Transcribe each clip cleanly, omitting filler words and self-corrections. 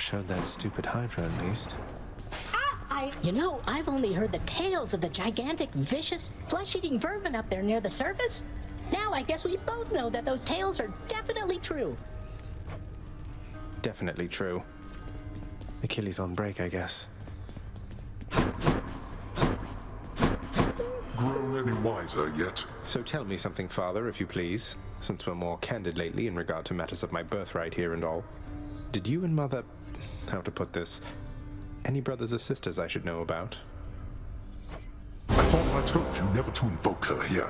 Showed that stupid Hydra at least. I've only heard the tales of the gigantic, vicious, flesh-eating vermin up there near the surface. Now I guess we both know that those tales are definitely true. Definitely true. Achilles on break, I guess. Grown any wiser yet? So tell me something, Father, if you please, since we're more candid lately in regard to matters of my birthright here and all. Did you and Mother... how to put this... any brothers or sisters I should know about? I thought I told you never to invoke her here.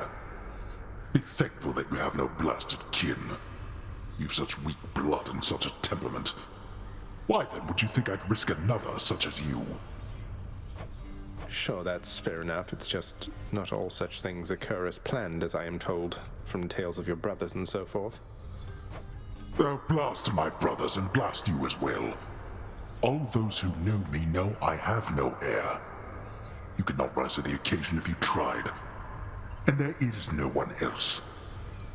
Be thankful that you have no blasted kin. You've such weak blood and such a temperament. Why then would you think I'd risk another such as you? Sure, that's fair enough. It's just not all such things occur as planned, as I am told, from tales of your brothers and so forth. They'll blast my brothers and blast you as well. All those who know me know I have no heir. You could not rise to the occasion if you tried. And there is no one else.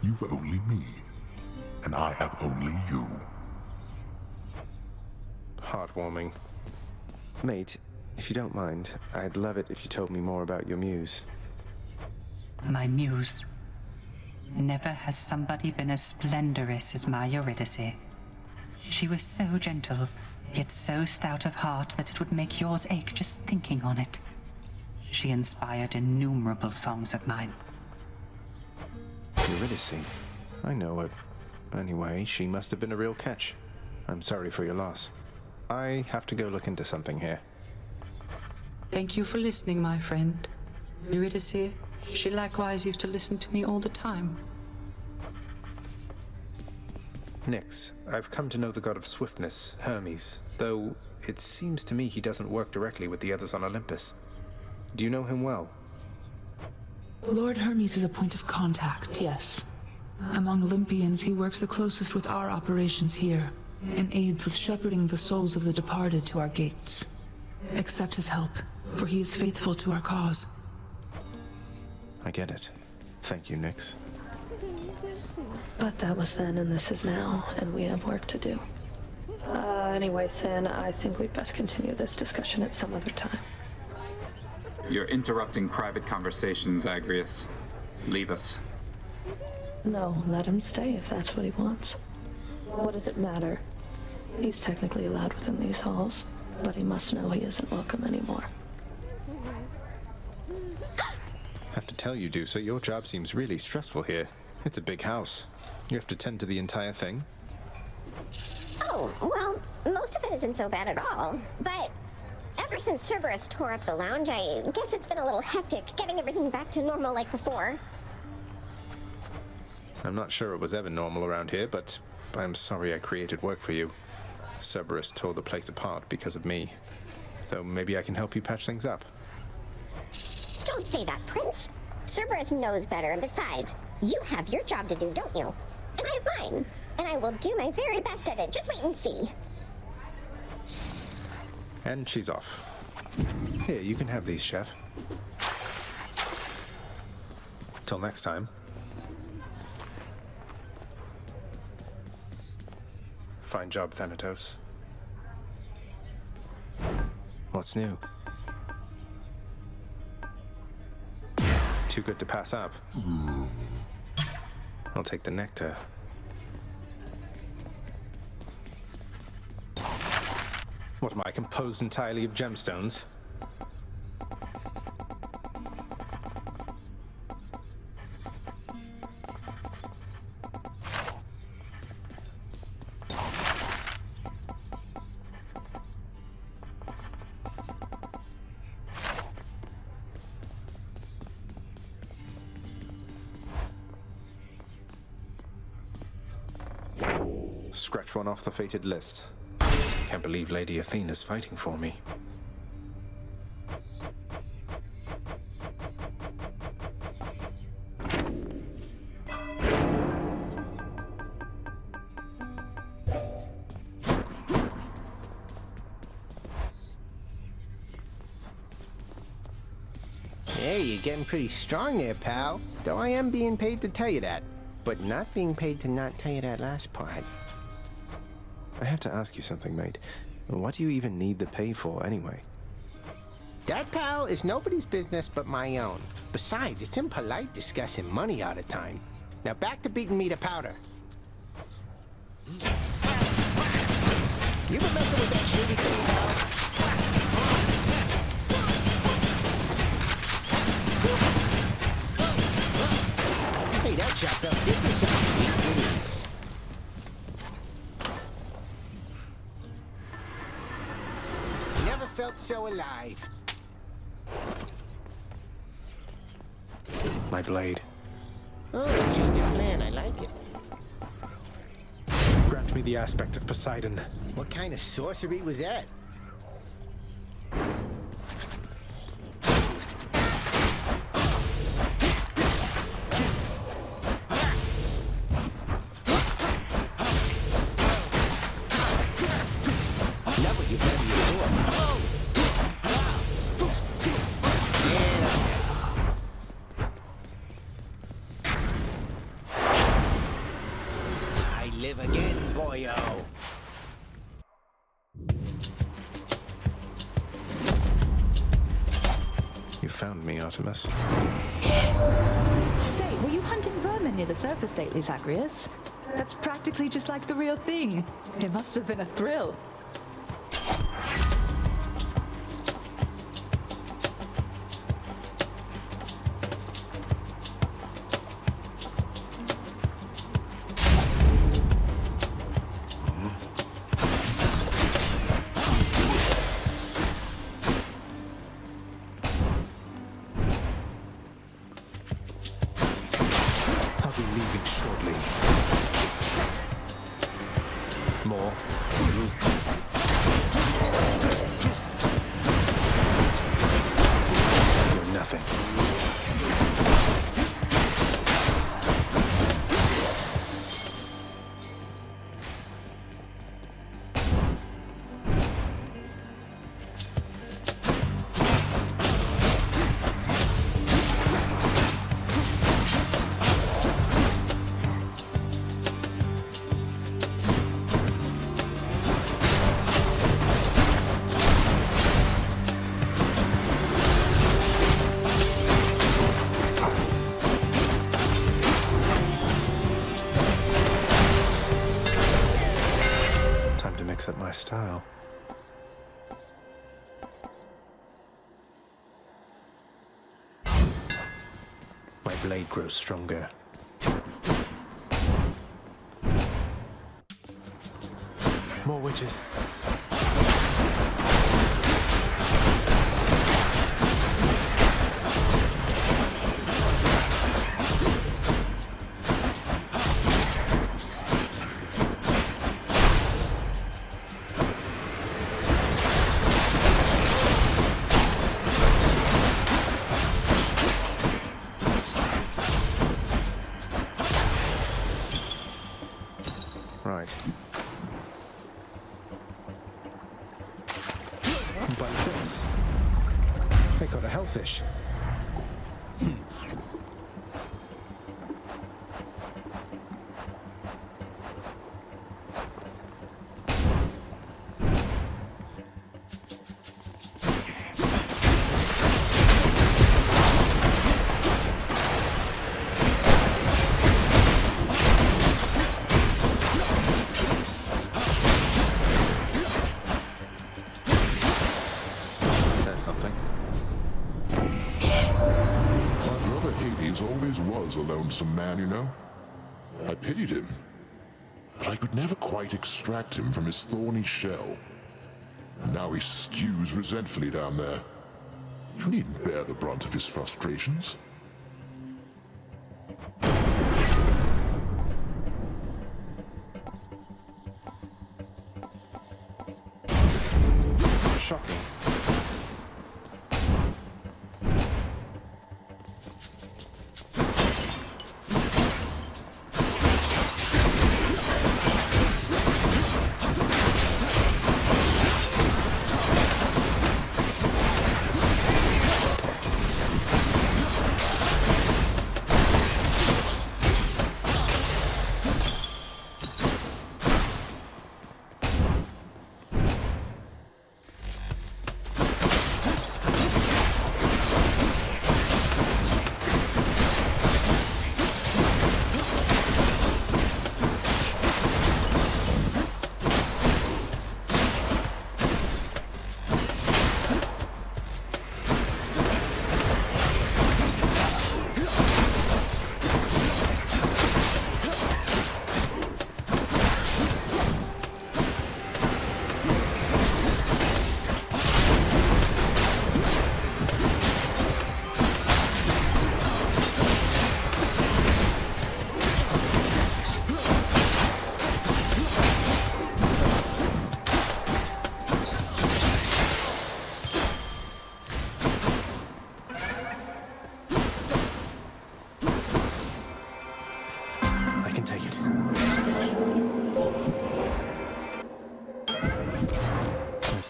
You've only me. And I have only you. Heartwarming. Mate, if you don't mind, I'd love it if you told me more about your muse. My muse. Never has somebody been as splendorous as my Eurydice. She was so gentle, yet so stout of heart that it would make yours ache just thinking on it. She inspired innumerable songs of mine. Eurydice? I know her. Anyway, she must have been a real catch. I'm sorry for your loss. I have to go look into something here. Thank you for listening, my friend. Eurydice, she likewise used to listen to me all the time. Nyx, I've come to know the god of swiftness, Hermes, though it seems to me he doesn't work directly with the others on Olympus. Do you know him well? Lord Hermes is a point of contact, yes. Among Olympians, he works the closest with our operations here, and aids with shepherding the souls of the departed to our gates. Accept his help, for he is faithful to our cause. I get it. Thank you, Nyx. But that was then and this is now, and we have work to do. Anyway, Thin, I think we'd best continue this discussion at some other time. You're interrupting private conversations, Agrius. Leave us. No, let him stay if that's what he wants. What does it matter? He's technically allowed within these halls, but he must know he isn't welcome anymore. Have to tell you, Dusa, your job seems really stressful here. It's a big house. You have to tend to the entire thing. Oh, well, most of it isn't so bad at all. But ever since Cerberus tore up the lounge, I guess it's been a little hectic getting everything back to normal like before. I'm not sure it was ever normal around here, but I'm sorry I created work for you. Cerberus tore the place apart because of me. Though maybe I can help you patch things up. Don't say that, Prince. Cerberus knows better, and besides, you have your job to do, don't you? And I have mine. And I will do my very best at it. Just wait and see. And she's off. Here, you can have these, Chef. Till next time. Fine job, Thanatos. What's new? Too good to pass up. I'll take the nectar. What am I, composed entirely of gemstones? Scratch one off the fated list. Can't believe Lady Athena's fighting for me. Hey, you're getting pretty strong there, pal. Though I am being paid to tell you that. But not being paid to not tell you that last part. I have to ask you something, mate. What do you even need the pay for, anyway? That, pal, is nobody's business but my own. Besides, it's impolite discussing money all the time. Now back to beating me to powder. You remember with that shooting thing, pal? Hey, that shot felt different, some sweet goodies. Never felt so alive. My blade. Oh, interesting plan. I like it. Grant me the aspect of Poseidon. What kind of sorcery was that? Live again, boyo. You found me, Artemis. Say, were you hunting vermin near the surface lately, Zagreus? That's practically just like the real thing. It must have been a thrill. More. You're nothing. At my style. My blade grows stronger. More witches. Right. But this. They got a hellfish. Something. My brother Hades always was a lonesome man, you know. I pitied him, but I could never quite extract him from his thorny shell. Now he stews resentfully down there. You needn't bear the brunt of his frustrations. Shocking.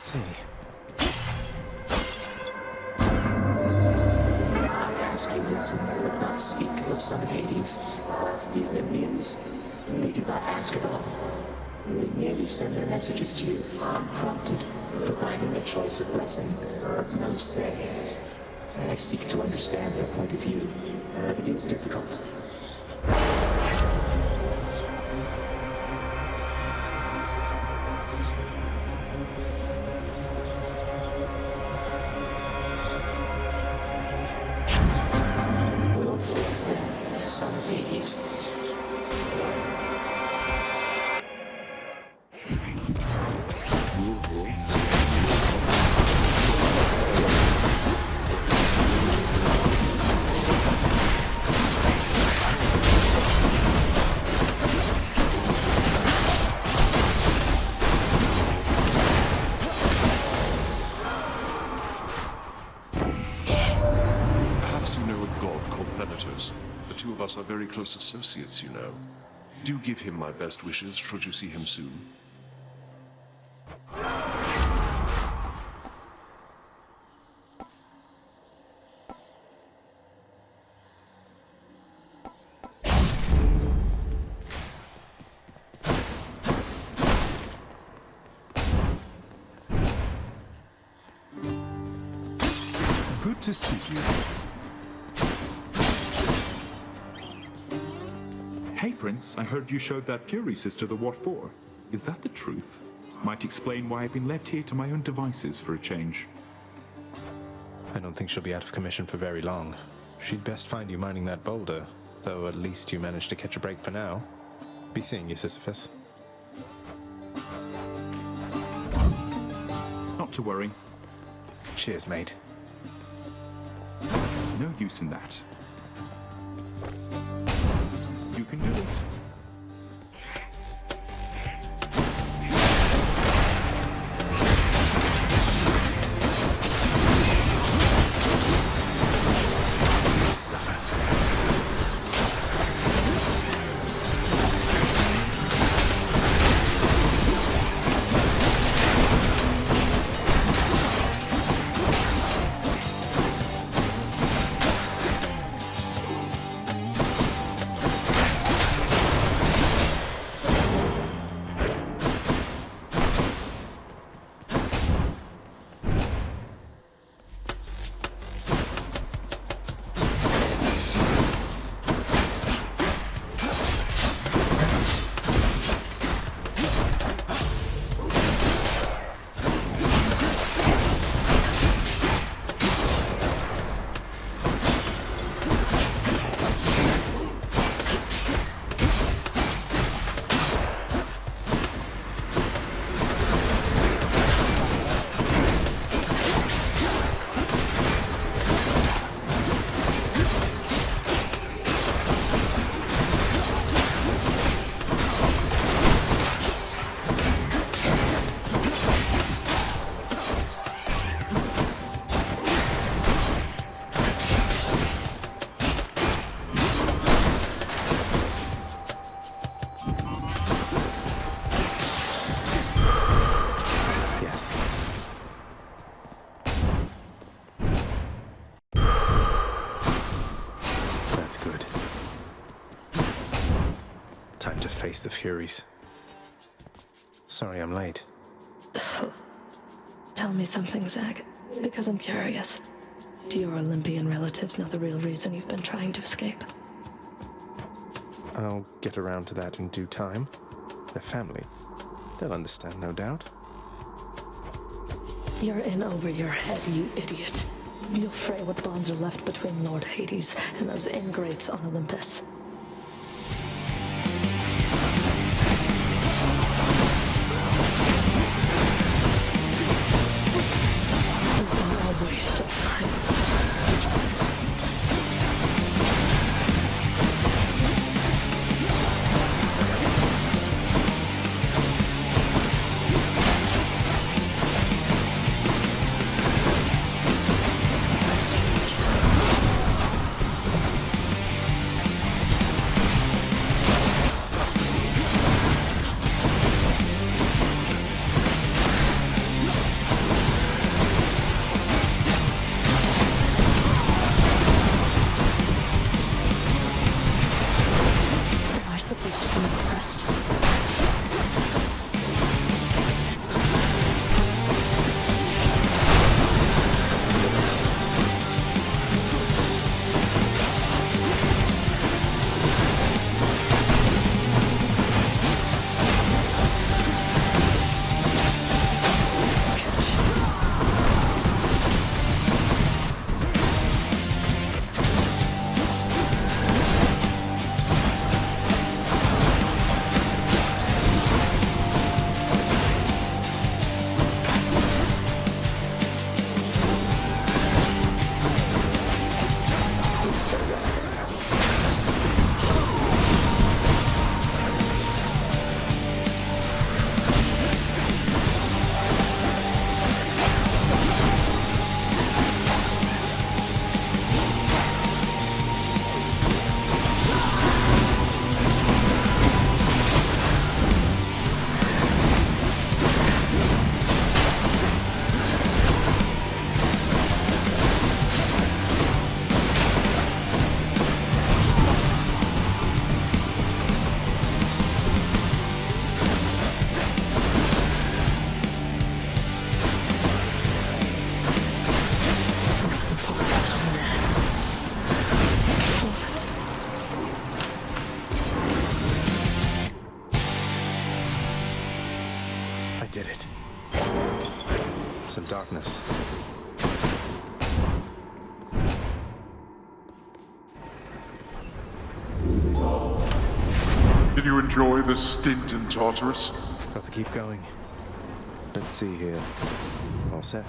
see. I ask you this, and I would not speak of the son of Hades, whilst the Olympians, they do not ask at all. They merely send their messages to you, unprompted, providing a choice of blessing, but no say. I seek to understand their point of view, but it is difficult. Go forth then, son of Hades. Are very close associates, you know. Do give him my best wishes should you see him soon. Good to see you. Hey, Prince, I heard you showed that Fury sister the what for. Is that the truth? Might explain why I've been left here to my own devices for a change. I don't think she'll be out of commission for very long. She'd best find you mining that boulder, though at least you managed to catch a break for now. Be seeing you, Sisyphus. Not to worry. Cheers, mate. No use in that. You can do it. Face the Furies. Sorry I'm late. Tell me something, Zag, because I'm curious. Do your Olympian relatives know the real reason you've been trying to escape? I'll get around to that in due time. They're family. They'll understand, no doubt. You're in over your head, you idiot. You'll fray what bonds are left between Lord Hades and those ingrates on Olympus. Waste of time. I did it. Some darkness. Did you enjoy the stint in Tartarus? Got to keep going. Let's see here. All set.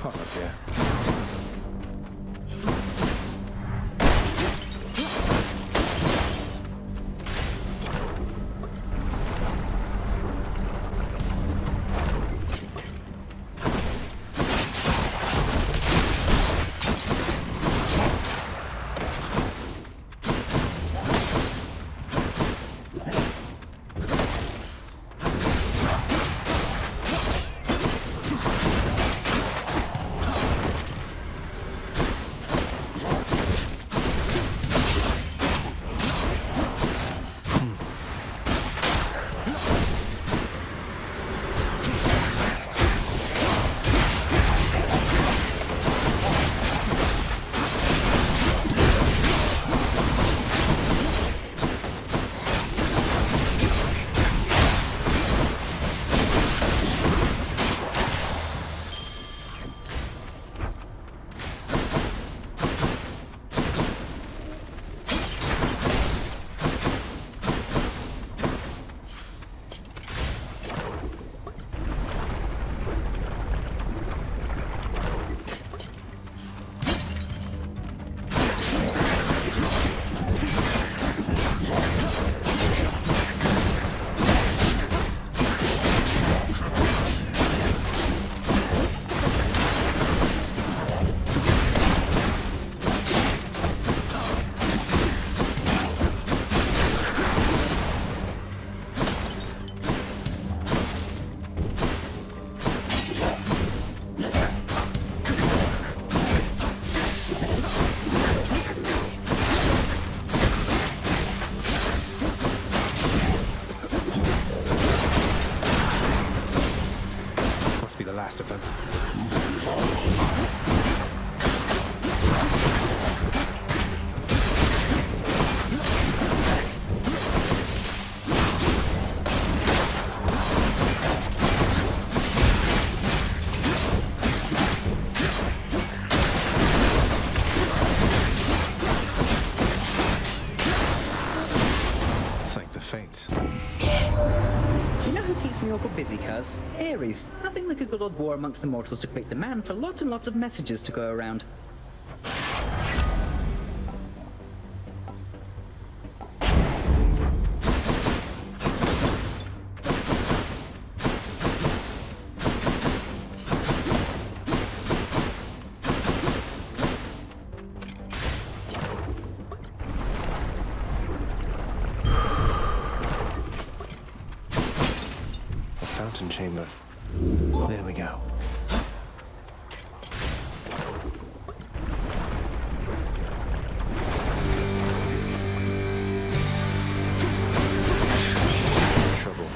Hot up here. Last of them. Thank the fates. You know who keeps me awful busy, cuz? Ares. Nothing like a good old war amongst the mortals to create demand for lots and lots of messages to go around. Chamber. There we go. Trouble.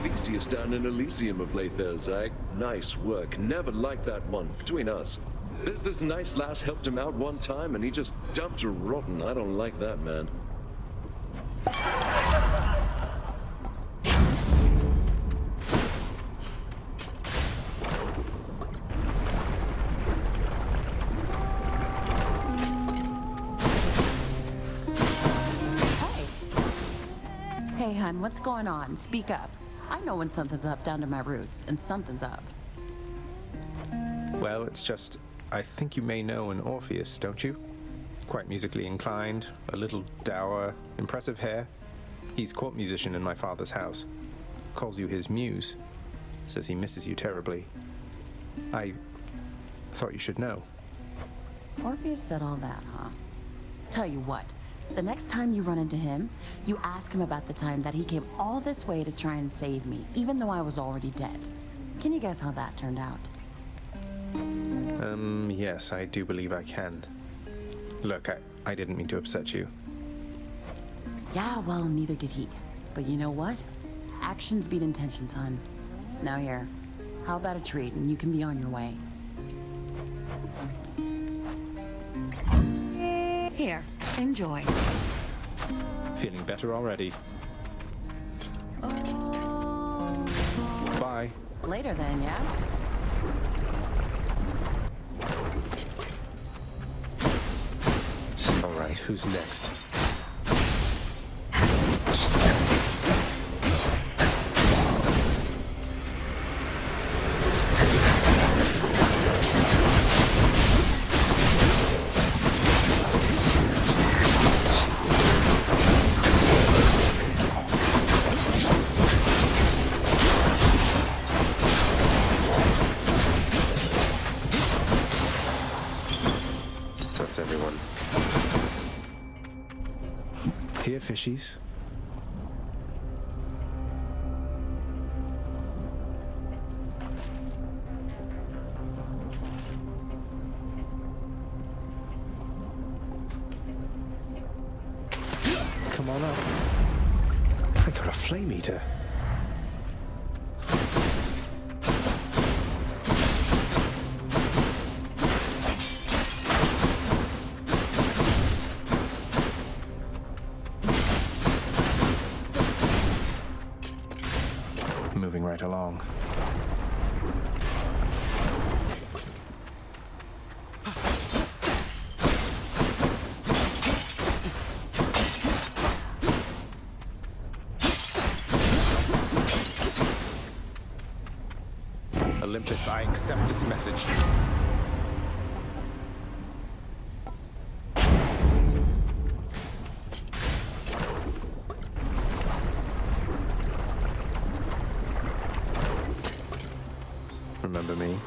Theseus down in Elysium of late there, Zag. Nice work. Never liked that one. Between us. There's this nice lass helped him out one time and he just dumped her rotten. I don't like that, man. Hey, hun, what's going on? Speak up. I know when something's up down to my roots, and something's up. Well, it's just, I think you may know an Orpheus, don't you? Quite musically inclined, a little dour, impressive hair, He's court musician in my father's house. Calls you his muse. Says he misses you terribly. I thought you should know. Orpheus said all that, huh? Tell you what, the next time you run into him, you ask him about the time that he came all this way to try and save me, even though I was already dead. Can you guess how that turned out? Yes, I do believe I can. Look, I didn't mean to upset you. Yeah, well, neither did he. But you know what? Actions beat intentions, hon. Now here, how about a treat and you can be on your way? Here, enjoy. Feeling better already. Bye. Later then, yeah? All right, who's next? That's everyone. Here, fishies. Come on up. I got a flame eater. Moving right along. Olympus, I accept this message. Remember me?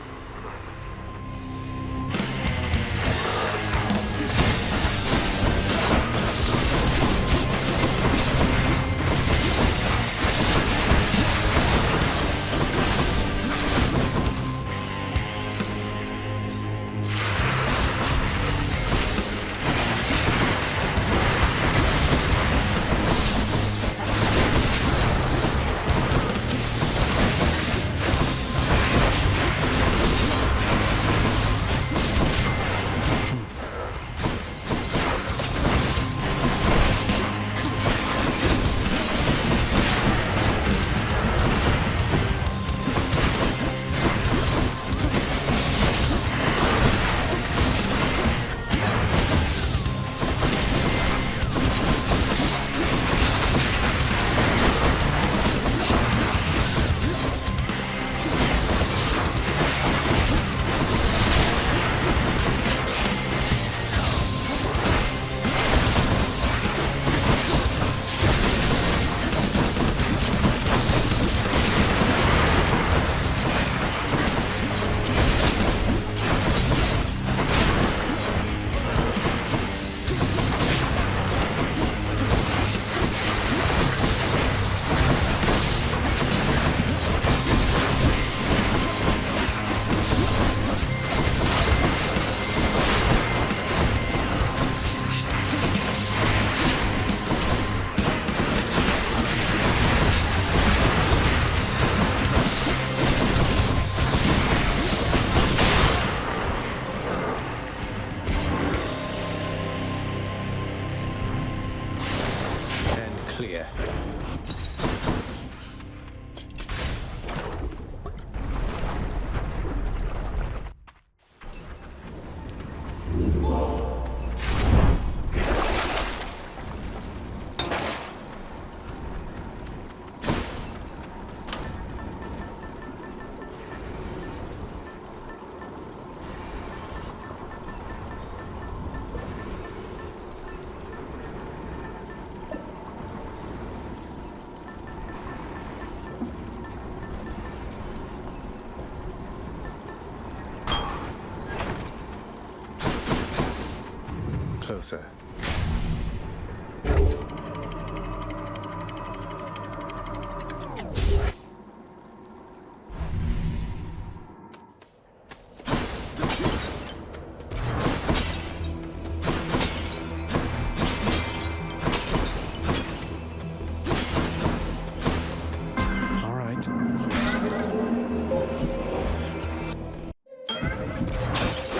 closer.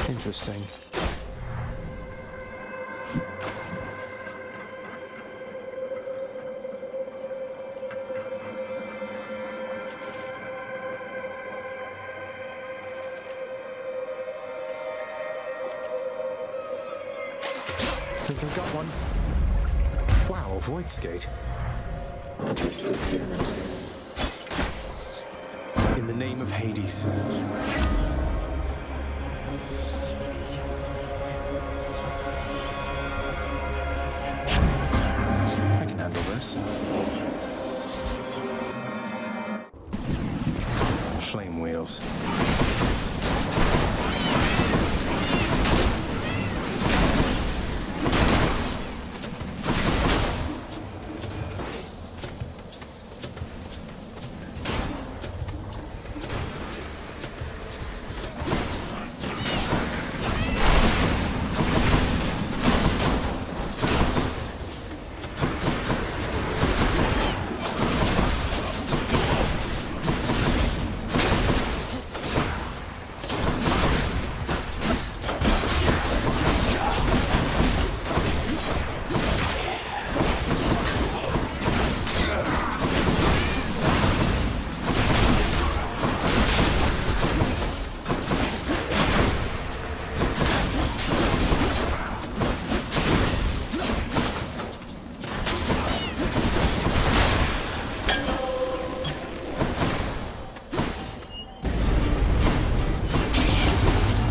Interesting. Think I've got one. Wow, a void skate. In the name of Hades. I can handle this. Flame wheels.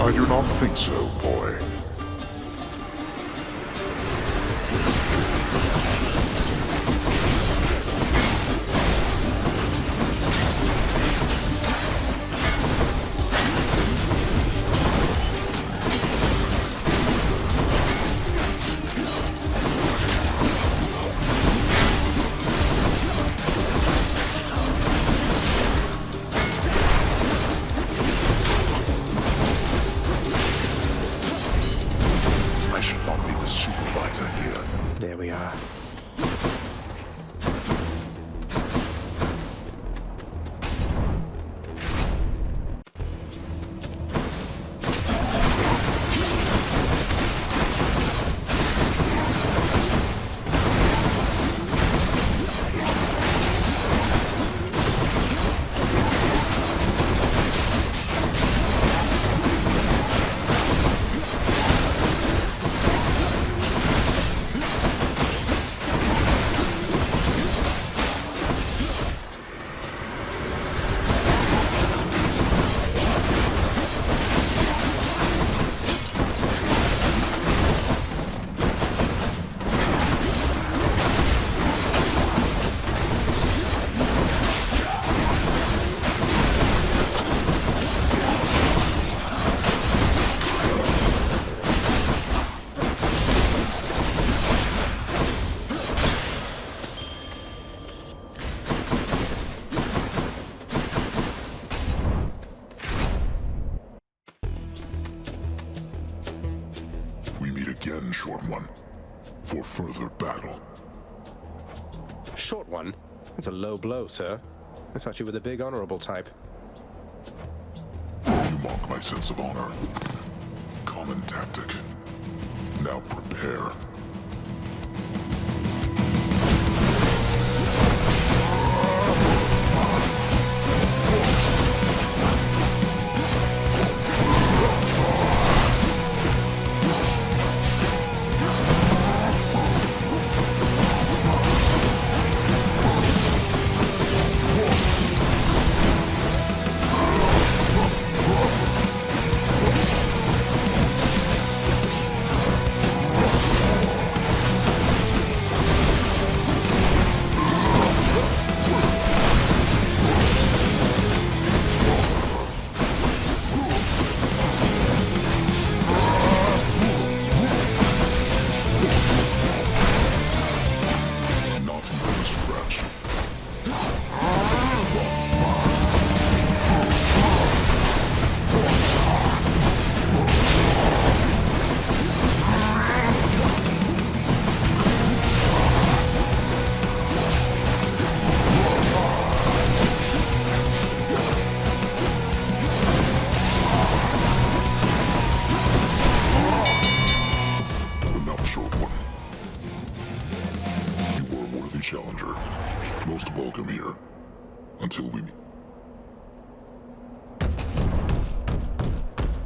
I do not think so, boy. There we are. Again, Short One, for further battle. Short One? That's a low blow, sir. I thought you were the big honorable type. You mock my sense of honor. Common tactic. Now prepare. anything, Challenger. Most of all, come here. Until we meet.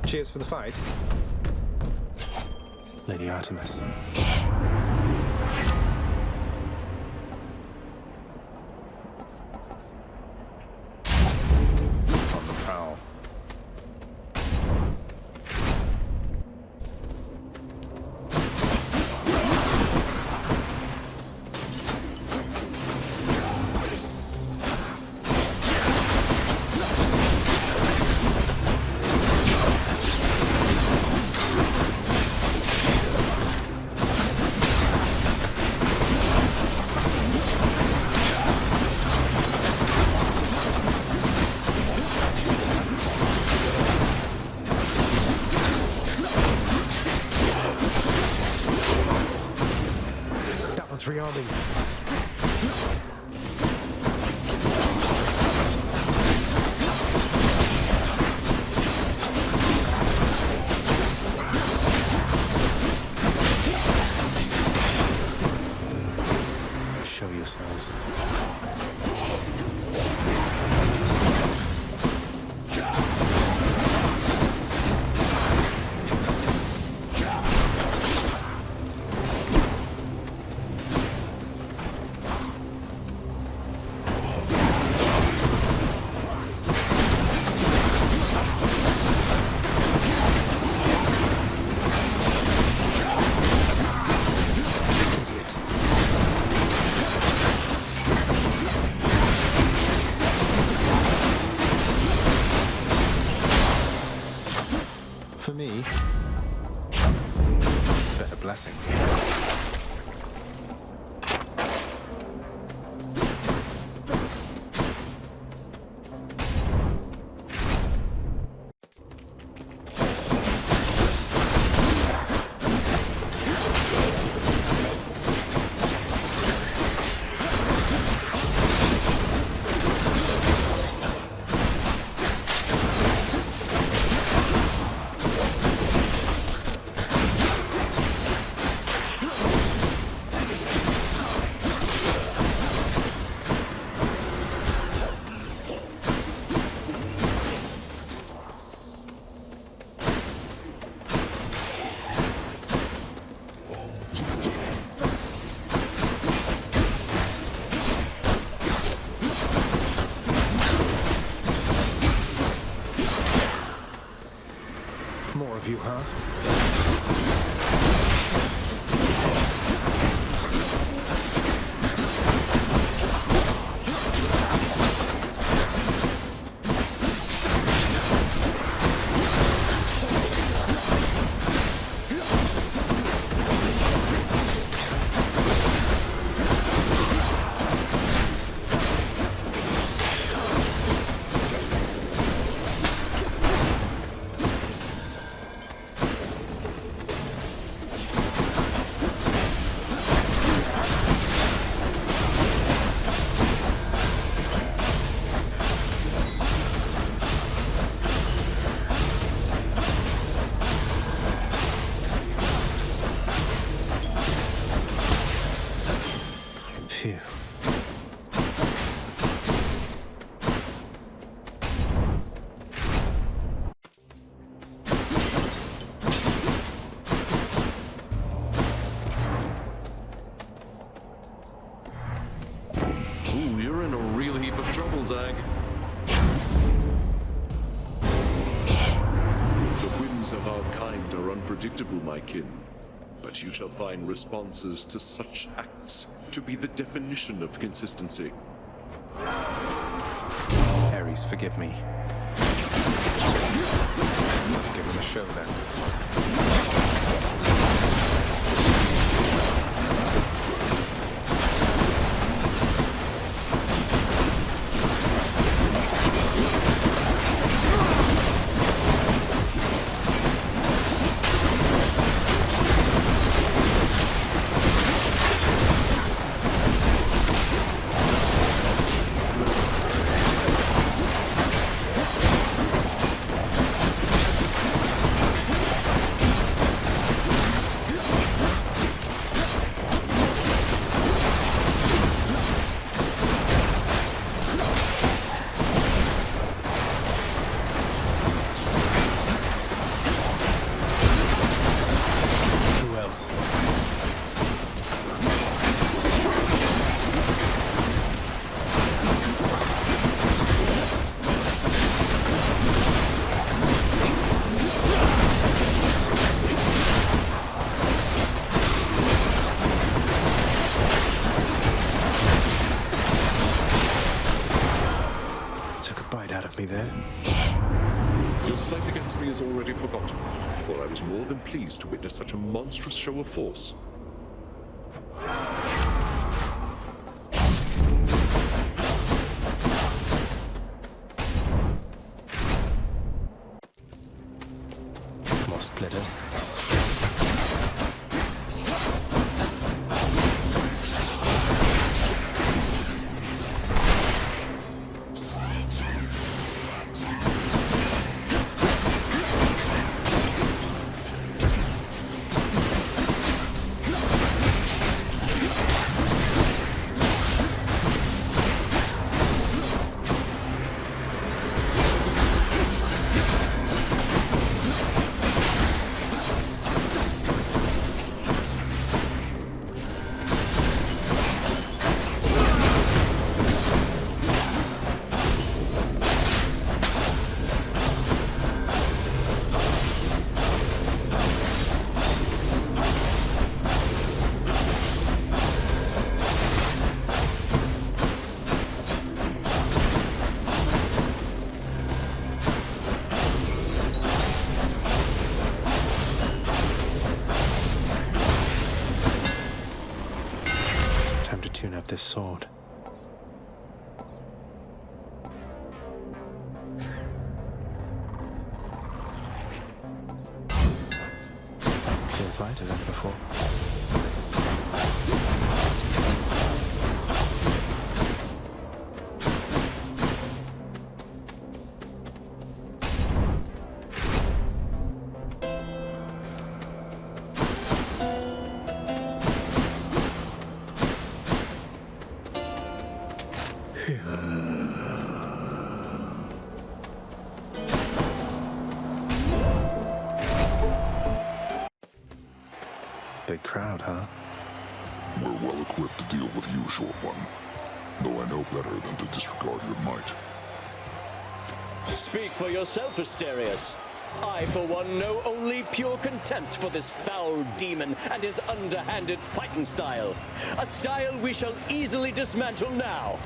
Cheers for the fight. Lady Artemis. On the prowl. Rearming. Show yourselves. For me, better blessing. More of you, huh? Phew. Ooh, you're in a real heap of trouble, Zag. The whims of our kind are unpredictable, my kin. But you shall find responses to such acts to be the definition of consistency. Ares, forgive me. Let's give him a show then. have me there. Your slight against me is already forgotten, for I was more than pleased to witness such a monstrous show of force. More splitters. This sword. Feels lighter than before. Big crowd, huh? We're well equipped to deal with you, short one. Though I know better than to disregard your might. Speak for yourself, Asterius. I, for one, know only pure contempt for this foul demon and his underhanded fighting style. A style we shall easily dismantle now.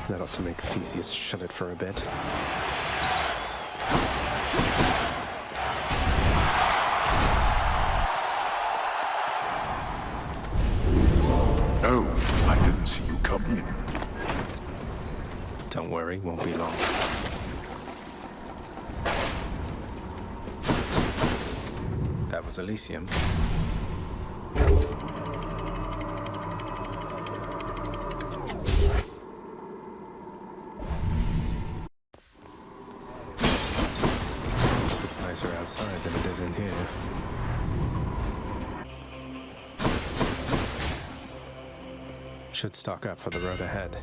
That ought to make Theseus shut it for a bit. worry, won't be long. That was Elysium. It's nicer outside than it is in here. Should stock up for the road ahead.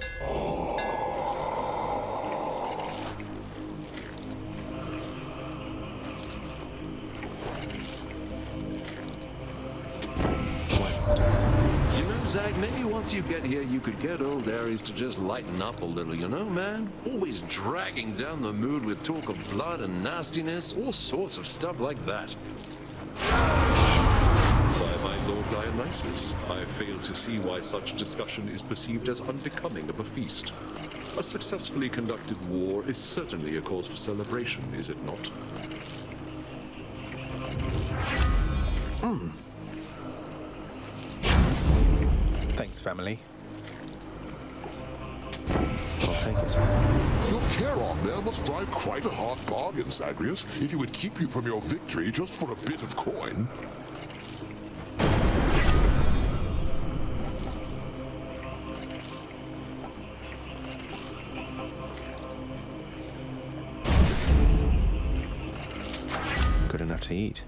Zag, maybe once you get here, you could get old Ares to just lighten up a little, you know, man? Always dragging down the mood with talk of blood and nastiness, all sorts of stuff like that. By my Lord Dionysus, I fail to see why such discussion is perceived as unbecoming of a feast. A successfully conducted war is certainly a cause for celebration, is it not? Thanks, family. I'll take it. Your Charon there must drive quite a hard bargain, Zagreus, if he would keep you from your victory just for a bit of coin. Good enough to eat.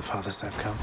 Farthest I've come.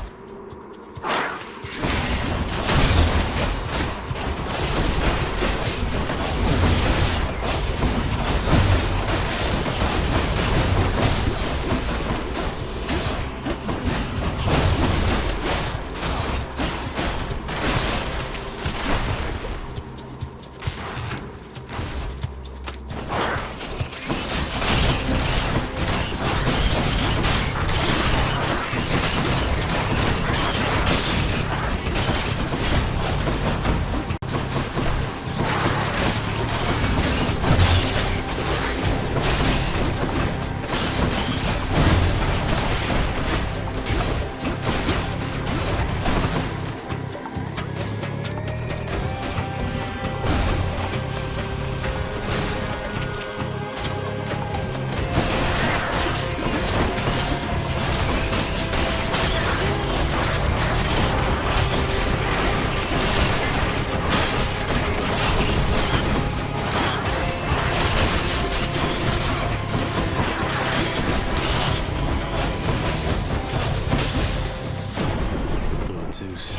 Zeus.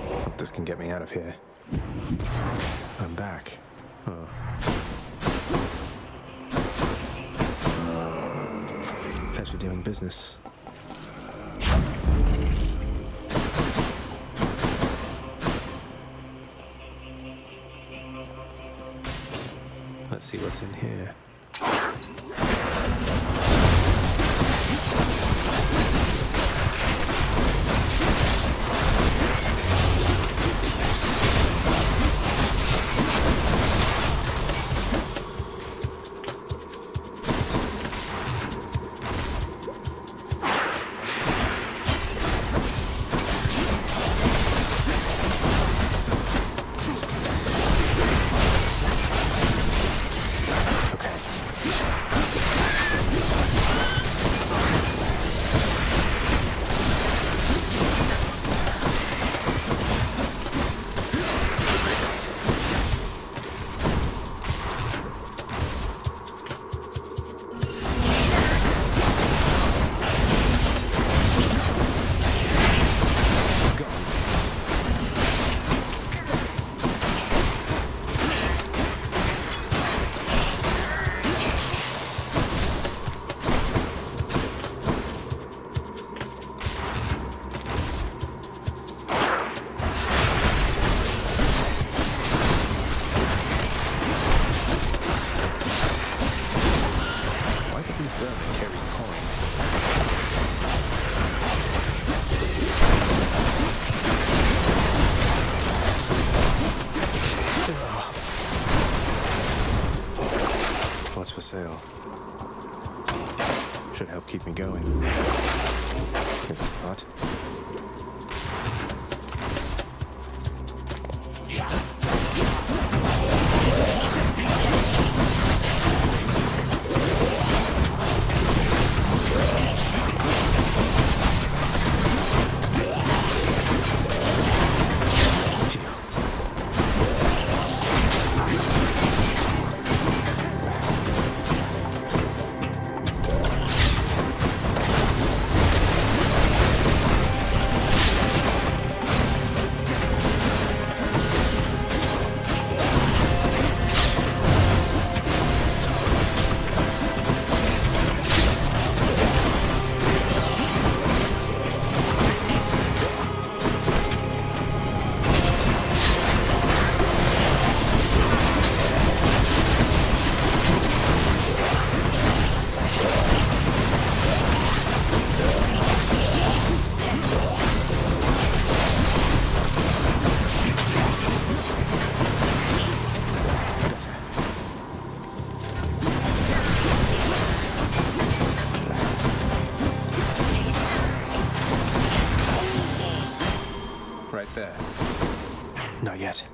Hope this can get me out of here. I'm back. Pleasure doing business. Let's see what's in here. for sale. Should help keep me going. Hit the spot. There. Not yet.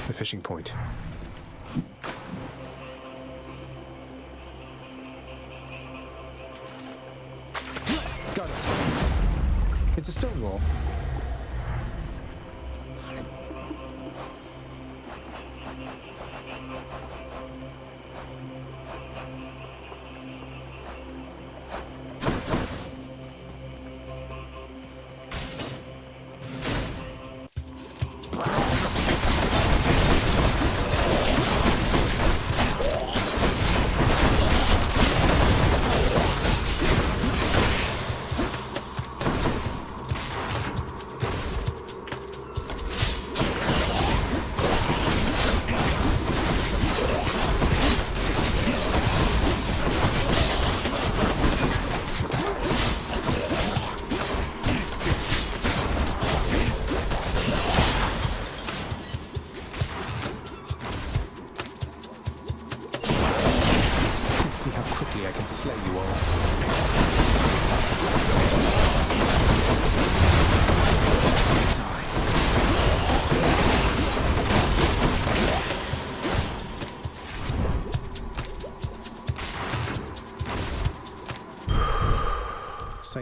The fishing point. Got it. It's a stone wall.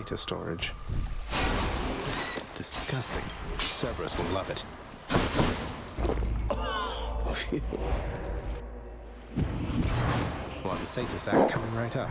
Data storage. Disgusting. Cerberus will love it. One Satyr sack coming right up.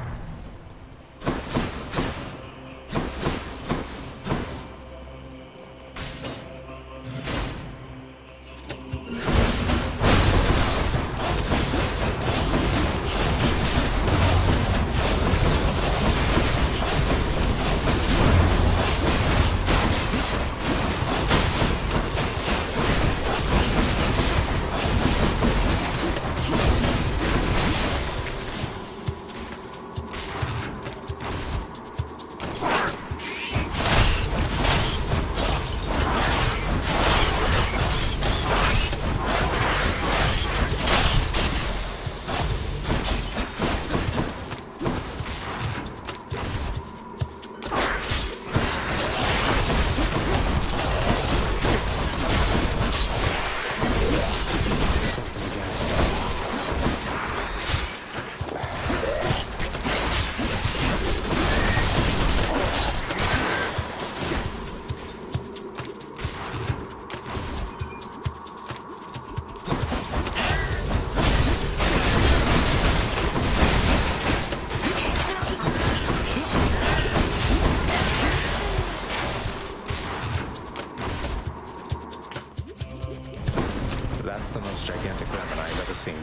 That's the most gigantic rabbit I've ever seen.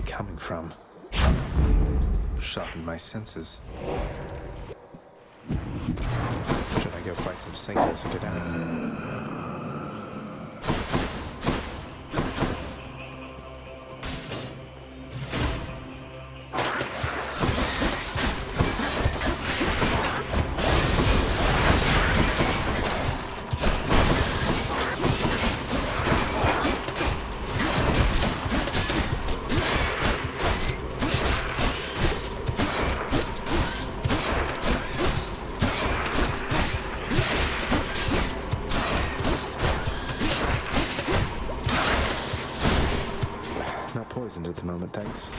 coming from? Sharpen my senses. Should I go fight some sinkers and get out? Poisoned at the moment, thanks.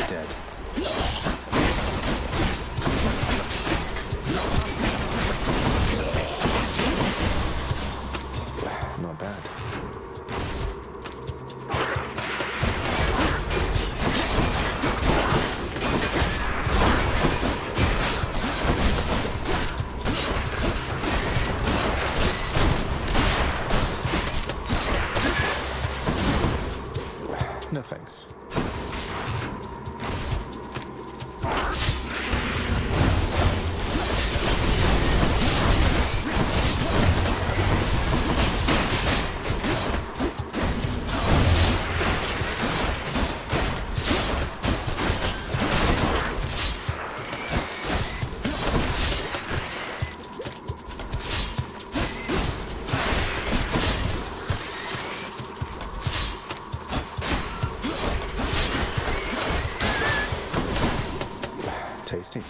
Dead. Not bad. No thanks. Tasty.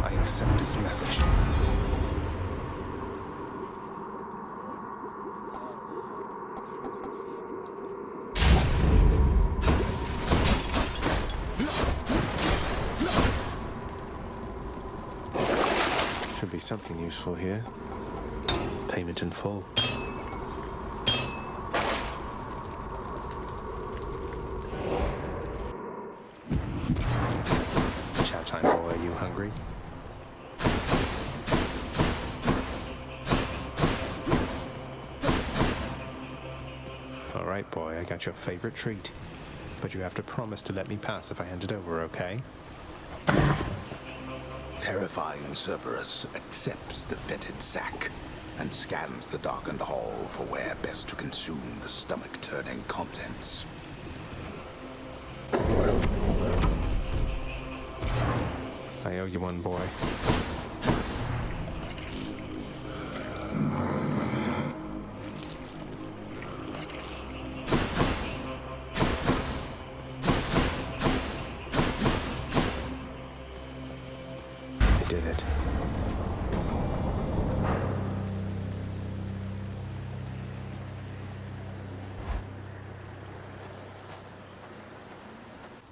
I accept this message. Should be something useful here. Payment in full. Chow time, boy. Are you hungry? All right, boy. I got your favorite treat. But you have to promise to let me pass if I hand it over, okay? Terrifying Cerberus accepts the fetid sack and scans the darkened hall for where best to consume the stomach-turning contents. I owe you one, boy. I did it.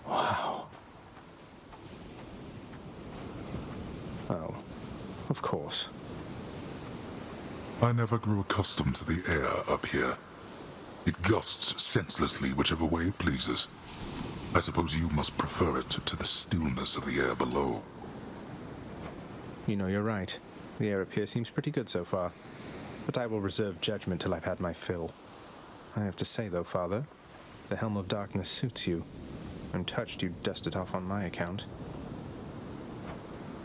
Wow. Oh, of course. I never grew accustomed to the air up here. It gusts senselessly whichever way it pleases. I suppose you must prefer it to the stillness of the air below. You know, you're right. The air up here seems pretty good so far. But I will reserve judgment till I've had my fill. I have to say, though, Father, the Helm of Darkness suits you. I'm touched you dust it off on my account.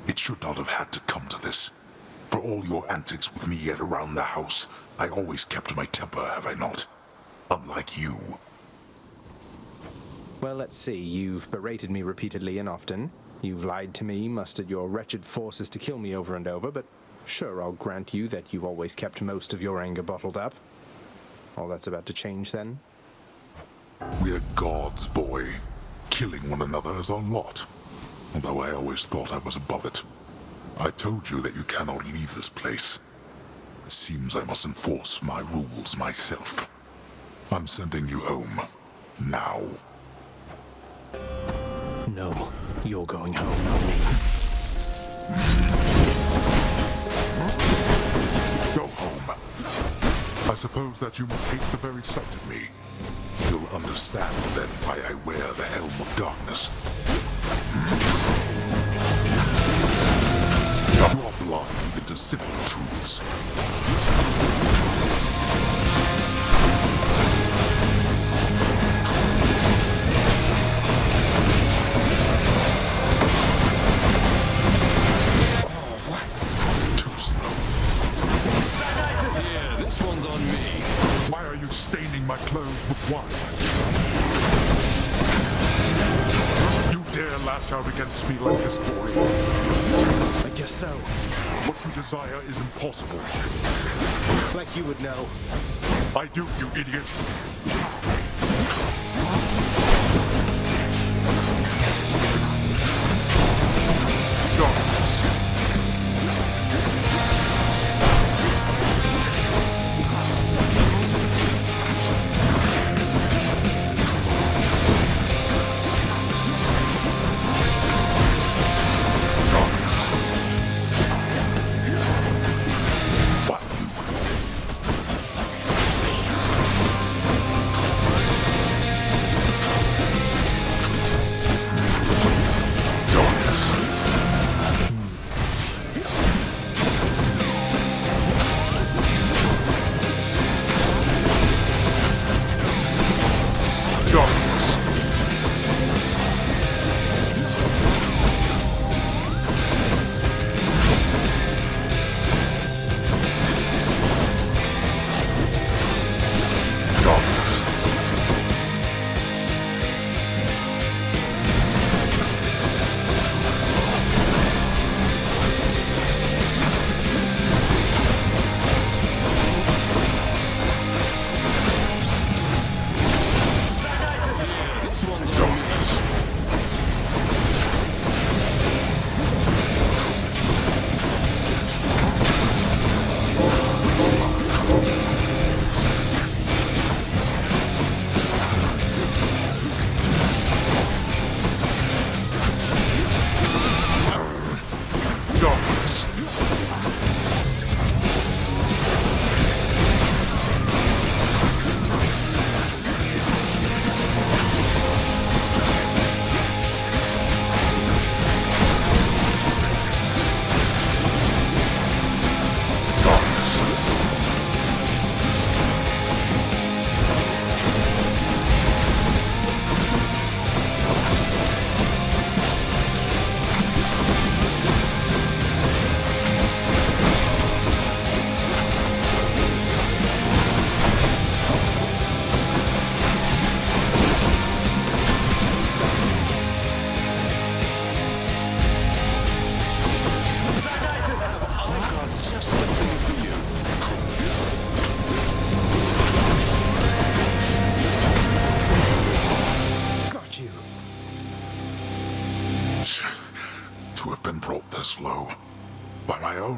It should not have had to come to this. For all your antics with me yet around the house, I always kept my temper, have I not? Unlike you. Well, let's see. You've berated me repeatedly and often. You've lied to me, mustered your wretched forces to kill me over and over, but sure, I'll grant you that you've always kept most of your anger bottled up. All that's about to change, then? We're gods, boy. Killing one another is our lot. Although I always thought I was above it. I told you that you cannot leave this place. It seems I must enforce my rules myself. I'm sending you home. Now. No, you're going home, not me. Go home. I suppose that you must hate the very sight of me. You'll understand then why I wear the Helm of Darkness. You are blind into simple truths. Yeah, this one's on me. Why are you staining my clothes with wine? You dare lash out against me like this, boy? I guess so. What you desire is impossible. Like you would know. I do, you idiot. Darkness.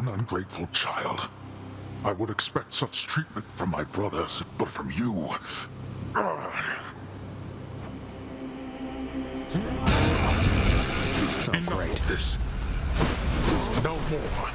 Ungrateful child. I would expect such treatment from my brothers, but from you... Enough of this. No more.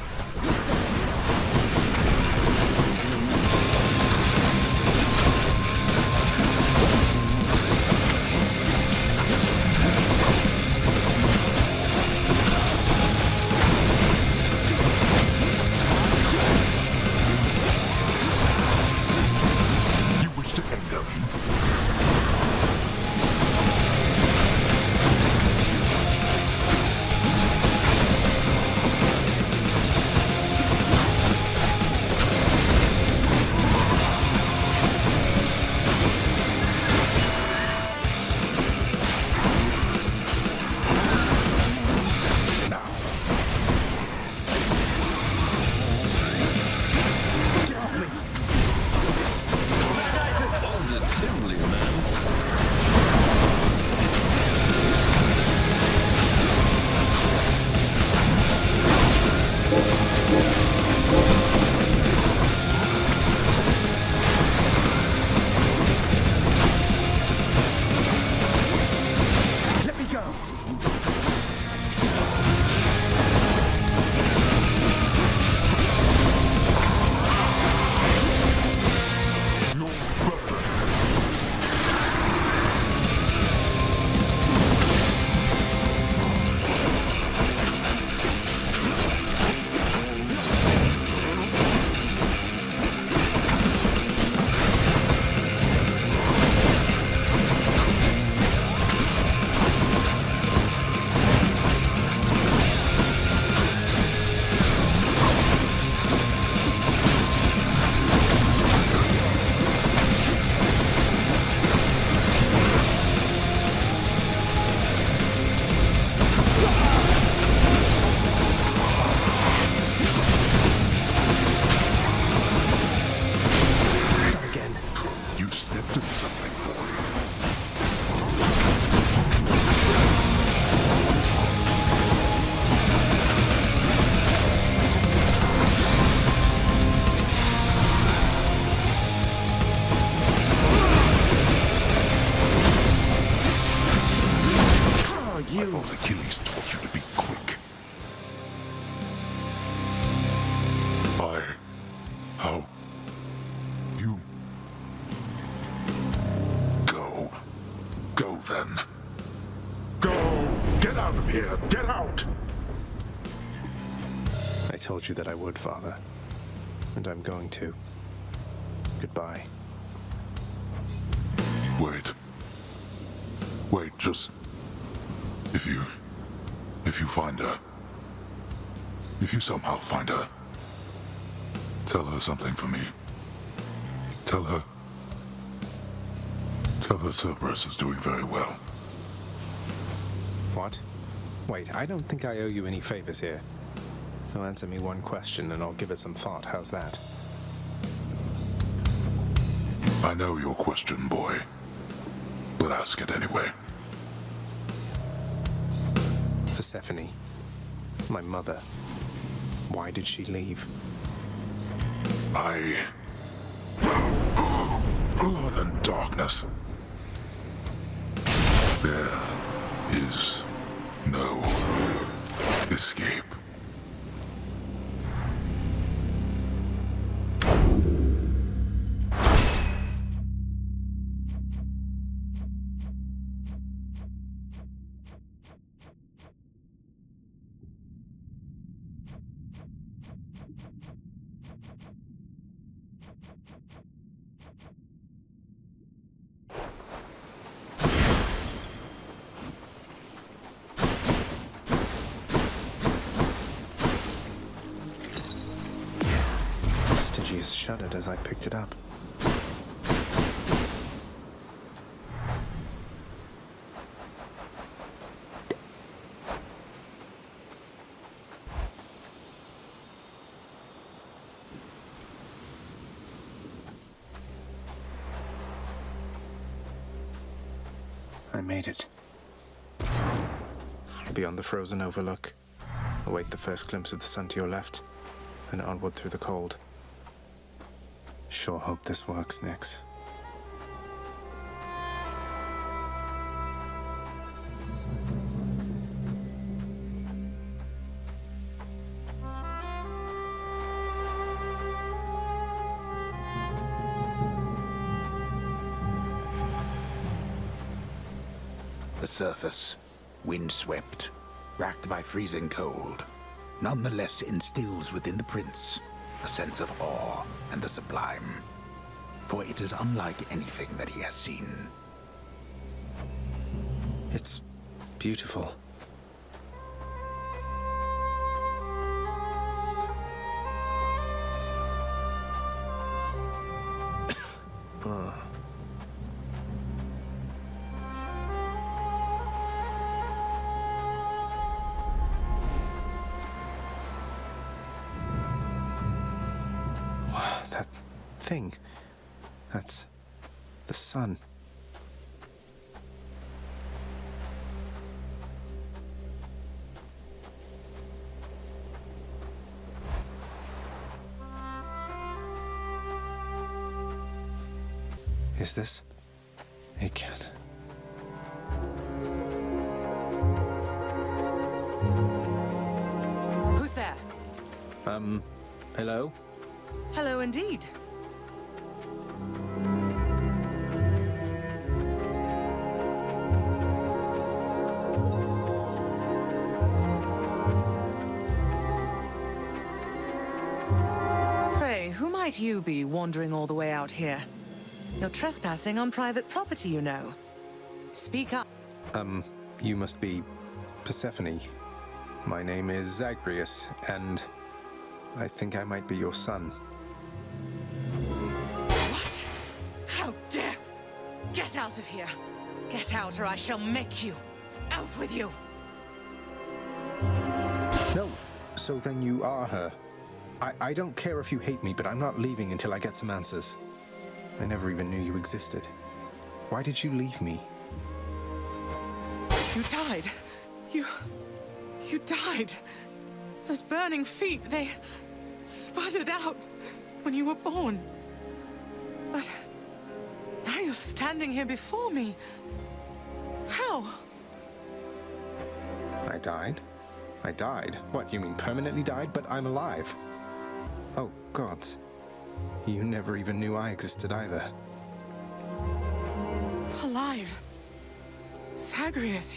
right. I told you that I would, Father. And I'm going to. Goodbye. Wait. Wait, just... If you find her... If you somehow find her... Tell her something for me. Tell her Cerberus is doing very well. What? Wait, I don't think I owe you any favors here. So answer me one question and I'll give it some thought. How's that? I know your question, boy. But ask it anyway. Persephone. My mother. Why did she leave? Blood and darkness. There is no escape. Stygius shuddered as I picked it up. I made it. Beyond the frozen overlook, await the first glimpse of the sun to your left, and onward through the cold. Sure hope this works, Nyx. The surface, windswept, racked by freezing cold, nonetheless instills within the prince a sense of awe and the sublime, for it is unlike anything that he has seen. It's beautiful. That thing. That's the sun. Is this? It can't. Who's there? Hello? Hello indeed. Pray, who might you be wandering all the way out here? You're trespassing on private property, you know. Speak up. You must be Persephone. My name is Zagreus, and I think I might be your son. What? How dare! Get out of here! Get out, or I shall make you! Out with you! No, so then you are her. I don't care if you hate me, but I'm not leaving until I get some answers. I never even knew you existed. Why did you leave me? You died. You died. Those burning feet, they sputtered out when you were born. But now you're standing here before me. How? I died? I died? What, you mean permanently died? But I'm alive. Oh, gods. You never even knew I existed either. Alive. Zagreus,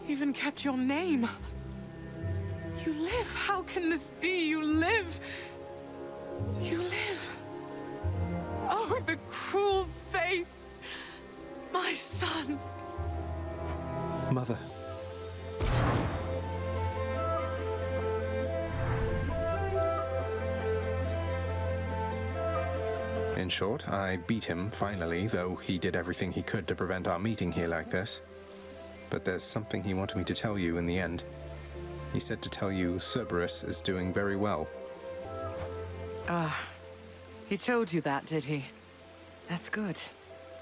even kept your name. You live. How can this be? You live. You live. Oh, the cruel fates. My son. Mother. In short, I beat him finally, though he did everything he could to prevent our meeting here like this. But there's something he wanted me to tell you in the end. He said to tell you Cerberus is doing very well. He told you that, did he? That's good.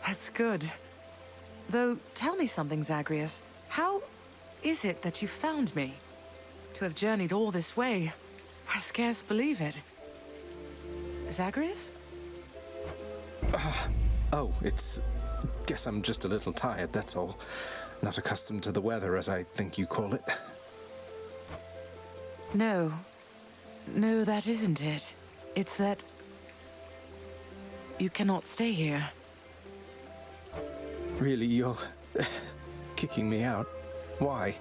That's good. Though, tell me something, Zagreus. How is it that you found me? To have journeyed all this way, I scarce believe it. Zagreus? Guess I'm just a little tired, that's all. Not accustomed to the weather, as I think you call it. No. No, that isn't it. It's that you cannot stay here. Really, you're kicking me out? Why?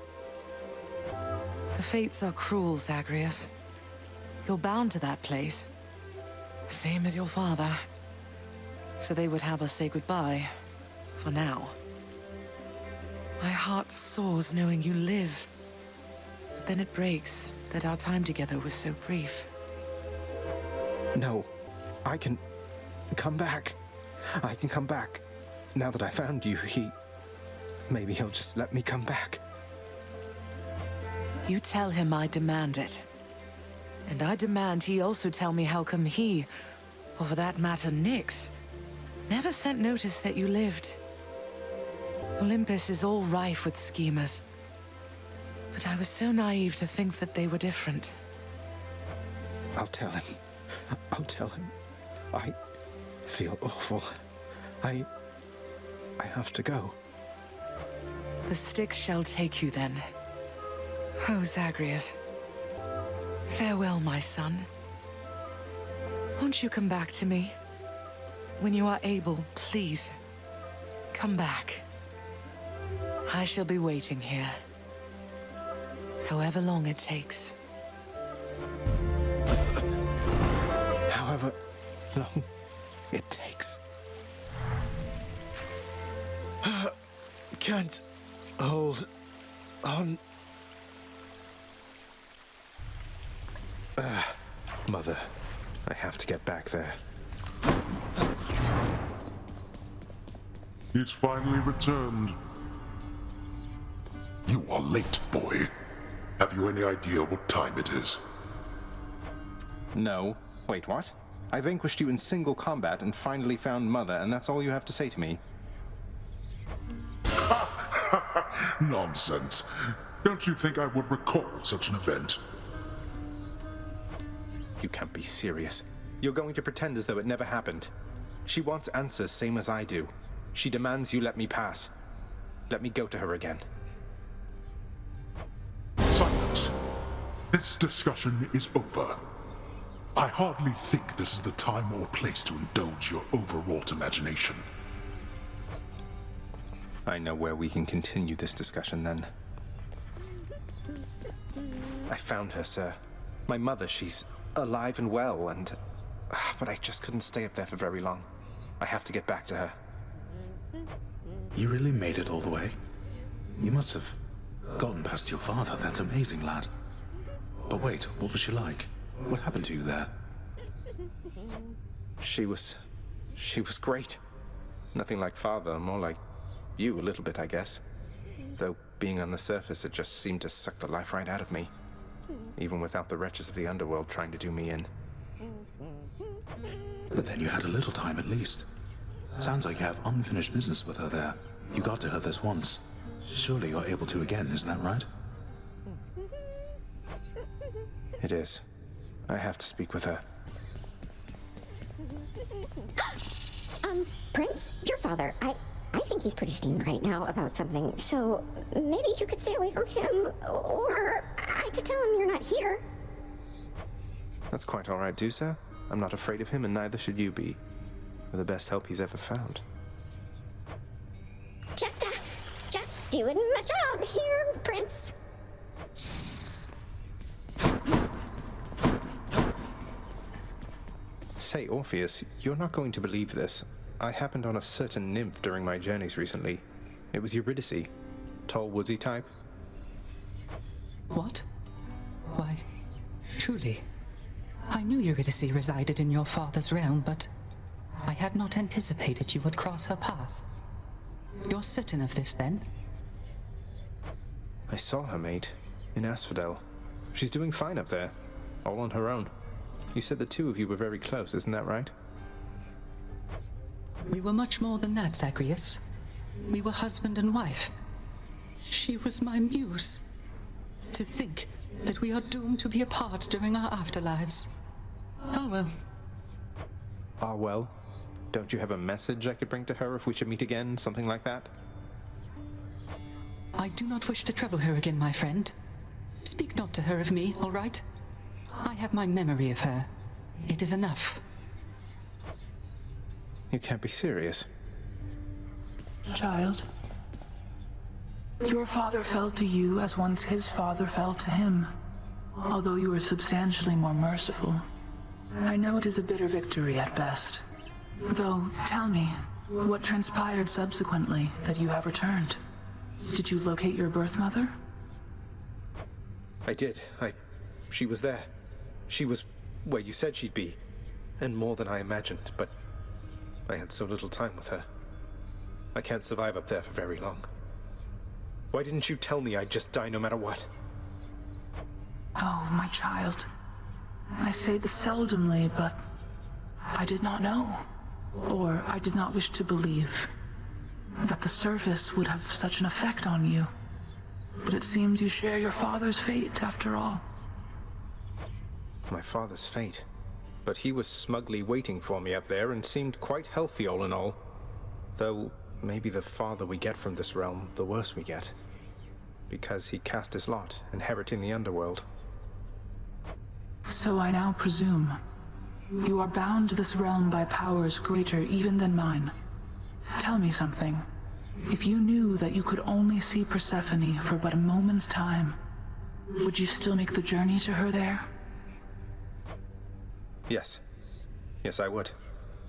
The fates are cruel, Zagreus. You're bound to that place. Same as your father. So they would have us say goodbye. For now. My heart soars knowing you live. But then it breaks that our time together was so brief. No. I can come back. I can come back. Now that I found you, maybe he'll just let me come back. You tell him I demand it. And I demand he also tell me how come he, or for that matter Nyx, never sent notice that you lived. Olympus is all rife with schemers. But I was so naive to think that they were different. I'll tell him. I'll tell him. I feel awful. I have to go. The Styx shall take you then. Oh, Zagreus. Farewell, my son. Won't you come back to me? When you are able, please, come back. I shall be waiting here. However long it takes. However long it takes. Can't hold on. Mother, I have to get back there. He's finally returned. You are late, boy. Have you any idea what time it is? No. Wait, what? I vanquished you in single combat and finally found Mother, and that's all you have to say to me? Nonsense. Don't you think I would recall such an event? You can't be serious. You're going to pretend as though it never happened. She wants answers same as I do. She demands you let me pass. Let me go to her again. Silence. This discussion is over. I hardly think this is the time or place to indulge your overwrought imagination. I know where we can continue this discussion then. I found her, sir. My mother, she's alive and well, and... but I just couldn't stay up there for very long. I have to get back to her. You really made it all the way? You must have gotten past your father. That's amazing, lad. But wait, what was she like? What happened to you there? She was great. Nothing like father, more like you a little bit, I guess. Though being on the surface, it just seemed to suck the life right out of me. Even without the wretches of the underworld trying to do me in. But then you had a little time at least. Sounds like you have unfinished business with her there. You got to her this once. Surely you're able to again, isn't that right? It is. I have to speak with her. Prince, your father, I think he's pretty steamed right now about something, so maybe you could stay away from him, or I could tell him you're not here. That's quite all right, too, sir. I'm not afraid of him, and neither should you be. We're the best help he's ever found. Just Doing my job here, Prince. Say, Orpheus, you're not going to believe this. I happened on a certain nymph during my journeys recently. It was Eurydice. Tall, woodsy type. What? Why, truly. I knew Eurydice resided in your father's realm, but I had not anticipated you would cross her path. You're certain of this, then? I saw her, mate, in Asphodel. She's doing fine up there, all on her own. You said the two of you were very close, isn't that right? We were much more than that, Zagreus. We were husband and wife. She was my muse. To think that we are doomed to be apart during our afterlives. Oh well. Ah well? Don't you have a message I could bring to her if we should meet again, something like that? I do not wish to trouble her again, my friend. Speak not to her of me, all right? I have my memory of her. It is enough. You can't be serious. Child, your father fell to you as once his father fell to him, although you were substantially more merciful. I know it is a bitter victory at best. Though, tell me, what transpired subsequently that you have returned? Did you locate your birth mother? I did. She was there. She was where you said she'd be, and more than I imagined, but I had so little time with her. I can't survive up there for very long. Why didn't you tell me I'd just die no matter what? Oh, my child. I say this seldomly, but I did not know, or I did not wish to believe, that the surface would have such an effect on you. But it seems you share your father's fate, after all. My father's fate. But he was smugly waiting for me up there and seemed quite healthy all in all. Though, maybe the farther we get from this realm, the worse we get. Because he cast his lot, inheriting the underworld. So I now presume you are bound to this realm by powers greater even than mine. Tell me something. If you knew that you could only see Persephone for but a moment's time, would you still make the journey to her there? Yes. Yes, I would.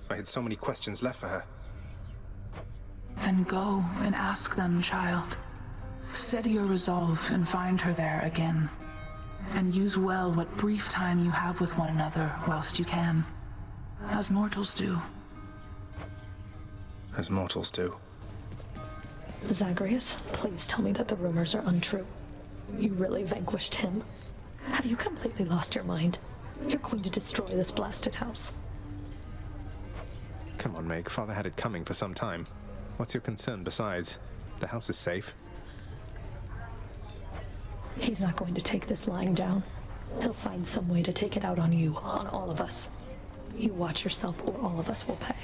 I had so many questions left for her. Then go and ask them, child. Steady your resolve and find her there again. And use well what brief time you have with one another whilst you can. As mortals do. As mortals do. Zagreus, please tell me that the rumors are untrue. You really vanquished him? Have you completely lost your mind? You're going to destroy this blasted house. Come on, Meg. Father had it coming for some time. What's your concern besides? The house is safe. He's not going to take this lying down. He'll find some way to take it out on you, on all of us. You watch yourself or all of us will pay.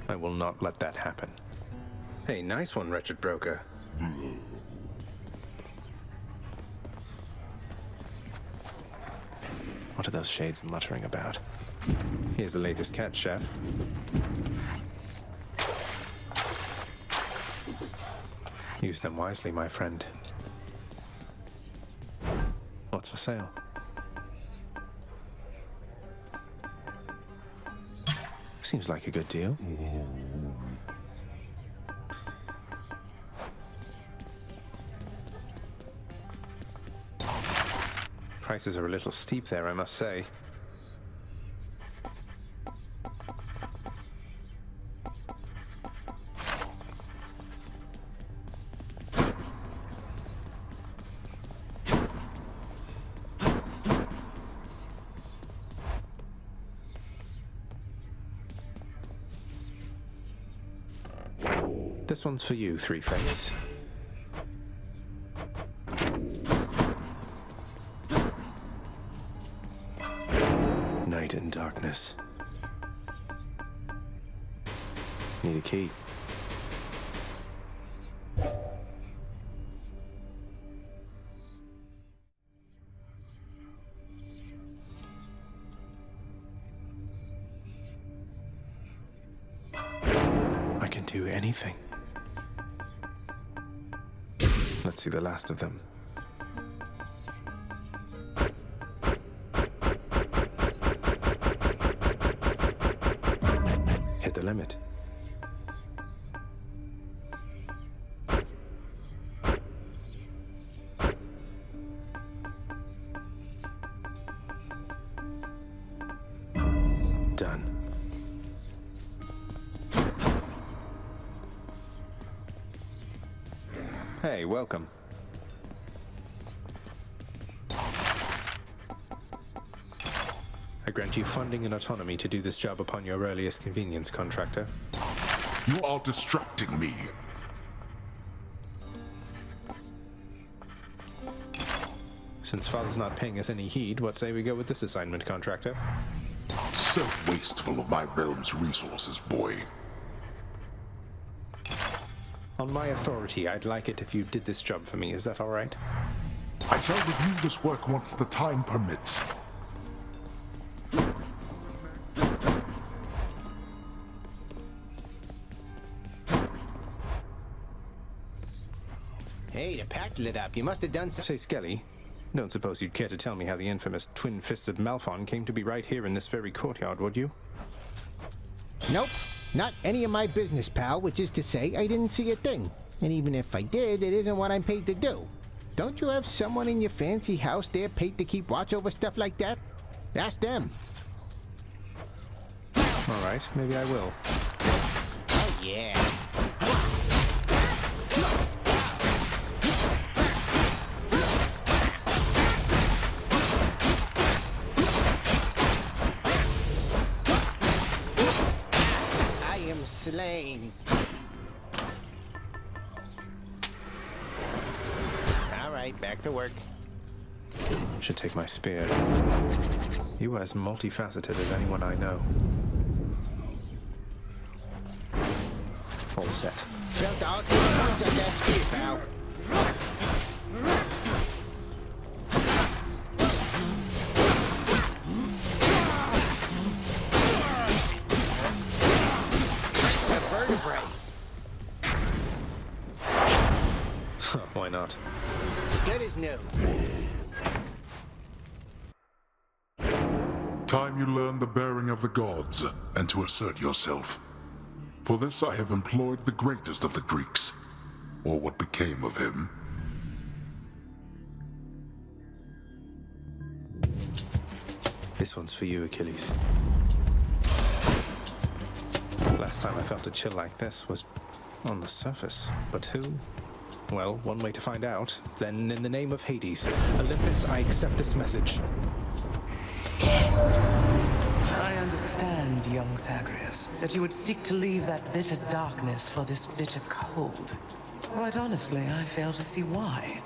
I will not let that happen. Hey, nice one, wretched broker. What are those shades muttering about? Here's the latest cat, chef. Use them wisely, my friend. What's for sale? Seems like a good deal. Prices are a little steep there, I must say. This one's for you, Three Fates. Night and darkness. Need a key. I can do anything. Let's see the last of them. Hit the limit. Done. Hey, welcome. I grant you funding and autonomy to do this job upon your earliest convenience, contractor. You are distracting me. Since Father's not paying us any heed, what say we go with this assignment, contractor? So wasteful of my realm's resources, boy. On my authority, I'd like it if you did this job for me. Is that all right? I shall review this work once the time permits. Hey, the pack lit up. You must have done something. Say, Skelly, don't suppose you'd care to tell me how the infamous twin-fisted Malphon came to be right here in this very courtyard, would you? Nope. Not any of my business, pal, which is to say I didn't see a thing. And even if I did, it isn't what I'm paid to do. Don't you have someone in your fancy house there paid to keep watch over stuff like that? Ask them. All right, maybe I will. Oh, yeah. Slain. All right, back to work. Should take my spear. You are as multifaceted as anyone I know. All set. Felt all 3 points of that spear, pal. Why not? Good as new. Time you learn the bearing of the gods, and to assert yourself. For this I have employed the greatest of the Greeks, or what became of him. This one's for you, Achilles. Last time I felt a chill like this was on the surface, but who? Well, one way to find out. Then, in the name of Hades, Olympus, I accept this message. I understand, young Zagreus, that you would seek to leave that bitter darkness for this bitter cold. Quite honestly, I fail to see why.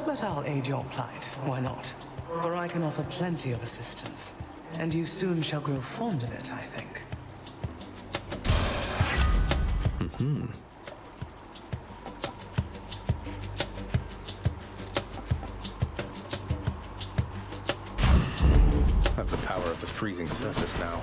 But I'll aid your plight, why not? For I can offer plenty of assistance, and you soon shall grow fond of it, I think. Mm-hmm. I have the power of the freezing surface now.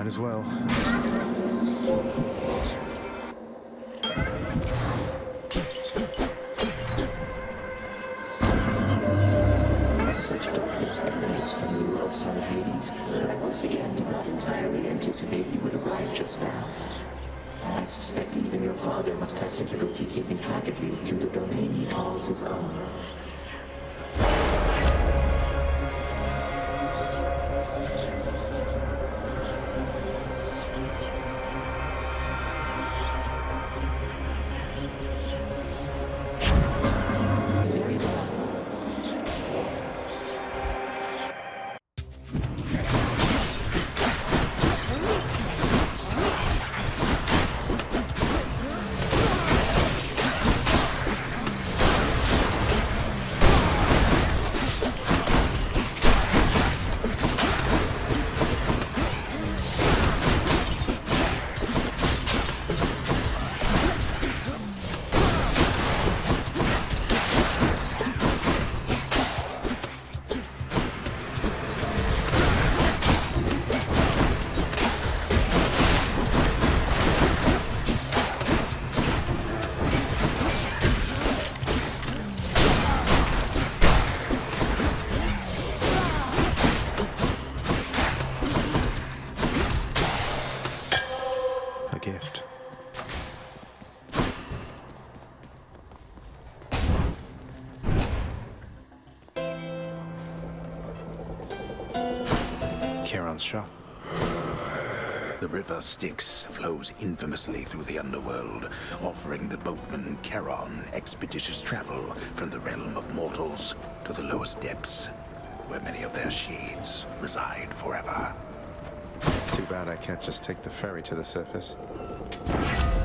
As well. Such darkness emanates from the world son of Hades that I once again did not entirely anticipate you would arrive just now. I suspect even your father must have difficulty keeping track of you through the domain he calls his own. a gift. Charon's shop. The river Styx flows infamously through the underworld, offering the boatman Charon expeditious travel from the realm of mortals to the lowest depths, where many of their shades reside forever. Too bad I can't just take the ferry to the surface.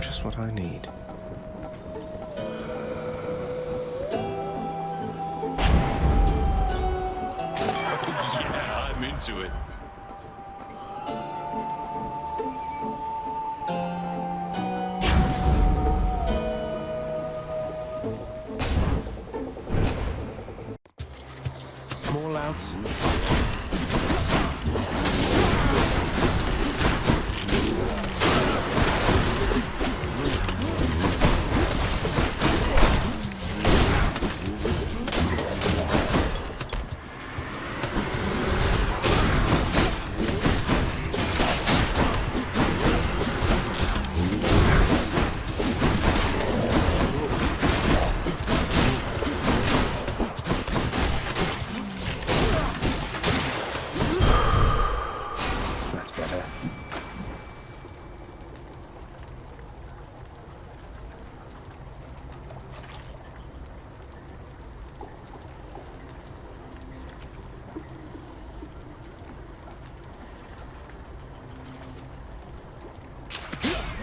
Just what I need. Yeah, I'm into it. More louds.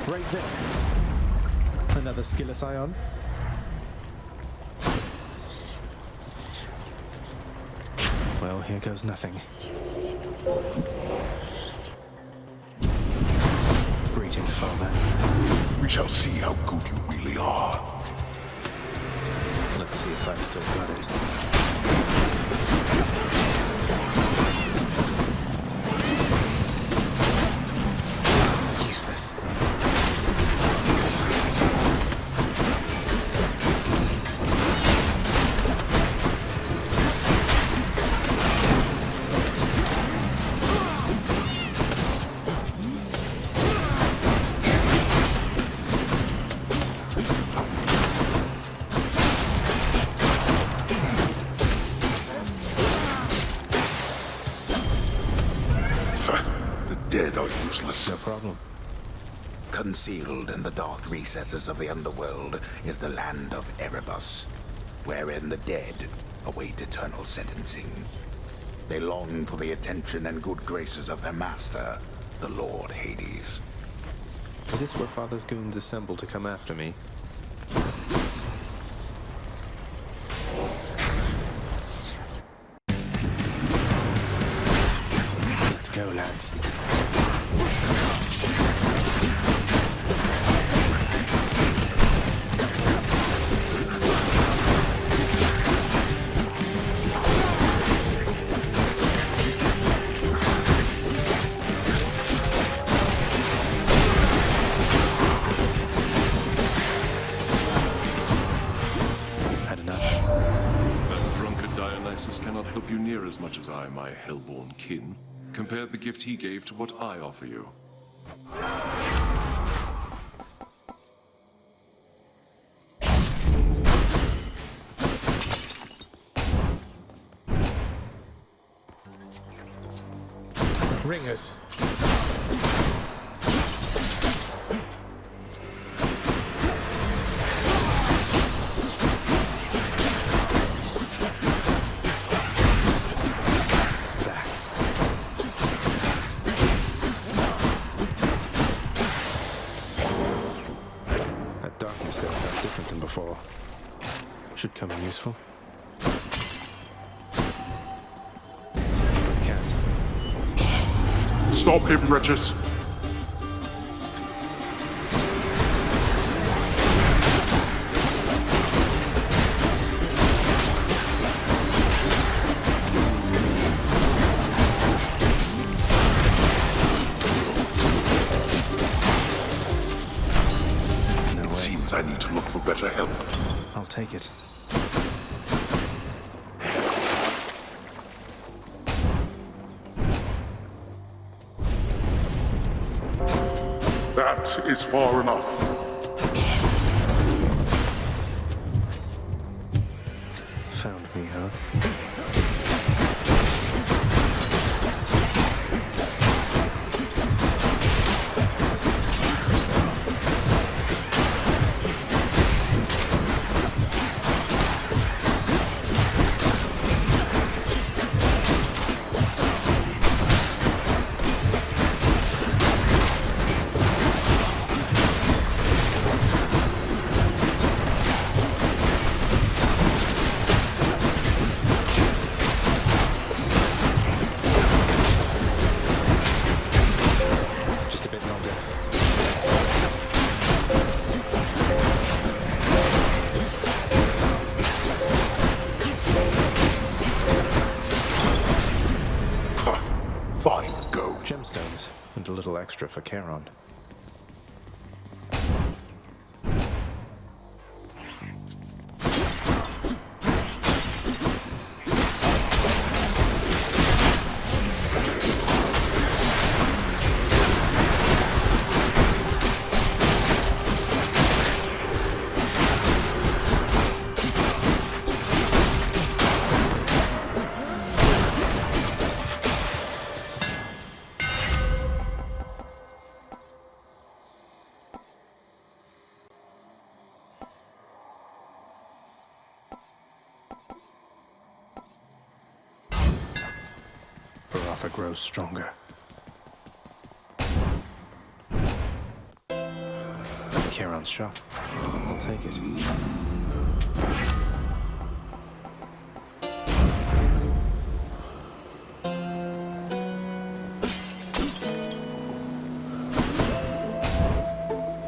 Right there. Another skilless ion. Well, here goes nothing. Greetings, Father. We shall see how good you really are. Let's see if I've still got it. Useless. No problem. Concealed in the dark recesses of the underworld is the land of Erebus, wherein the dead await eternal sentencing. They long for the attention and good graces of their master, the Lord Hades. Is this where Father's goons assemble to come after me? Let's go, lads. Cannot help you near as much as I, my hellborn kin. Compare the gift he gave to what I offer you. Ringers. Should come in useful. Cat. Stop him, wretches! It seems I need to look for better help. I'll take it. That is far enough. Found me, huh? A little extra for Charon. Grows stronger. Charon's shop. I'll take it.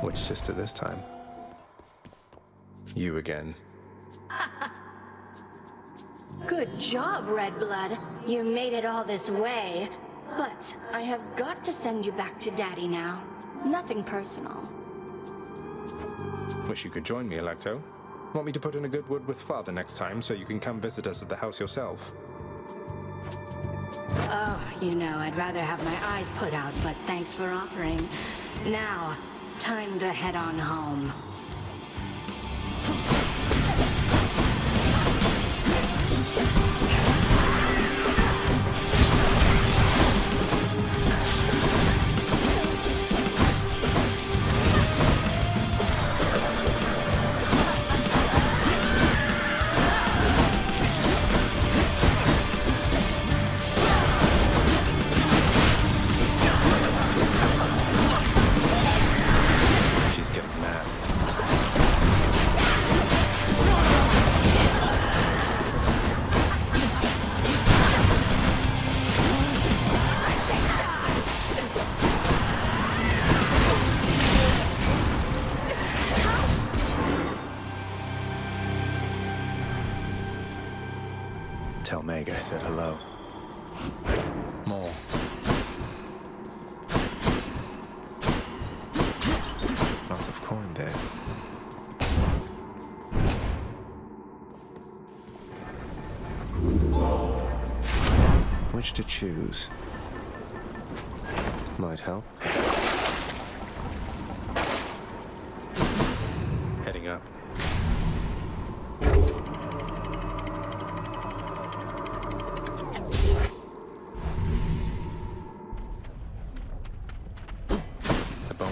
Which sister this time? You again. Good job, Red Blood. You made it all this way. But I have got to send you back to Daddy now. Nothing personal. Wish you could join me, Alecto. Want me to put in a good word with Father next time so you can come visit us at the house yourself? Oh, you know, I'd rather have my eyes put out, but thanks for offering. Now, time to head on home. Tell Meg I said hello. More. Lots of coin there. Which to choose? Might help. Heading up.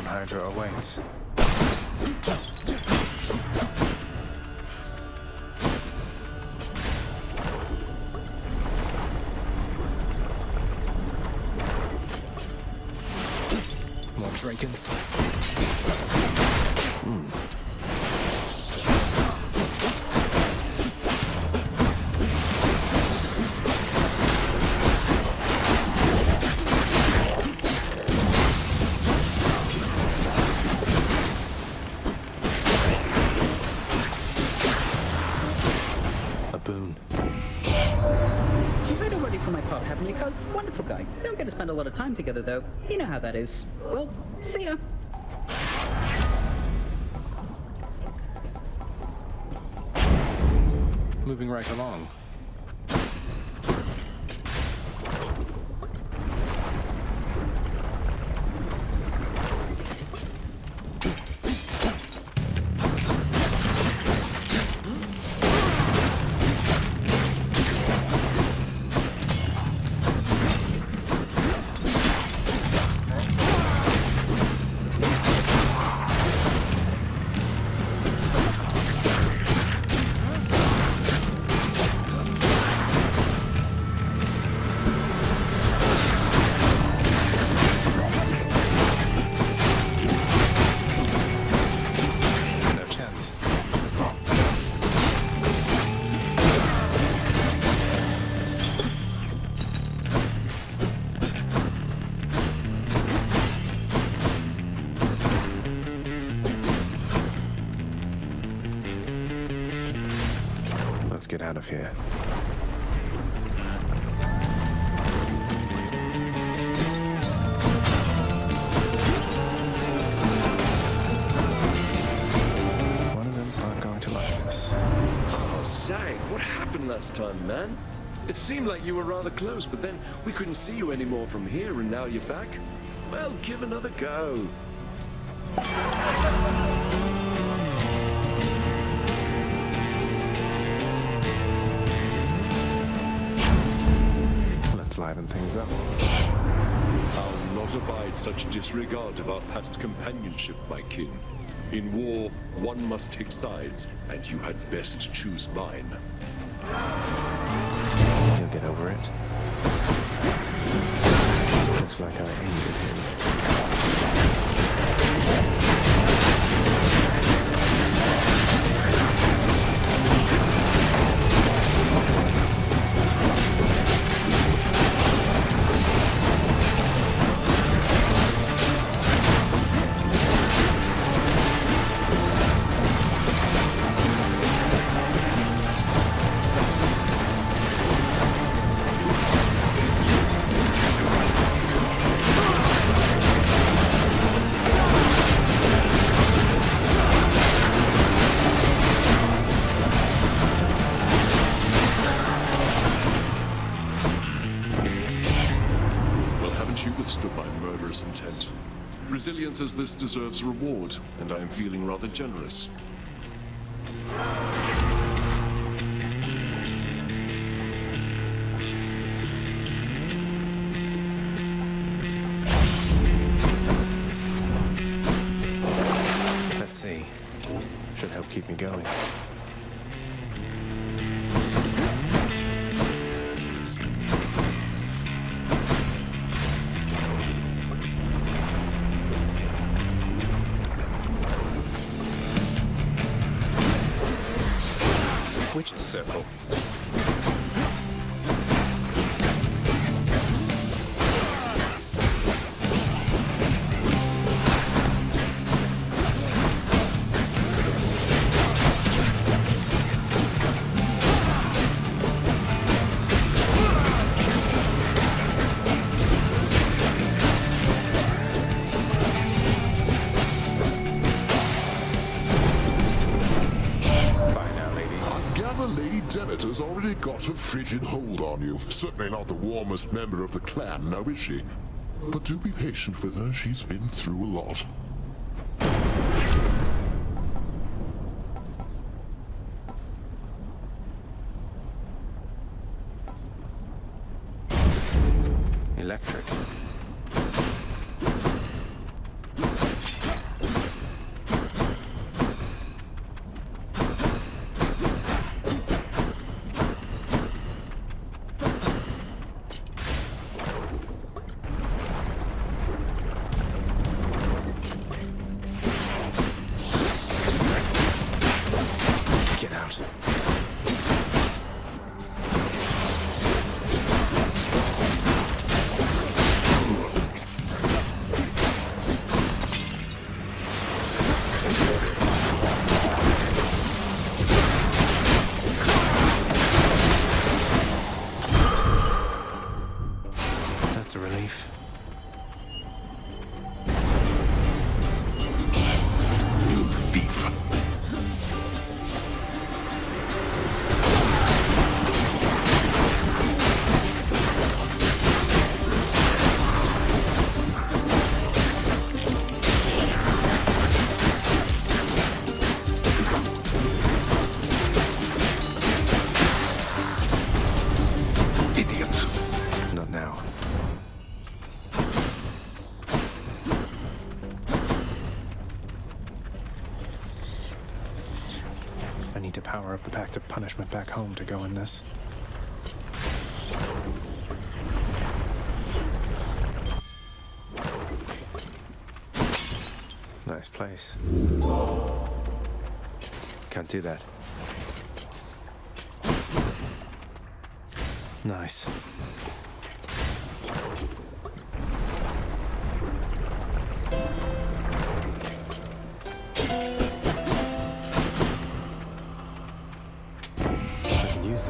Hydra awaits. More dragons. Wonderful guy. Don't get to spend a lot of time together, though. You know how that is. Well, see ya. Moving right along. get out of here. One of them's not going to like this. Oh, Zag, what happened last time, man? It seemed like you were rather close, but then we couldn't see you anymore from here, and now you're back? Well, give another go. Let's liven things up. I'll not abide such disregard of our past companionship, my kin. In war, one must take sides, and you had best choose mine. He'll get over it. Looks like I aimed at him. Resilience as this deserves reward, and I am feeling rather generous. Let's see. Should help keep me going. Witch's circle. Demeter's already got a frigid hold on you. Certainly not the warmest member of the clan, now is she? But do be patient with her, she's been through a lot. Electric. That's a relief. Beef. Idiots. Not now. I need to power up the Pact of Punishment back home to go in this. Nice place. Can't do that. Nice.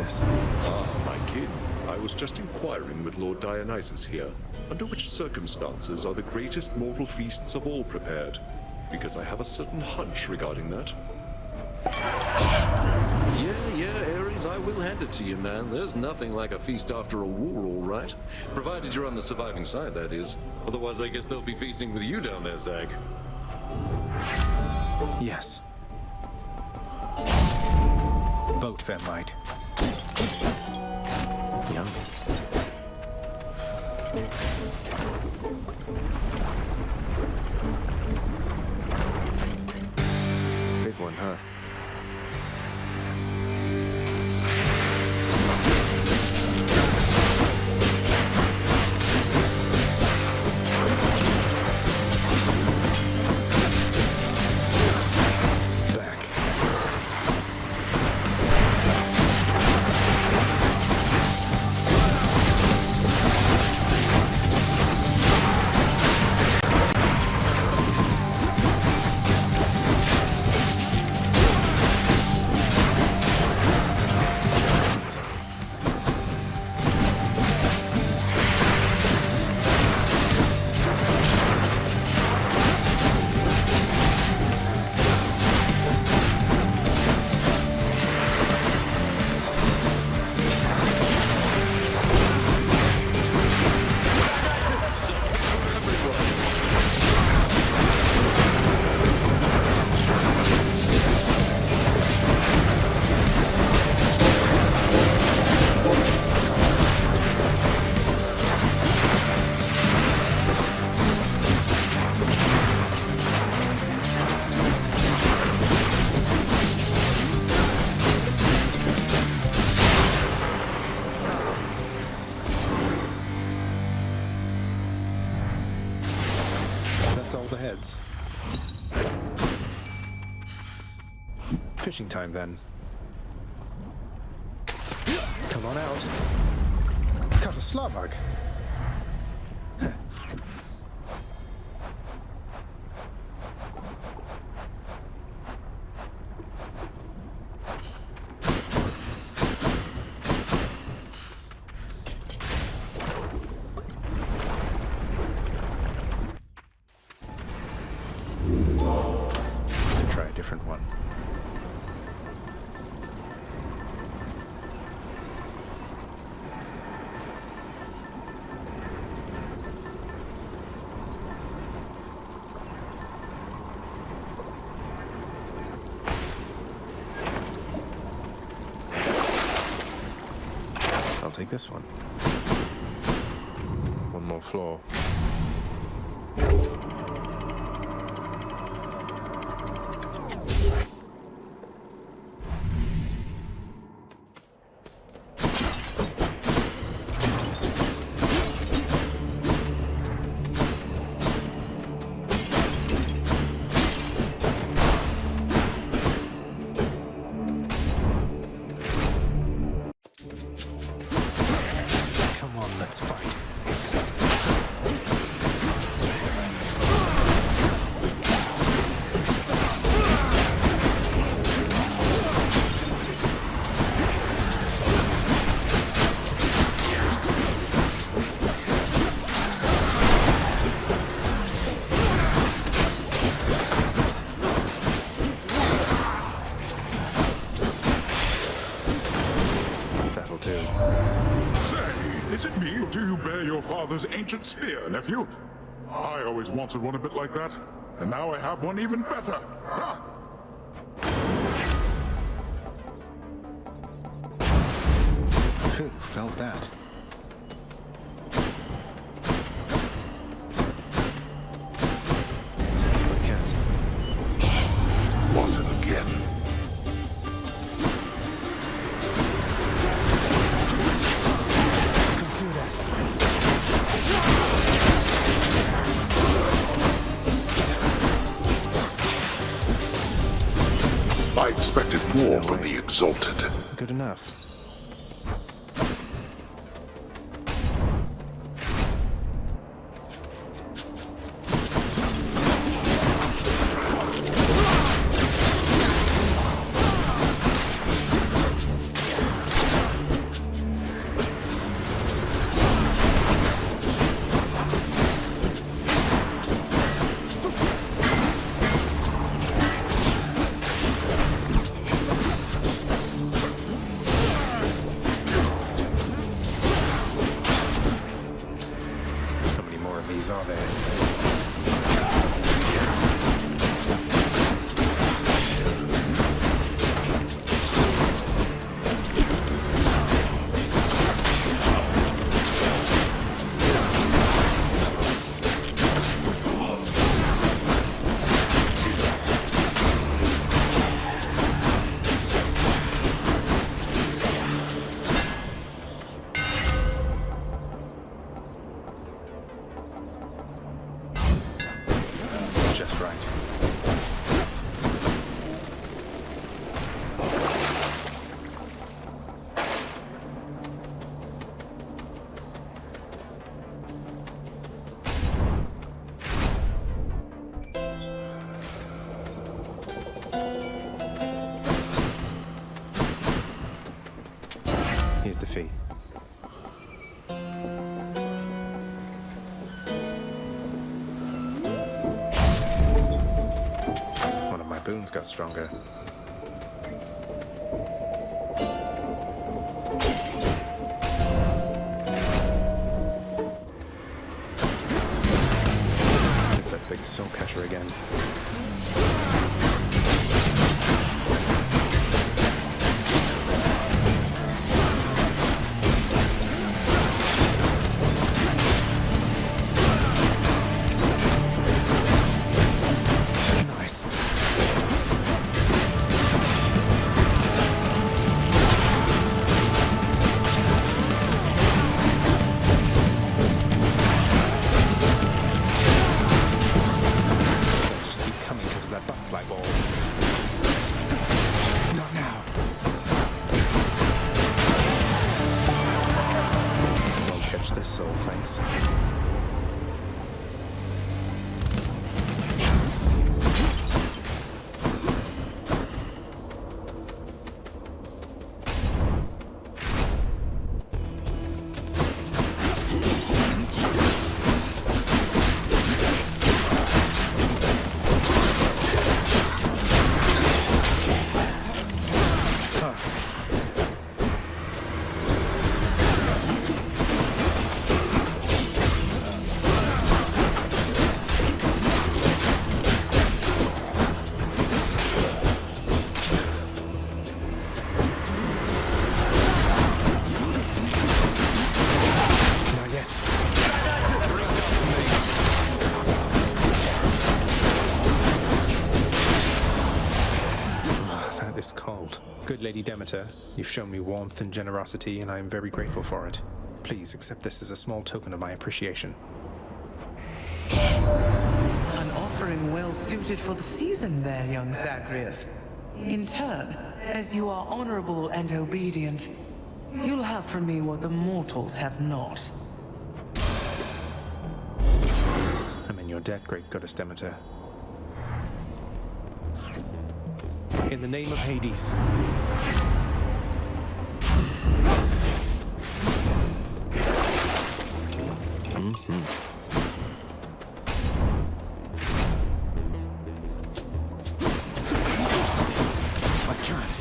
this? Ah, my kid. I was just inquiring with Lord Dionysus here. Under which circumstances are the greatest mortal feasts of all prepared? Because I have a certain hunch regarding that. Yeah, Ares, I will hand it to you, man. There's nothing like a feast after a war, all right. Provided you're on the surviving side, that is. Otherwise, I guess they'll be feasting with you down there, Zag. Yes. Both them might. Yum. Big one, huh? All the heads. Fishing time, then. Come on out. Cut a Slavag. Different one. I'll take this one. One more floor. Father's ancient spear, nephew. I always wanted one a bit like that, and now I have one even better. Ha! Who felt that? What again? I expected more from the Exalted. Good enough. just right. Here's the fee. One of my boons got stronger. There's that big soul catcher again. Good Lady Demeter, you've shown me warmth and generosity, and I am very grateful for it. Please accept this as a small token of my appreciation. An offering well suited for the season there, young Zagreus. In turn, as you are honorable and obedient, you'll have from me what the mortals have not. I'm in your debt, great goddess Demeter. In the name of Hades. I can't.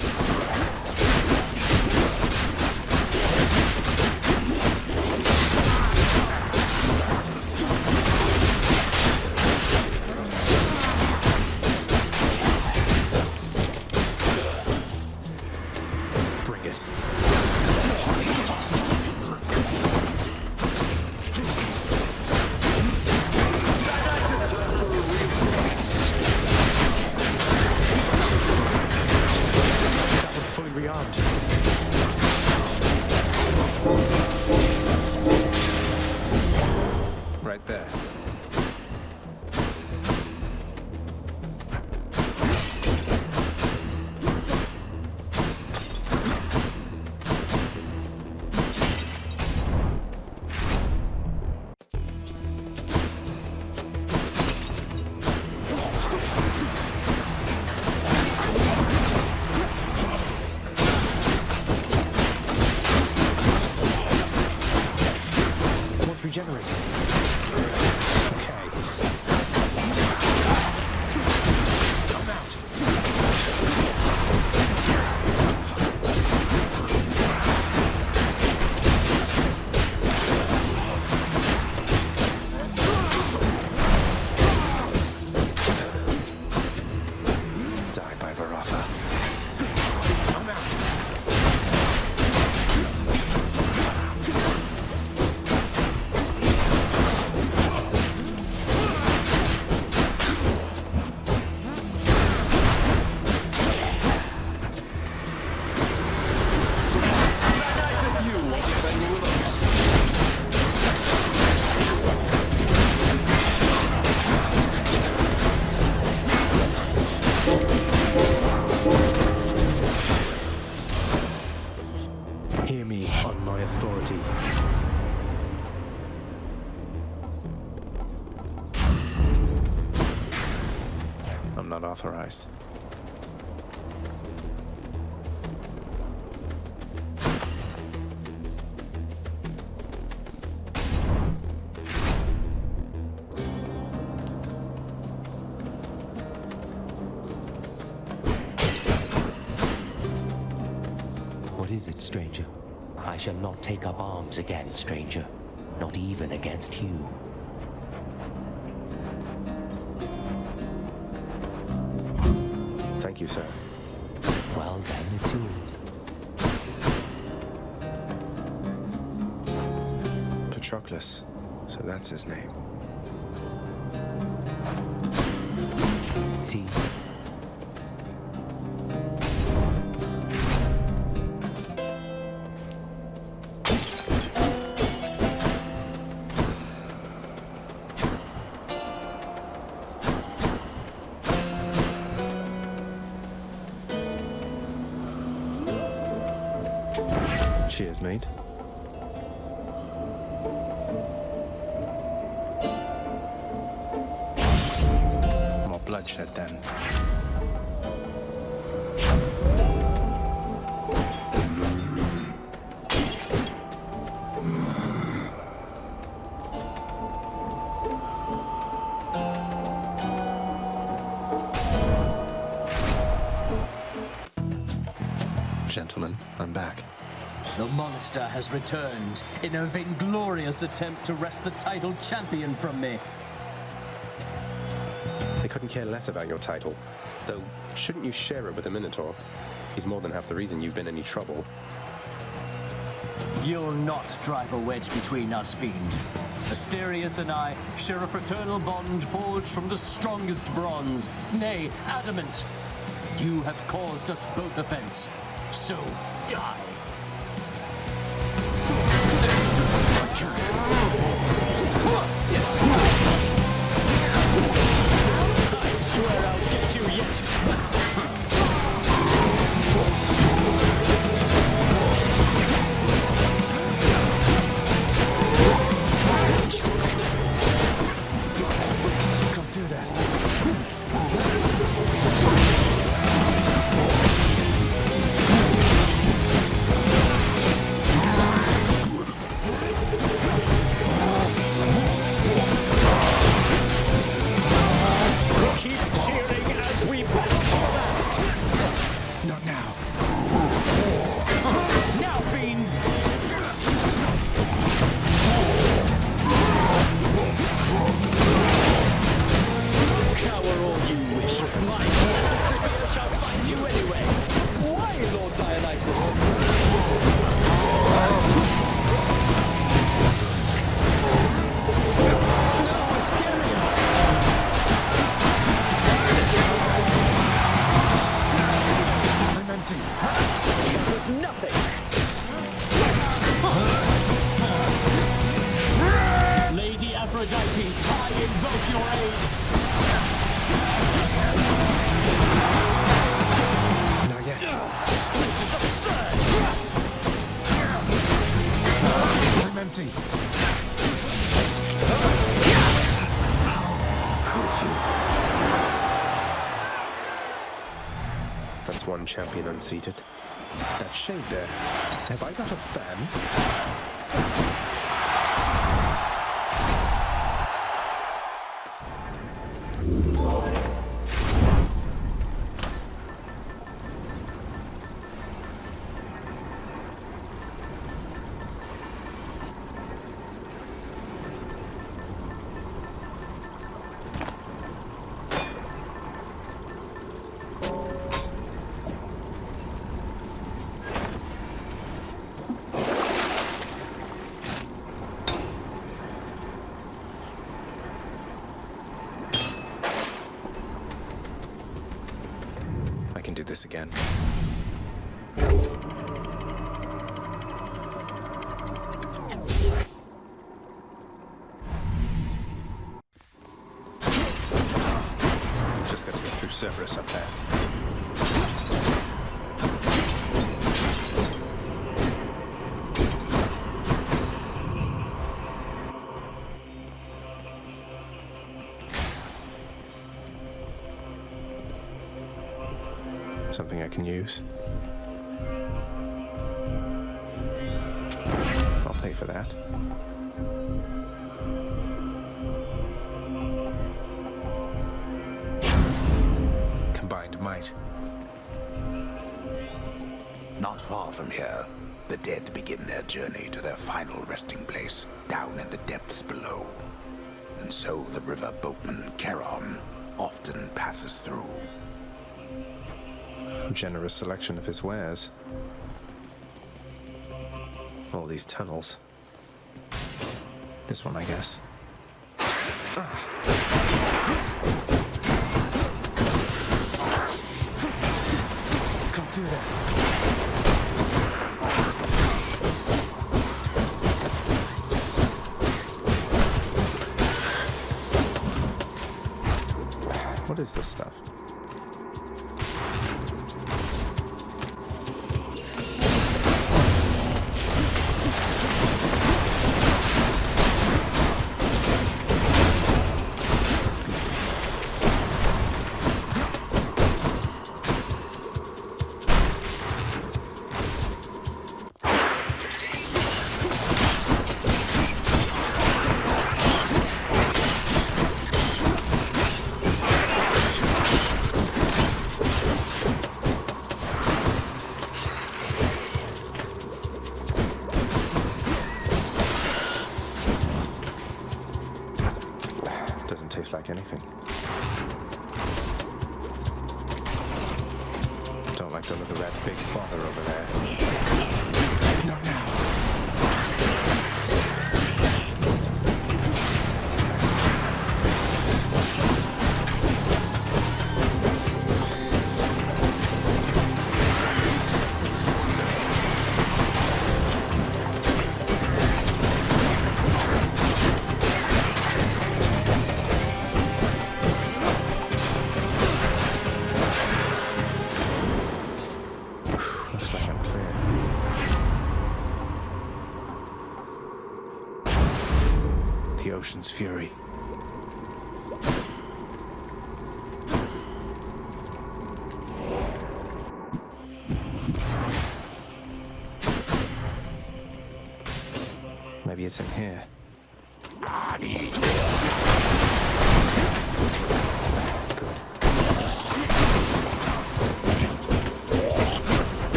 I'm not authorized. What is it, stranger? I shall not take up arms again, stranger. Not even against you. Thank you, sir. Well, then, it's yours. Patroclus. So that's his name. See? Cheers, mate. More bloodshed, then. Gentlemen, I'm back. The monster has returned in a vainglorious attempt to wrest the titled champion from me. I couldn't care less about your title. Though, shouldn't you share it with the Minotaur? He's more than half the reason you've been in any trouble. You'll not drive a wedge between us, fiend. Asterius and I share a fraternal bond forged from the strongest bronze, nay, adamant. You have caused us both offense, so die. I swear I'll get you yet. Can't do that. That's one champion unseated. That shade there. Have I got a fan? Do this again. Just got to get through Cerberus up there. Something I can use. I'll pay for that. Combined might. Not far from here, the dead begin their journey to their final resting place down in the depths below. And so the river boatman Charon often passes through. Generous selection of his wares. All these tunnels. This one, I guess. Can't do that. What is this stuff? Like anything. Don't like the look of that big bother over there. Not now. Ocean's fury. Maybe it's in here.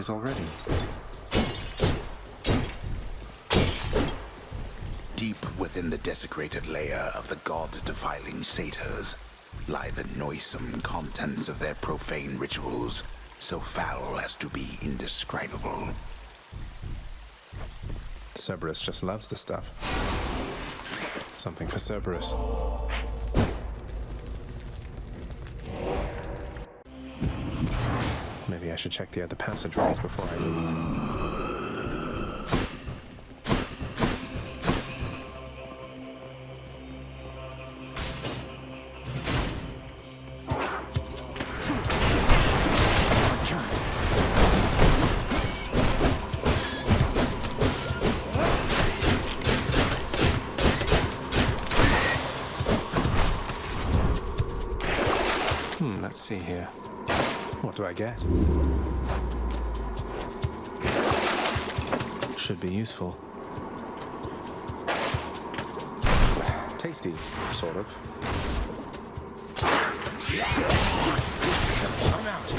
Already. Deep within the desecrated layer of the god-defiling satyrs lie the noisome contents of their profane rituals, so foul as to be indescribable. Cerberus just loves the stuff. Something for Cerberus. Maybe I should check the other passageways before I leave. Let's see here. What do I get? Should be useful. Tasty, sort of. I'm out.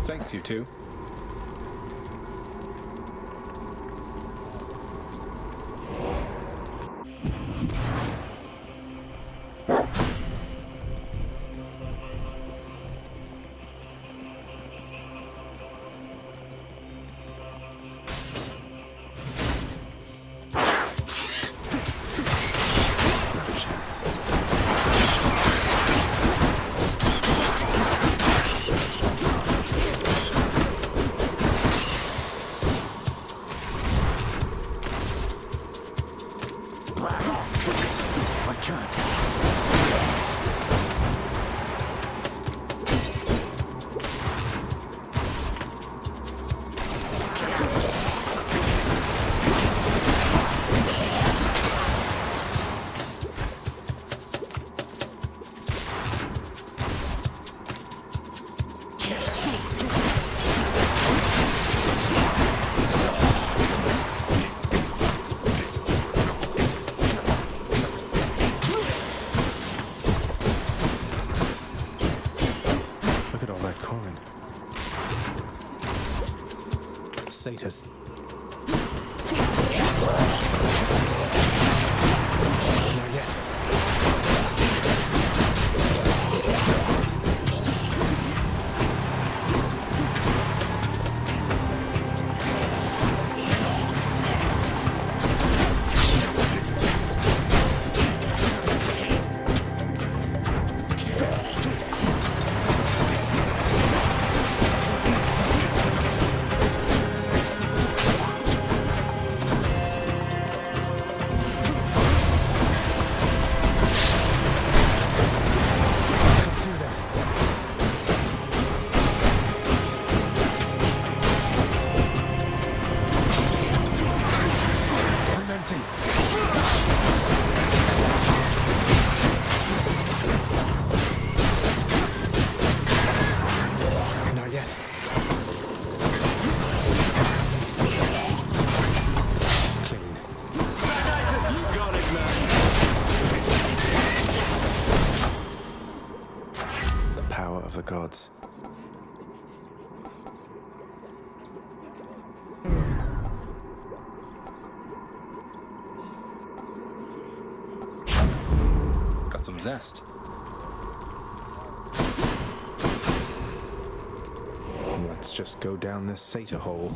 Thanks, you two. Satyrs. Not yet. Gods. Got some zest. Let's just go down this satyr hole.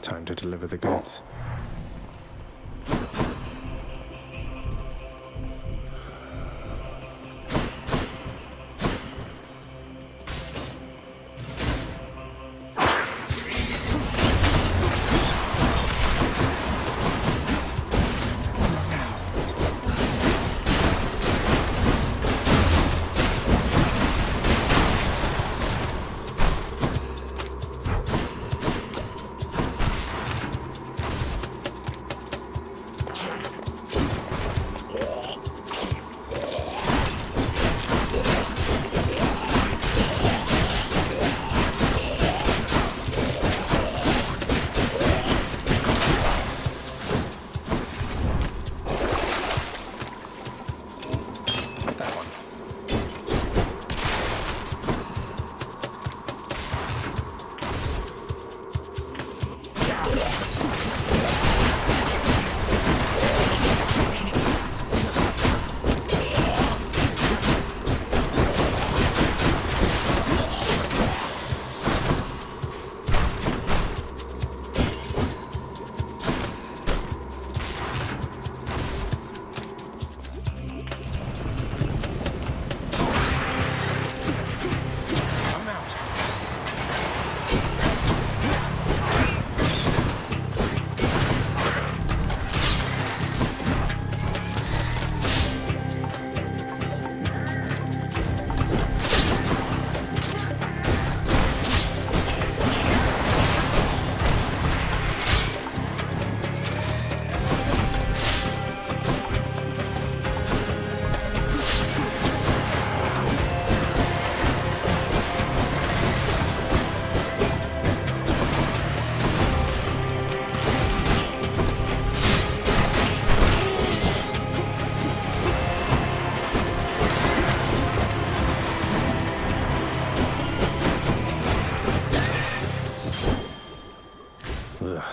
Time to deliver the goods.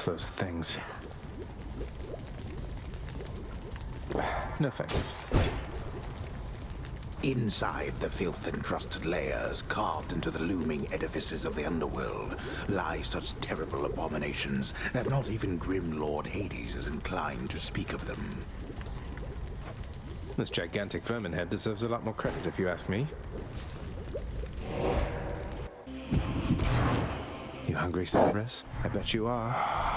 those things. No thanks. Inside the filth-encrusted layers, carved into the looming edifices of the underworld, lie such terrible abominations that not even grim Lord Hades is inclined to speak of them. This gigantic vermin head deserves a lot more credit, if you ask me. You hungry, Cerberus? I bet you are.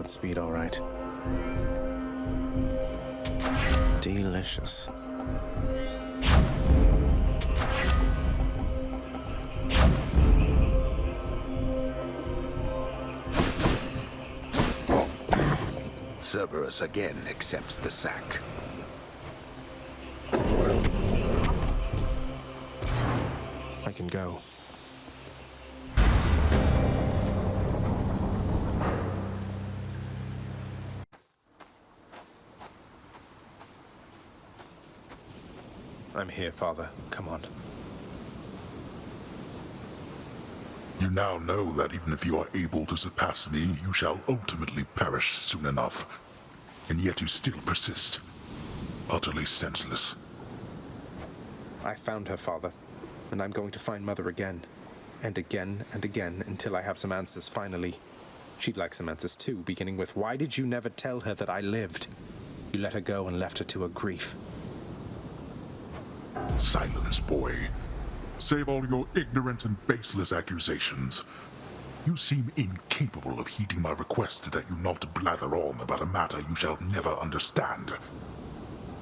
Speed, all right. Delicious. Cerberus again accepts the sack. I can go. I'm here, Father. Come on. You now know that even if you are able to surpass me, you shall ultimately perish soon enough. And yet you still persist. Utterly senseless. I found her, Father. And I'm going to find Mother again. And again and again until I have some answers finally. She'd like some answers too, beginning with, why did you never tell her that I lived? You let her go and left her to her grief. Silence, boy. Save all your ignorant and baseless accusations. You seem incapable of heeding my request that you not blather on about a matter you shall never understand.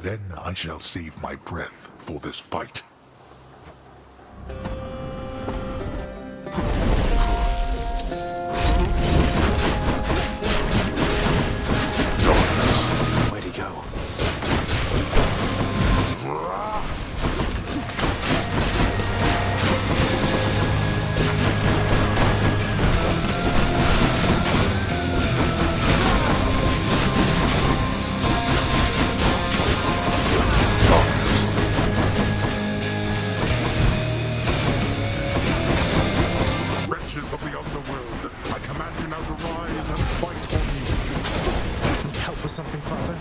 Then I shall save my breath for this fight. Where'd he go? Something, Father?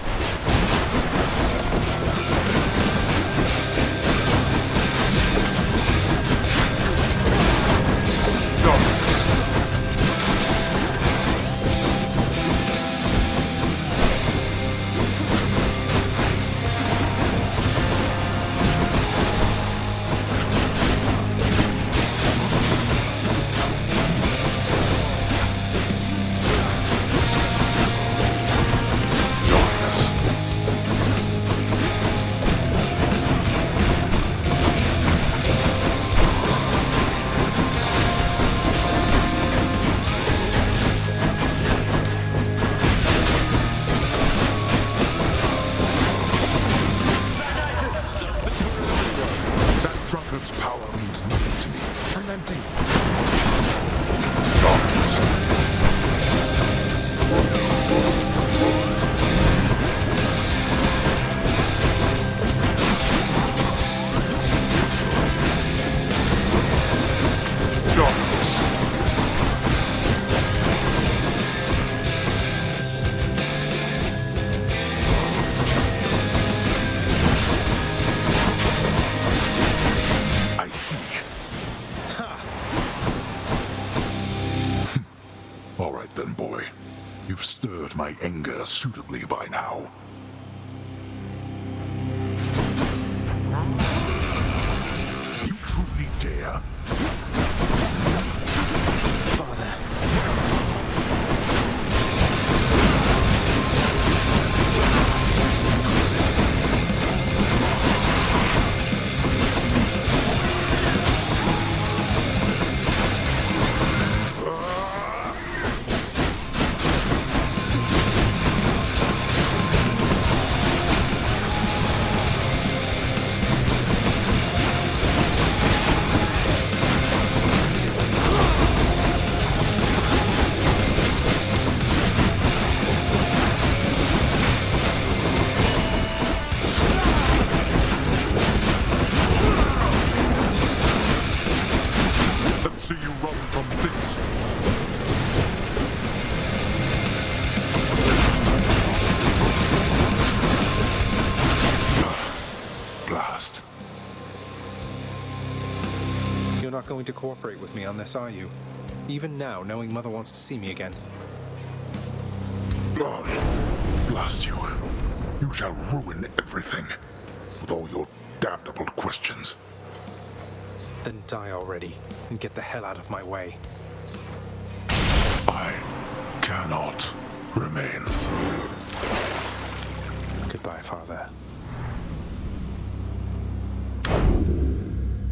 My anger suitably by now. You truly dare? Father. not going to cooperate with me on this, are you? Even now, knowing Mother wants to see me again. Blast you. You shall ruin everything. With all your damnable questions. Then die already, and get the hell out of my way. I cannot remain. Goodbye, Father.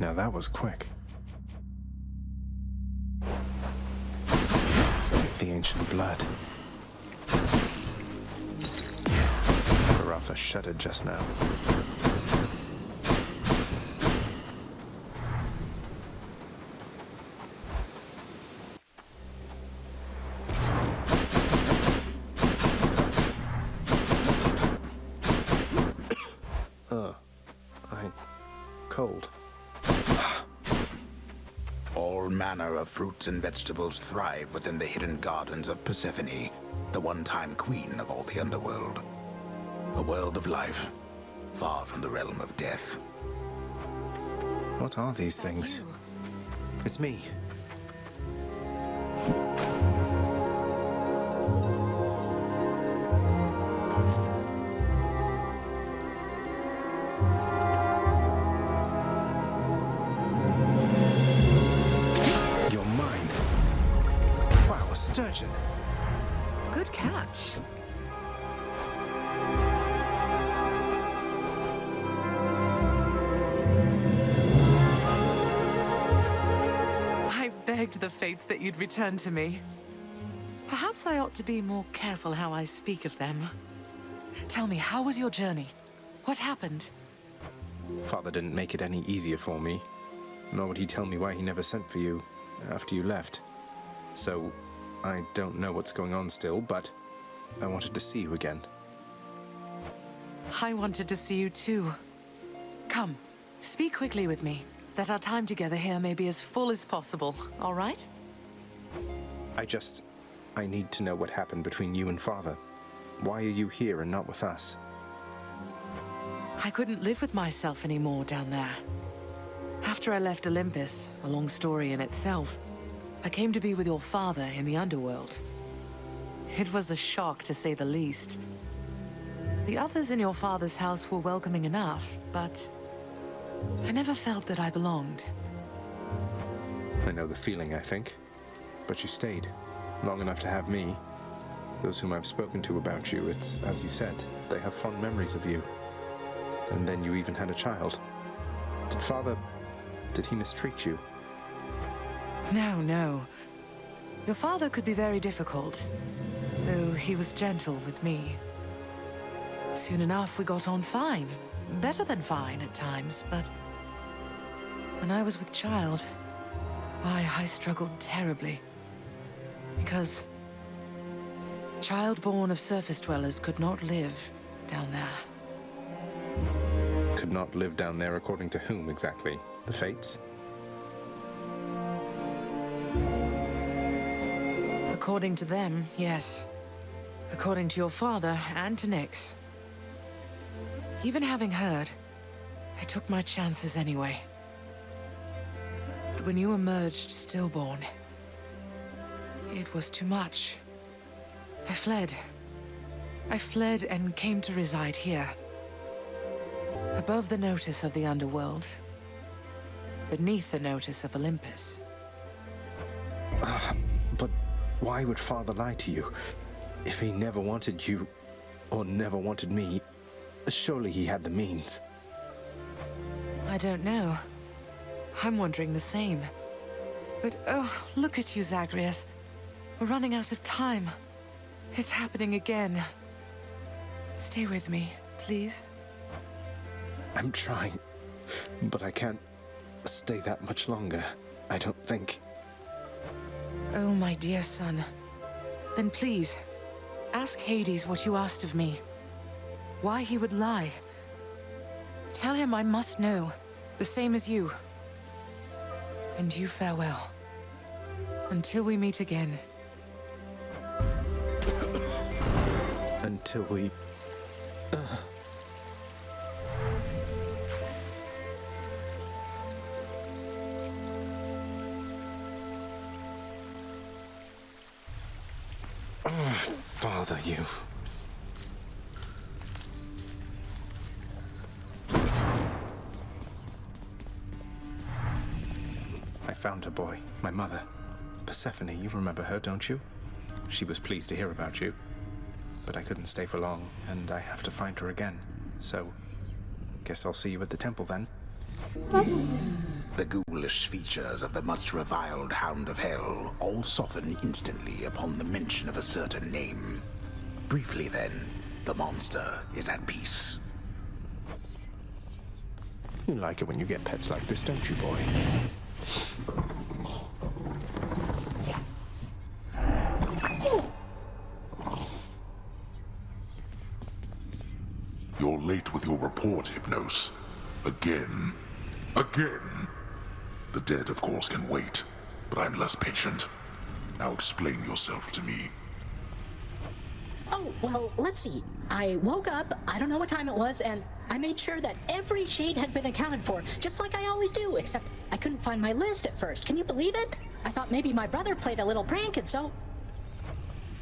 Now that was quick. The ancient blood. Baratha shuddered just now. Cold. All manner of fruits and vegetables thrive within the hidden gardens of Persephone, the one-time queen of all the underworld. A world of life, far from the realm of death. What are these things? It's me. Good catch. I begged the fates that you'd return to me. Perhaps I ought to be more careful how I speak of them. Tell me, how was your journey? What happened? Father didn't make it any easier for me, nor would he tell me why he never sent for you after you left. So, I don't know what's going on still, but I wanted to see you again. I wanted to see you too. Come, speak quickly with me, that our time together here may be as full as possible, all right? I need to know what happened between you and Father. Why are you here and not with us? I couldn't live with myself anymore down there. After I left Olympus, a long story in itself, I came to be with your father in the underworld. It was a shock, to say the least. The others in your father's house were welcoming enough, but I never felt that I belonged. I know the feeling, I think. But you stayed, long enough to have me. Those whom I've spoken to about you, it's, as you said, they have fond memories of you. And then you even had a child. Did he mistreat you? No. Your father could be very difficult, though he was gentle with me. Soon enough, we got on fine. Better than fine at times, but when I was with child, I struggled terribly. Because child born of surface dwellers could not live down there. Could not live down there according to whom exactly? The fates? According to them, yes. According to your father and to Nyx. Even having heard, I took my chances anyway. But when you emerged stillborn, it was too much. I fled. I fled and came to reside here. Above the notice of the underworld. Beneath the notice of Olympus. But why would Father lie to you? If he never wanted you, or never wanted me, surely he had the means. I don't know. I'm wondering the same. But oh, look at you, Zagreus. We're running out of time. It's happening again. Stay with me, please. I'm trying, but I can't stay that much longer, I don't think. Oh, my dear son. Then please, ask Hades what you asked of me. Why he would lie. Tell him I must know, the same as you. And you farewell. Until we meet again. Until we... Father, you. I found her, boy. My mother. Persephone, you remember her, don't you? She was pleased to hear about you. But I couldn't stay for long, and I have to find her again. So, guess I'll see you at the temple then. The ghoulish features of the much reviled Hound of Hell all soften instantly upon the mention of a certain name. Briefly then, the monster is at peace. You like it when you get pets like this, don't you, boy? You're late with your report, Hypnos. Again. Again! The dead, of course, can wait, but I'm less patient. Now explain yourself to me. Oh, well, let's see. I woke up, I don't know what time it was, and I made sure that every shade had been accounted for, just like I always do, except I couldn't find my list at first. Can you believe it? I thought maybe my brother played a little prank, and so...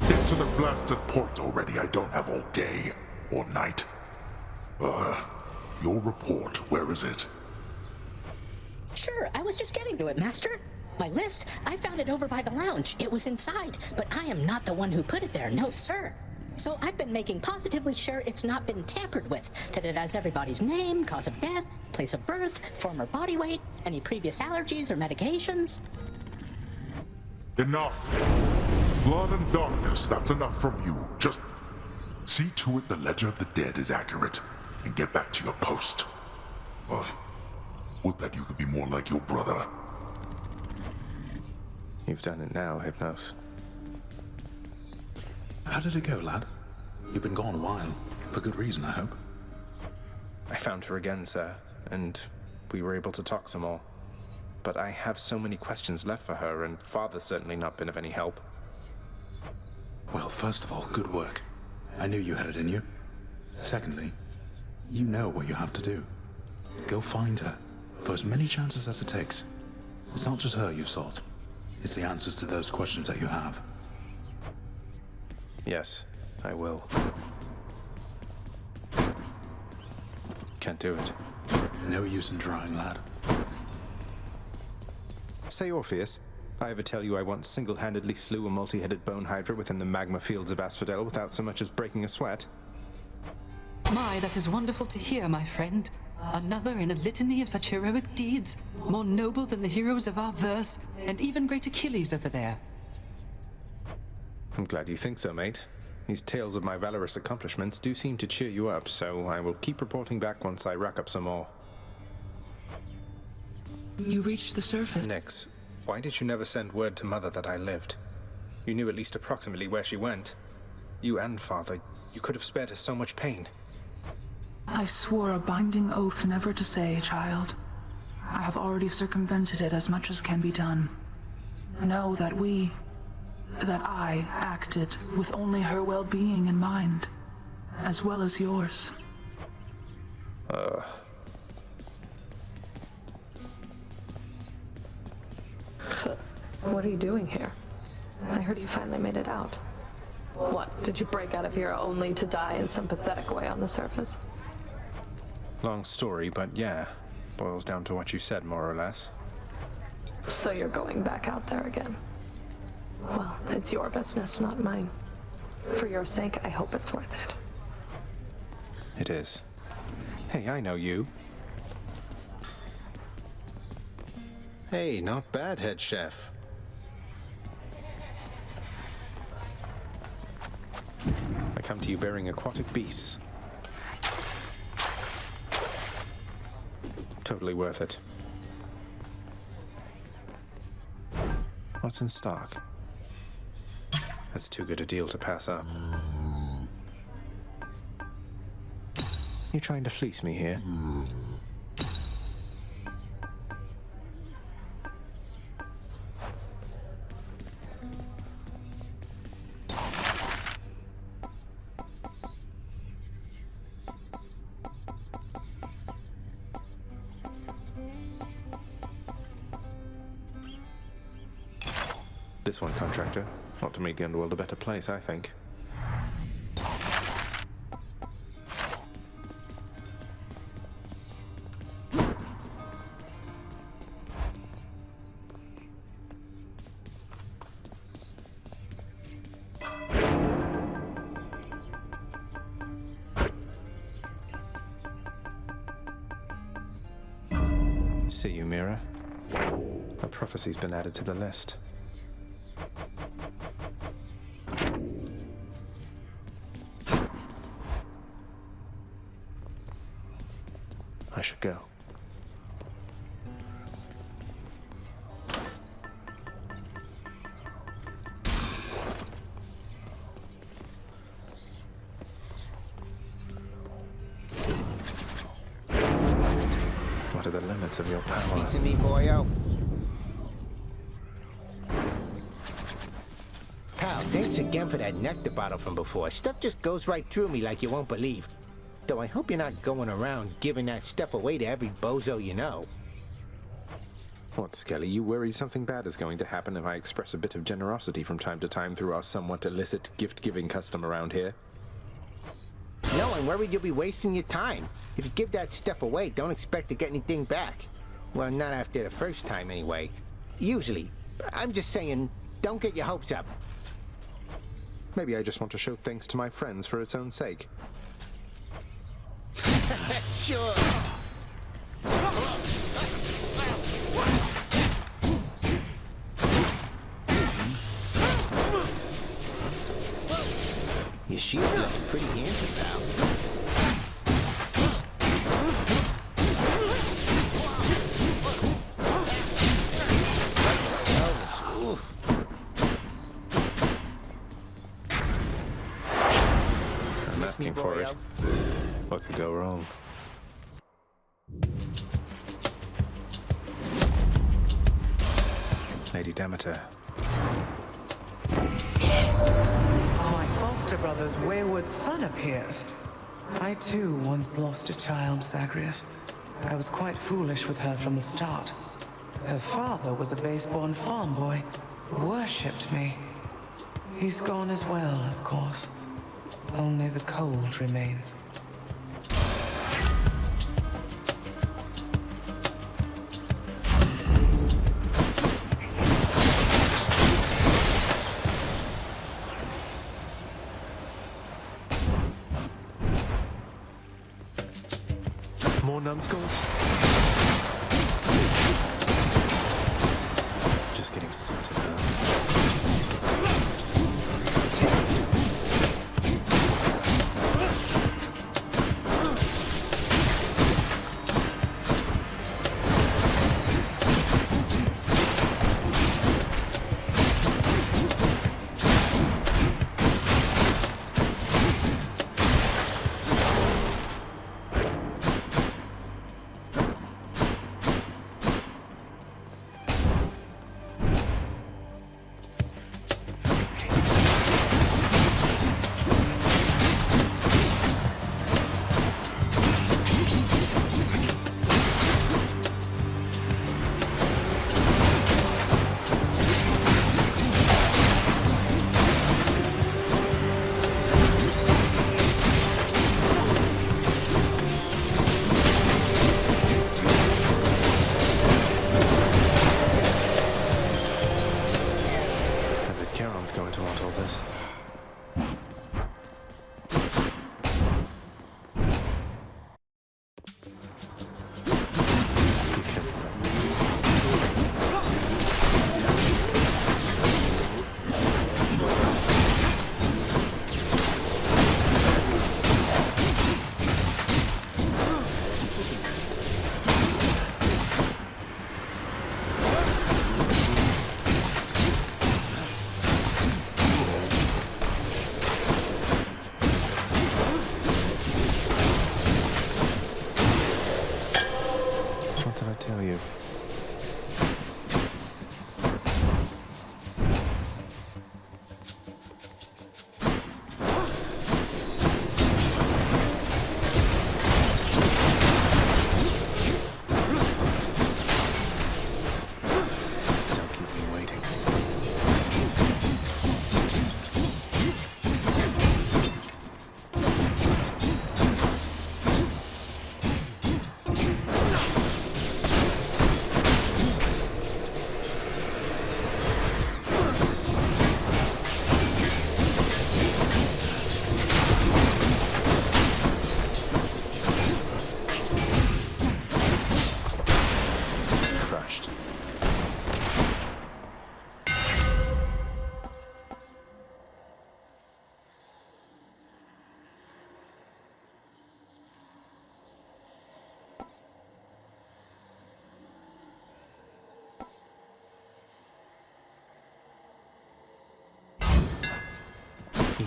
Get to the blasted point already. I don't have all day or night. Your report, where is it? Sure, I was just getting to it, Master. My list, I found it over by the lounge. It was inside, but I am not the one who put it there, no sir. So I've been making positively sure it's not been tampered with, that it has everybody's name, cause of death, place of birth, former body weight, any previous allergies or medications. Enough! Blood and darkness, that's enough from you. Just see to it the ledger of the dead is accurate, and get back to your post. Would that you could be more like your brother. You've done it now, Hypnos. How did it go, lad? You've been gone a while. For good reason, I hope. I found her again, sir, and we were able to talk some more. But I have so many questions left for her, and Father's certainly not been of any help. Well, first of all, good work. I knew you had it in you. Secondly, you know what you have to do. Go find her, for as many chances as it takes. It's not just her you've sought. It's the answers to those questions that you have. Yes, I will. Can't do it. No use in trying, lad. Say, Orpheus, I ever tell you I once single-handedly slew a multi-headed bone Hydra within the magma fields of Asphodel without so much as breaking a sweat? My, that is wonderful to hear, my friend. Another in a litany of such heroic deeds, more noble than the heroes of our verse, and even great Achilles over there. I'm glad you think so, mate. These tales of my valorous accomplishments do seem to cheer you up, so I will keep reporting back once I rack up some more. You reached the surface. Nyx, why did you never send word to Mother that I lived? You knew at least approximately where she went. You and Father, you could have spared us so much pain. I swore a binding oath never to say, child. I have already circumvented it as much as can be done. Know that I acted with only her well-being in mind, as well as yours. What are you doing here? I heard you finally made it out. What, did you break out of here only to die in some pathetic way on the surface? Long story, but yeah. Boils down to what you said, more or less. So you're going back out there again? Well, it's your business, not mine. For your sake, I hope it's worth it. It is. Hey, I know you. Hey, not bad, head chef. I come to you bearing aquatic beasts. Totally worth it. What's in stock? That's too good a deal to pass up. You trying to fleece me here? This one, contractor. Ought to make the underworld a better place, I think. see you, Mira. A prophecy's been added to the list. I should go. What are the limits of your power? Piece of me, boyo. Pal, thanks again for that nectar bottle from before. Stuff just goes right through me like you won't believe. Though I hope you're not going around giving that stuff away to every bozo you know. What, Skelly? You worry something bad is going to happen if I express a bit of generosity from time to time through our somewhat illicit gift-giving custom around here? No, I'm worried you'll be wasting your time. If you give that stuff away, don't expect to get anything back. Well, not after the first time, anyway. Usually. I'm just saying, don't get your hopes up. Maybe I just want to show thanks to my friends for its own sake. Sure. Your shield's looking pretty handsome, pal. I'm asking for it. What could go wrong? Lady Demeter. My foster brother's wayward son appears. I too once lost a child, Zagreus. I was quite foolish with her from the start. Her father was a base-born farm boy, worshipped me. He's gone as well, of course. Only the cold remains. More numbskulls? Just getting started now.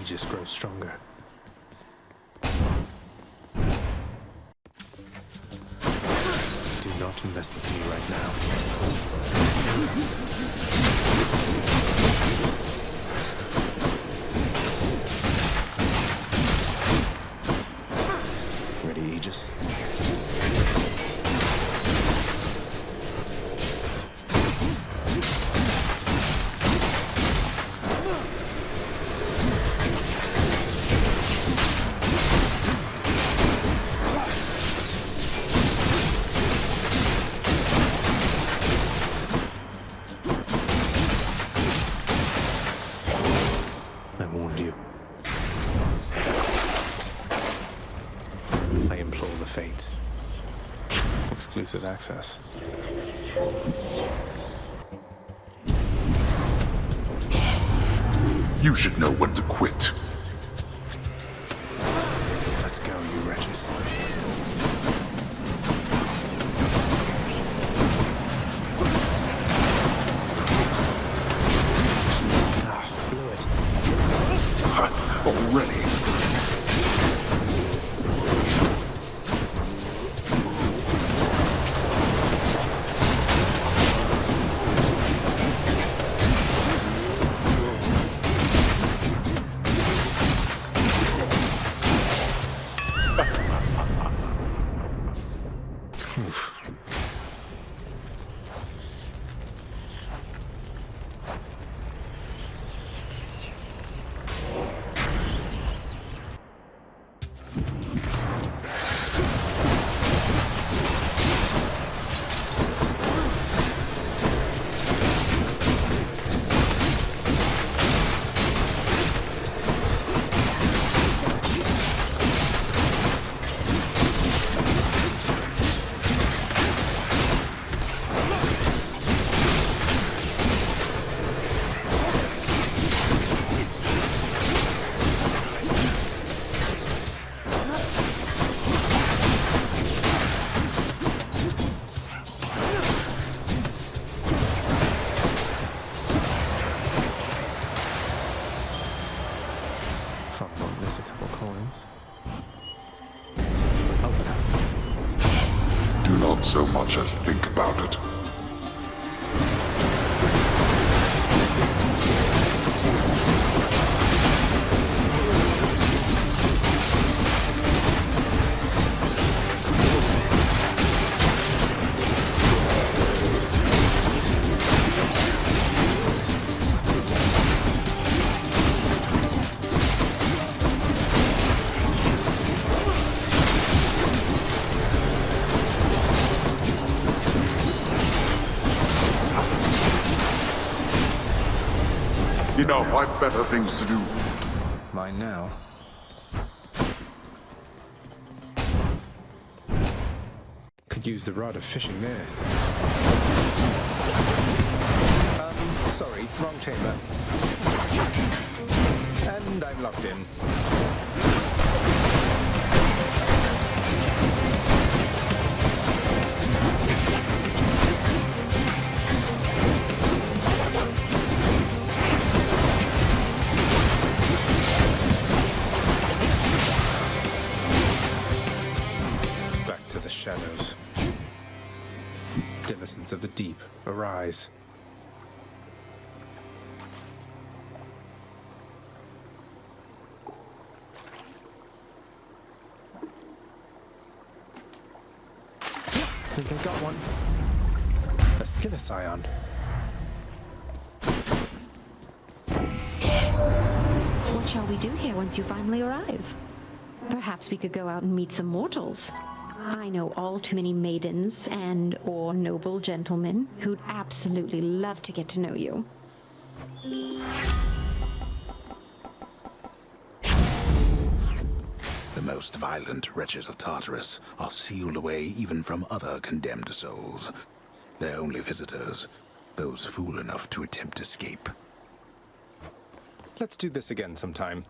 Aegis grows stronger. Do not mess with me right now. Ready, Aegis? Exclusive access. You should know when to quit. Let's go, you wretches. Blew it. Already? So much as think about it. Enough, I've better things to do. Mine now. Could use the rod of fishing there. Sorry, wrong chamber. And I'm locked in. The shadows. Denizens of the deep, arise. Think I got one. A Skilliscion. What shall we do here once you finally arrive? Perhaps we could go out and meet some mortals. I know all too many maidens or noble gentlemen who'd absolutely love to get to know you. The most violent wretches of Tartarus are sealed away even from other condemned souls. Their only visitors, those fool enough to attempt escape. Let's do this again sometime.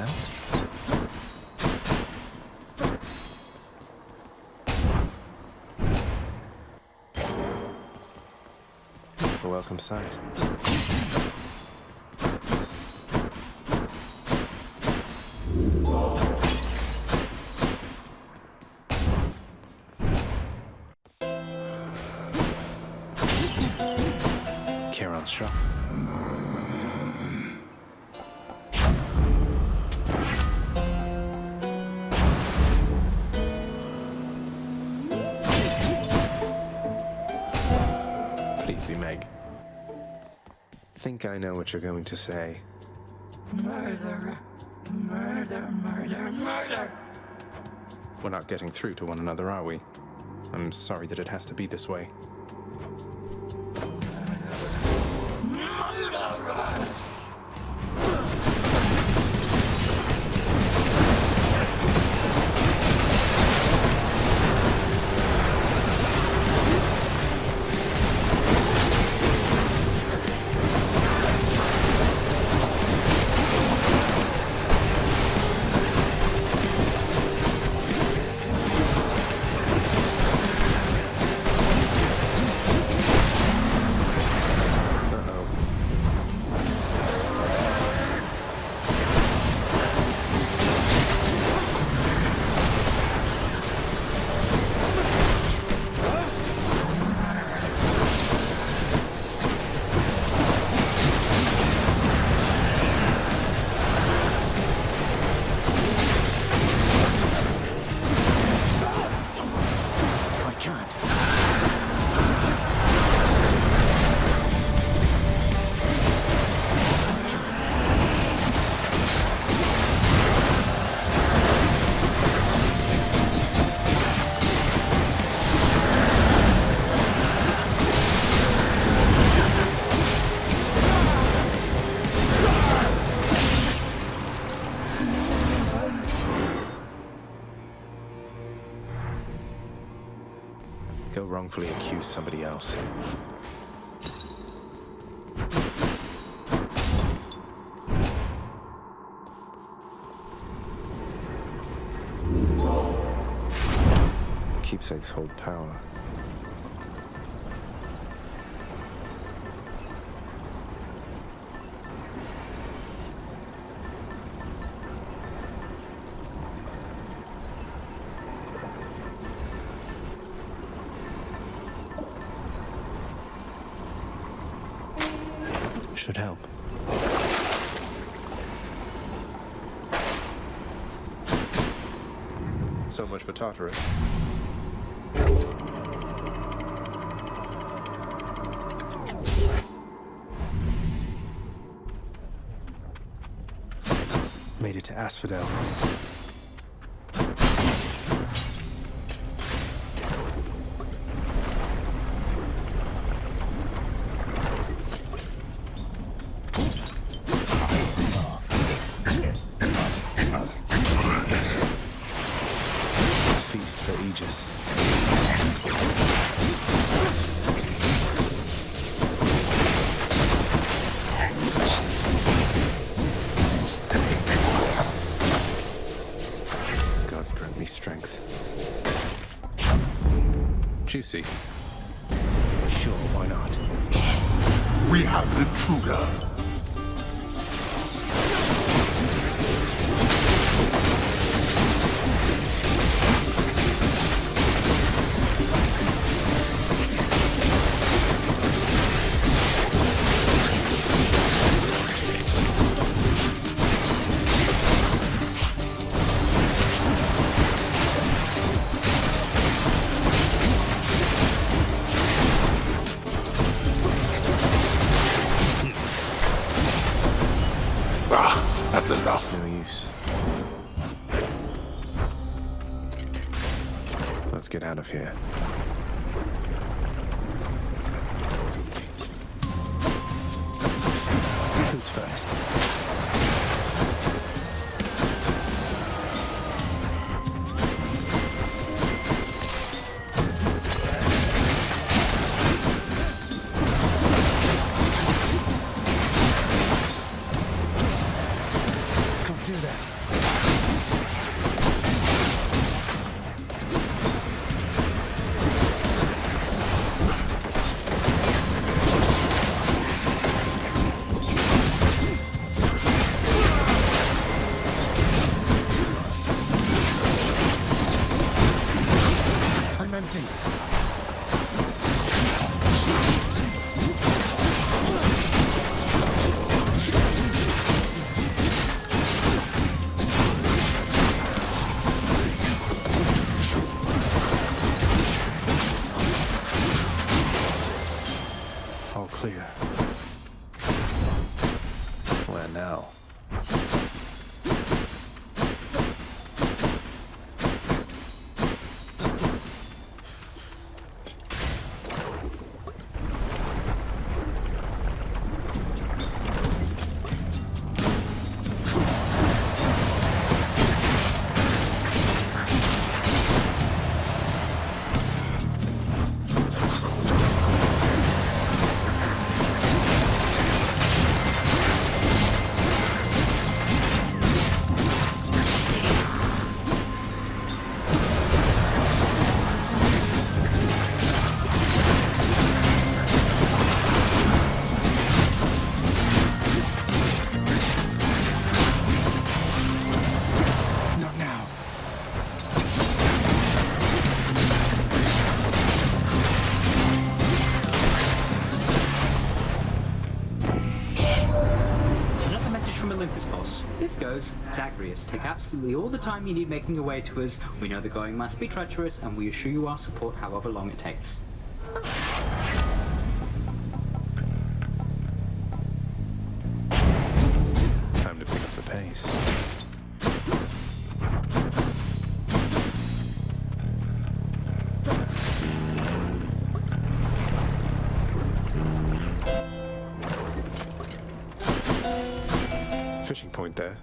that? A welcome sight. Charon's shop. Please be Meg. Think I know what you're going to say. Murder. Murder, murder, murder. We're not getting through to one another, are we? I'm sorry that it has to be this way. Go wrongfully accuse somebody else. Keepsakes hold power. Should help. So much for Tartarus. Made it to Asphodel. Strength. Juicy. Sure, why not? We have an intruder. That's enough. No use. Let's get out of here. Who's first? Can't do that. All clear. Where now? This goes, Zagreus, take absolutely all the time you need making your way to us. We know the going must be treacherous, and we assure you our support however long it takes. Time to pick up the pace. Fishing point there.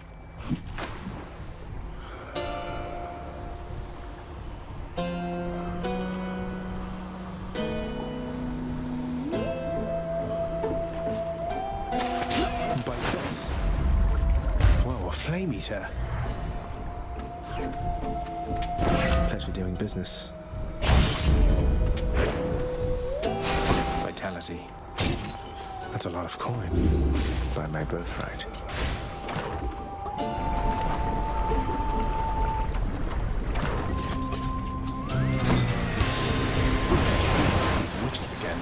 By this. Whoa, a flame eater. Pleasure doing business. Vitality. That's a lot of coin. By my birthright. These witches again.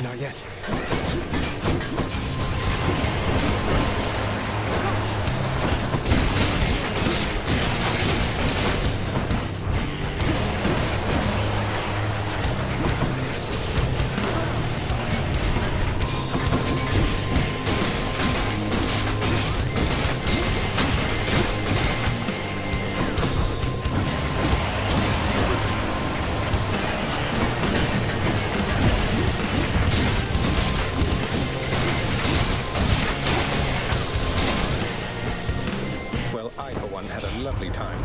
Not yet. Well, I, for one, had a lovely time.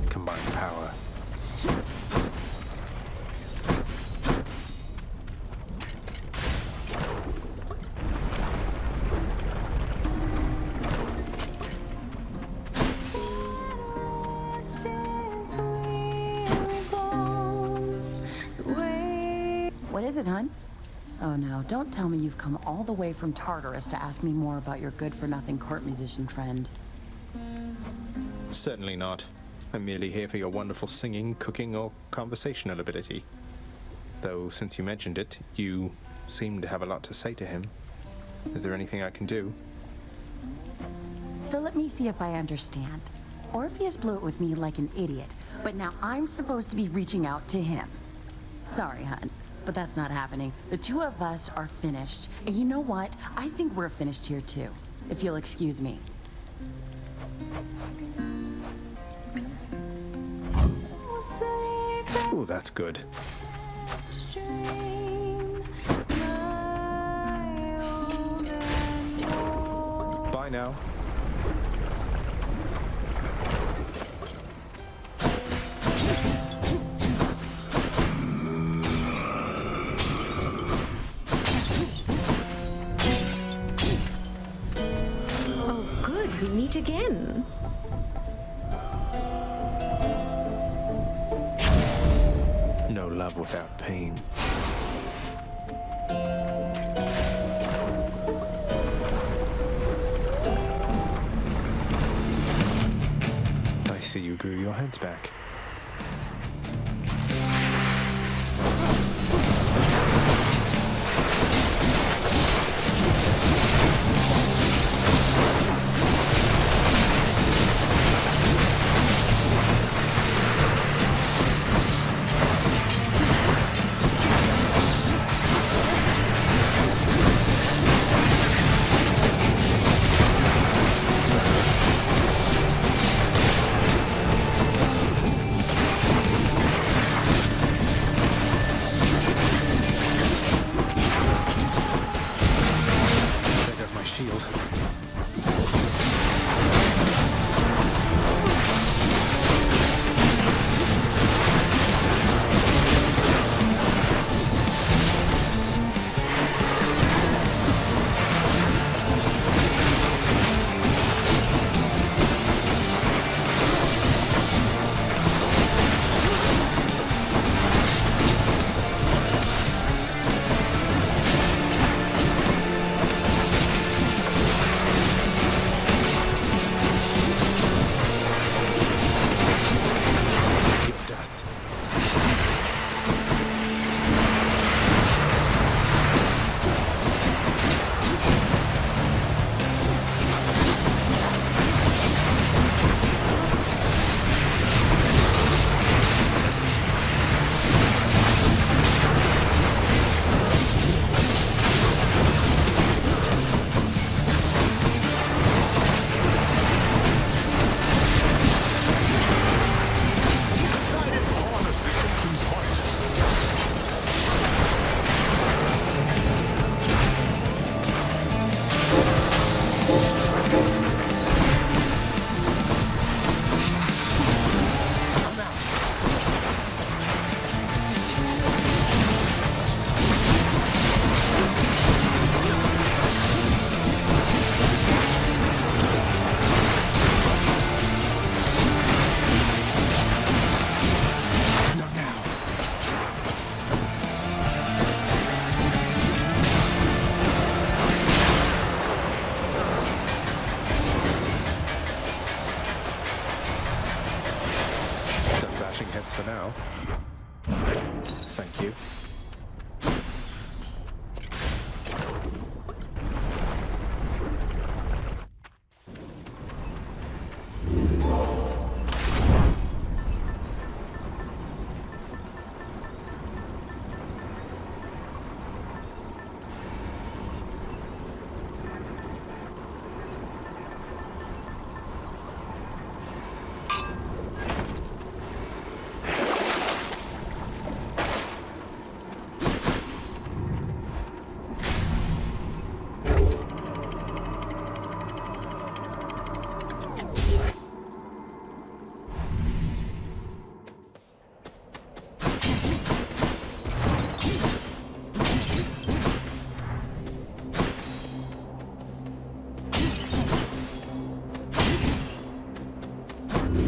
Combined power. What is it, hun? Oh no, don't tell me you've come all the way from Tartarus to ask me more about your good-for-nothing court musician friend. Certainly not. I'm merely here for your wonderful singing, cooking, or conversational ability. Though, since you mentioned it, you seem to have a lot to say to him. Is there anything I can do? So let me see if I understand. Orpheus blew it with me like an idiot, but now I'm supposed to be reaching out to him. Sorry, hun, but that's not happening. The two of us are finished. And you know what? I think we're finished here too, if you'll excuse me. Ooh, that's good. Bye now. Oh, good. We meet again. No love without pain. I see you grew your heads back. thank you.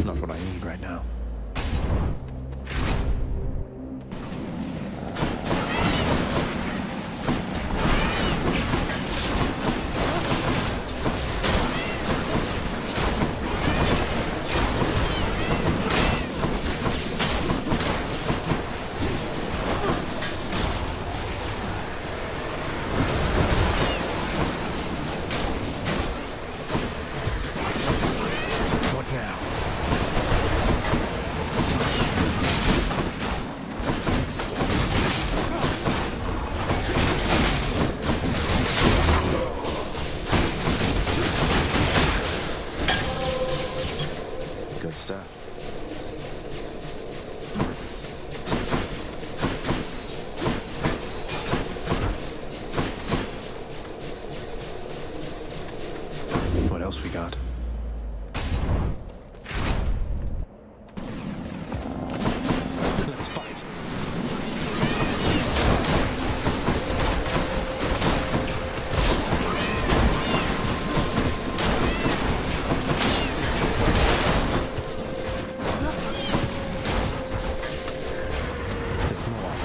Not what I need right now. What now? Good stuff. What else we got? Let's fight. There's more.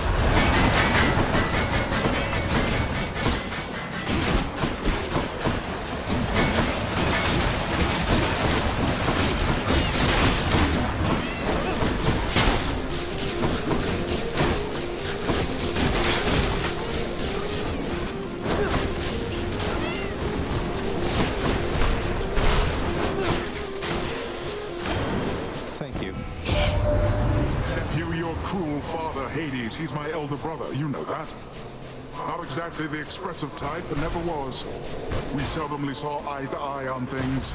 Thank you. If you your cruel father, Hades, he's my elder brother, you know that. Not exactly the expressive type, but never was. We seldomly saw eye to eye on things.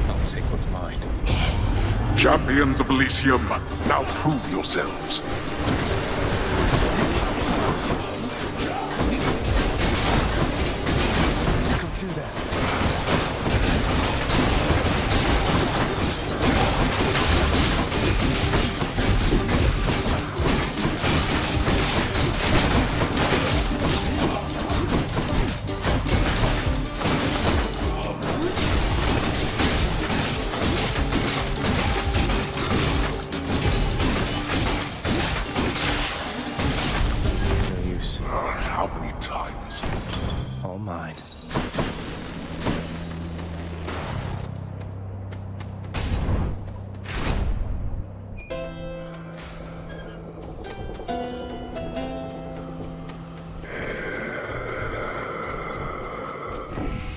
I'll take what's mine. Champions of Elysium, now prove yourselves. Go do that. No use. How many times? All mine.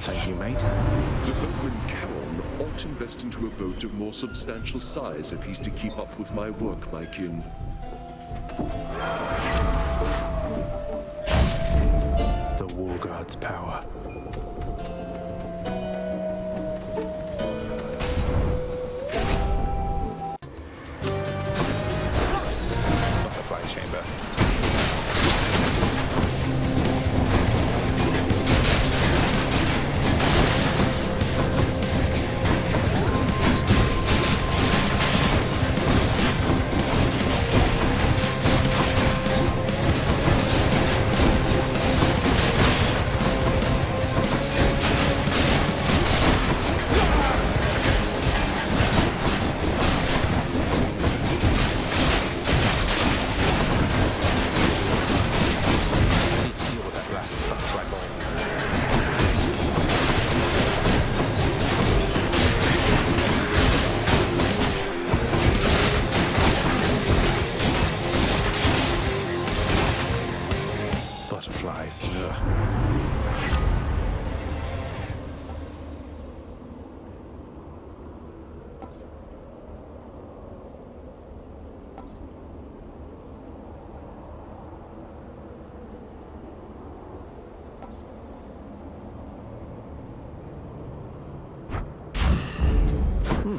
Thank you, mate. The boatman Charon ought invest into a boat of more substantial size if he's to keep up with my work, my kin. The War God's power. Butterfly chamber.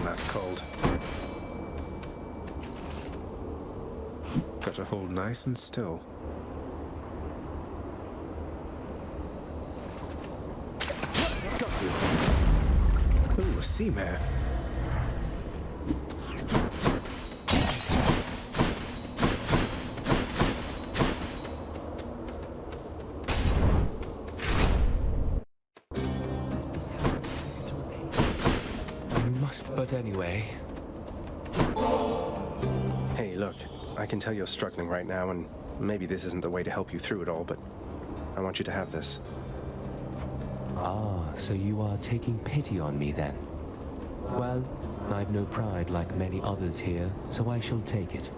That's cold. Got to hold nice and still. Got you. Ooh, a sea mare. But anyway... Hey, look. I can tell you're struggling right now, and maybe this isn't the way to help you through it all, but I want you to have this. Ah, so you are taking pity on me then? Well, I've no pride like many others here, so I shall take it.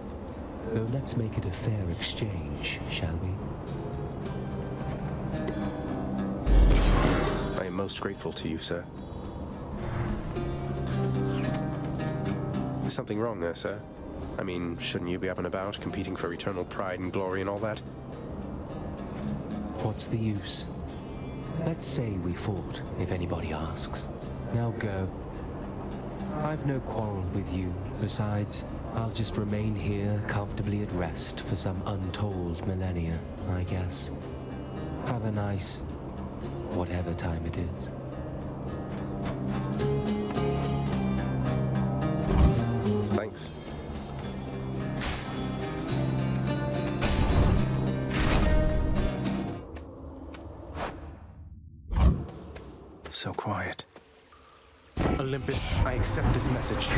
Though let's make it a fair exchange, shall we? I am most grateful to you, sir. Is something wrong there, sir? I mean, shouldn't you be up and about, competing for eternal pride and glory and all that? What's the use? Let's say we fought, if anybody asks. Now go. I've no quarrel with you. Besides, I'll just remain here comfortably at rest for some untold millennia, I guess. Have a nice... whatever time it is. Thanks. So quiet. Olympus, I accept this message.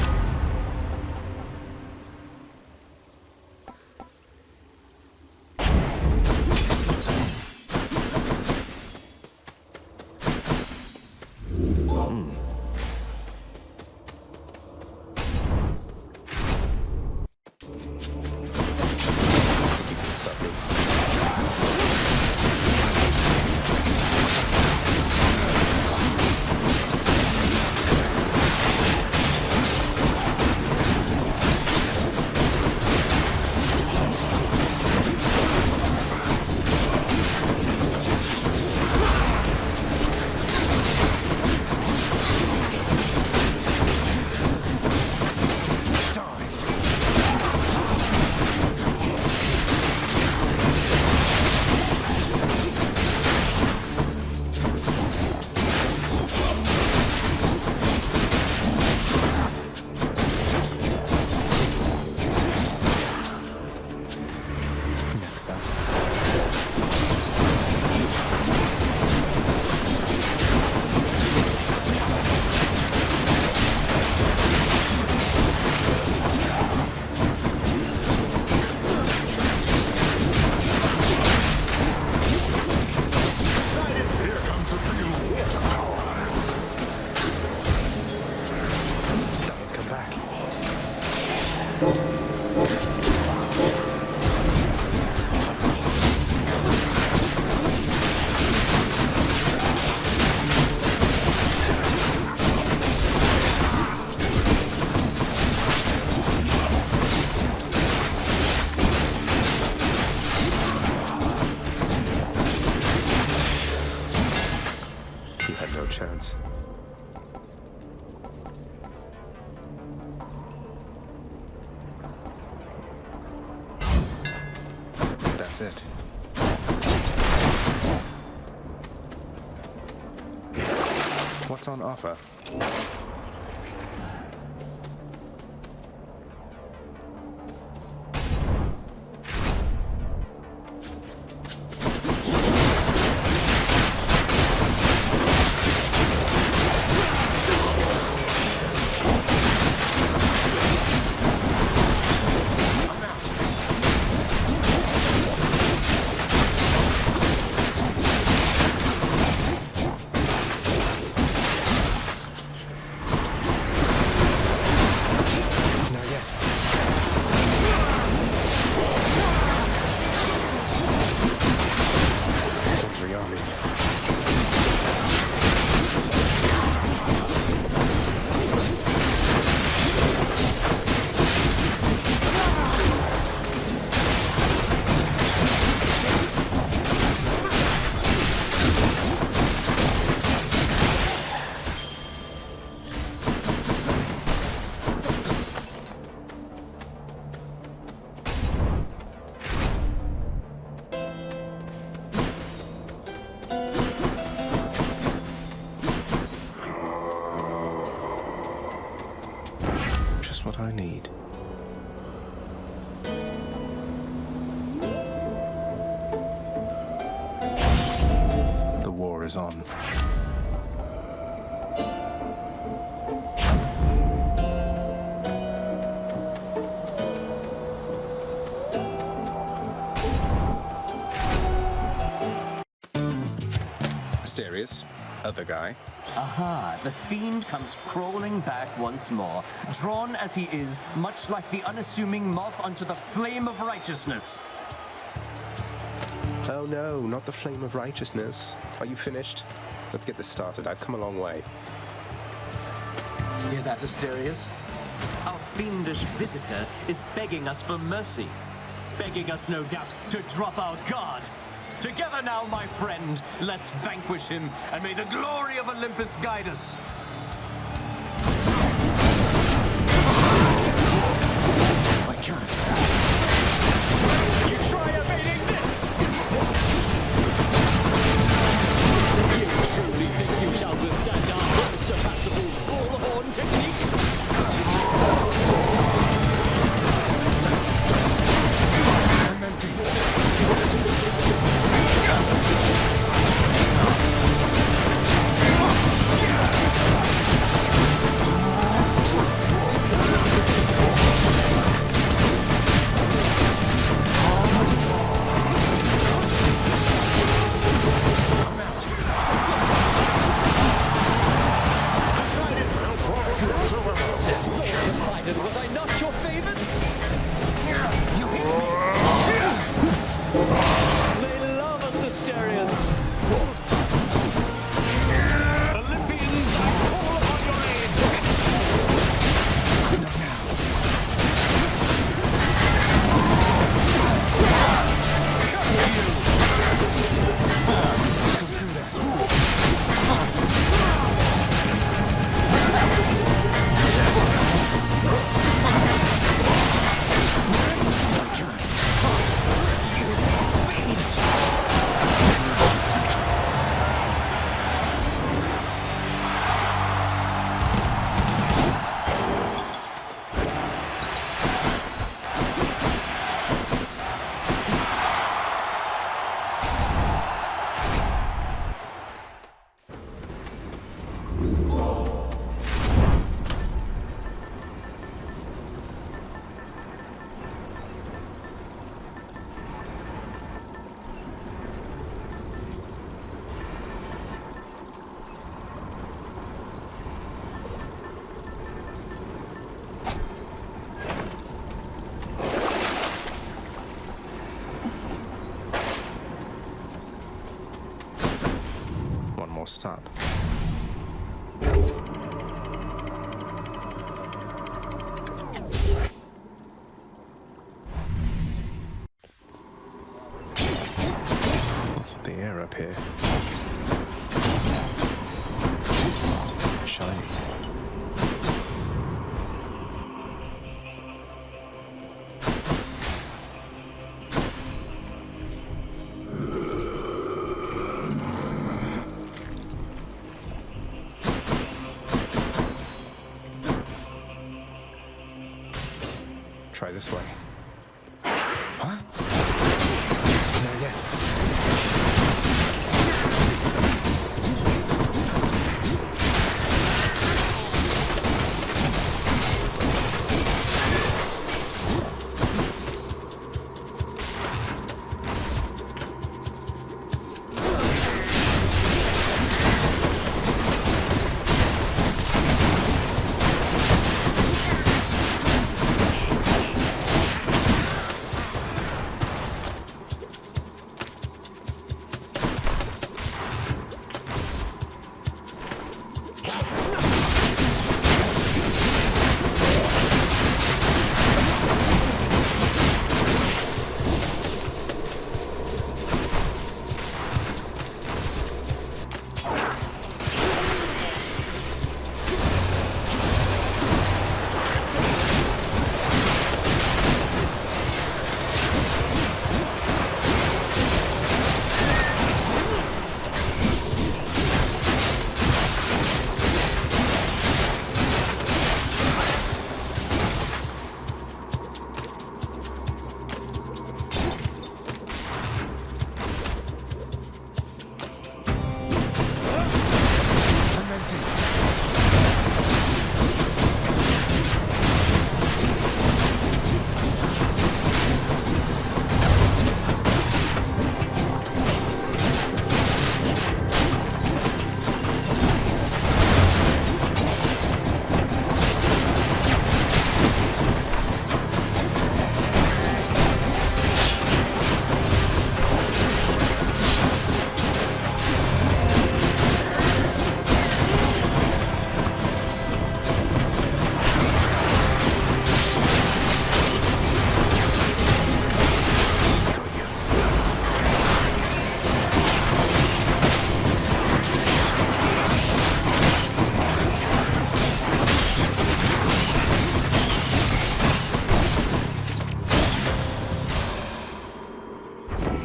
Chance. That's it. What's on offer? is on. Mysterious. Other guy. Aha, the fiend comes crawling back once more, drawn as he is, much like the unassuming moth unto the flame of righteousness. Oh no, not the flame of righteousness. Are you finished? Let's get this started. I've come a long way. Hear that, Asterius? Our fiendish visitor is begging us for mercy. Begging us, no doubt, to drop our guard. Together now, my friend, let's vanquish him, and may the glory of Olympus guide us. I can't. You try evading this! You truly think you shall withstand our unsurpassable bullhorn technique? I'm empty. Poseidon, was I not your favorite? You hit me. They love us, Asterius. Olympians, I call upon your aid. Not now. Don't do that. Stop. What's with the air up here? Shiny. Try this way. Huh? Not yet.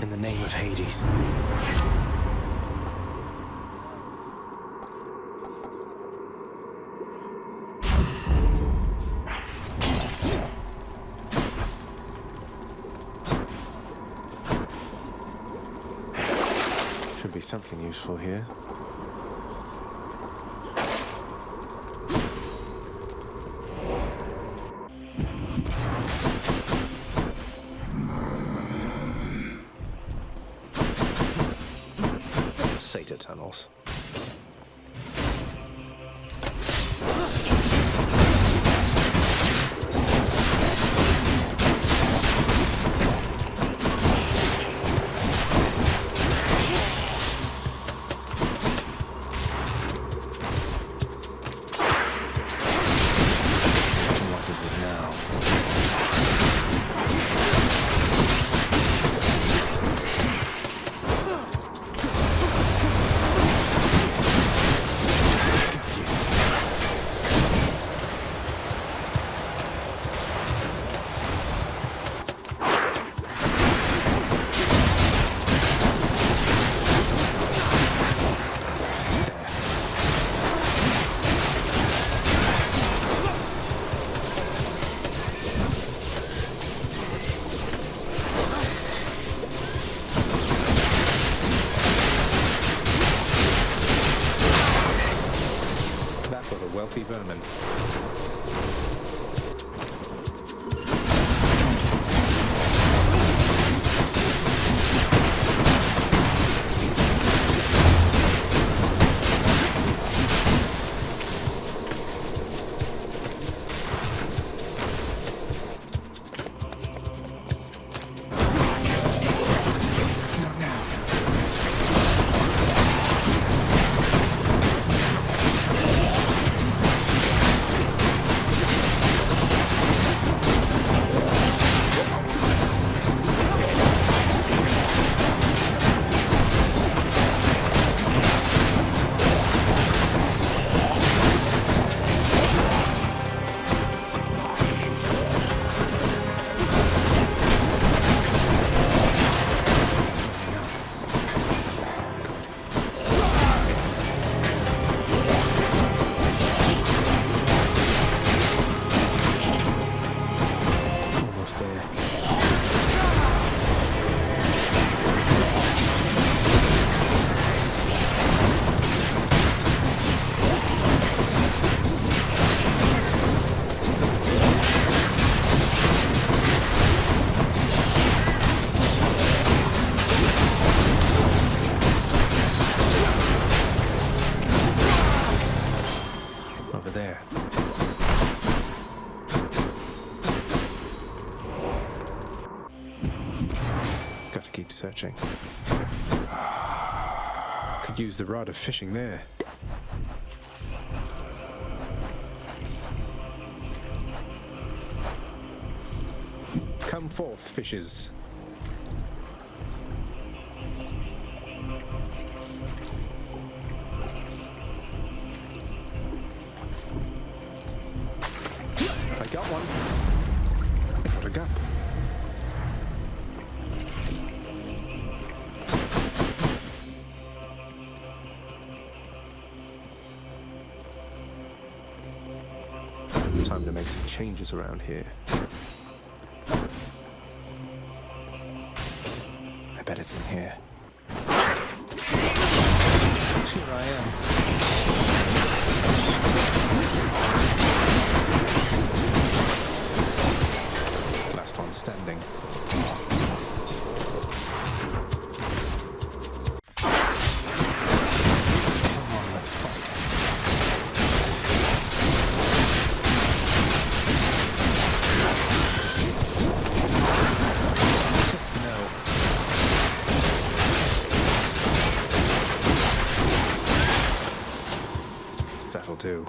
In the name of Hades. Should be something useful here. Satyr tunnels. What is it now? Wealthy vermin. Searching. Could use the rod of fishing there. Come forth, fishes. I got one. Got a gun. Time to make some changes around here. I bet it's in here. Here I am. Last one standing. Do.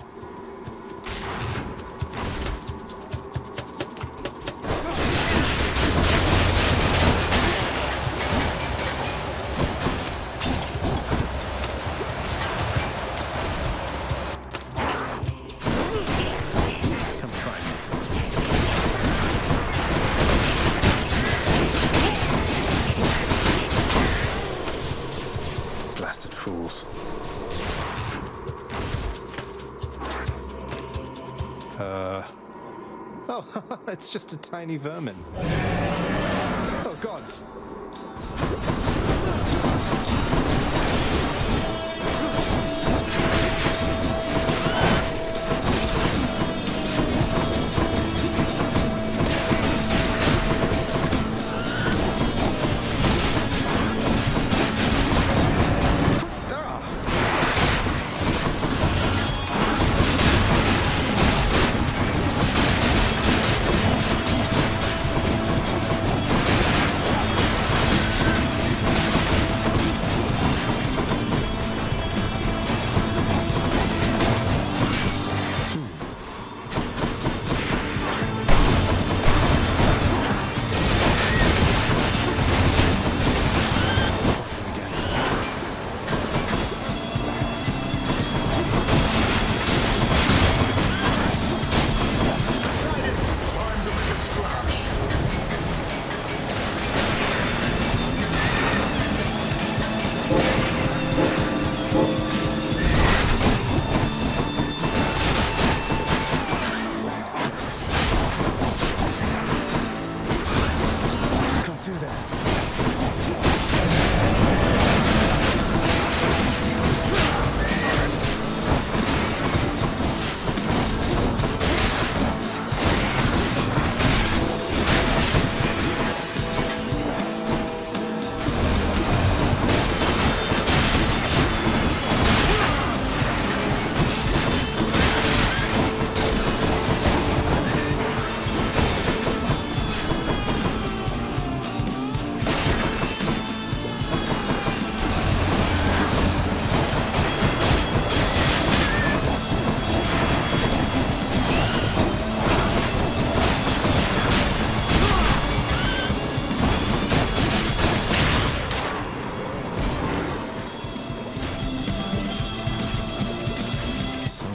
It's just a tiny vermin. Oh, gods!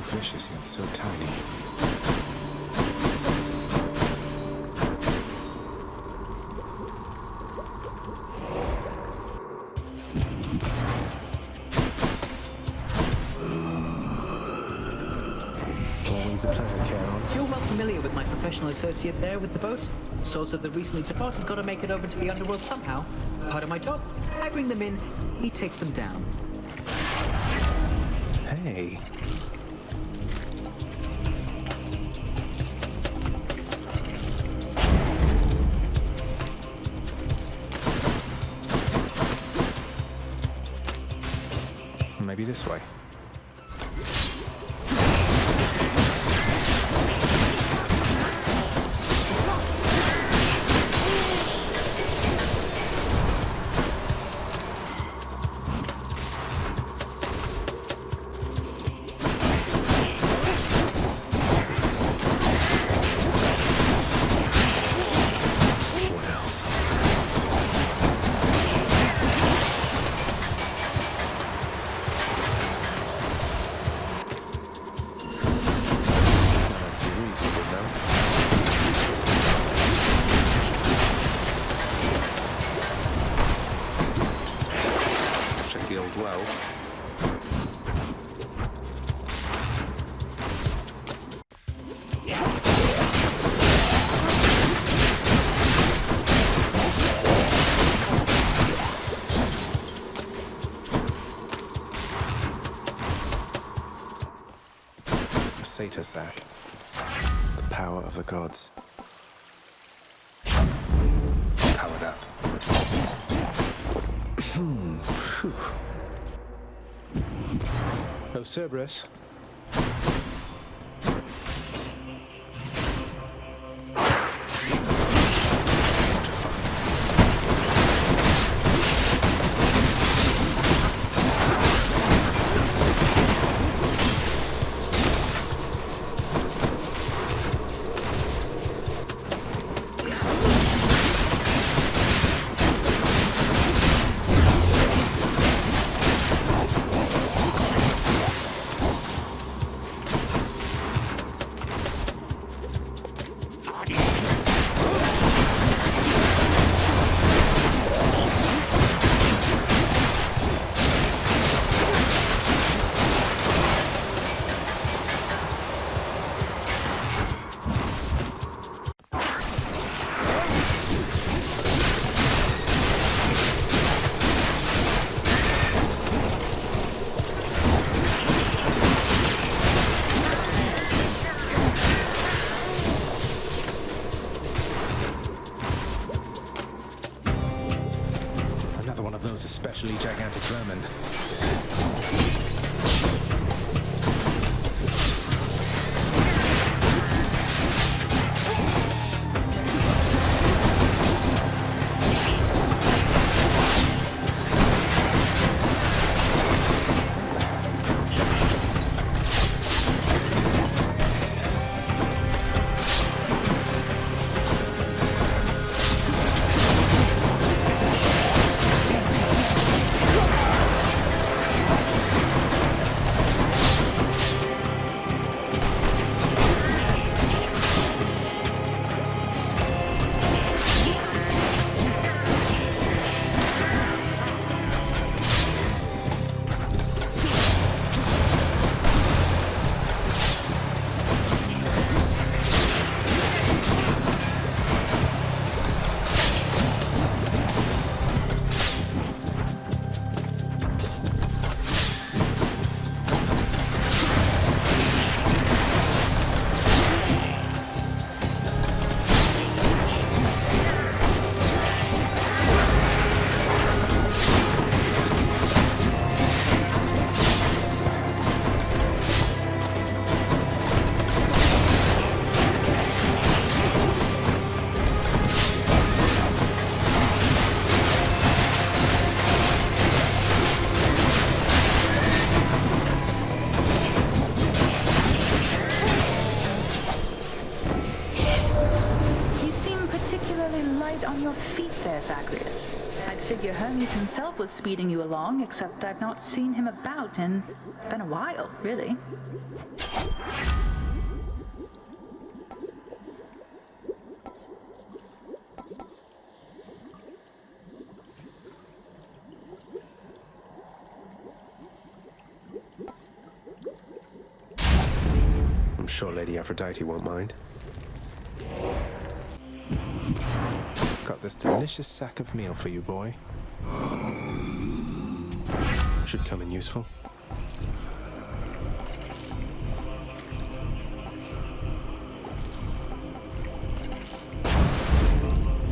Vicious yet so tiny. Always a pleasure, Charon. You're well familiar with my professional associate there with the boat. Souls of the recently departed gotta make it over to the underworld somehow. Part of my job. I bring them in, he takes them down. Hey. Maybe this way. Sack. The power of the gods. Powered up. Oh, Cerberus. those especially gigantic vermin. On your feet there, Zagreus. I'd figure Hermes himself was speeding you along, except I've not seen him about in... been a while, really. I'm sure Lady Aphrodite won't mind. Got this delicious sack of meal for you, boy. Should come in useful.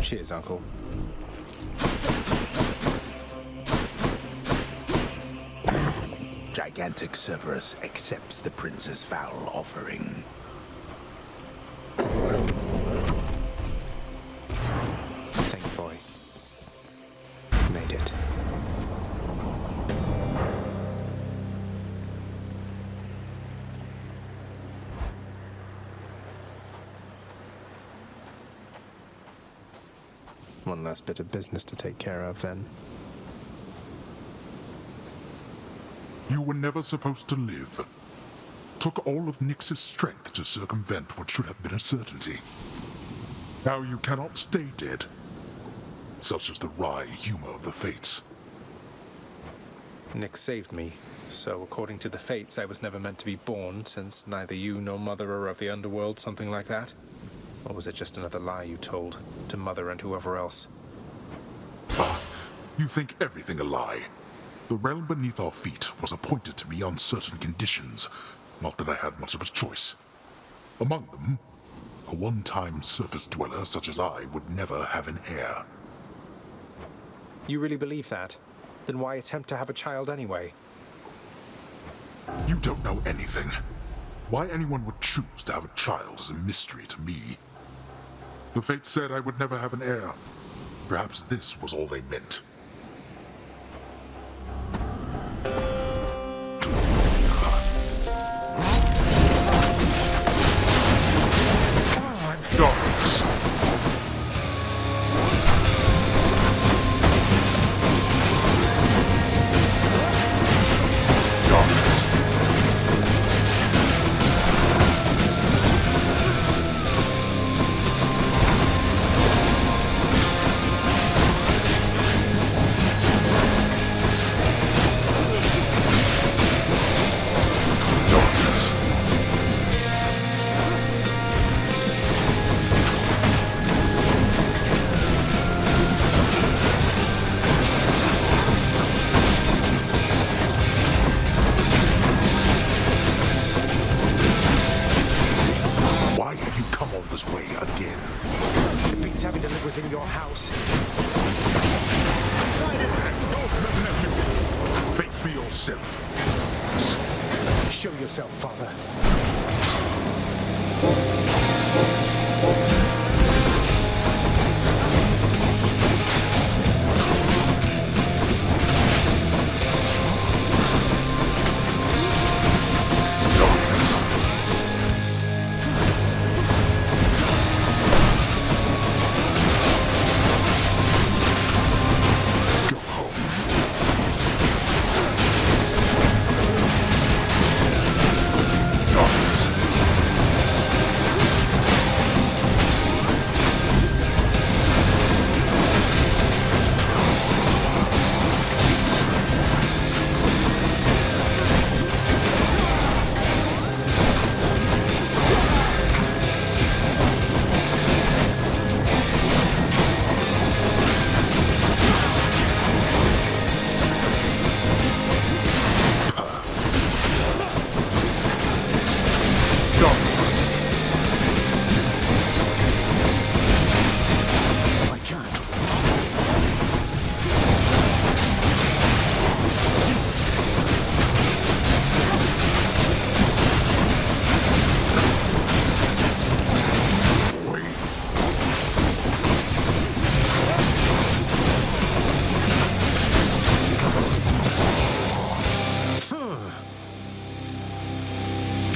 Cheers, Uncle. Gigantic Cerberus accepts the prince's foul offering. Thanks, boy. Made it. One last bit of business to take care of, then. You were never supposed to live. Took all of Nyx's strength to circumvent what should have been a certainty. Now you cannot stay dead. Such is the wry humor of the fates. Nyx saved me, so according to the fates, I was never meant to be born, since neither you nor Mother are of the underworld, something like that? Or was it just another lie you told, to Mother and whoever else? Ah, you think everything a lie. The realm beneath our feet was appointed to me on certain conditions, not that I had much of a choice. Among them, a one-time surface dweller such as I would never have an heir. You really believe that? Then why attempt to have a child anyway? You don't know anything. Why anyone would choose to have a child is a mystery to me. The fates said I would never have an heir. Perhaps this was all they meant. Darkness. Face for yourself. Show yourself, Father.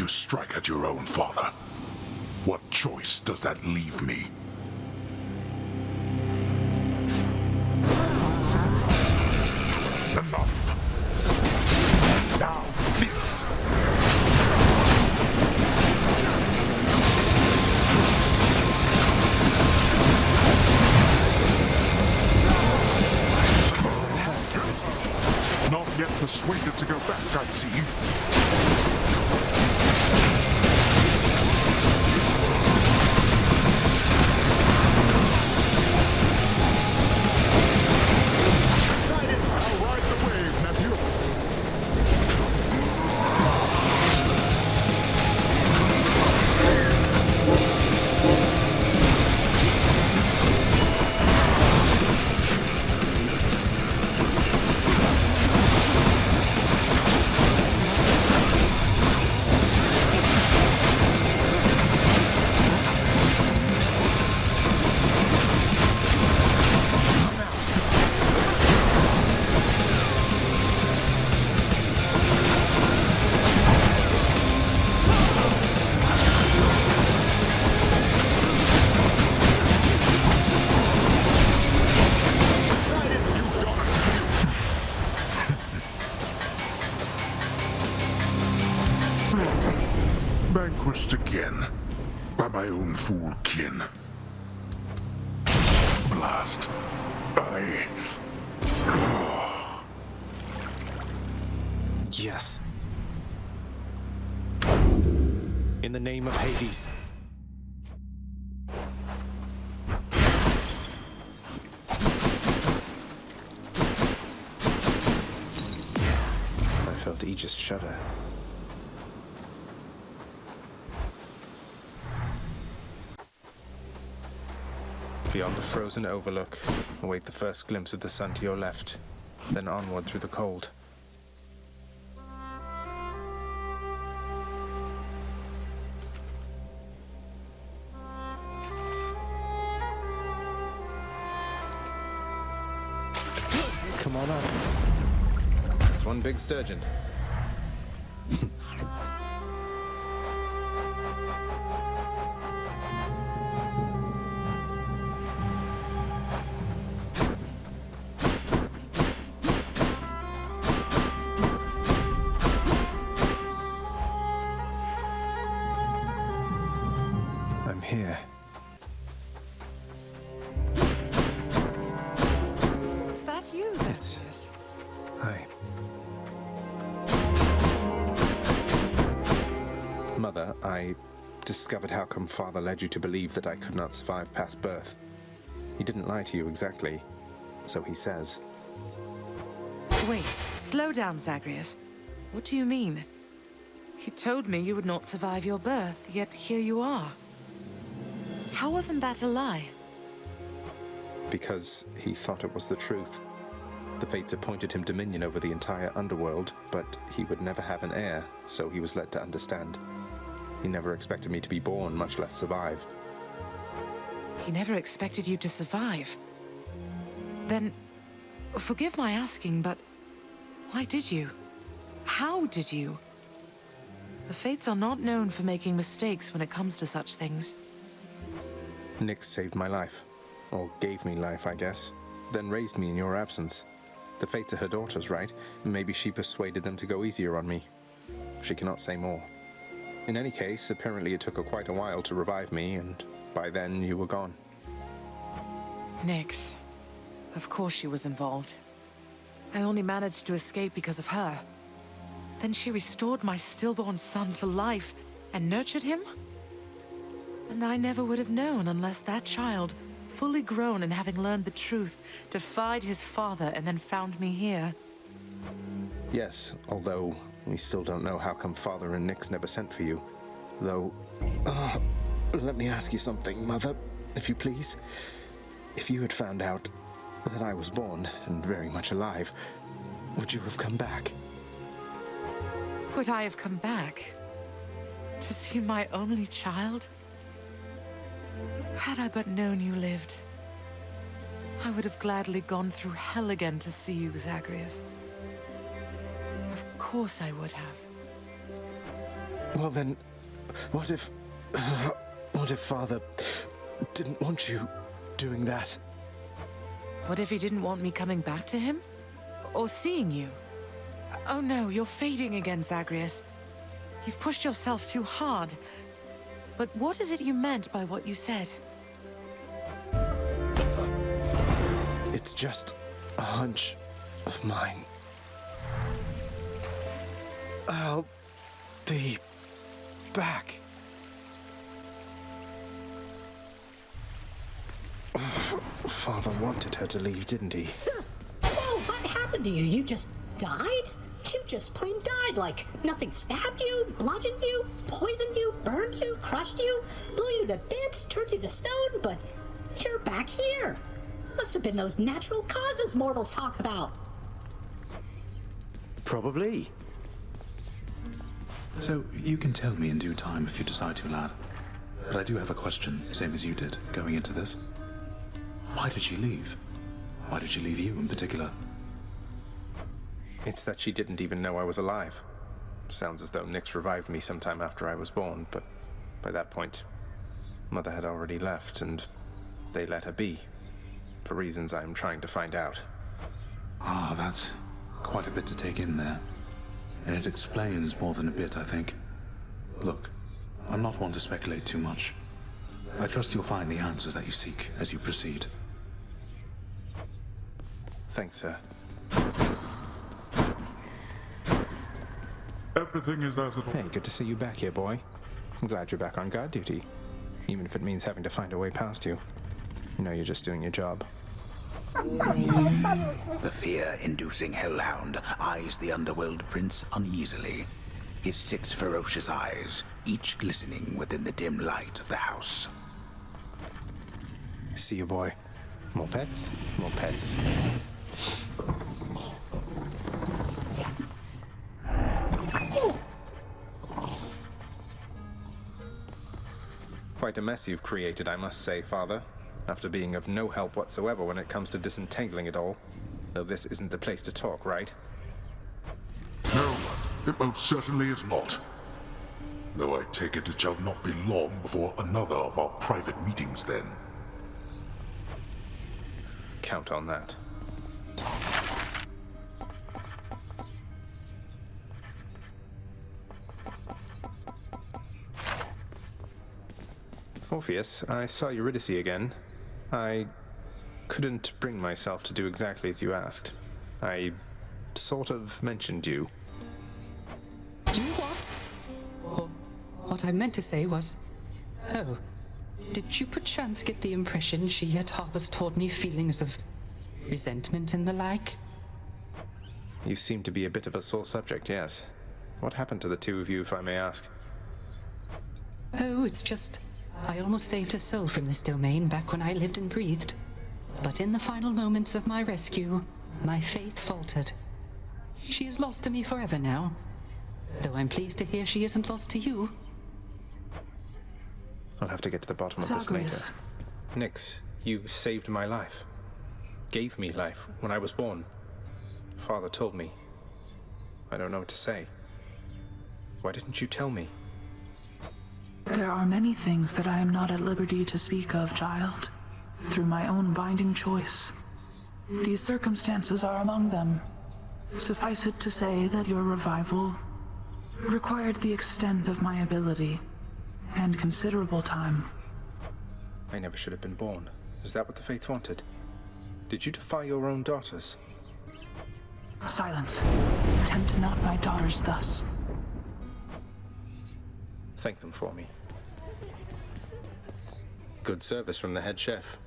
Strike at your own father. What choice does that leave me? Enough. Now this. Not yet persuaded to go back, I see. Vanquished again by my own fool kin. Blast. Yes. In the name of Hades. I felt Aegis shudder. Beyond the frozen overlook, await the first glimpse of the sun to your left, then onward through the cold. Come on up. It's one big sturgeon. I'm here. Is that you, Zeus? Hi. Mother, I discovered how come Father led you to believe that I could not survive past birth. He didn't lie to you exactly, so he says. Wait, slow down, Zagreus. What do you mean? He told me you would not survive your birth, yet here you are. How wasn't that a lie? Because he thought it was the truth. The fates appointed him dominion over the entire underworld, but he would never have an heir, so he was led to understand. He never expected me to be born, much less survive. He never expected you to survive. Then, forgive my asking, but why did you? How did you? The Fates are not known for making mistakes when it comes to such things. Nyx saved my life. Or gave me life, I guess. Then raised me in your absence. The Fates are her daughters, right? Maybe she persuaded them to go easier on me. She cannot say more. In any case, apparently it took her quite a while to revive me, and by then you were gone. Nyx. Of course she was involved. I only managed to escape because of her. Then she restored my stillborn son to life and nurtured him? And I never would have known unless that child, fully grown and having learned the truth, defied his father and then found me here. Yes, although we still don't know how come Father and Nyx never sent for you. Though, let me ask you something, Mother, if you please. If you had found out that I was born and very much alive, would you have come back? Would I have come back? To see my only child? Had I but known you lived, I would have gladly gone through hell again to see you, Zagreus. Of course I would have. Well then, what if Father didn't want you doing that? What if he didn't want me coming back to him? Or seeing you? Oh no, you're fading again, Zagreus. You've pushed yourself too hard. But what is it you meant by what you said? It's just a hunch of mine. I'll be back. Father wanted her to leave, didn't he? Whoa, what happened to you? You just died? You just plain died, like nothing stabbed you, bludgeoned you, poisoned you, burned you, crushed you, blew you to bits, turned you to stone, but you're back here. Must have been those natural causes mortals talk about. Probably. So, you can tell me in due time if you decide to, lad. But I do have a question, same as you did, going into this. Why did she leave? Why did she leave you in particular? It's that she didn't even know I was alive. Sounds as though Nyx revived me sometime after I was born, but by that point, Mother had already left, and they let her be. For reasons I'm trying to find out. Ah, that's quite a bit to take in there. And it explains more than a bit, I think. Look, I'm not one to speculate too much. I trust you'll find the answers that you seek as you proceed. Thanks, sir. Everything is as it was. Hey, good to see you back here, boy. I'm glad you're back on guard duty. Even if it means having to find a way past you. You know you're just doing your job. The fear-inducing hellhound eyes the underworld prince uneasily. His 6 ferocious eyes, each glistening within the dim light of the house. See you, boy. More pets? More pets. Quite a mess you've created, I must say, Father. After being of no help whatsoever when it comes to disentangling it all. Though this isn't the place to talk, right? No, it most certainly is not. Though I take it shall not be long before another of our private meetings then. Count on that. Orpheus, I saw Eurydice again. I couldn't bring myself to do exactly as you asked. I sort of mentioned you. You what? Or what I meant to say was, oh, did you perchance get the impression she yet harbors toward me feelings of resentment and the like? You seem to be a bit of a sore subject, yes. What happened to the two of you, if I may ask? Oh, it's just, I almost saved her soul from this domain back when I lived and breathed. But in the final moments of my rescue, My faith faltered. She is lost to me forever now, though I'm pleased to hear she isn't lost to you. I'll have to get to the bottom of this later. Nyx, you saved my life. Gave me life when I was born. Father told me. I don't know what to say. Why didn't you tell me? There are many things that I am not at liberty to speak of, child, through my own binding choice. These circumstances are among them. Suffice it to say that your revival required the extent of my ability and considerable time. I never should have been born. Is that what the Fates wanted? Did you defy your own daughters? Silence. Tempt not my daughters thus. Thank them for me. Good service from the head chef.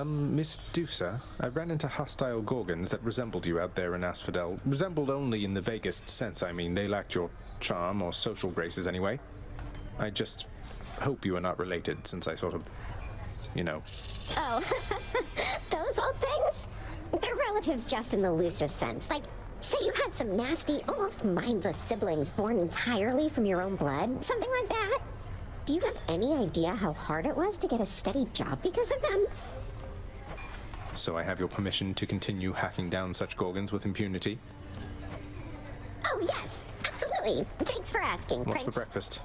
Miss Dusa, I ran into hostile Gorgons that resembled you out there in Asphodel. Resembled only in the vaguest sense, I mean. They lacked your charm or social graces anyway. I just hope you are not related, since I sort of, you know. Oh, those old things? They're relatives just in the loosest sense. Like, say you had some nasty, almost mindless siblings born entirely from your own blood, something like that. Do you have any idea how hard it was to get a steady job because of them? So I have your permission to continue hacking down such Gorgons with impunity? Oh, yes, absolutely. Thanks for asking, What's Prince. for breakfast?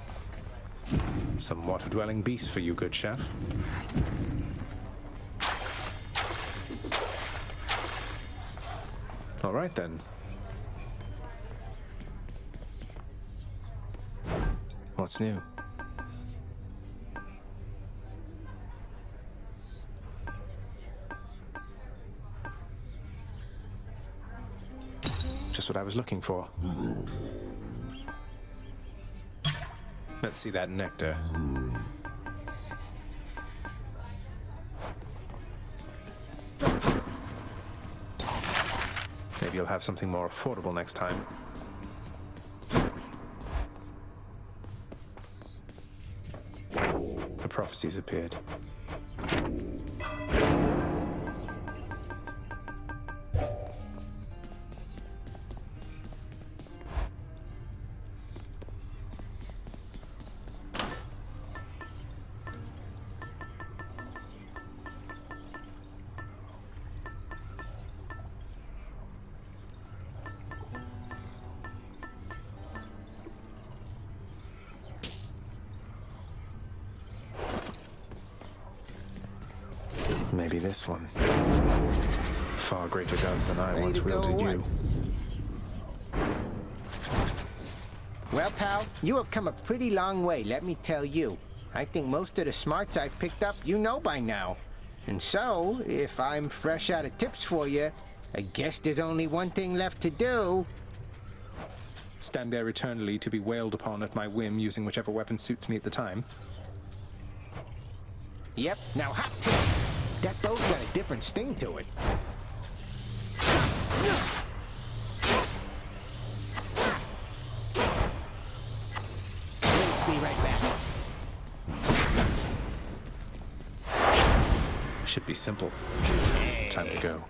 Some water-dwelling beast for you, good chef. All right, then. What's new? Just what I was looking for. Let's see that nectar. Maybe you'll have something more affordable next time. The prophecies appeared. Maybe this one. Far greater gods than I once wielded you. Well, pal, you have come a pretty long way, let me tell you. I think most of the smarts I've picked up you know by now. And so, if I'm fresh out of tips for you, I guess there's only one thing left to do. Stand there eternally to be wailed upon at my whim using whichever weapon suits me at the time. Yep, now hot tip. That bow's got a different sting to it. Be right back. Should be simple. Time to go.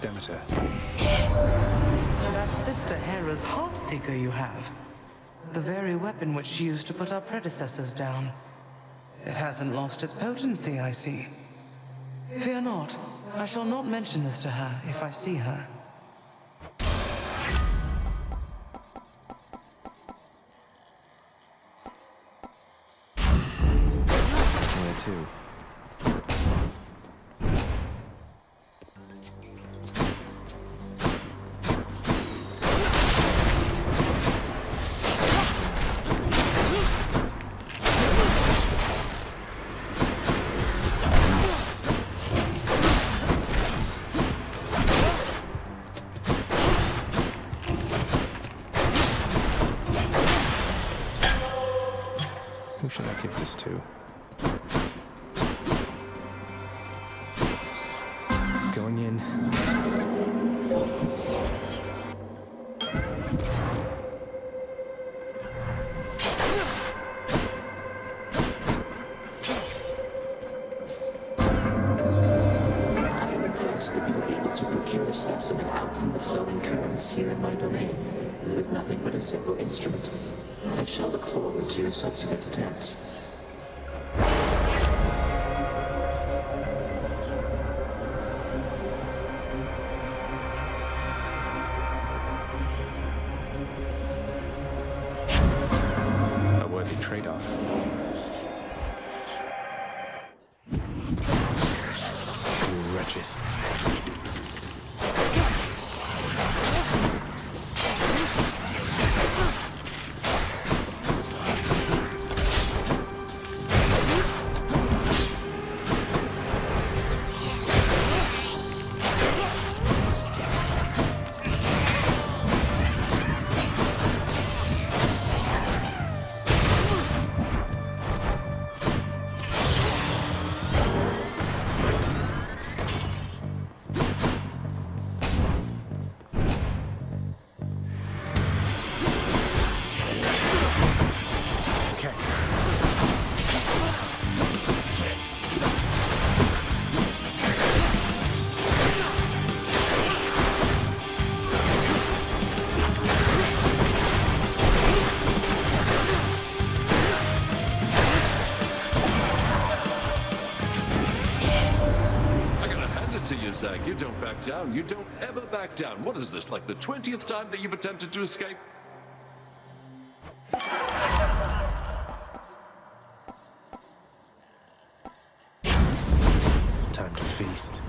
Demeter. That Sister Hera's Heartseeker you have. The very weapon which she used to put our predecessors down. It hasn't lost its potency, I see. Fear not. I shall not mention this to her if I see her. Where to? Who should I give this to? Going in. I am impressed that you were able to procure a specimen out from the flowing currents here in my domain, with nothing but a simple instrument. I shall look forward to your subsequent attempts. A worthy trade-off. You wretches. You don't back down. You don't ever back down. What is this, like the 20th time that you've attempted to escape? Time to feast.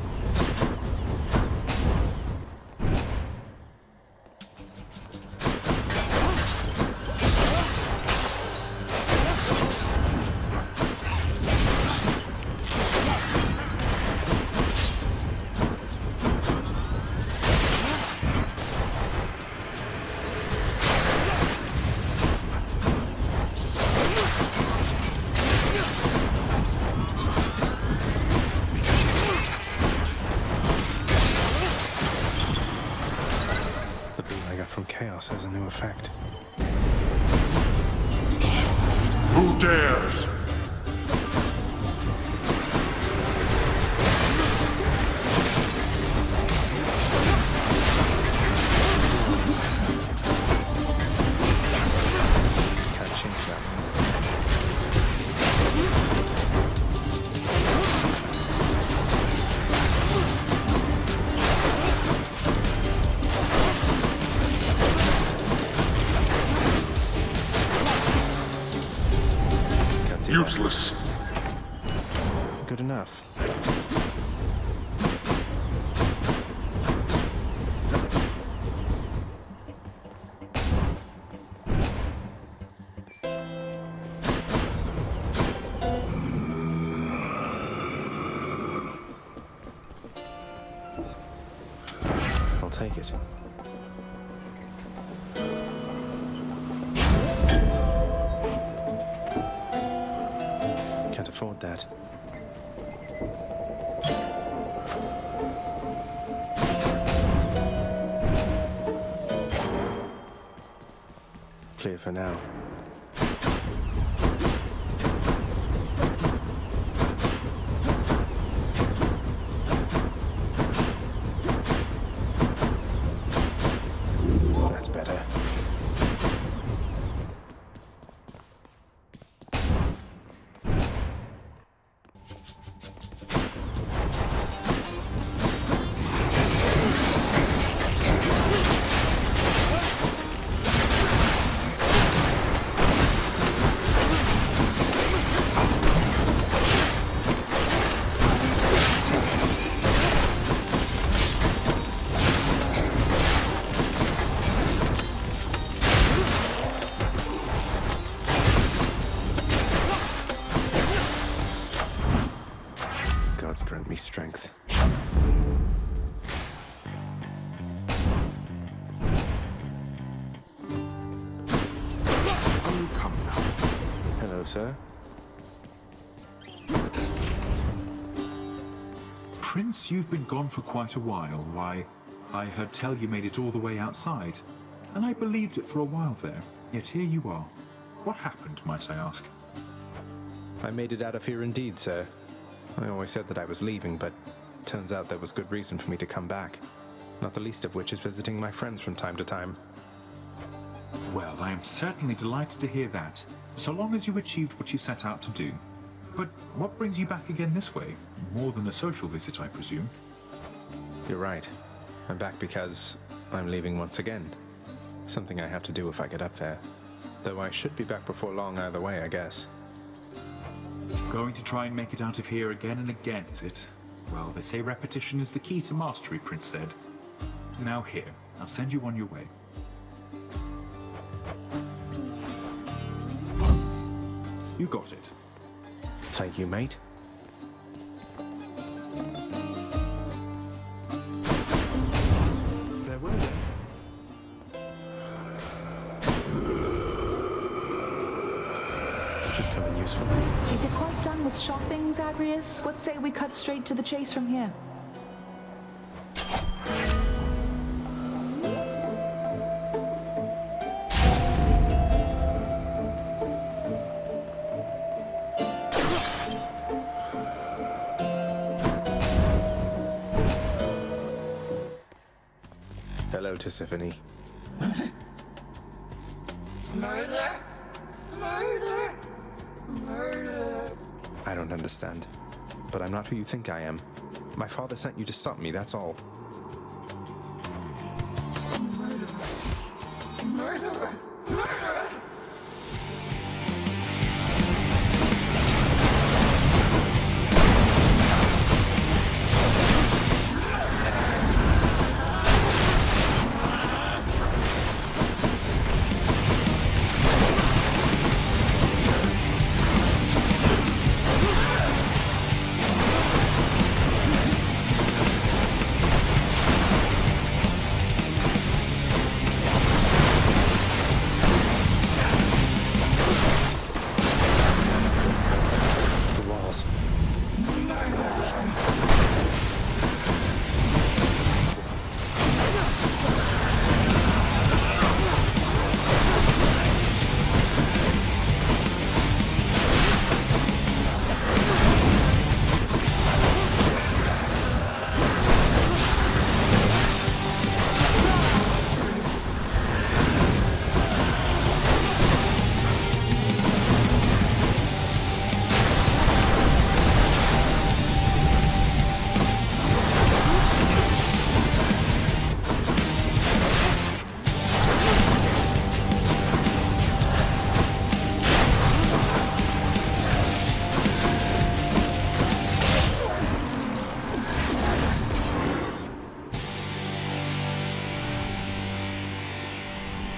Chaos has a new effect. Who dares? Can't change that. Useless. Good enough. I'll take it. Can't afford that. Clear for now. strength. Oh, come now. Hello, sir. Prince, you've been gone for quite a while. Why, I heard tell you made it all the way outside, and I believed it for a while there. Yet here you are. What happened, might I ask? I made it out of here indeed, sir. I always said that I was leaving, but turns out there was good reason for me to come back. Not the least of which is visiting my friends from time to time. Well, I am certainly delighted to hear that, so long as you achieved what you set out to do. But what brings you back again this way? More than a social visit, I presume. You're right. I'm back because I'm leaving once again. Something I have to do if I get up there. Though I should be back before long either way, I guess. Going to try and make it out of here again and again, is it? Well, they say repetition is the key to mastery, Prince said. Now here, I'll send you on your way. You got it. Thank you, mate. Farewell then. Should come in useful. If you're quite done with shopping, Zagreus, what say we cut straight to the chase from here? Hello, Tisiphone. Murder! Murder! Murder! I don't understand. But I'm not who you think I am. My father sent you to stop me, that's all. Murderer! Murderer!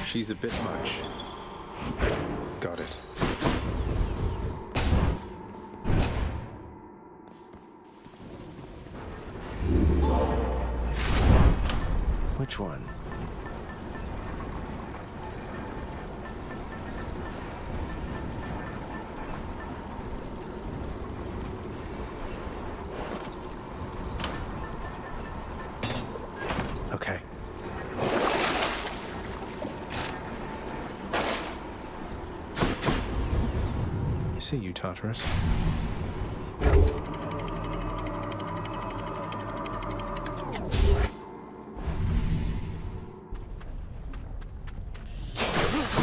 She's a bit much. Got it. Which one? Okay. See you, Tartarus.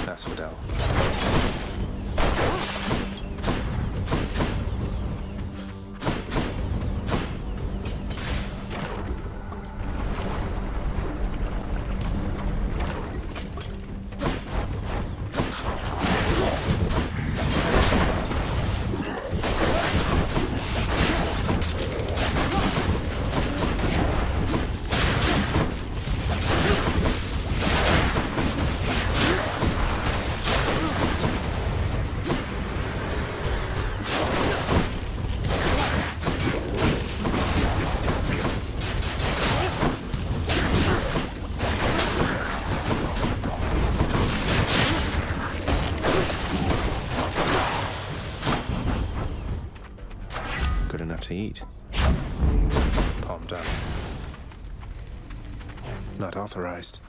Asphodel. eat. Palm down. Not authorized.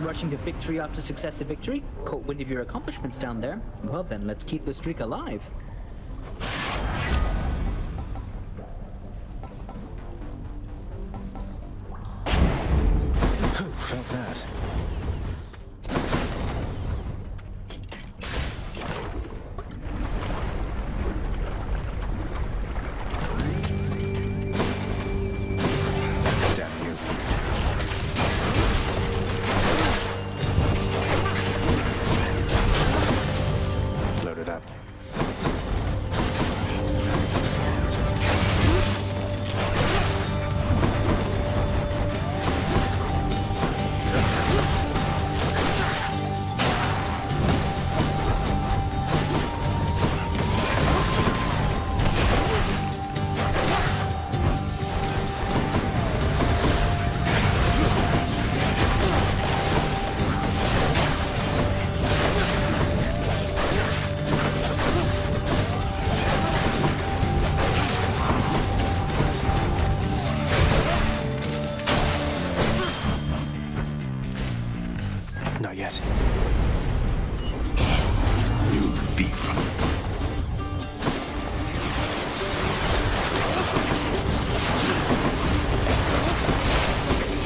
Rushing to victory after successive victory? Caught wind of your accomplishments down there? Well then, let's keep the streak alive. Felt that. Not yet. You've beef.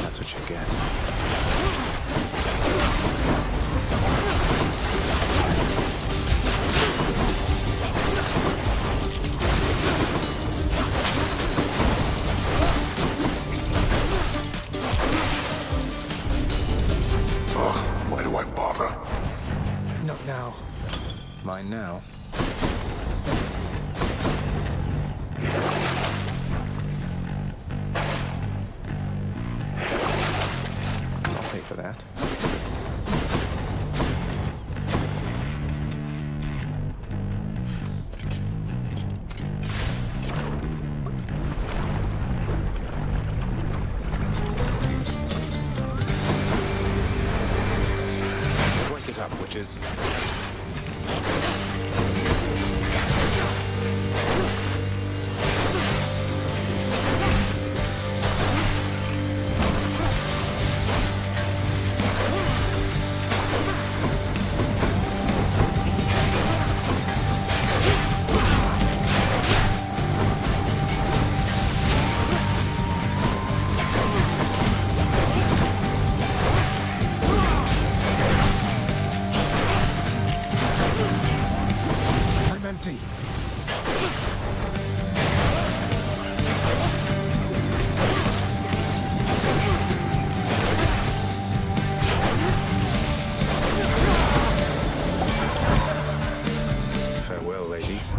That's what you get. Why do I bother? Not now. Mine now. I'll pay for that. Witches. Farewell, ladies.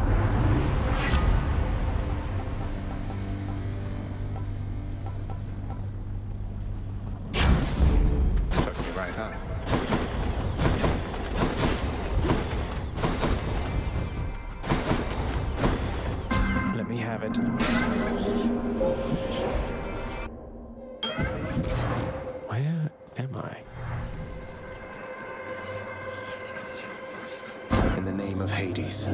Took me right on. Let me have it. Where am I? In the name of Hades.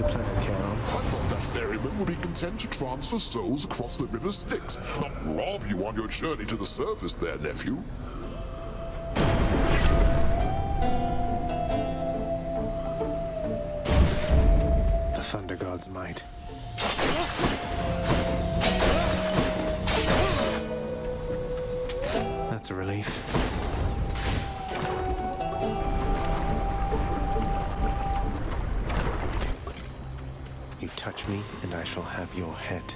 always a pleasure, Charon. I thought that ferryman would be content to transfer souls across the river Styx, not rob you on your journey to the surface there, nephew. The Thunder God's might. That's a relief. You touch me, and I shall have your head.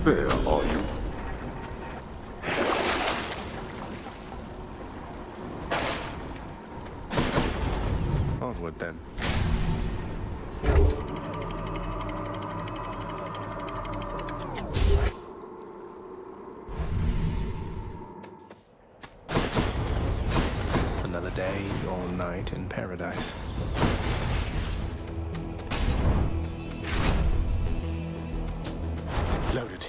There, are you? Onward, then. Another day or night in paradise. Loaded.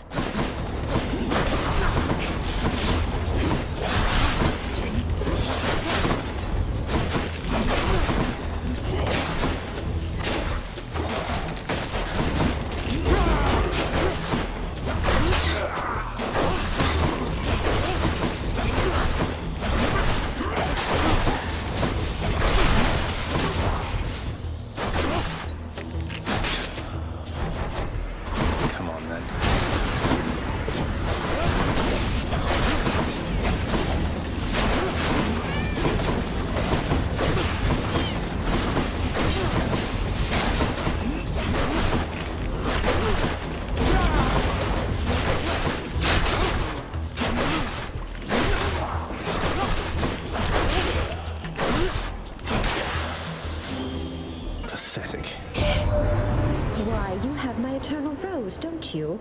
Don't you?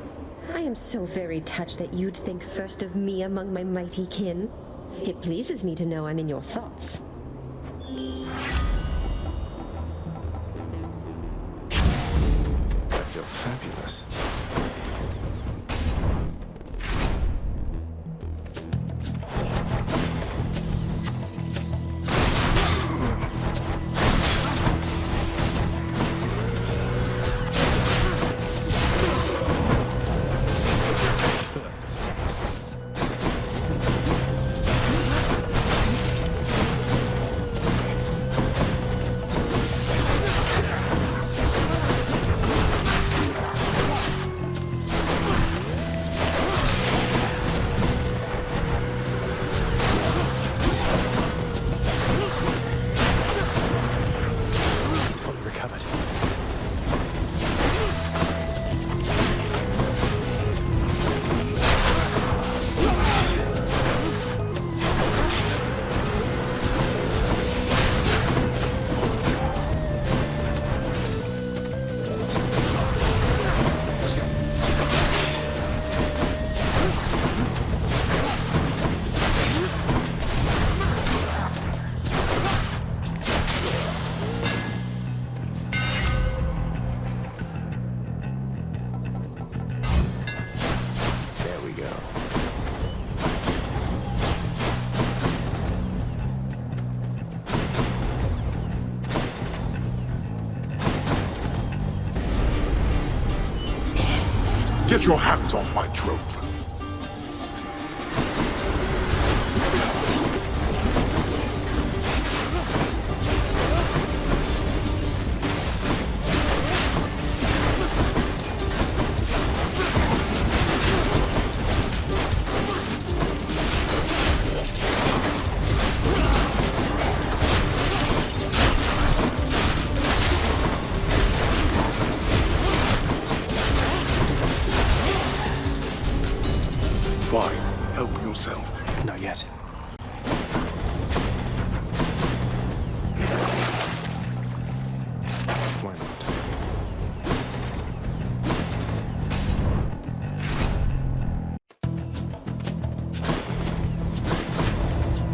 I am so very touched that you'd think first of me among my mighty kin. It pleases me to know I'm in your thoughts. I feel fabulous. Get your hands off my trophy. Fine. Help yourself. Not yet. Why not?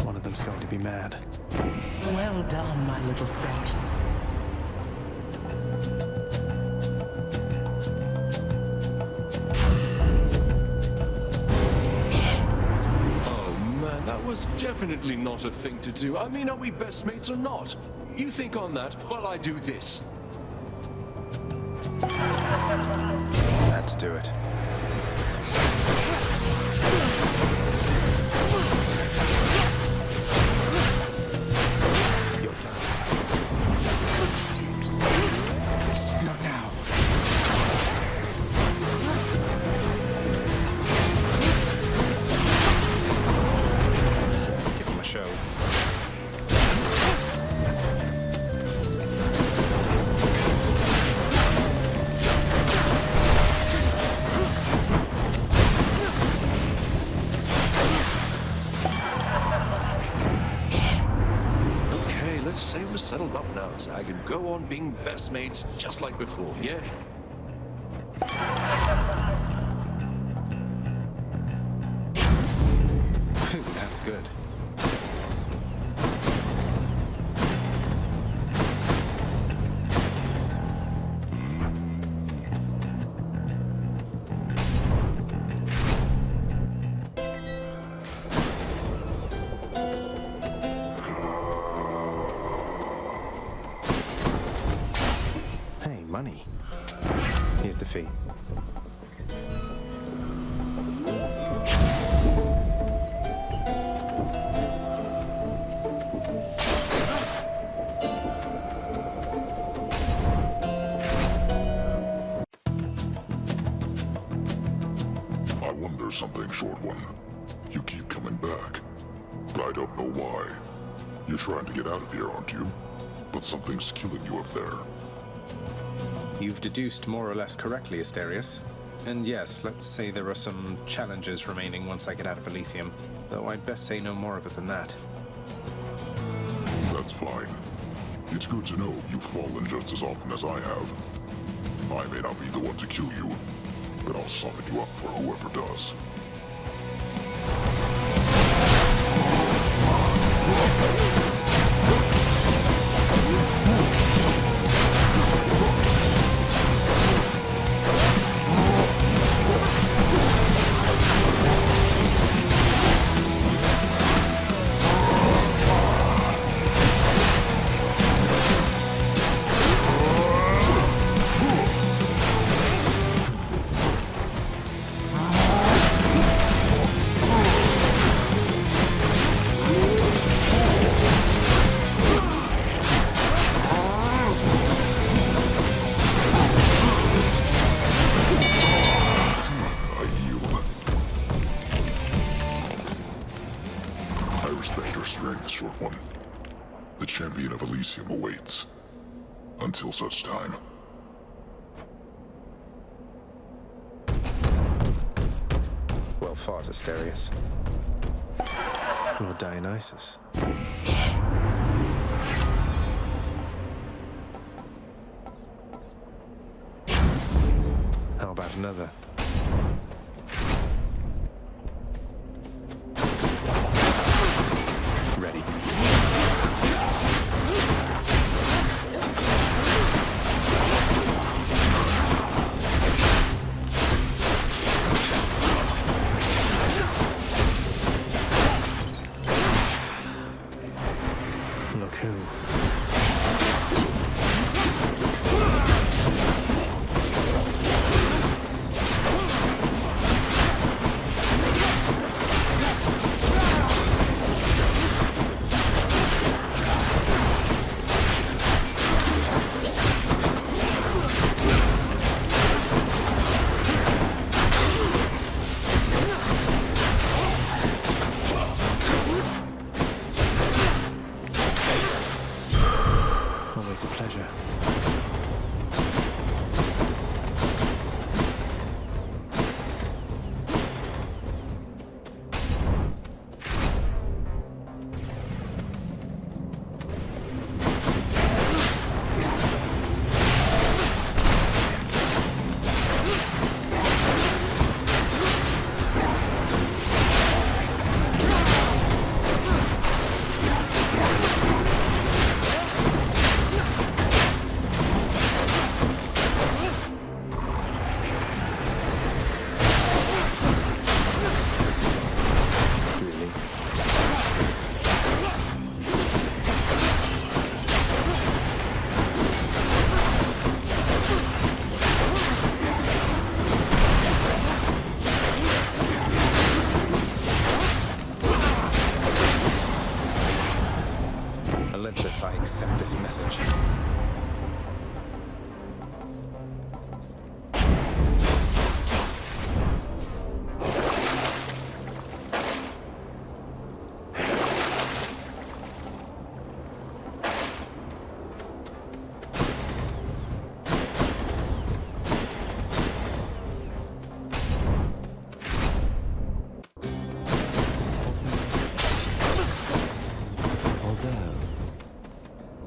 One of them's going to be mad. Well done, my little sprout. Was definitely not a thing to do. I mean, are we best mates or not? You think on that while I do this. Had to do it. Your turn. Not now. Show. Okay, let's say we're settled up now, Zag, and go on being best mates just like before, yeah? That's good. Hey, money. Here's the fee. Something, short one. You keep coming back, but I don't know why. You're trying to get out of here, aren't you? But something's killing you up there. You've deduced more or less correctly, Asterius. And yes, let's say there are some challenges remaining once I get out of Elysium, though I'd best say no more of it than that. That's fine. It's good to know you've fallen just as often as I have. I may not be the one to kill you, but I'll soften you up for whoever does. Elysium awaits. Until such time. Well fought, Asterius. Lord Dionysus. How about another? Ready. Look who. It's a pleasure. I accept this message.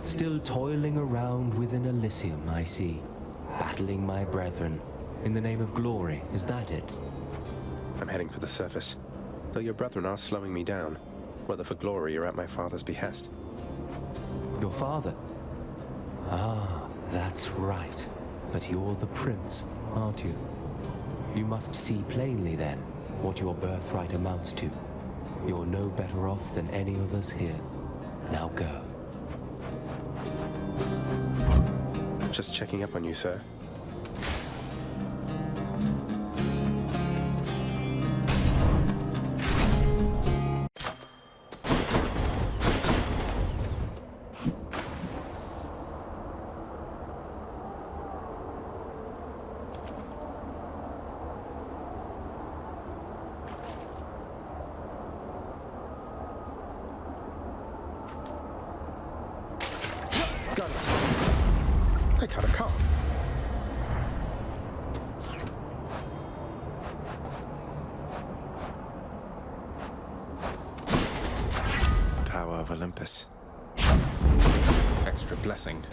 Still toiling around within Elysium, I see. Battling my brethren. In the name of glory, is that it? I'm heading for the surface. Though your brethren are slowing me down, whether for glory or at my father's behest. Your father? Ah, that's right. But you're the prince, aren't you? You must see plainly, then, what your birthright amounts to. You're no better off than any of us here. Now go. Just checking up on you, sir. Got it. I caught a call. Tower of Olympus. Extra blessing.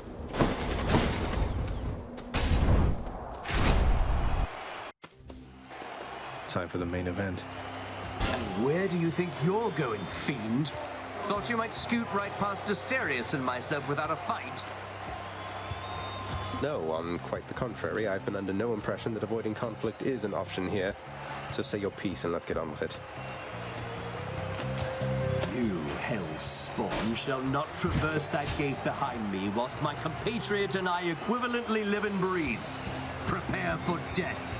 Time for the main event. And where do you think you're going, fiend? Thought you might scoot right past Asterius and myself without a fight? No, on quite the contrary. I've been under no impression that avoiding conflict is an option here. So say your piece and let's get on with it. You hell's spawn shall not traverse that gate behind me whilst my compatriot and I equivalently live and breathe. Prepare for death.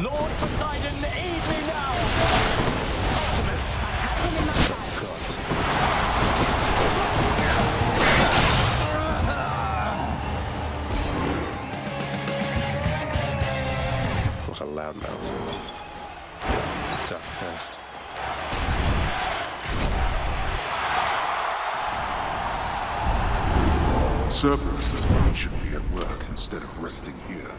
Lord Poseidon, aid me now! Optimus! What a loudmouth. Duck first. Cerberus is why he should be at work instead of resting here.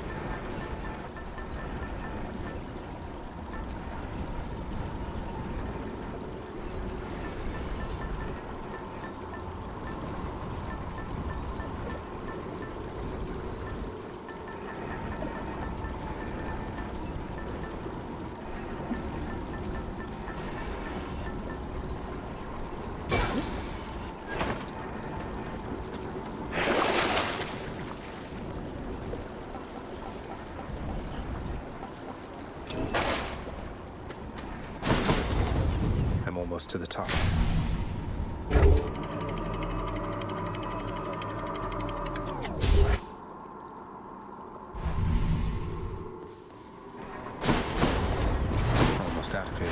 course to the top. Almost out of here.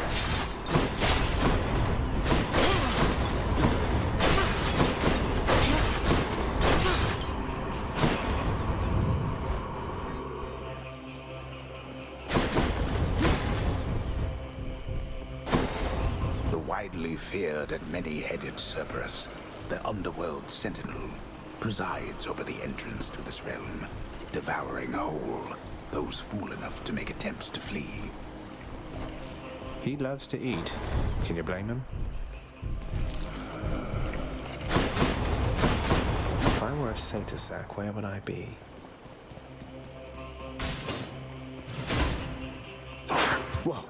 Widely feared and many-headed Cerberus, the underworld sentinel, presides over the entrance to this realm, devouring whole those fool enough to make attempts to flee. He loves to eat. Can you blame him? If I were a satyr sack, where would I be? Whoa!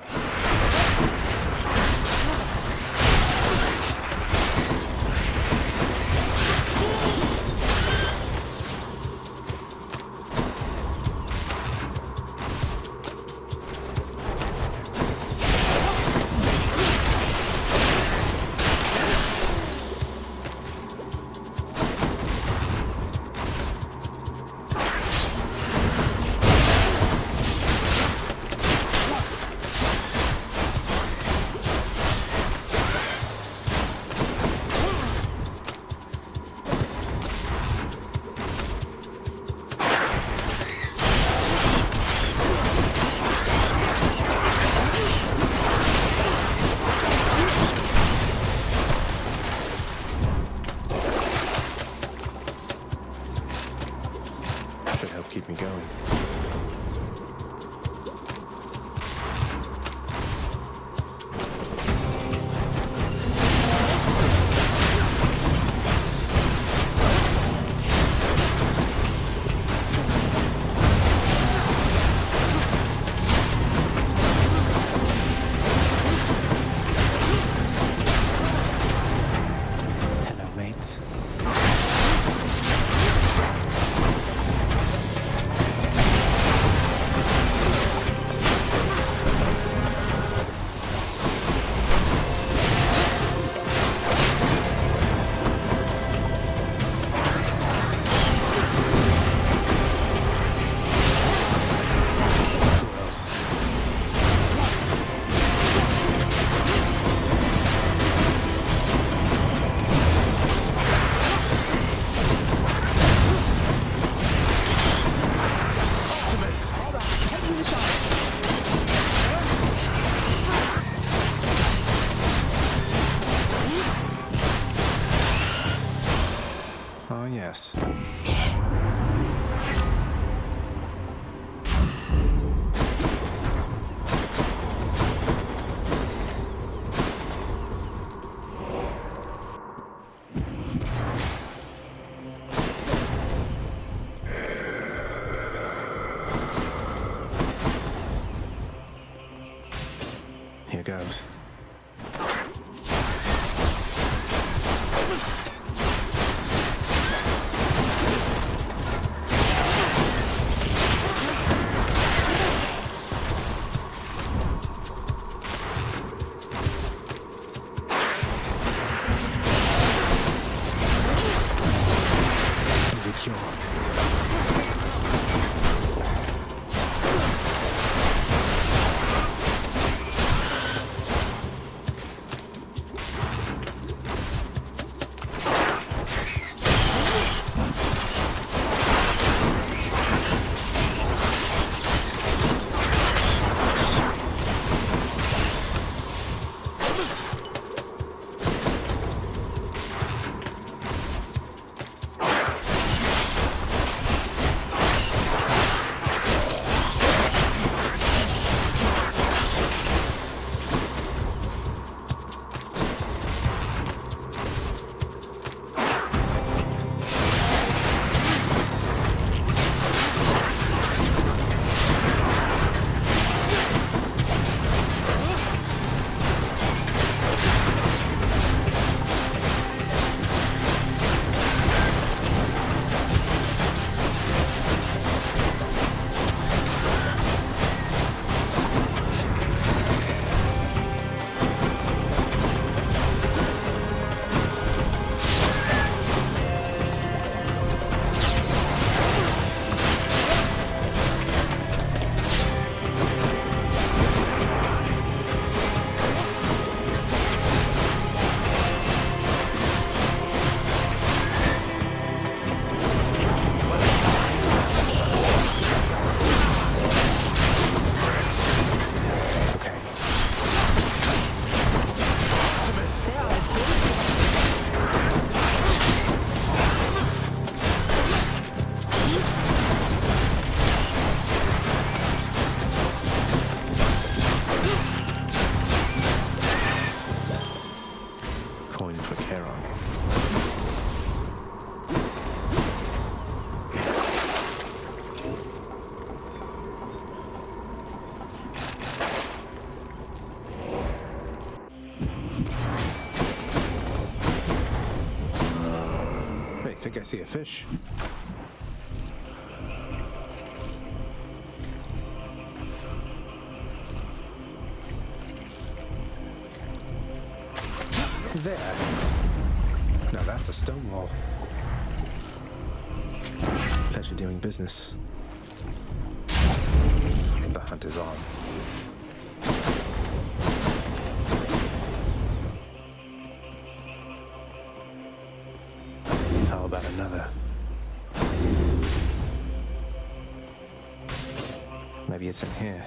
coin for Charon. I think I see a fish. There. Now that's a stone wall. Pleasure doing business. The hunt is on. How about another? Maybe it's in here.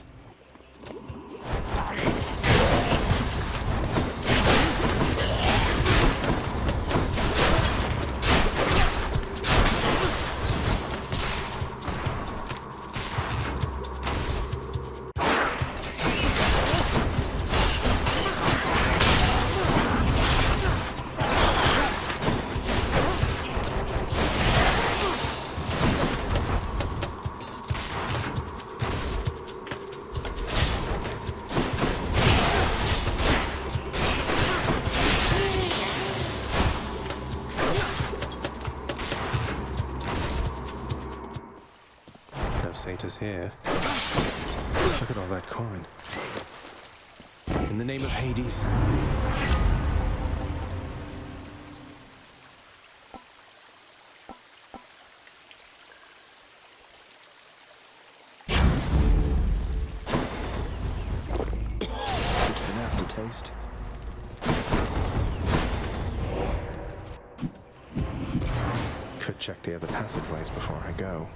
Satyrs here. Look at all that coin. In the name of Hades. Bit of an aftertaste. Could check the other passageways before I go.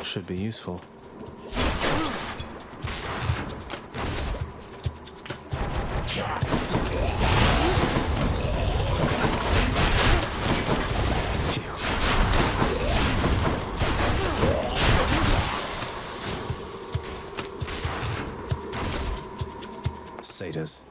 Should be useful. Satyrs.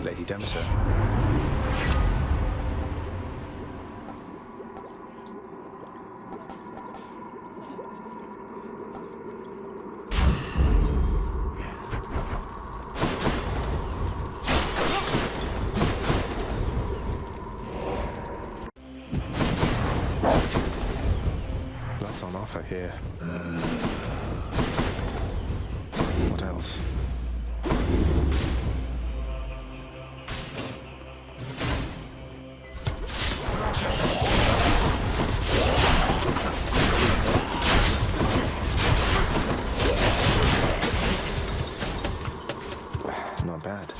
Lady Demeter. Lots on offer here. What else? Not bad.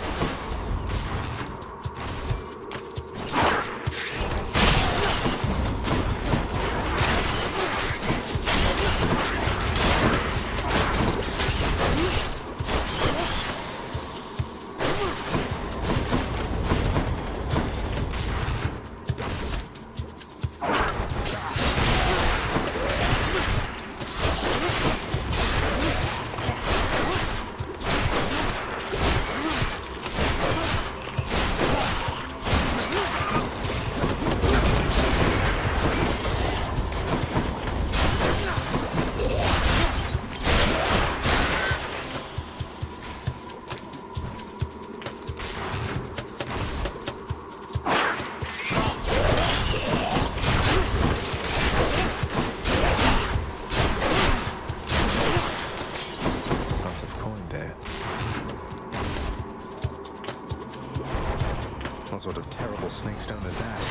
What sort of terrible snakestone is that?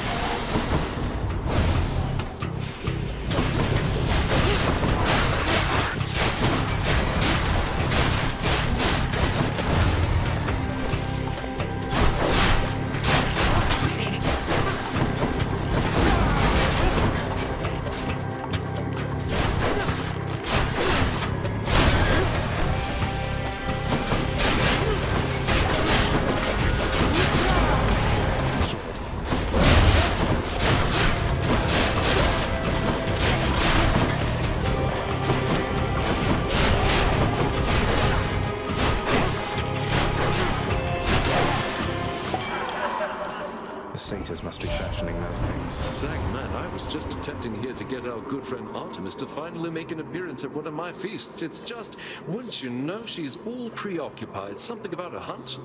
Satyrs must be fashioning those things. Sagman, I was just attempting here to get our good friend Artemis to finally make an appearance at one of my feasts. It's just, wouldn't you know, she's all preoccupied. Something about a hunt?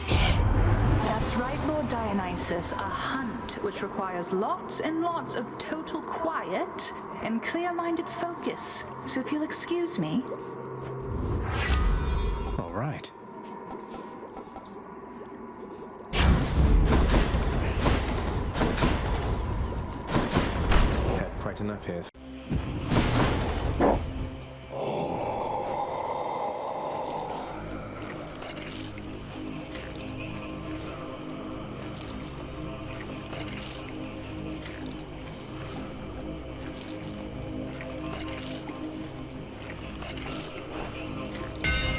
That's right, Lord Dionysus. A hunt, which requires lots and lots of total quiet and clear-minded focus. So if you'll excuse me. All right. Quite enough here.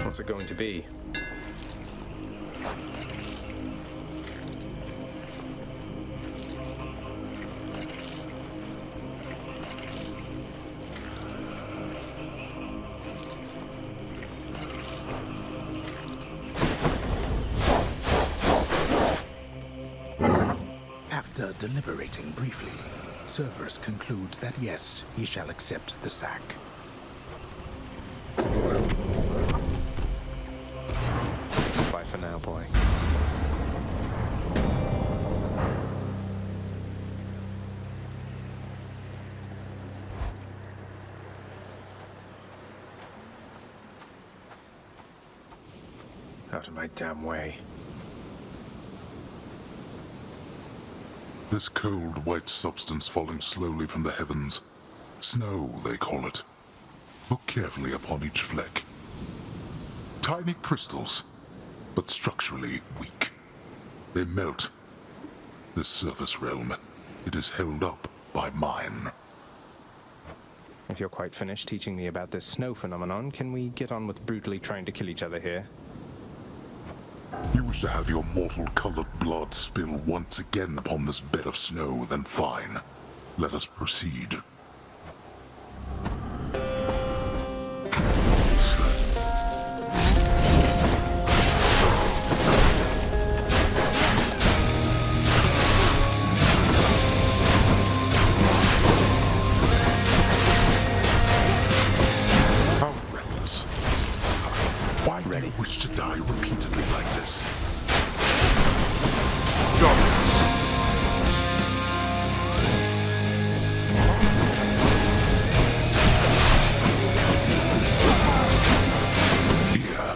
What's it going to be? After deliberating briefly, Cerberus concludes that yes, he shall accept the sack. Bye for now, boy. Out of my damn way. This cold, white substance falling slowly from the heavens. Snow, they call it. Look carefully upon each fleck. Tiny crystals, but structurally weak. They melt. This surface realm, it is held up by mine. If you're quite finished teaching me about this snow phenomenon, can we get on with brutally trying to kill each other here? You wish to have your mortal-colored blood spill once again upon this bed of snow, then fine. Let us proceed. How reckless. Why do you wish to die repeatedly like this? Darkness. Here.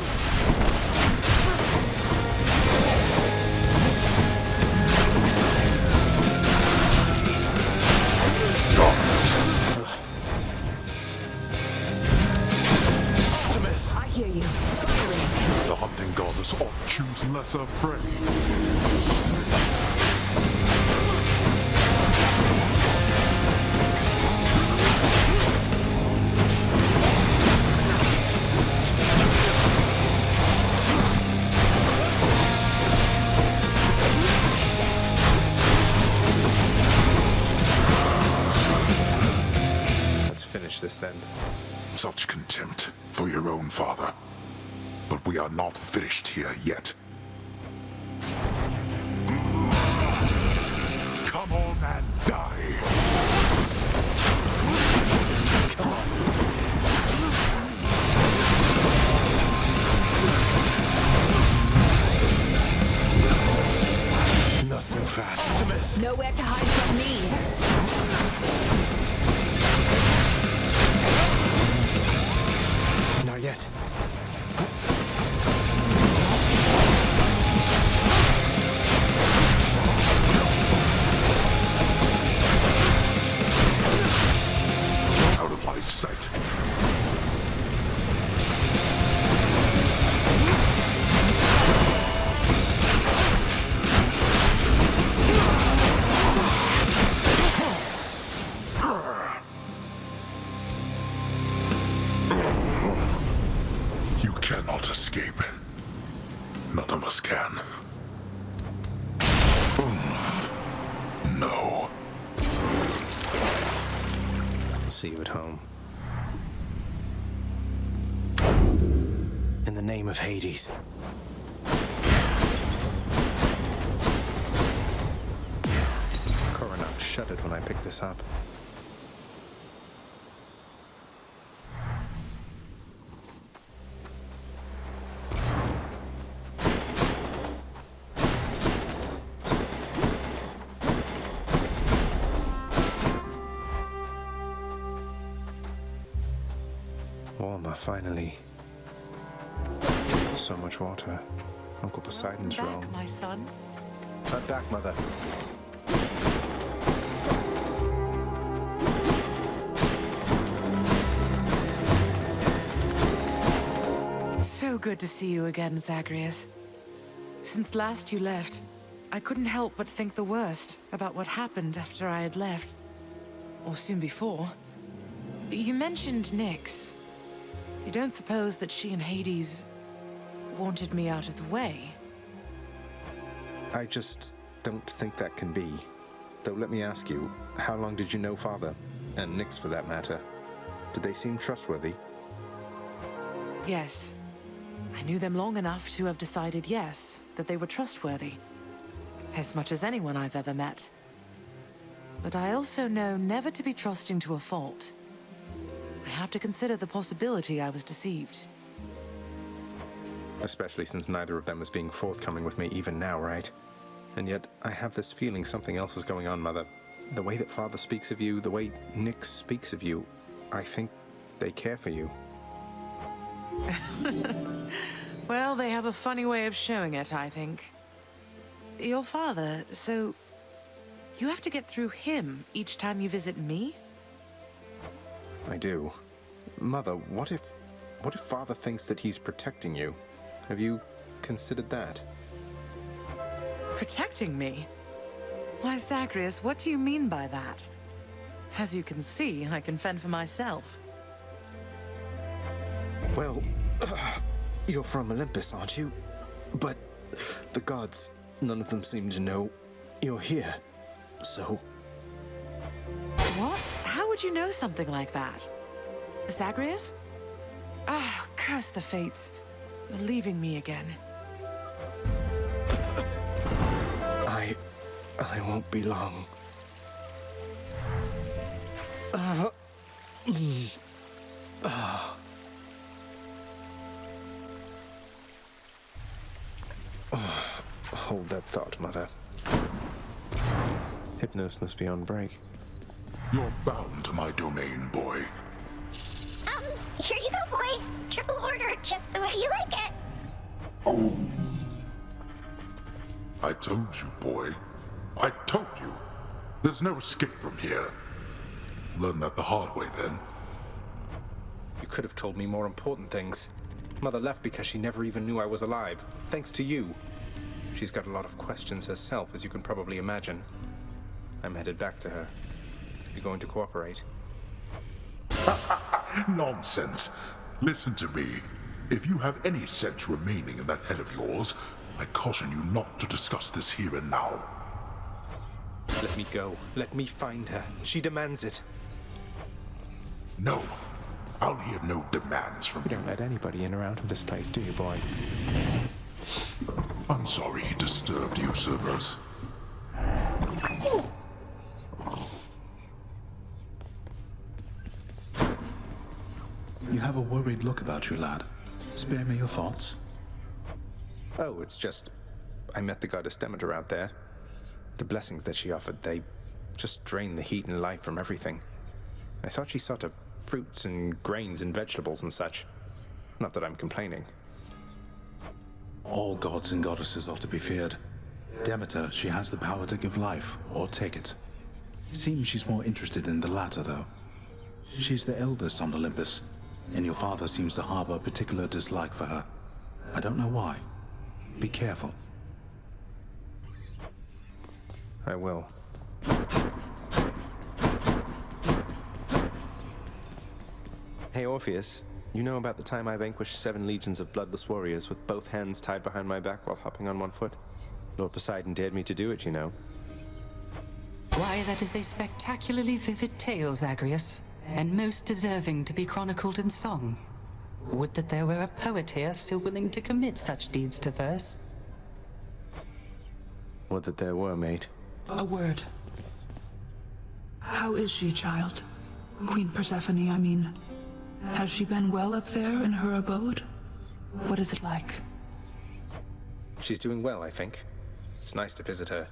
Darkness. Artemis! I hear you. Firing. The hunting goddess ought choose lesser prey. Let's finish this then. Such contempt for your own father. But we are not finished here yet. Come on and die! Come on. Not so fast. Artemis! Nowhere to hide from me. Not yet. No. See you at home. In the name of Hades. Coronac shuddered when I picked this up. Warmer, finally. So much water. Uncle Poseidon's Welcome realm. back, my son. I'm back, Mother. So good to see you again, Zagreus. Since last you left, I couldn't help but think the worst about what happened after I had left. Or soon before. You mentioned Nyx. You don't suppose that she and Hades wanted me out of the way? I just don't think that can be. Though let me ask you, how long did you know Father? And Nyx for that matter. Did they seem trustworthy? Yes. I knew them long enough to have decided yes, that they were trustworthy. As much as anyone I've ever met. But I also know never to be trusting to a fault. I have to consider the possibility I was deceived. Especially since neither of them is being forthcoming with me even now, right? And yet, I have this feeling something else is going on, Mother. The way that Father speaks of you, the way Nyx speaks of you, I think they care for you. Well, they have a funny way of showing it, I think. Your father, so... you have to get through him each time you visit me? I do. Mother, what if Father thinks that he's protecting you? Have you considered that? Protecting me? Why, Zagreus, what do you mean by that? As you can see, I can fend for myself. Well, you're from Olympus, aren't you? But the gods, none of them seem to know you're here, so... What? How would you know something like that? Zagreus? Ah, curse the fates. You're leaving me again. I won't be long. Hold that thought, Mother. Hypnos must be on break. You're bound to my domain, boy. Here you go, boy. Triple order, just the way you like it. Oh. I told you, boy. I told you. There's no escape from here. Learn that the hard way, then. You could have told me more important things. Mother left because she never even knew I was alive, thanks to you. She's got a lot of questions herself, as you can probably imagine. I'm headed back to her. You going to cooperate? Nonsense. Listen to me. If you have any sense remaining in that head of yours, I caution you not to discuss this here and now. Let me go. Let me find her. She demands it. No. I'll hear no demands from you. You don't let anybody in or out of this place, do you, boy? I'm sorry he disturbed you, Cerberus. You have a worried look about you, lad. Spare me your thoughts. Oh, it's just... I met the goddess Demeter out there. The blessings that she offered, they just drain the heat and life from everything. I thought she saw to fruits and grains and vegetables and such. Not that I'm complaining. All gods and goddesses are to be feared. Demeter, she has the power to give life, or take it. Seems she's more interested in the latter, though. She's the eldest on Olympus, and your father seems to harbor a particular dislike for her. I don't know why. Be careful. I will. Hey, Orpheus. You know about the time I vanquished 7 legions of bloodless warriors with both hands tied behind my back while hopping on one foot? Lord Poseidon dared me to do it, you know. Why, that is a spectacularly vivid tale, Zagreus, and most deserving to be chronicled in song. Would that there were a poet here still willing to commit such deeds to verse. Would that there were, mate. A word. How is she, child? Queen Persephone, I mean. Has she been well up there in her abode? What is it like? She's doing well, I think. It's nice to visit her.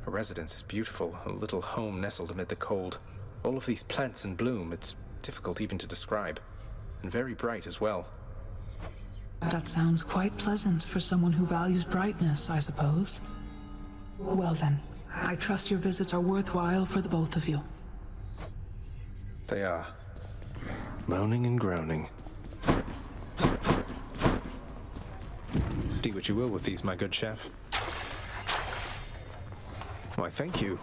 Her residence is beautiful, a little home nestled amid the cold. All of these plants in bloom, it's difficult even to describe. And very bright as well. That sounds quite pleasant for someone who values brightness, I suppose. Well then, I trust your visits are worthwhile for the both of you. They are. Moaning and groaning. Do what you will with these, my good chef. Why, thank you.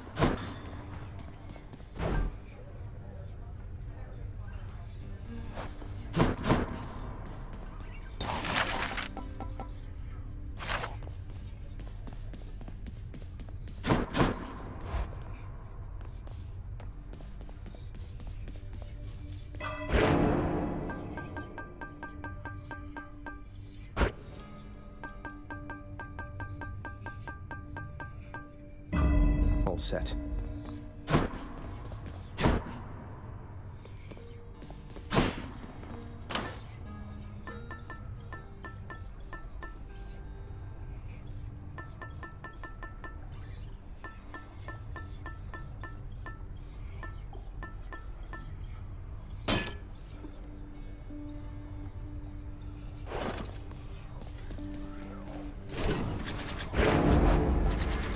All set.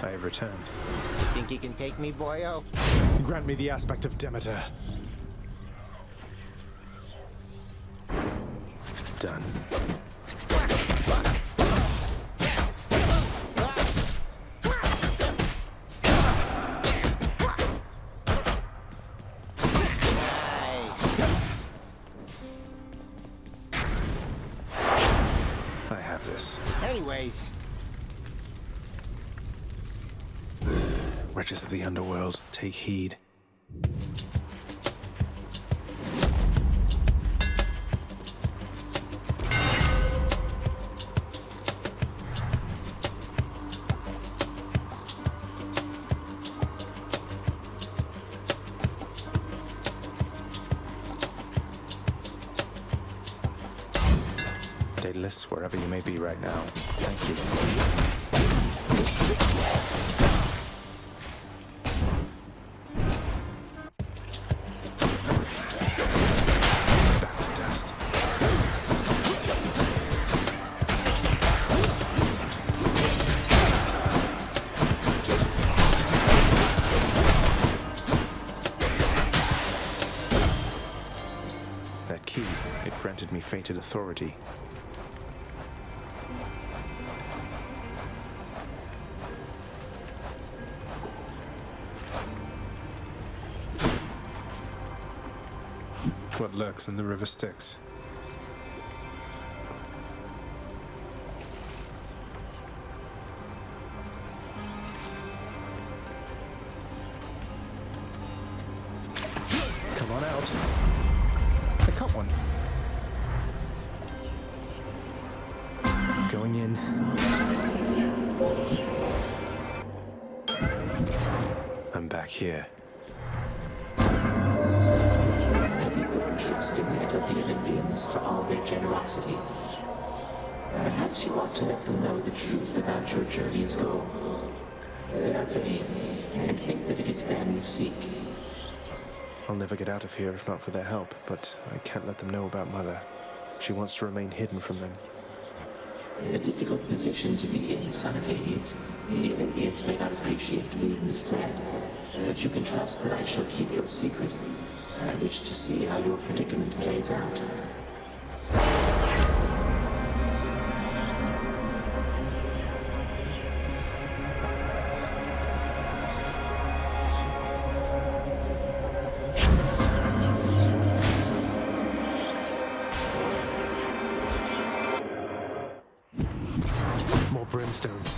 I have returned. Think you can take me, boyo? Grant me the aspect of Demeter. Done. I have this. Anyways. Wretches of the underworld, take heed. Daedalus, wherever you may be right now, thank you. Fated authority. What lurks in the river Styx? Come on out. I caught one. Going in. I'm back here. Have you grown trusting yet of the Olympians for all their generosity? Perhaps you ought to let them know the truth about your journey's goal. They are vain, and think that it is them you seek. I'll never get out of here if not for their help, but I can't let them know about Mother. She wants to remain hidden from them. A difficult position to be in, son of Hades. The Olympians may not appreciate being misled, but you can trust that I shall keep your secret. I wish to see how your predicament plays out. Brimstones.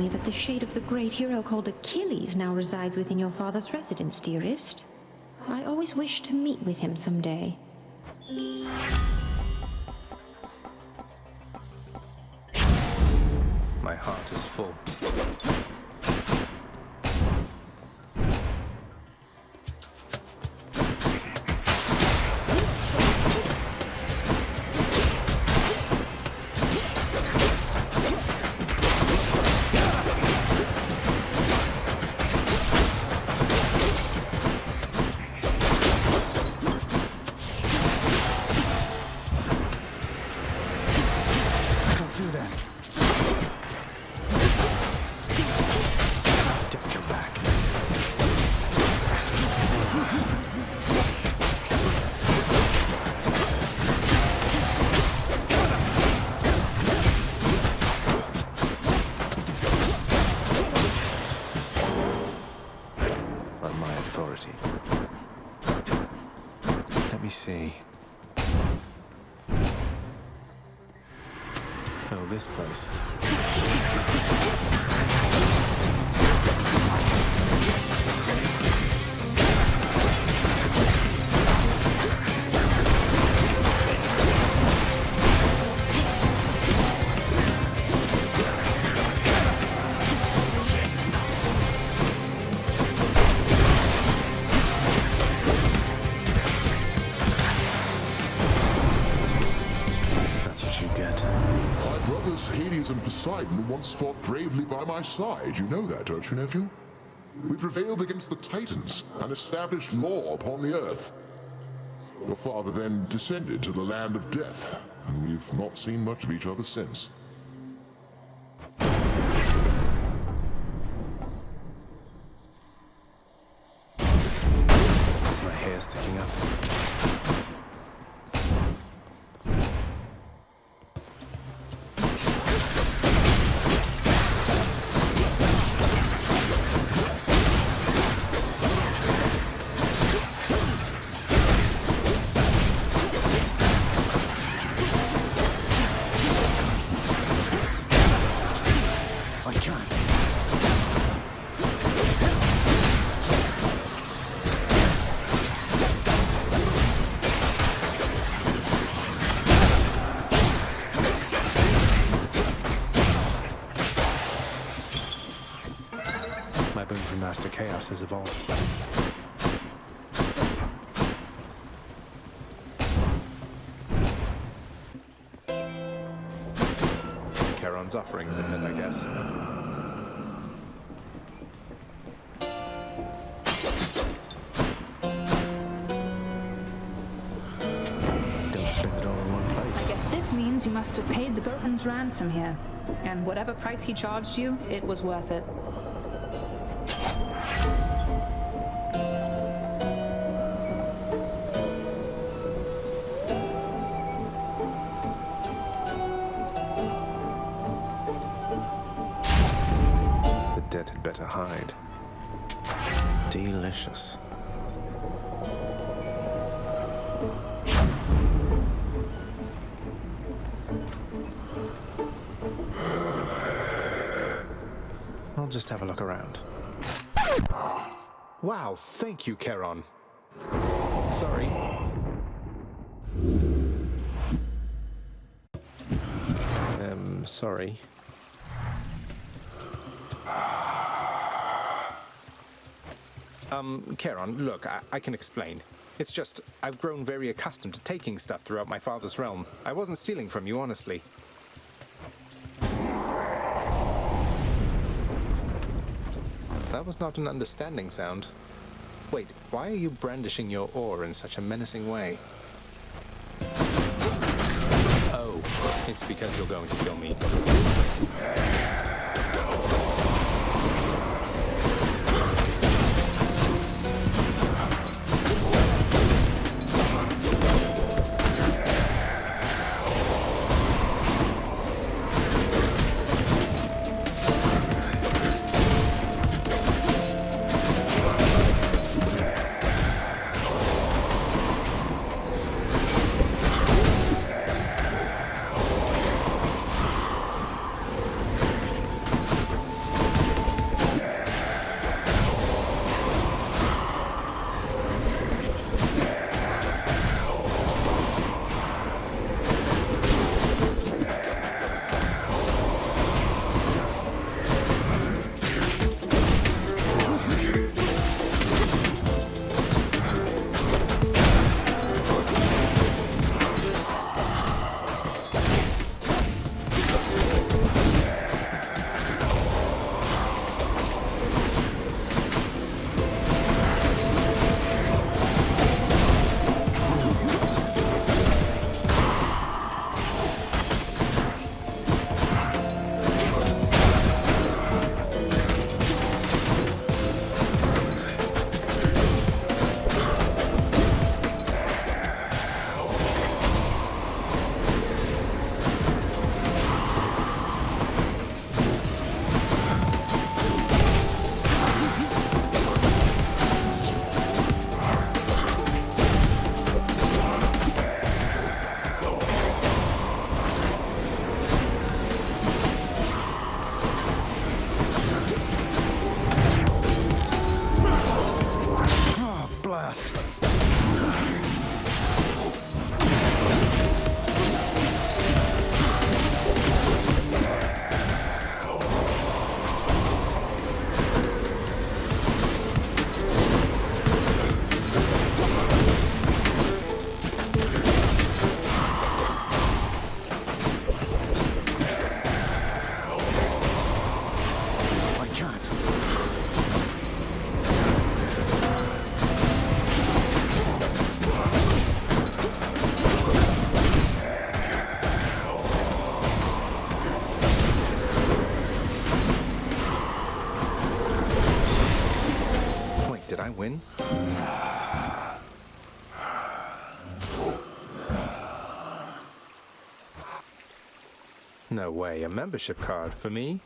me that the shade of the great hero called Achilles now resides within your father's residence, dearest. I always wished to meet with him someday. My heart is full. See. Oh, this place. Hades and Poseidon once fought bravely by my side. You know that, don't you, nephew? We prevailed against the Titans and established law upon the earth. Your father then descended to the land of death, and we've not seen much of each other since. Is my hair sticking up? Master Chaos has evolved. Charon's offerings in it, I guess. Don't spend it all in one place. I guess this means you must have paid the boatman's ransom here. And whatever price he charged you, it was worth it. Had better hide. Delicious. I'll just have a look around. Wow, thank you, Charon. Sorry. Sorry. Charon, look, I can explain. It's just, I've grown very accustomed to taking stuff throughout my father's realm. I wasn't stealing from you, honestly. That was not an understanding sound. Wait, why are you brandishing your oar in such a menacing way? Oh, it's because you're going to kill me. Blast. Did I win? No way, a membership card for me?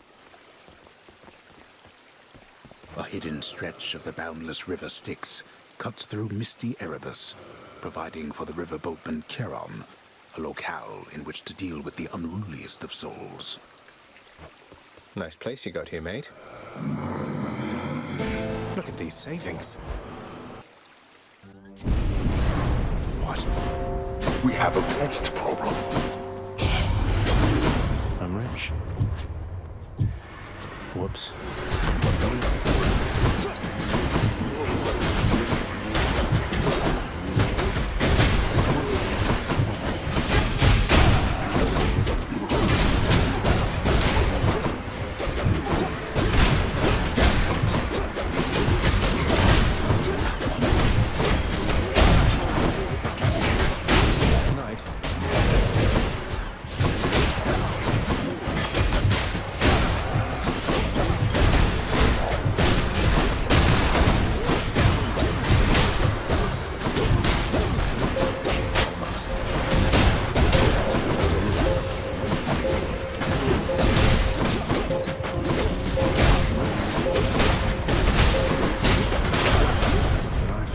A hidden stretch of the boundless river Styx cuts through misty Erebus, providing for the river boatman Charon a locale in which to deal with the unruliest of souls. Nice place you got here, mate. Look at these savings. What? We have a next problem. I'm rich. Whoops.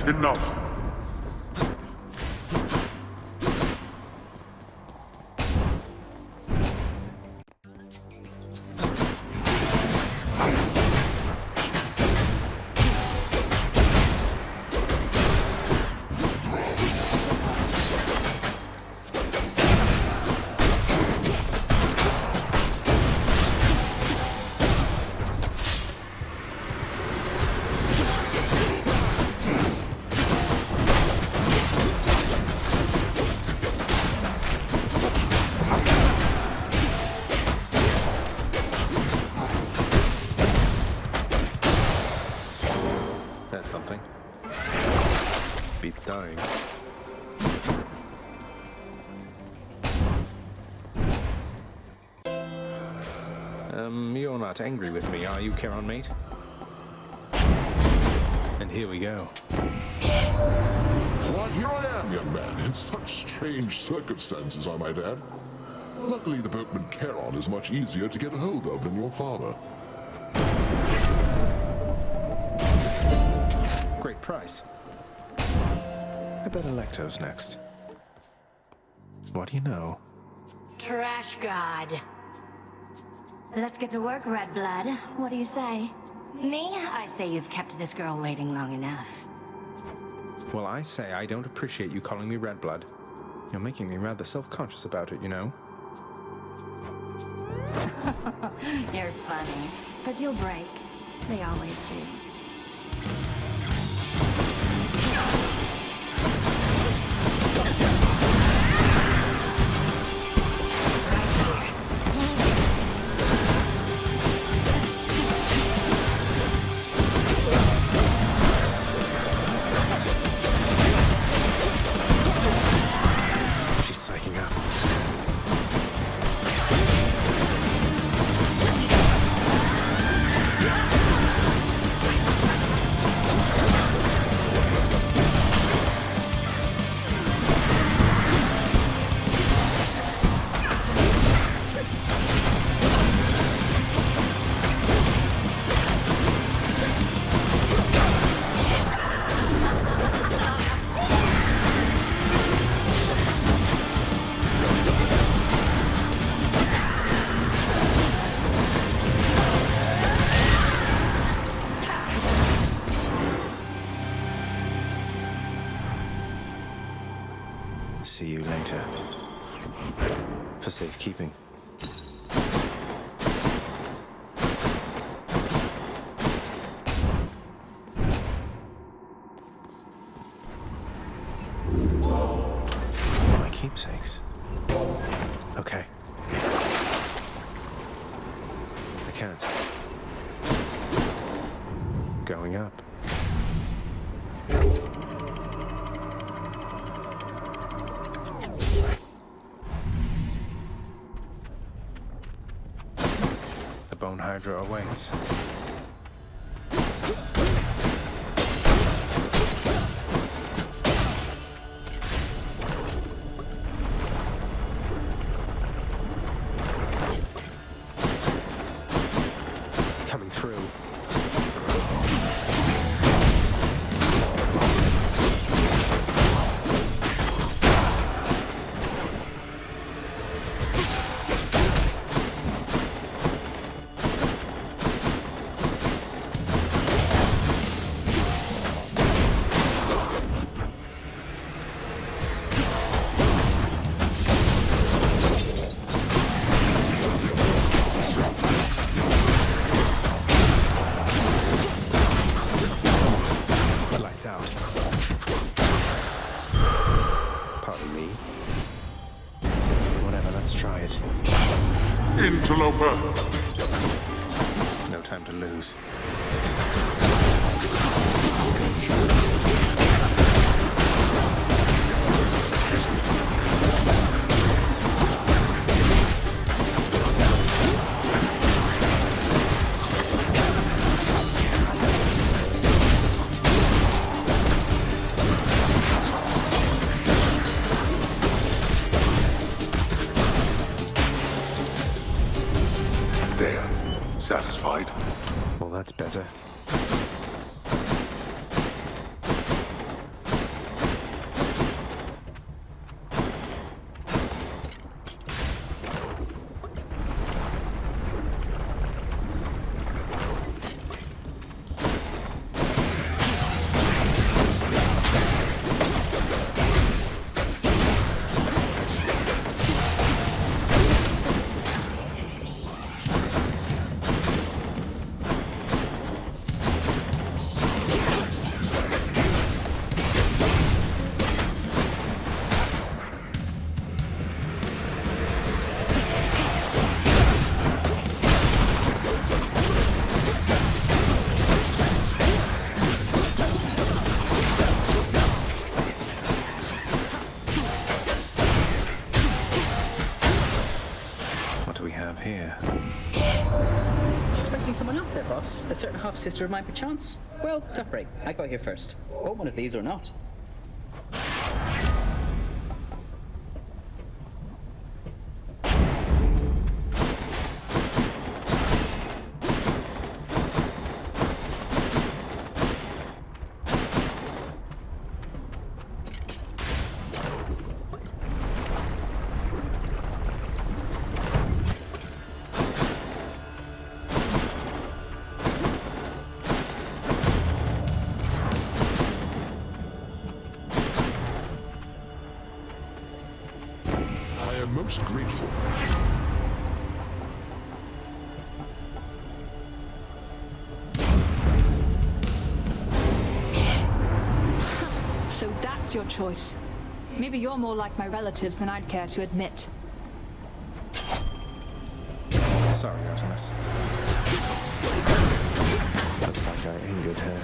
Enough. Something. Beats dying. You're not angry with me, are you, Charon, mate? And here we go. Why, here I am, young man, in such strange circumstances, I might add. Luckily, the boatman Charon is much easier to get a hold of than your father. Great price. I bet Alecto's next. What do you know? Trash God. Let's get to work, Red Blood. What do you say? Me? I say you've kept this girl waiting long enough. Well, I say I don't appreciate you calling me Red Blood. You're making me rather self-conscious about it, you know. You're funny, but you'll break. They always do. see you later. For safekeeping. My keepsakes. Okay. I can't. Going up. The bone Hydra awaits. Coming through. Interloper! No time to lose. Satisfied? Well, that's better. A certain half-sister of mine, perchance? Well, tough break. I got here first. Want one of these or not? Most grateful. So that's your choice. Maybe you're more like my relatives than I'd care to admit. Sorry, Artemis. Looks like I angered her.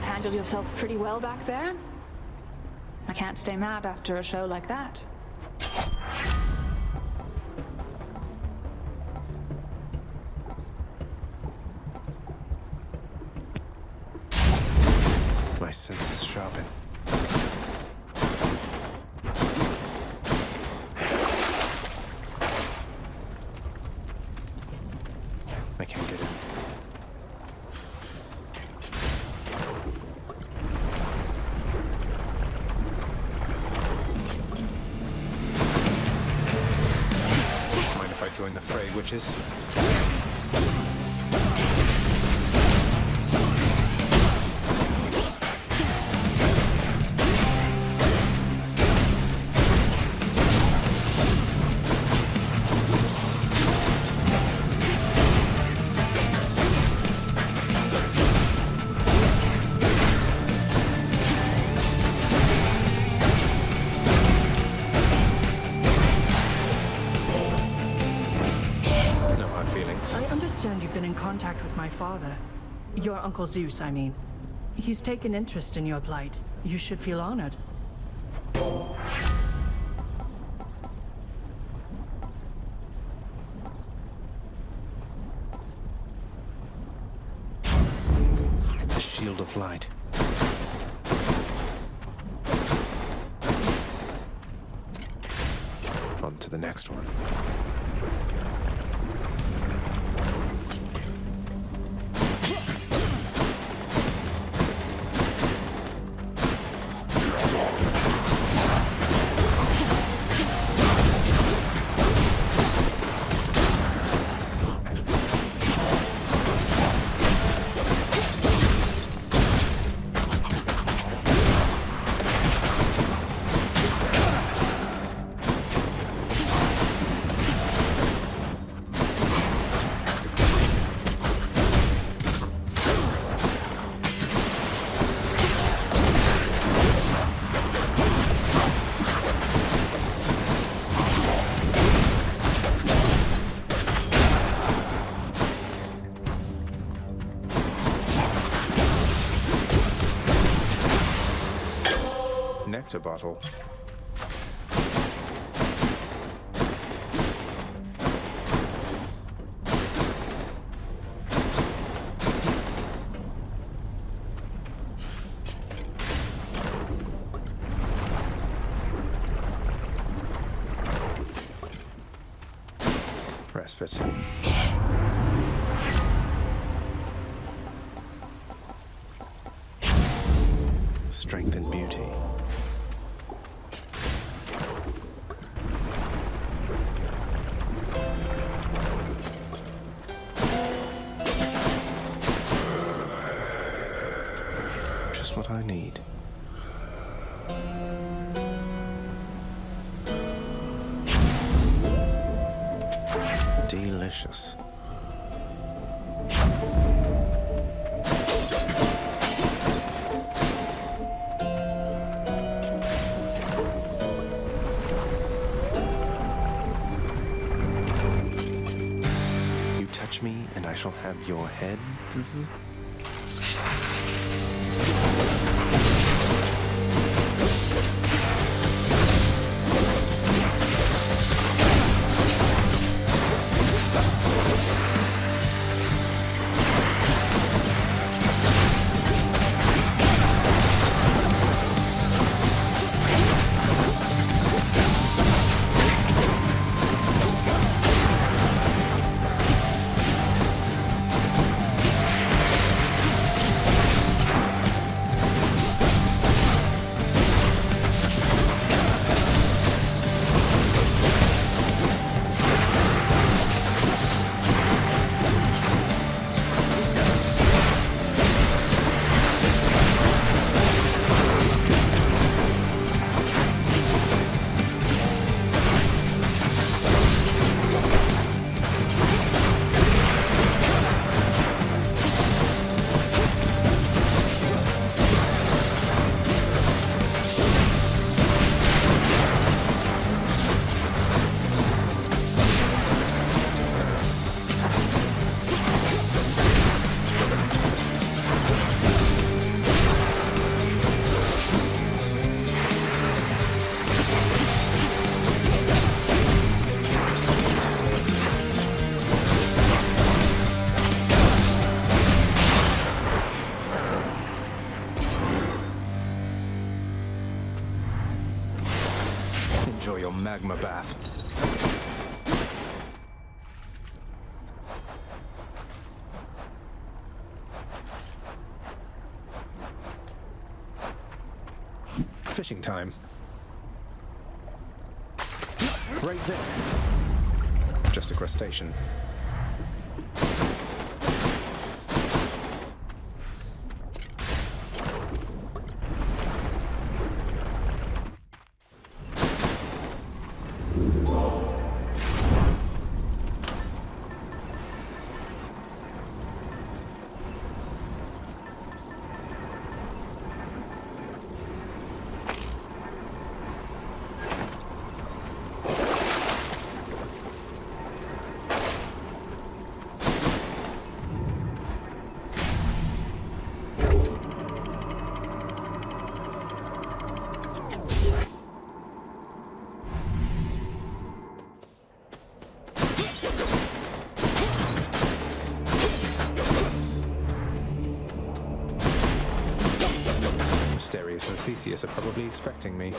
Handled yourself pretty well back there. I can't stay mad after a show like that. senses sharpen. I can't get in. Mind if I join the fray, witches? Contact with my father. Your Uncle Zeus, I mean. He's taken interest in your plight. You should feel honored. The shield of light. On to the next one. Nectar bottle. Respite. Strength and beauty. Just what I need. Delicious. You touch me and I shall have your head. magma bath. Fishing time. Right there. Just a crustacean. Darius and Theseus are probably expecting me.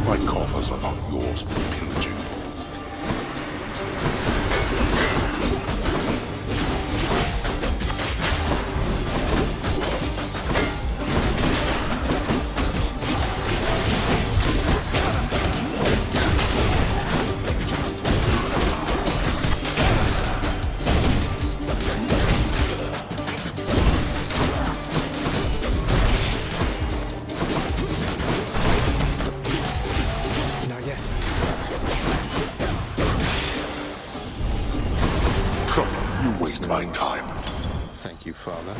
My coffers are not yours for pillaging. My time. Thank you, Father.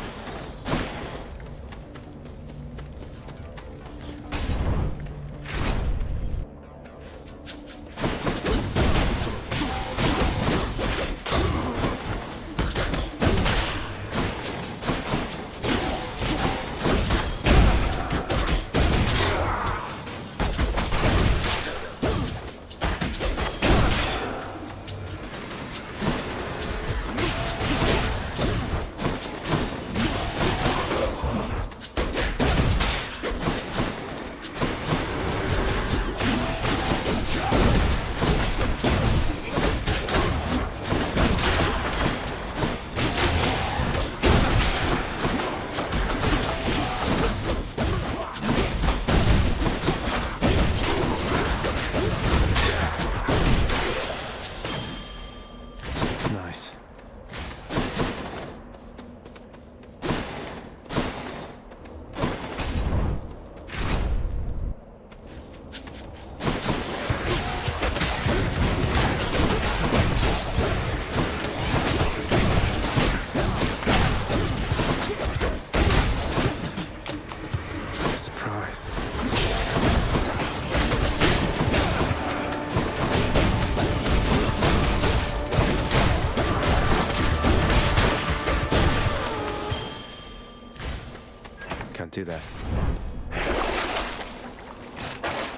Can't do that.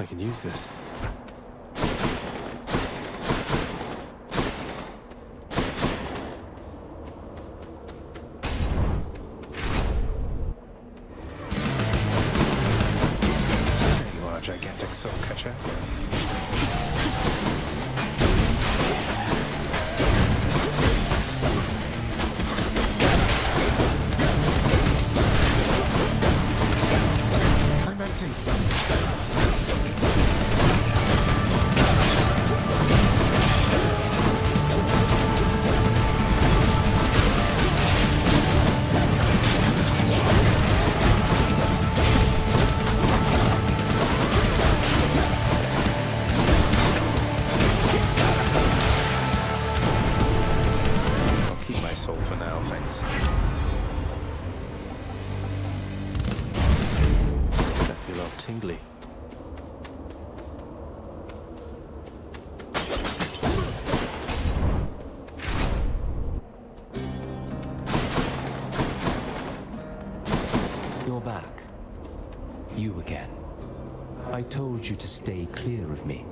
I can use this. There you are, gigantic soul catcher. tingly. You're back. You again. I told you to stay clear of me.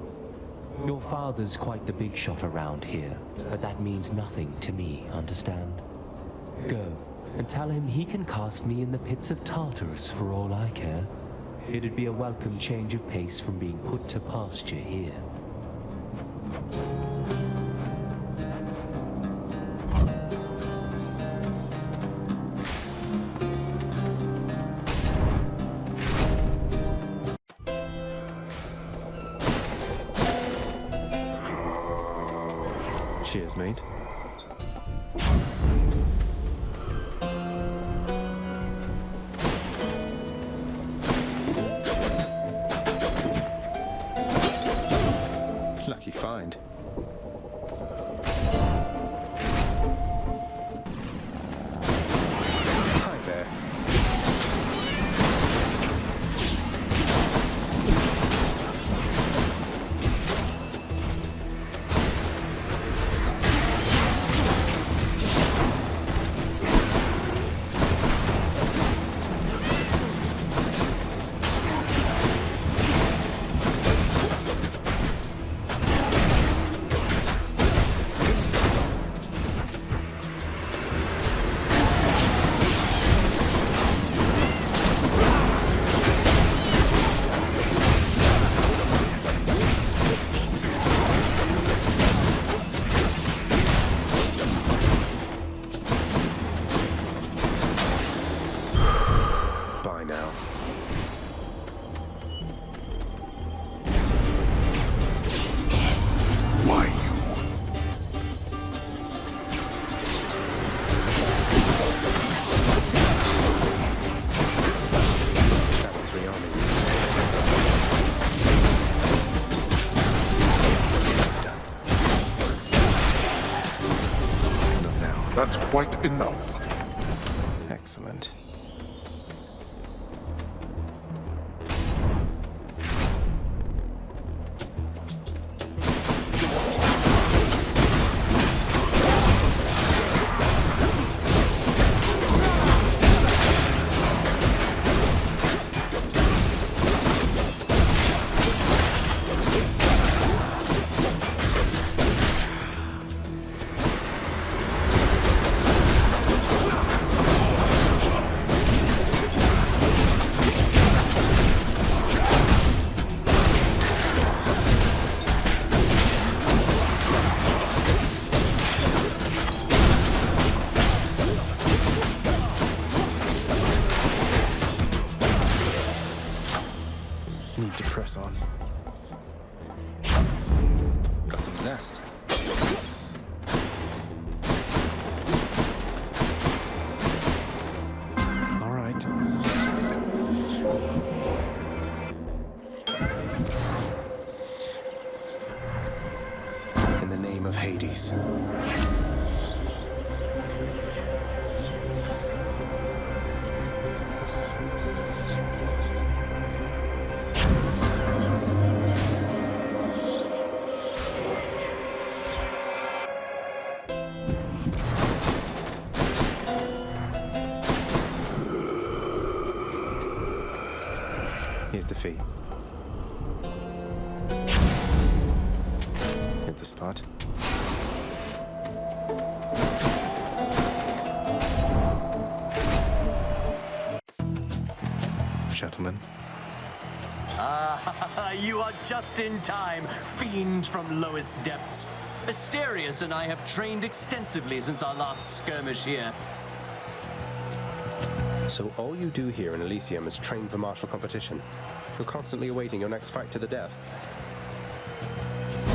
Your father's quite the big shot around here, but that means nothing to me, understand? Go, and tell him he can cast me in the pits of Tartarus for all I care. It'd be a welcome change of pace from being put to pasture here. Cheers, mate. Lucky find. Hi there. That's quite enough. Excellent. Need to press on. Got some zest. All right. In the name of Hades. Here's the fee. Hit the spot. Gentlemen. Ah, you are just in time, fiend from lowest depths. Asterius and I have trained extensively since our last skirmish here. So all you do here in Elysium is train for martial competition. You're constantly awaiting your next fight to the death.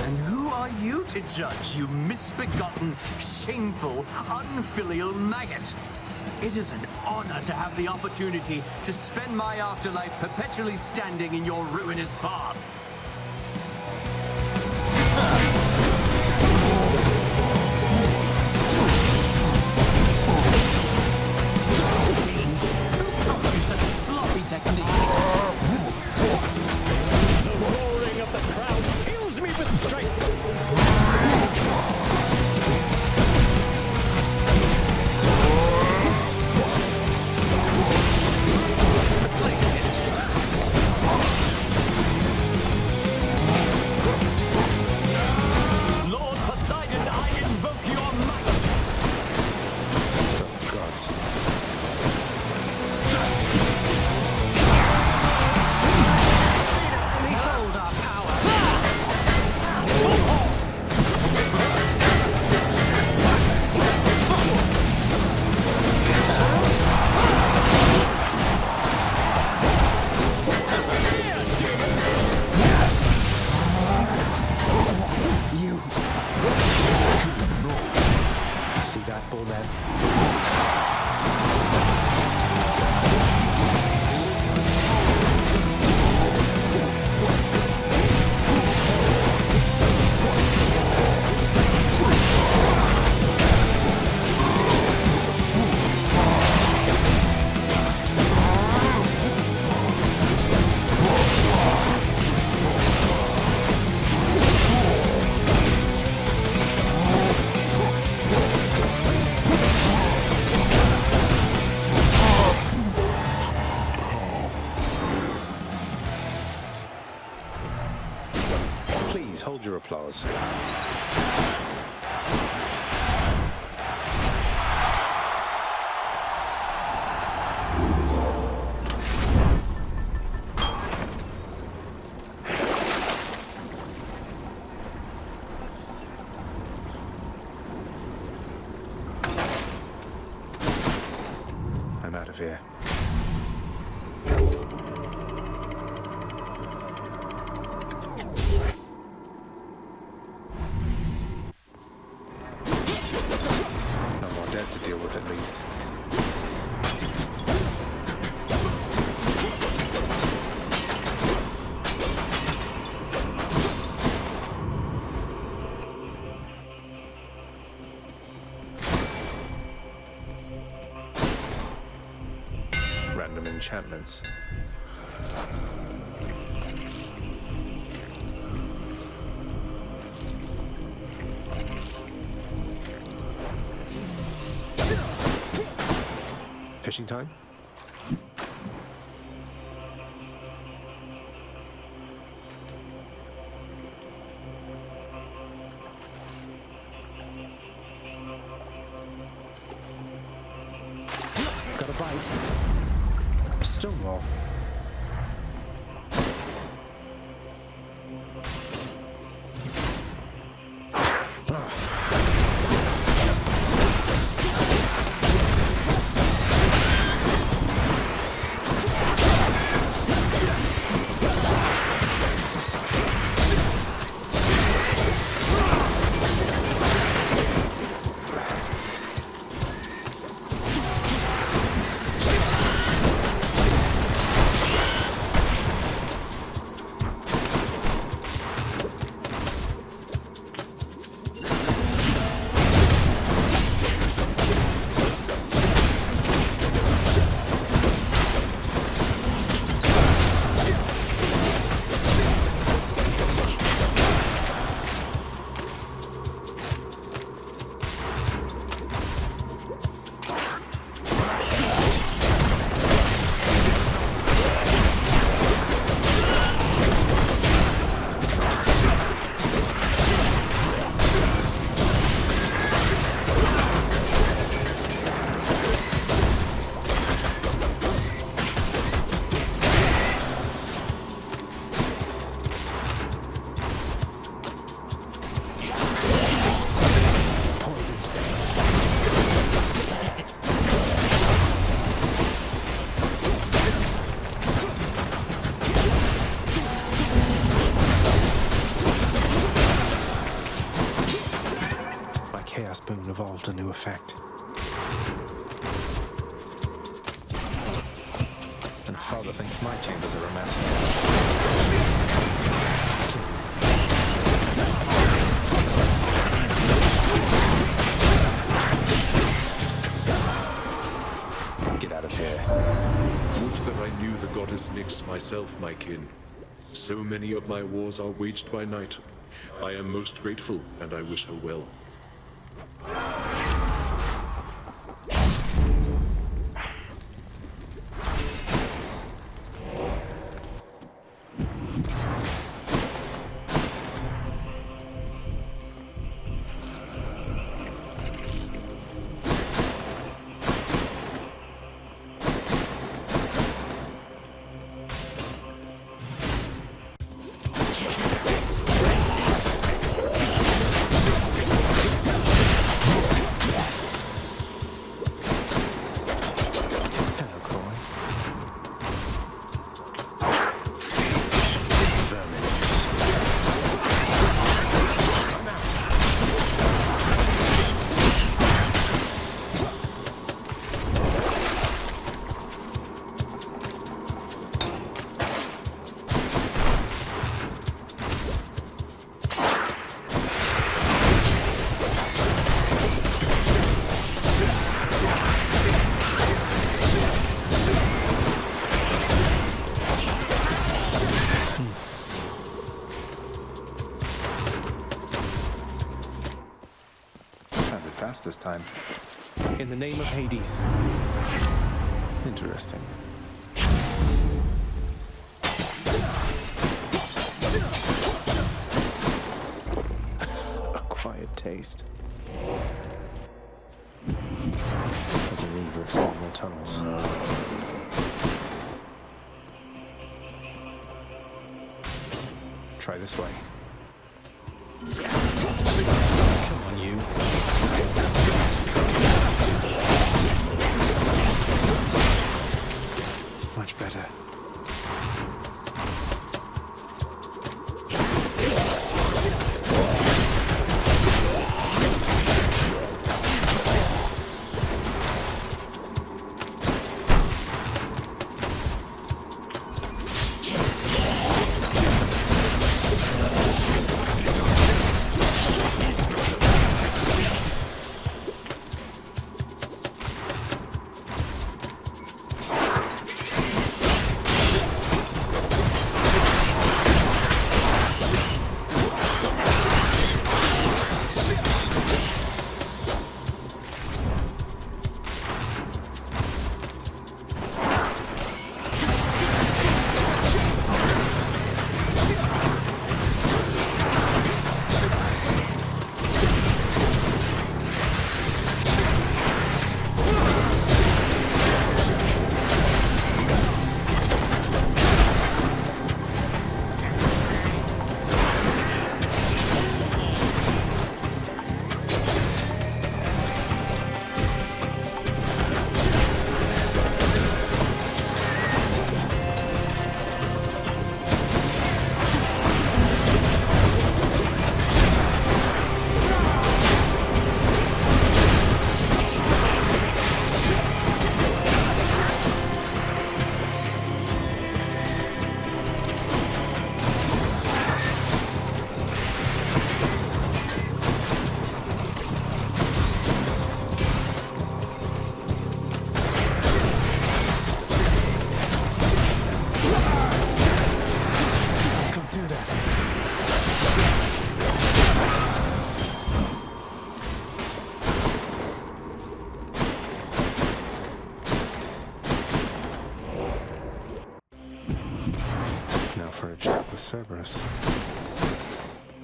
And who are you to judge, you misbegotten, shameful, unfilial maggot? It is an honor to have the opportunity to spend my afterlife perpetually standing in your ruinous path. Who taught you such sloppy technique? careful then. Please hold your applause. I'm out of here. No more dead to deal with, at least. Random enchantments. Fishing time? Got a bite. Stonewall. Boon evolved a new effect. And Father thinks my chambers are a mess. Get out of here. Would that I knew the goddess Nyx myself, my kin. So many of my wars are waged by night. I am most grateful, and I wish her well. fast this time. In the name of Hades. Interesting. Acquired taste. I believe we're exploring more tunnels. Try this way. Come on, you. Much better. Cerberus.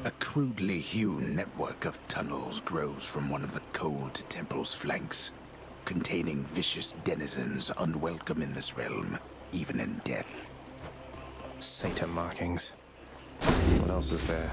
A crudely hewn network of tunnels grows from one of the cold temple's flanks, containing vicious denizens unwelcome in this realm, even in death. Satan markings. What else is there?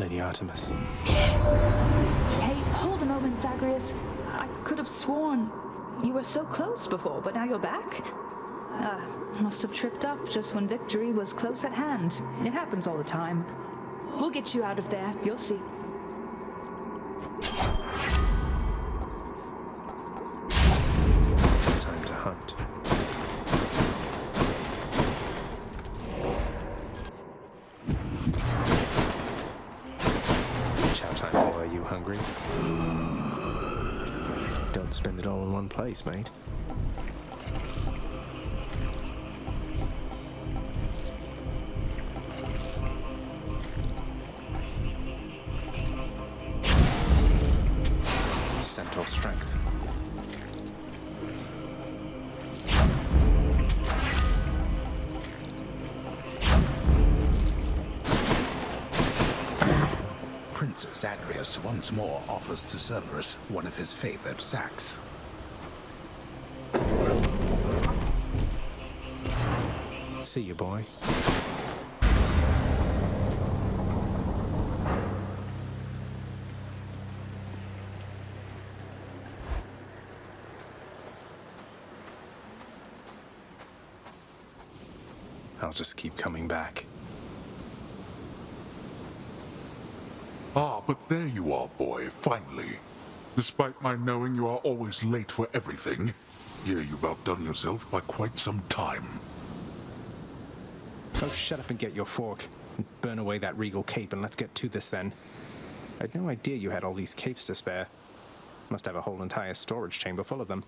Lady Artemis. Hey, hold a moment, Zagreus. I could have sworn you were so close before, but now you're back? Must have tripped up just when victory was close at hand. It happens all the time. We'll get you out of there, you'll see. Time to hunt. Chow time, boy. Are you hungry? Don't spend it all in one place, mate. Centaur strength. Prince Zagreus once more offers to Cerberus one of his favored sacks. See you, boy. I'll just keep coming back. Ah, but there you are, boy, finally. Despite my knowing you are always late for everything, here you've outdone yourself by quite some time. Oh, shut up and get your fork. Burn away that regal cape and let's get to this then. I'd no idea you had all these capes to spare. Must have a whole entire storage chamber full of them.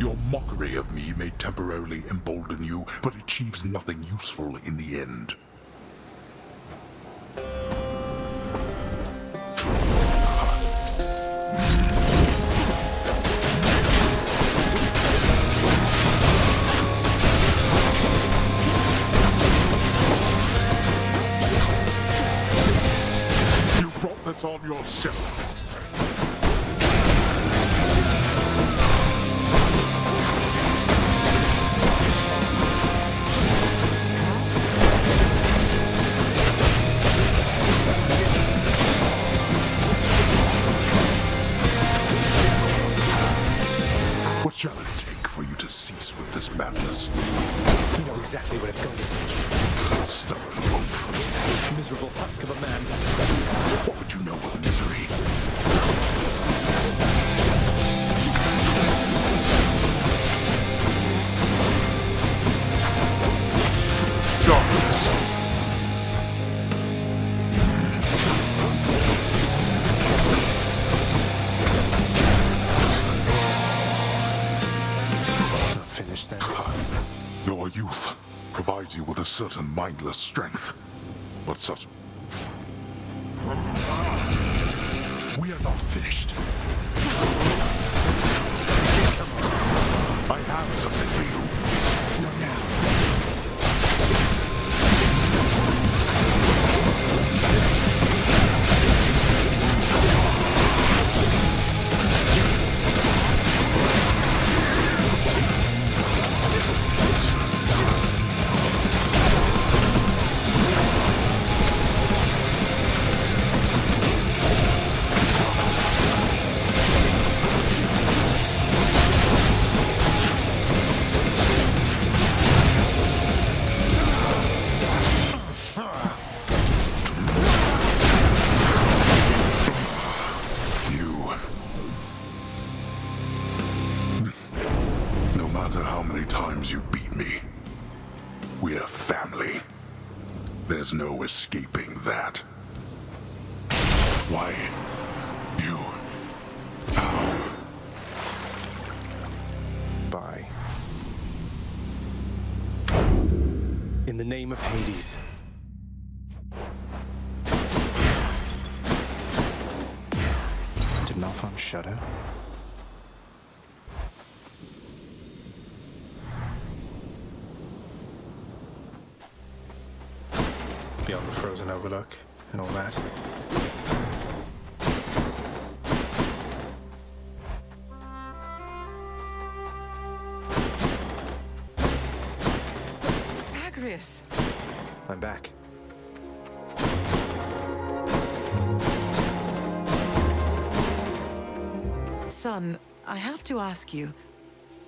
Your mockery of me may temporarily embolden you, but achieves nothing useful in the end. You brought this on yourself. What shall it take for you to cease with this madness? You know exactly what it's going to take. Stubborn wolf. This miserable husk of a man. What would you know of misery? Darkness. Then. Your youth provides you with a certain mindless strength, but such... We are not finished. I have something for you. Not now. There's no escaping that. Why, you... How? Bye. In the name of Hades. Did Malphon shudder? Beyond the frozen overlook and all that. Zagreus! I'm back. Son, I have to ask you,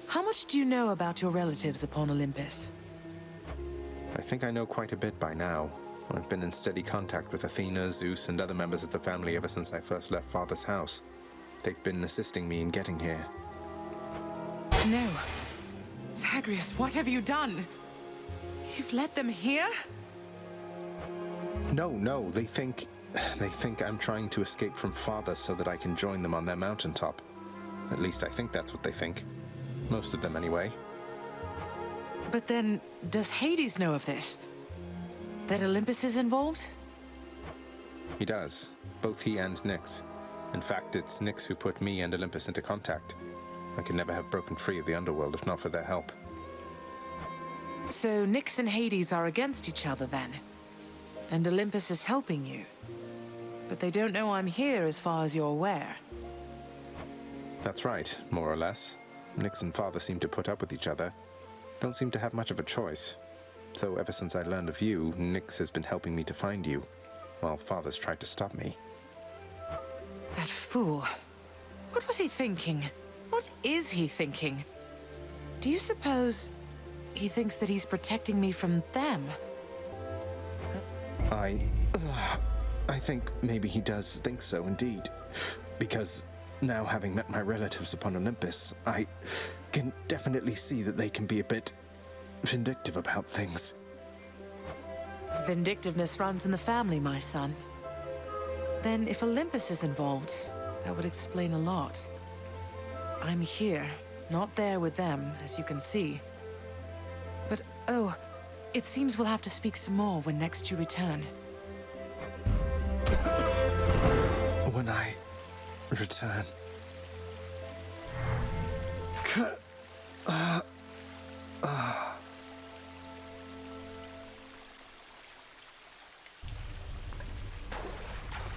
how much do you know about your relatives upon Olympus? I think I know quite a bit by now. I've been in steady contact with Athena, Zeus, and other members of the family ever since I first left Father's house. They've been assisting me in getting here. No. Zagreus, what have you done? You've let them here? No, they think I'm trying to escape from Father so that I can join them on their mountaintop. At least I think that's what they think. Most of them, anyway. But then, does Hades know of this? That Olympus is involved? He does. Both he and Nyx. In fact, it's Nyx who put me and Olympus into contact. I could never have broken free of the underworld if not for their help. So Nyx and Hades are against each other then? And Olympus is helping you? But they don't know I'm here as far as you're aware. That's right, more or less. Nyx and Father seem to put up with each other. Don't seem to have much of a choice. Though ever since I learned of you, Nyx has been helping me to find you, while Father's tried to stop me. That fool. What was he thinking? What is he thinking? Do you suppose he thinks that he's protecting me from them? I think maybe he does think so indeed. Because now having met my relatives upon Olympus, I can definitely see that they can be a bit vindictive about things. Vindictiveness runs in the family, my son. Then if Olympus is involved, that would explain a lot. I'm here, not there with them, as you can see. But, oh, it seems we'll have to speak some more when next you return. When I return...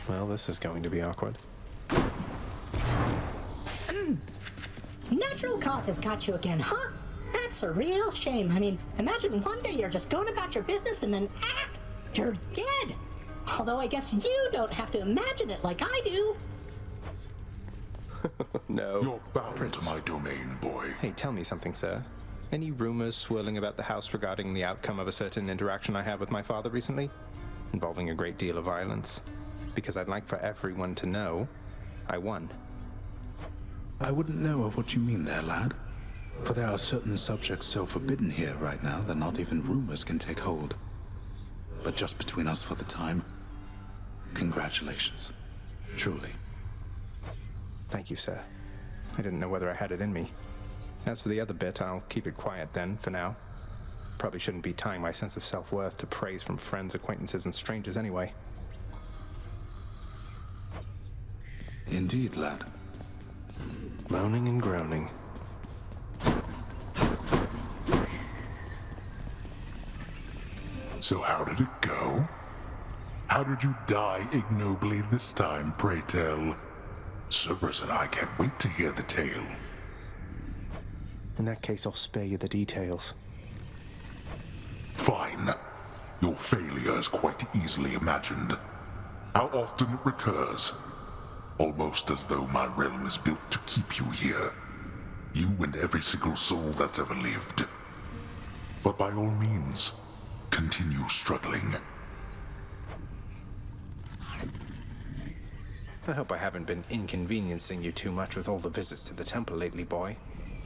Well, this is going to be awkward. Natural causes got you again, huh? That's a real shame. I mean, imagine one day you're just going about your business and then, you're dead. Although I guess you don't have to imagine it like I do. No. You're bound to my domain, boy. Hey, tell me something, sir. Any rumors swirling about the house regarding the outcome of a certain interaction I had with my father recently? Involving a great deal of violence? Because I'd like for everyone to know I won. I wouldn't know of what you mean there, lad. For there are certain subjects so forbidden here right now that not even rumors can take hold. But just between us for the time, congratulations. Truly. Thank you, sir. I didn't know whether I had it in me. As for the other bit, I'll keep it quiet then, for now. Probably shouldn't be tying my sense of self-worth to praise from friends, acquaintances, and strangers anyway. Indeed, lad. Moaning and groaning. So how did it go? How did you die ignobly this time, pray tell? Cerberus and I can't wait to hear the tale. In that case, I'll spare you the details. Fine. Your failure is quite easily imagined. How often it recurs. Almost as though my realm is built to keep you here. You and every single soul that's ever lived. But by all means, continue struggling. I hope I haven't been inconveniencing you too much with all the visits to the temple lately, boy.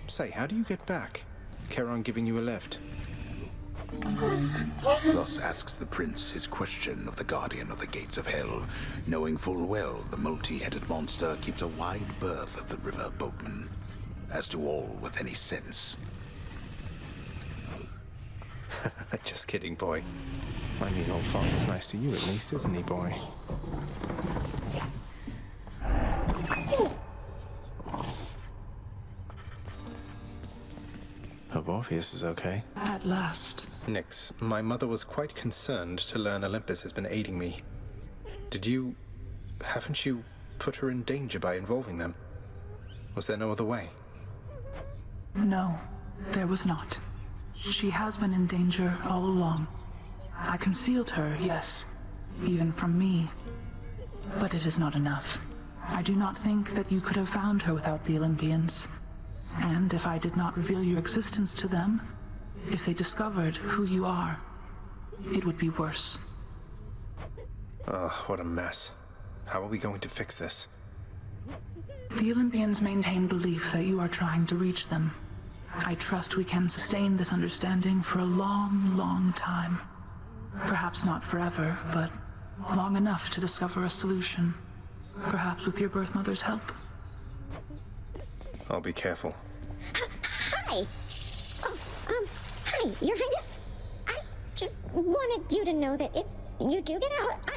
Say, how do you get back? Charon giving you a lift? Thus asks the prince his question of the guardian of the gates of hell, knowing full well the multi-headed monster keeps a wide berth of the river boatman. As to all with any sense. Just kidding, boy. I mean, old father's nice to you at least, isn't he, boy? Hope Orpheus is okay. At last. Nyx, my mother was quite concerned to learn Olympus has been aiding me. Haven't you put her in danger by involving them? Was there no other way? No, there was not. She has been in danger all along. I concealed her, yes, even from me. But it is not enough. I do not think that you could have found her without the Olympians. And if I did not reveal your existence to them, if they discovered who you are, it would be worse. Ugh, what a mess. How are we going to fix this? The Olympians maintain belief that you are trying to reach them. I trust we can sustain this understanding for a long, long time. Perhaps not forever, but long enough to discover a solution. Perhaps with your birth mother's help. I'll be careful. Hi! Oh, hi, Your Highness. I just wanted you to know that if you do get out,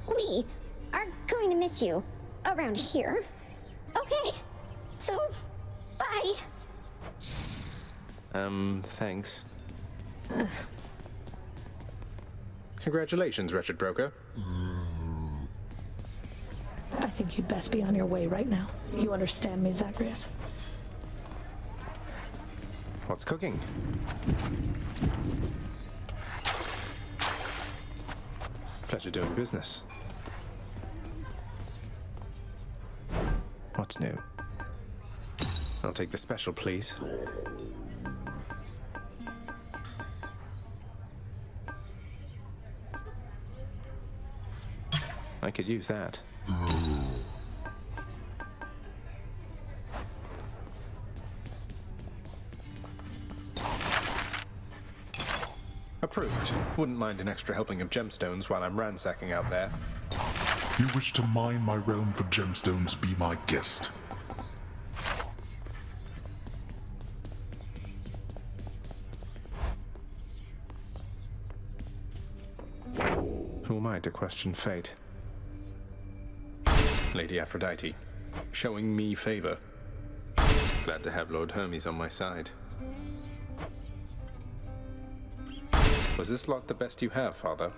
we are going to miss you around here. Okay, so, bye. Thanks. Congratulations, wretched broker. I think you'd best be on your way right now. You understand me, Zagreus? What's cooking? Pleasure doing business. What's new? I'll take the special, please. I could use that. Approved. Wouldn't mind an extra helping of gemstones while I'm ransacking out there. You wish to mine my realm for gemstones, be my guest. Who am I to question fate? Lady Aphrodite, showing me favor. Glad to have Lord Hermes on my side. Was this lot the best you have, Father?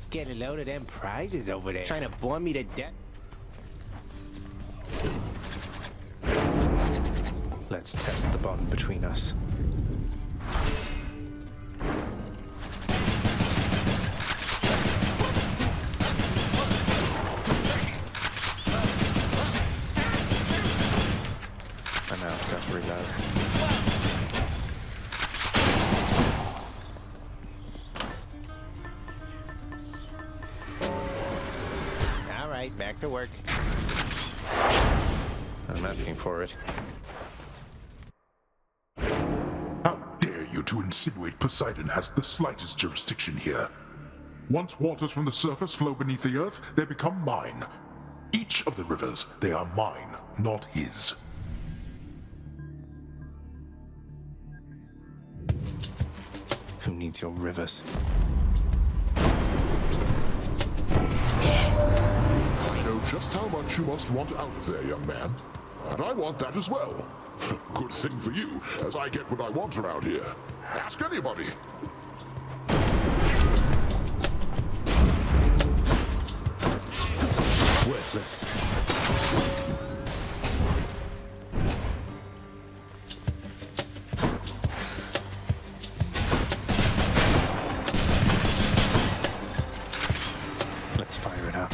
Get a load of them prizes over there. Trying to bore me to death. Let's test the bond between us. I'm out. Got to reload. All right, back to work. I'm asking for it. How dare you to insinuate Poseidon has the slightest jurisdiction here? Once waters from the surface flow beneath the earth, they become mine. Each of the rivers, they are mine, not his. Who needs your rivers? I know just how much you must want out of there, young man. And I want that as well. Good thing for you, as I get what I want around here. Ask anybody. Worthless. Let's fire it up.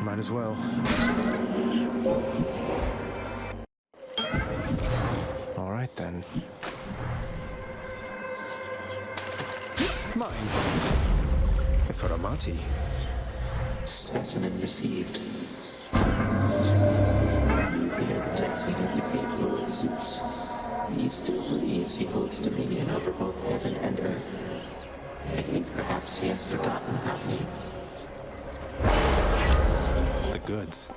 Might as well. All right then. Mine. Economati. Specimen received. You hear the blessing of the great Lord Zeus. He still believes he holds dominion over both heaven and earth. I think perhaps he has forgotten about me. The goods.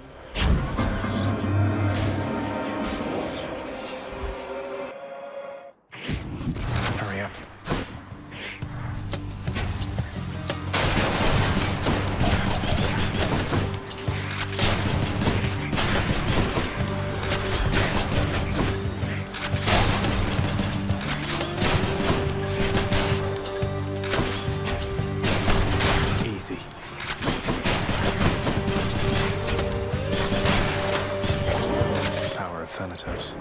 Thanatos.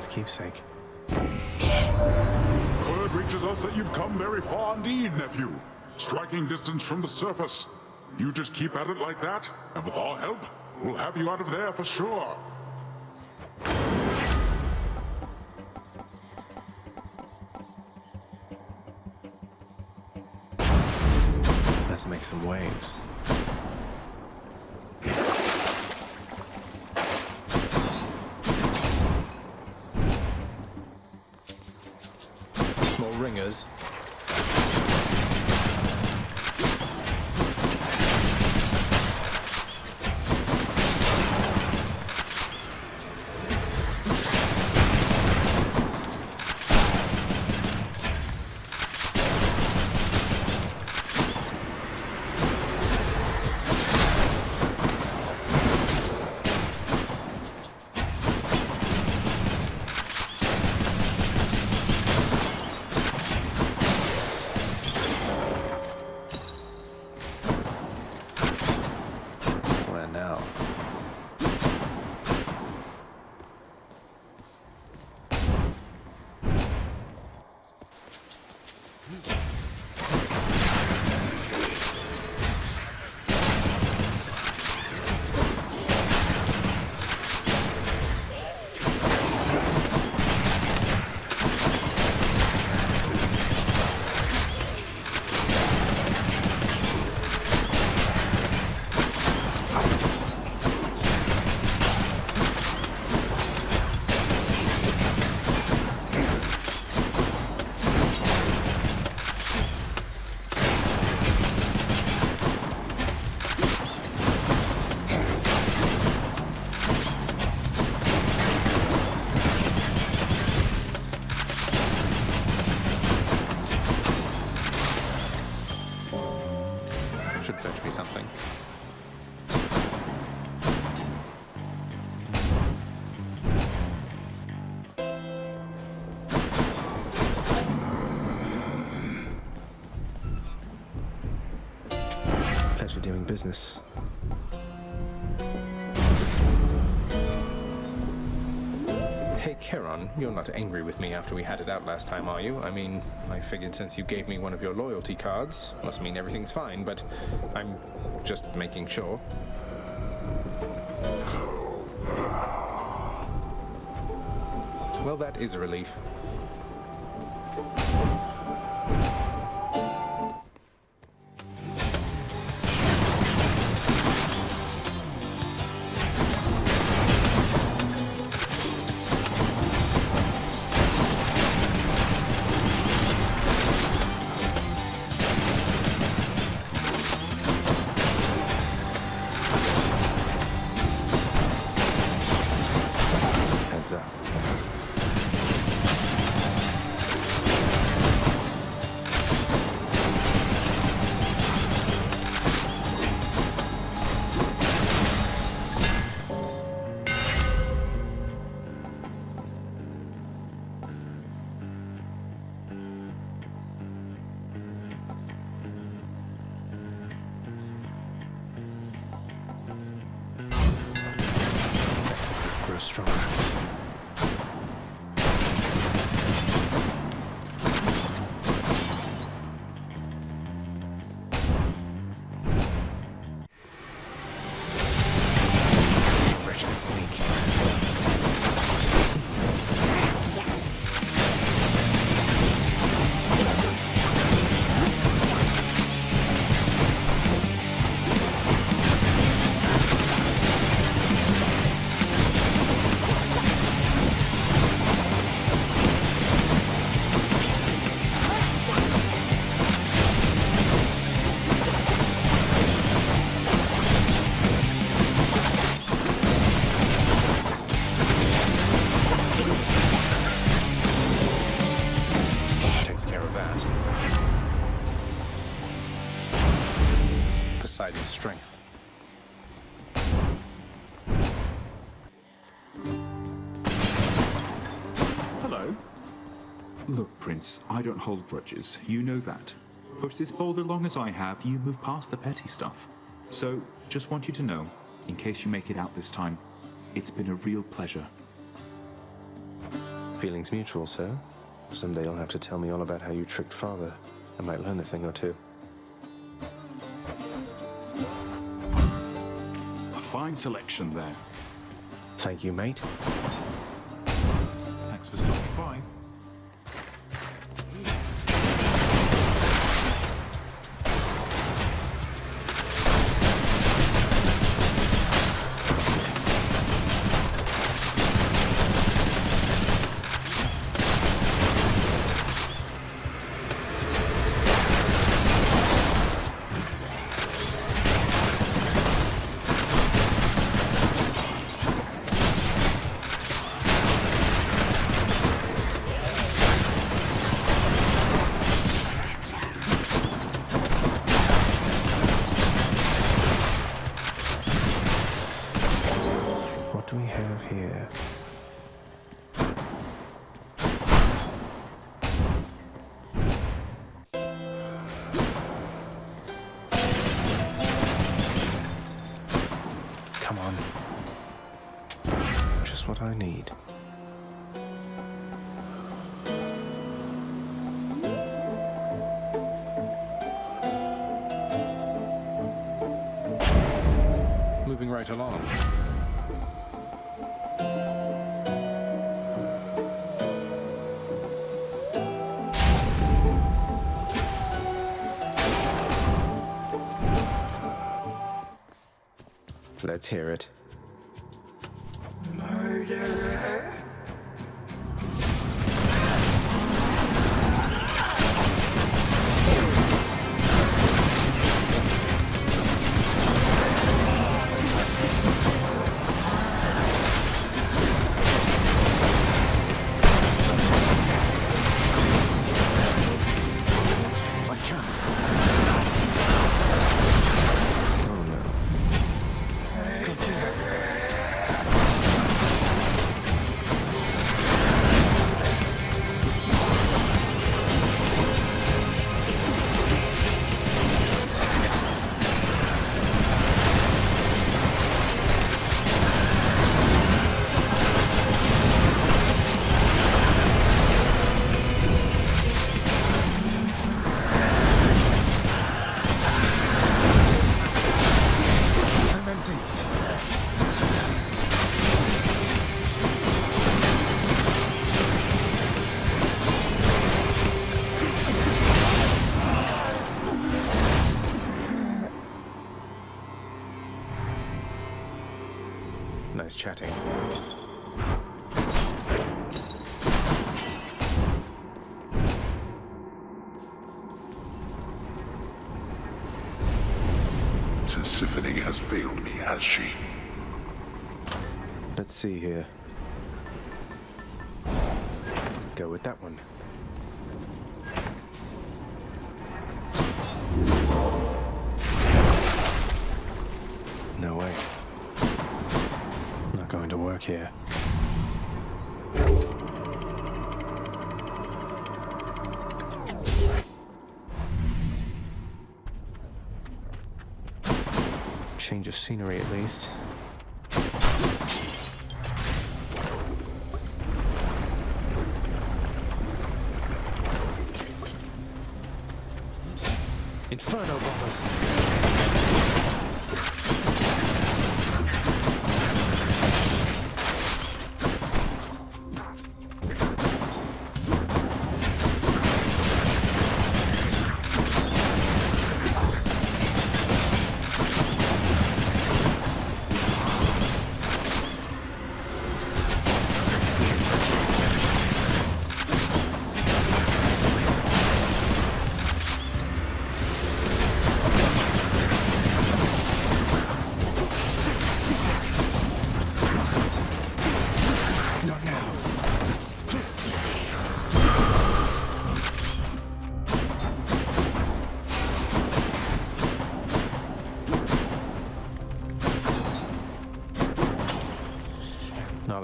Keepsake. Word reaches us that you've come very far indeed, nephew. Striking distance from the surface. You just keep at it like that, and with our help, we'll have you out of there for sure. Let's make some waves. More ringers. Should fetch me something. Pleasure doing business. Hey, Charon, you're not angry with me after we had it out last time, are you? I mean, I figured since you gave me one of your loyalty cards, must mean everything's fine, but I'm just making sure. Well, that is a relief. that. Poseidon's strength. Hello. Look, Prince, I don't hold grudges. You know that. Push this boulder long as I have, you move past the petty stuff. So, just want you to know, in case you make it out this time, it's been a real pleasure. Feelings mutual, sir. Someday you'll have to tell me all about how you tricked Father. I might learn a thing or two. A fine selection there. Thank you, mate. Thanks for stopping by. Here. Come on. Just what I need. Moving right along. Let's hear it. Murderer? I can't. Oh no. Nice chatting. Tisiphone has failed me, has she? Let's see here. Go with that one. No way. Not going to work here. Change of scenery at least. Inferno bombers.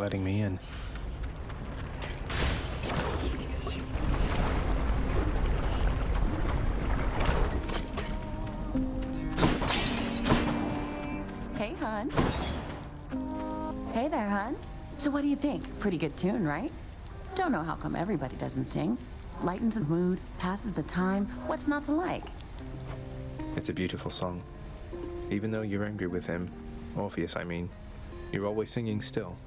letting me in. Hey, hon. Hey there, hon. So what do you think? Pretty good tune, right? Don't know how come everybody doesn't sing. Lightens the mood, passes the time. What's not to like? It's a beautiful song. Even though you're angry with him, Orpheus, I mean, you're always singing still.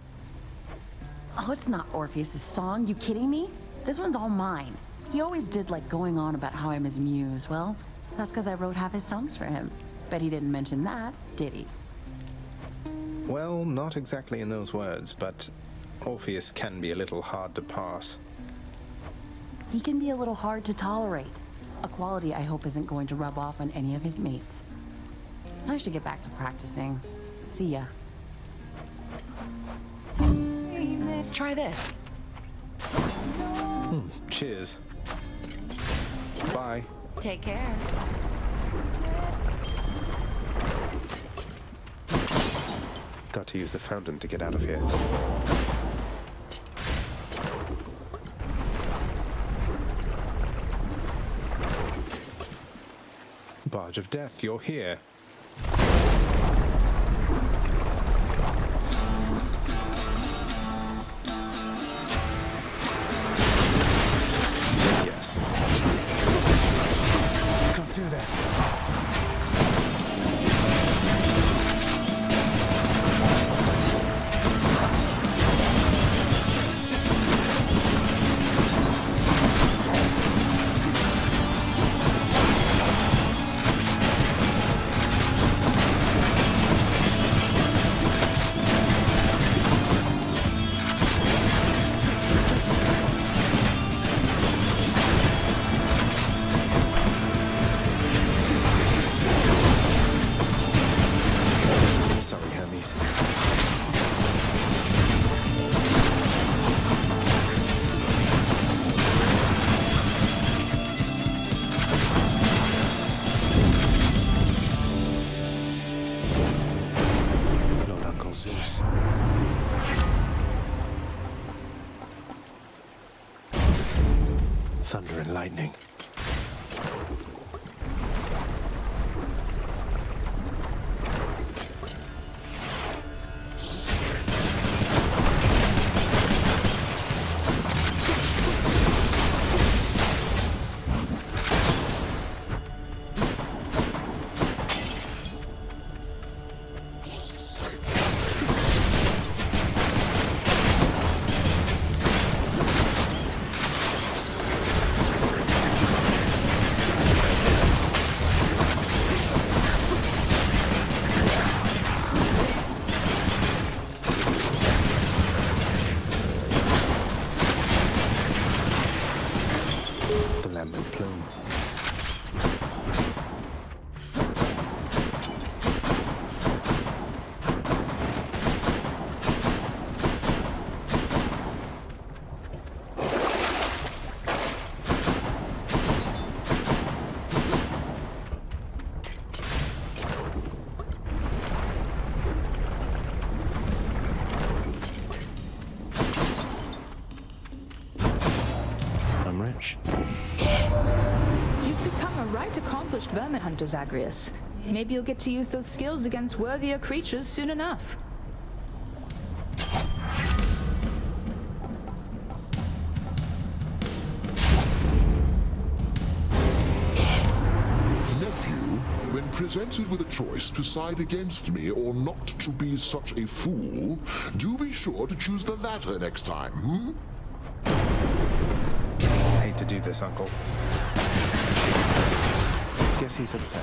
Oh, it's not Orpheus' song. You kidding me? This one's all mine. He always did like going on about how I'm his muse. Well, that's because I wrote half his songs for him. Bet he didn't mention that, did he? Well, not exactly in those words, but Orpheus can be a little hard to pass. He can be a little hard to tolerate. A quality I hope isn't going to rub off on any of his mates. I should get back to practicing. See ya. Try this. Cheers. Bye. Take care. Got to use the fountain to get out of here. Barge of Death, you're here. Yes. Can't do that. Zeus. Thunder and lightning. You've become a right accomplished vermin hunter, Zagreus. Maybe you'll get to use those skills against worthier creatures soon enough. Nephew, when presented with a choice to side against me or not to be such a fool, do be sure to choose the latter next time, Hate to do this, Uncle. Guess he's upset.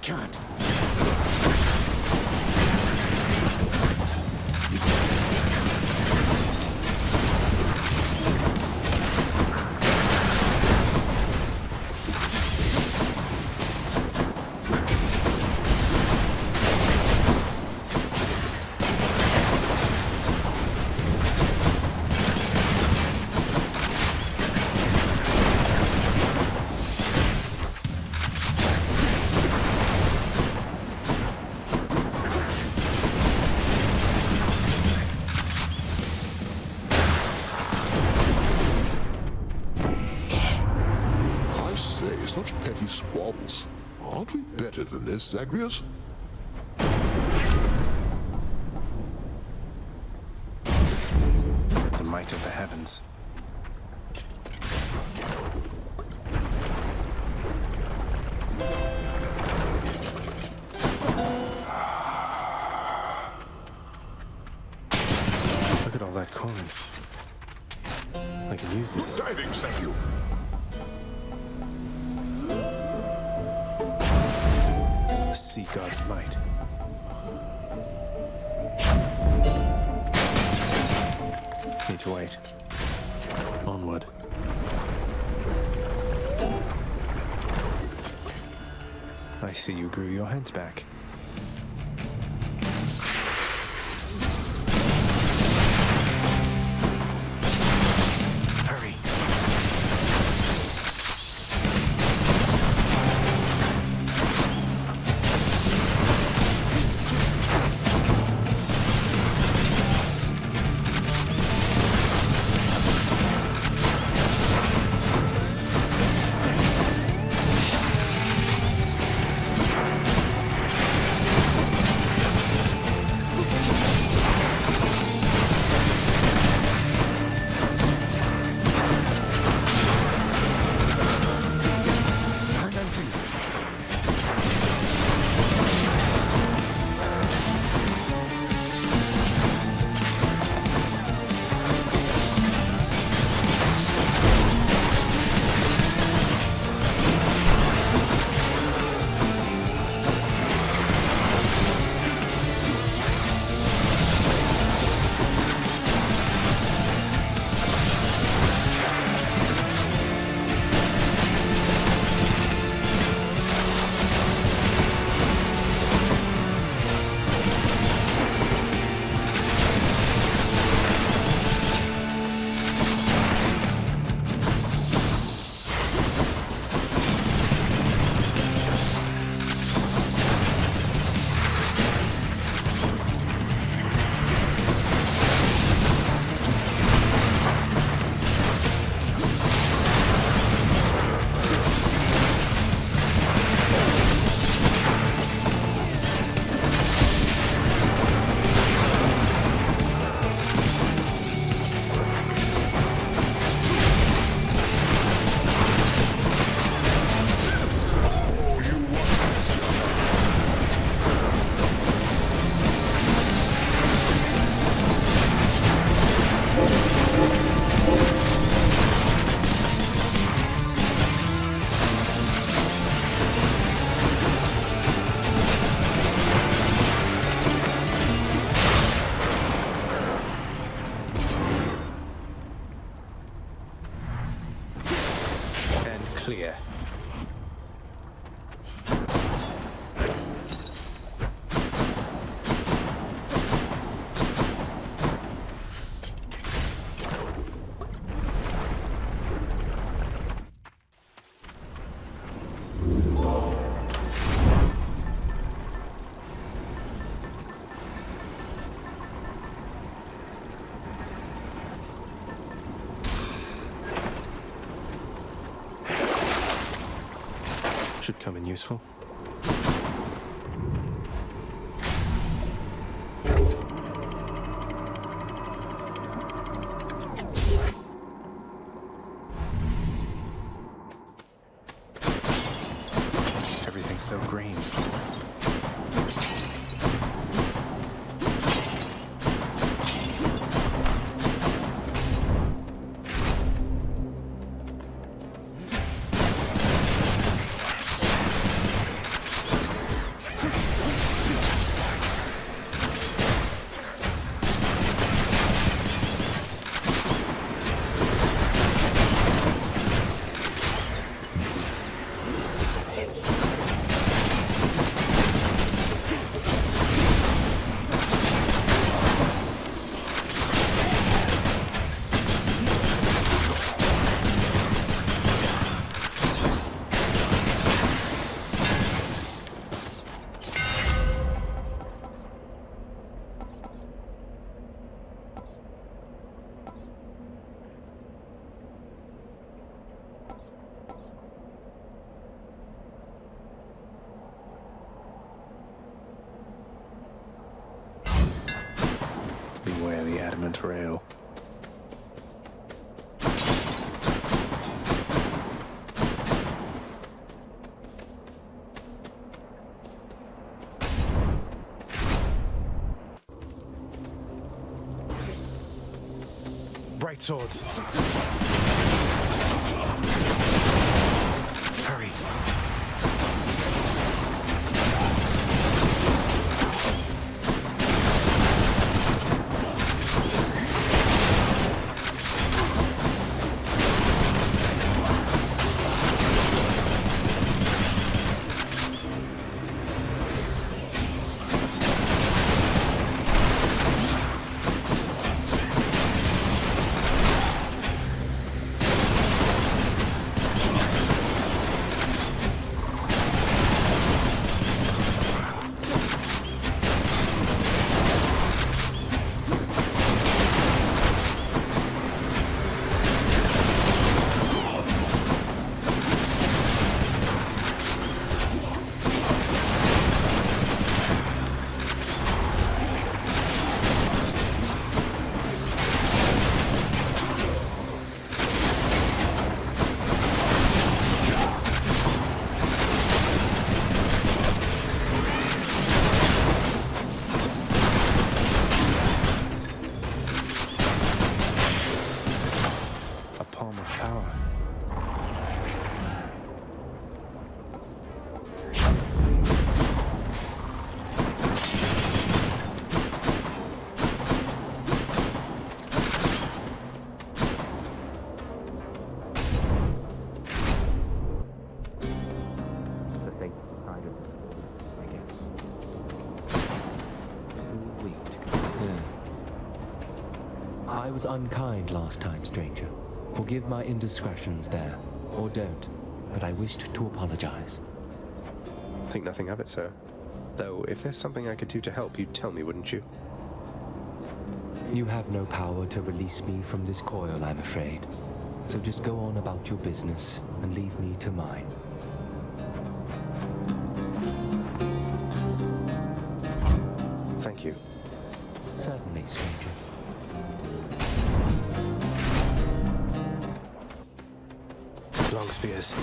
can't. Such petty squabbles. Aren't we better than this, Zagreus? The might of the heavens. Look at all that corn. I can use this. Good tidings, Samuel. The sea god's might. Need to wait. Onward. I see you grew your heads back. Hurry. Clear. Should come in useful. Everything's so green. adamant rail. Bright swords. Hurry. I was unkind last time, stranger. Forgive my indiscretions there, or don't, but I wished to apologize. Think nothing of it, sir. Though, if there's something I could do to help, you'd tell me, wouldn't you? You have no power to release me from this coil, I'm afraid. So just go on about your business and leave me to mine. Thank you. Certainly, stranger. Long spears.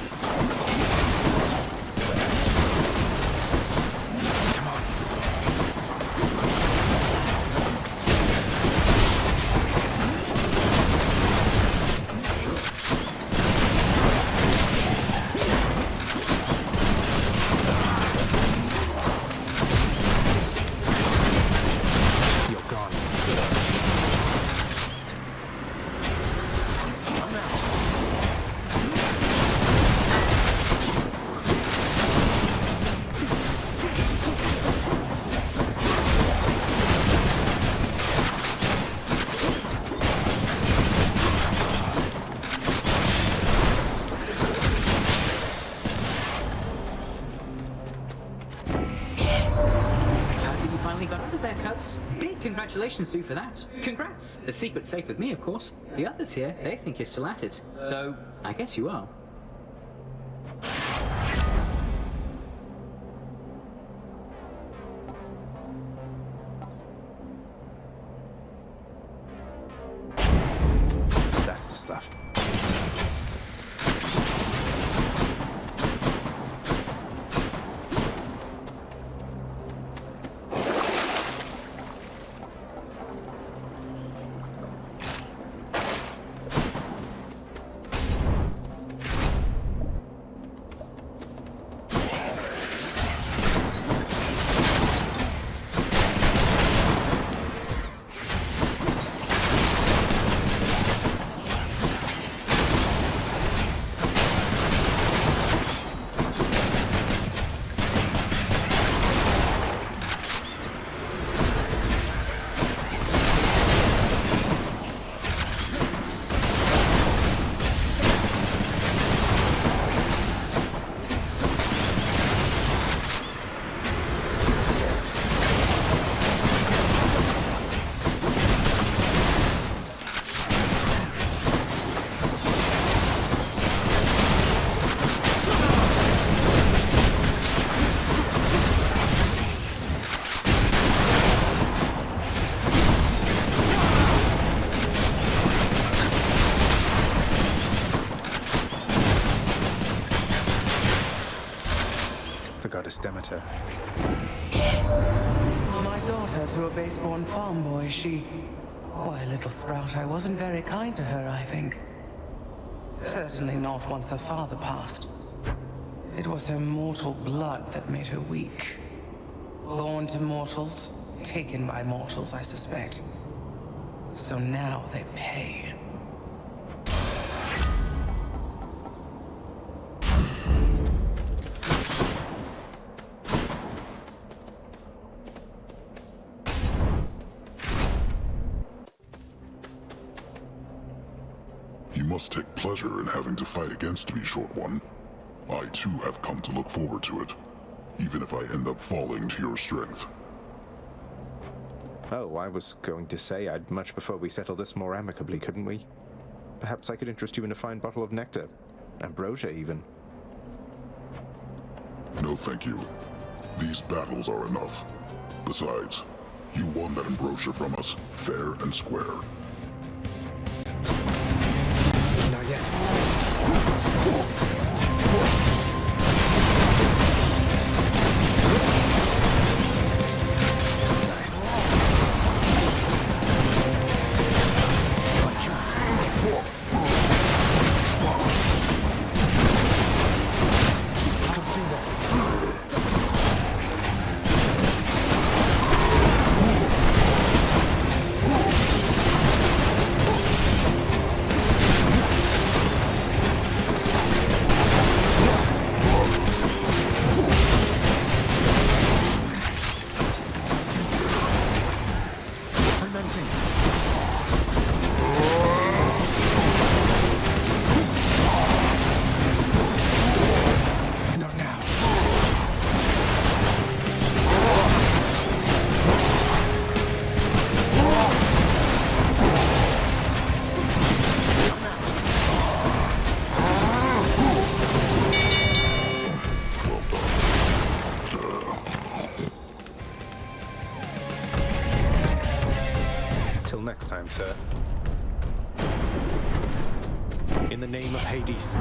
Congratulations due for that. Congrats. The secret's safe with me, of course. The others here, they think you're still at it. Though, I guess you are. That's the stuff. the goddess Demeter. My daughter to a base-born farm boy, she... Why, little sprout, I wasn't very kind to her, I think. Certainly not once her father passed. It was her mortal blood that made her weak. Born to mortals, taken by mortals, I suspect. So now they pay. You must take pleasure in having to fight against me, Short One. I too have come to look forward to it, even if I end up falling to your strength. Oh, I was going to say I'd much prefer we settle this more amicably, couldn't we? Perhaps I could interest you in a fine bottle of nectar. Ambrosia, even. No, thank you. These battles are enough. Besides, you won that ambrosia from us, fair and square. Not yet. Sir. In the name of Hades.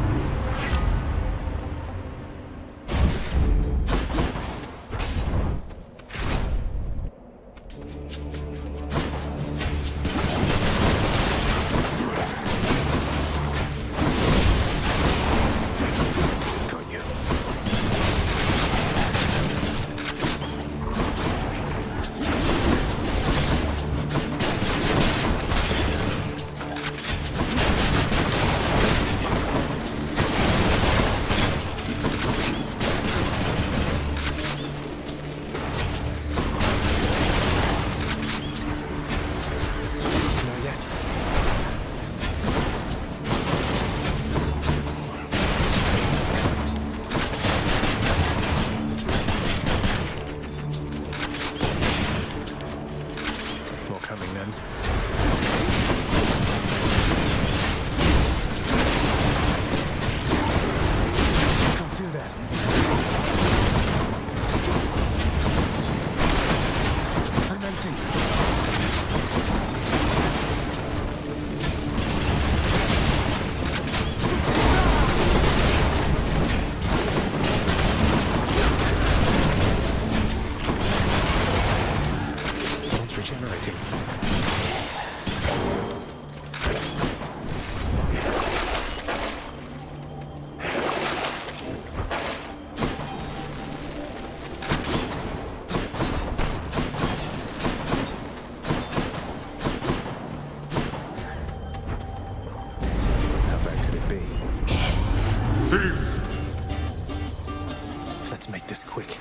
Let's make this quick.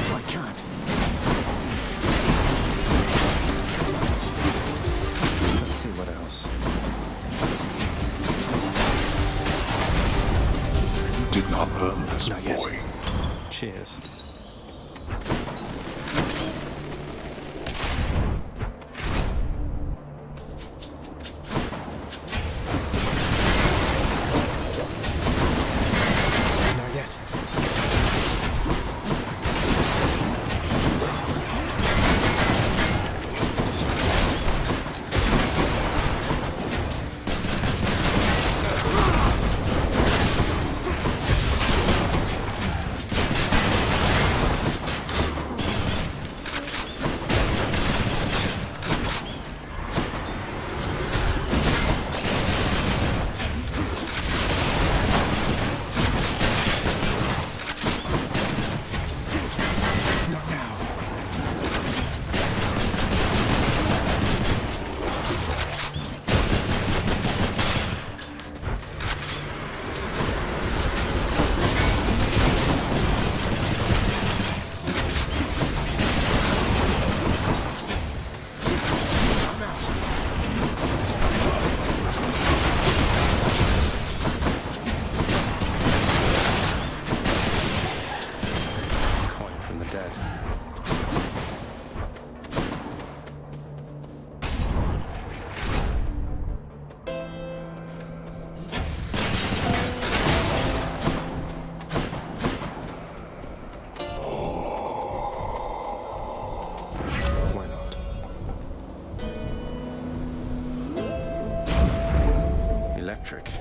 I can't. Let's see what else. You did not earn this, Not yet. boy. Cheers. trick.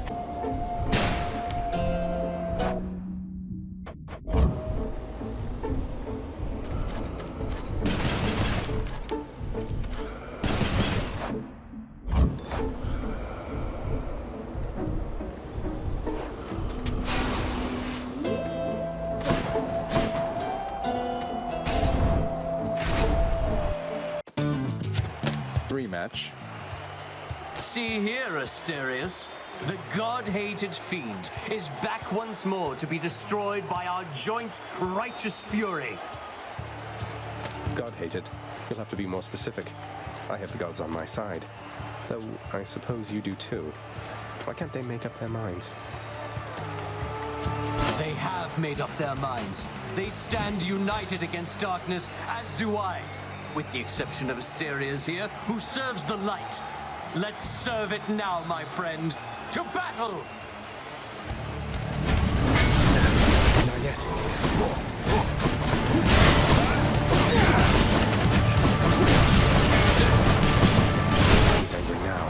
Rematch. See here, Asterius. The god-hated fiend is back once more to be destroyed by our joint righteous fury. God-hated? You'll have to be more specific. I have the gods on my side. Though I suppose you do too. Why can't they make up their minds? They have made up their minds. They stand united against darkness, as do I. With the exception of Asterius here, who serves the light. Let's serve it now, my friend. To battle! Not yet. He's angry now.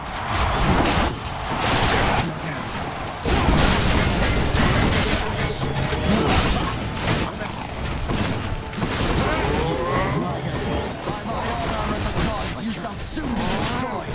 You shall soon be destroyed!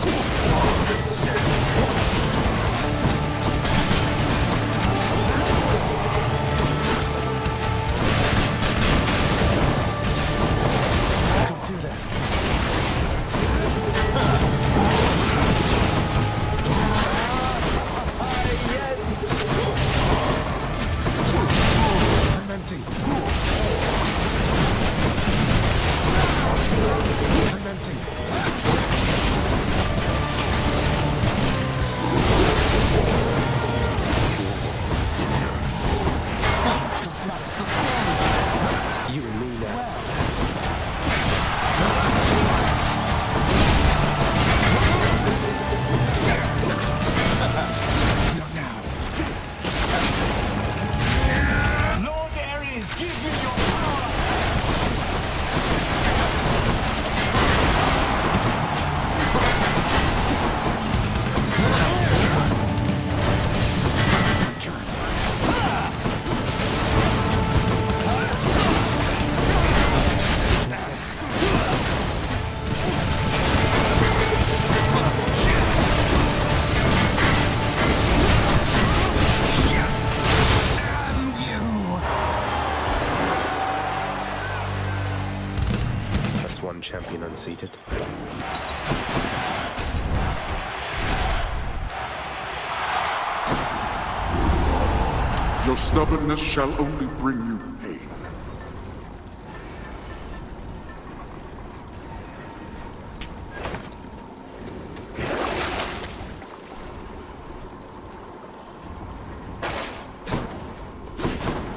Champion unseated. Your stubbornness shall only bring you pain.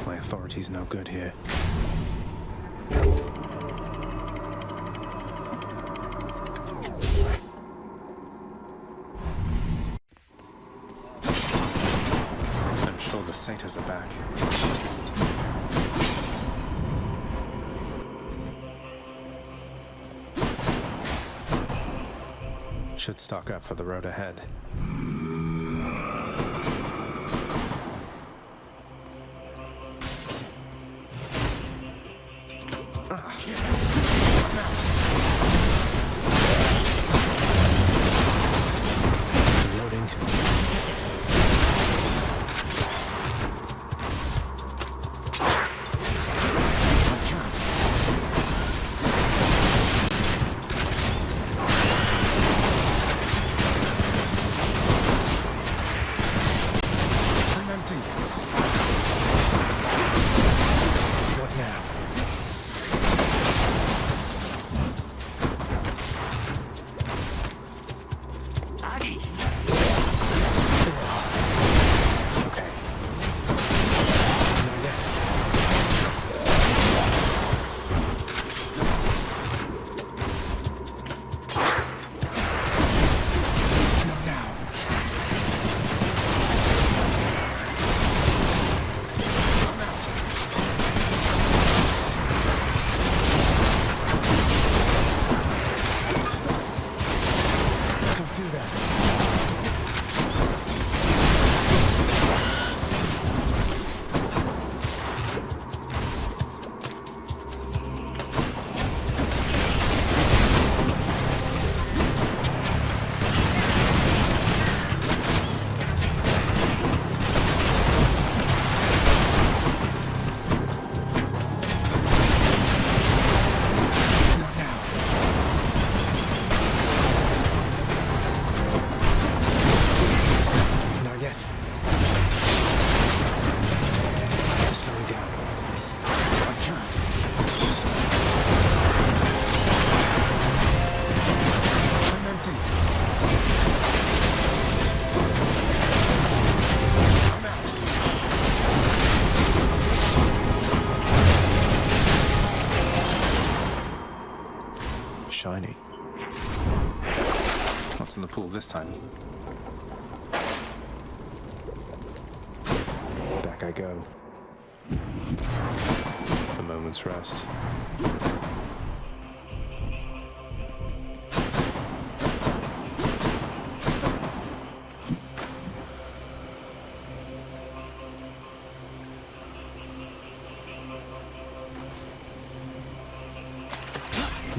My authority's no good here. The satyrs are back. Should stock up for the road ahead. Reloading. in the pool this time. Back I go. A moment's rest.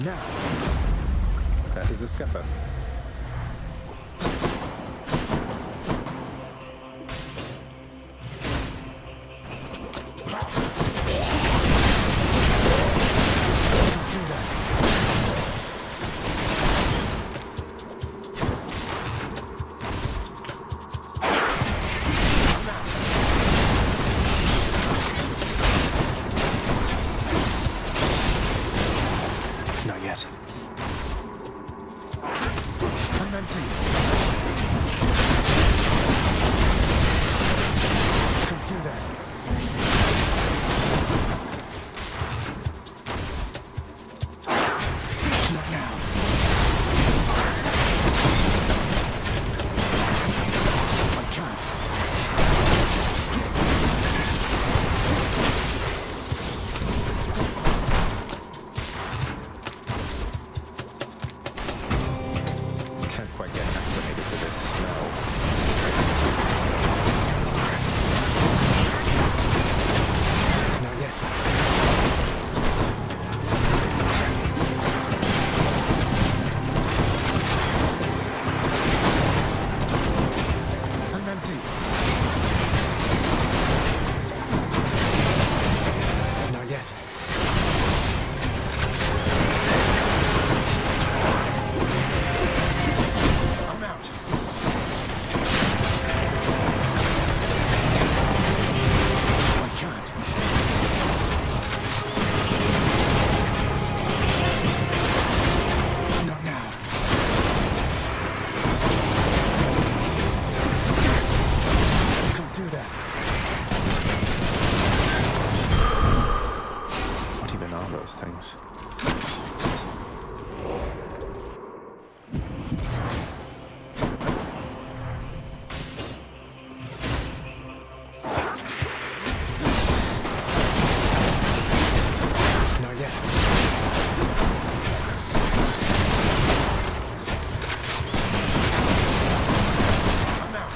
Now, that is a scupper. Not yet. I'm empty. Don't do that. Not now. I can't. Can't quite get acclimated to this smell. Not yet. I'm empty. Not yet. I'm out. I can't. Not now. Can't do that. What even are those things? Not yet. I'm out.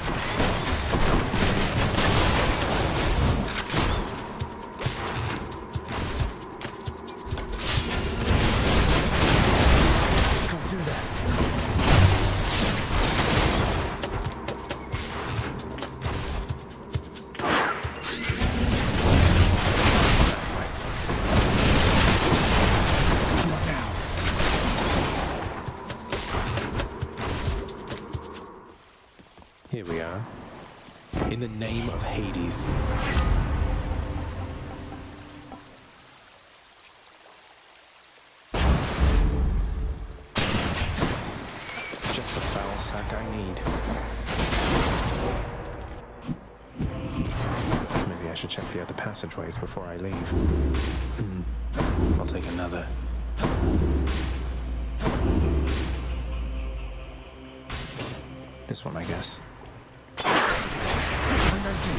Can't do that. My sight. Not now. Here we are. In the name of Hades. Just the foul sack I need. Maybe I should check the other passageways before I leave. I'll take another. This one, I guess. I'm empty.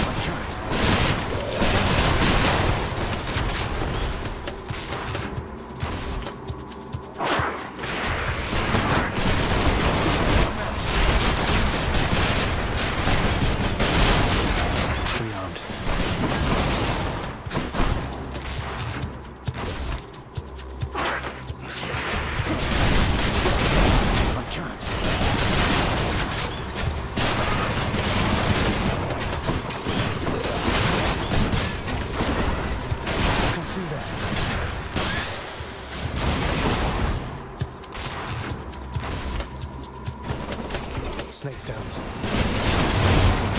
I can't. Rearmed. I can't. Can't do that. Snake stones.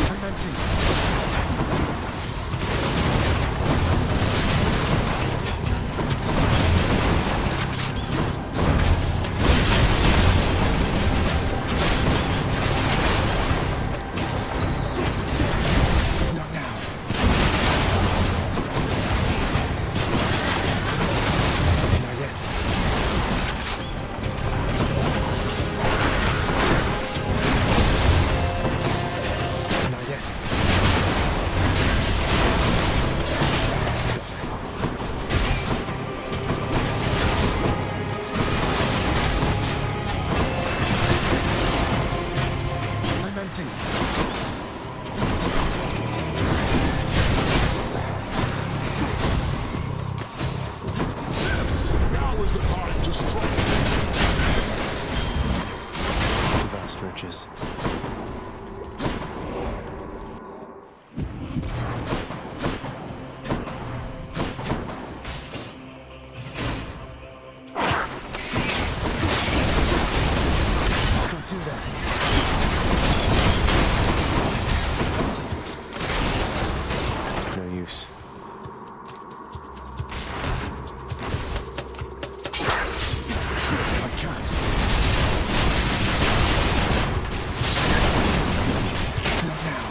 I'm empty. Olympus. Don't do that. No use. I can't. Not now.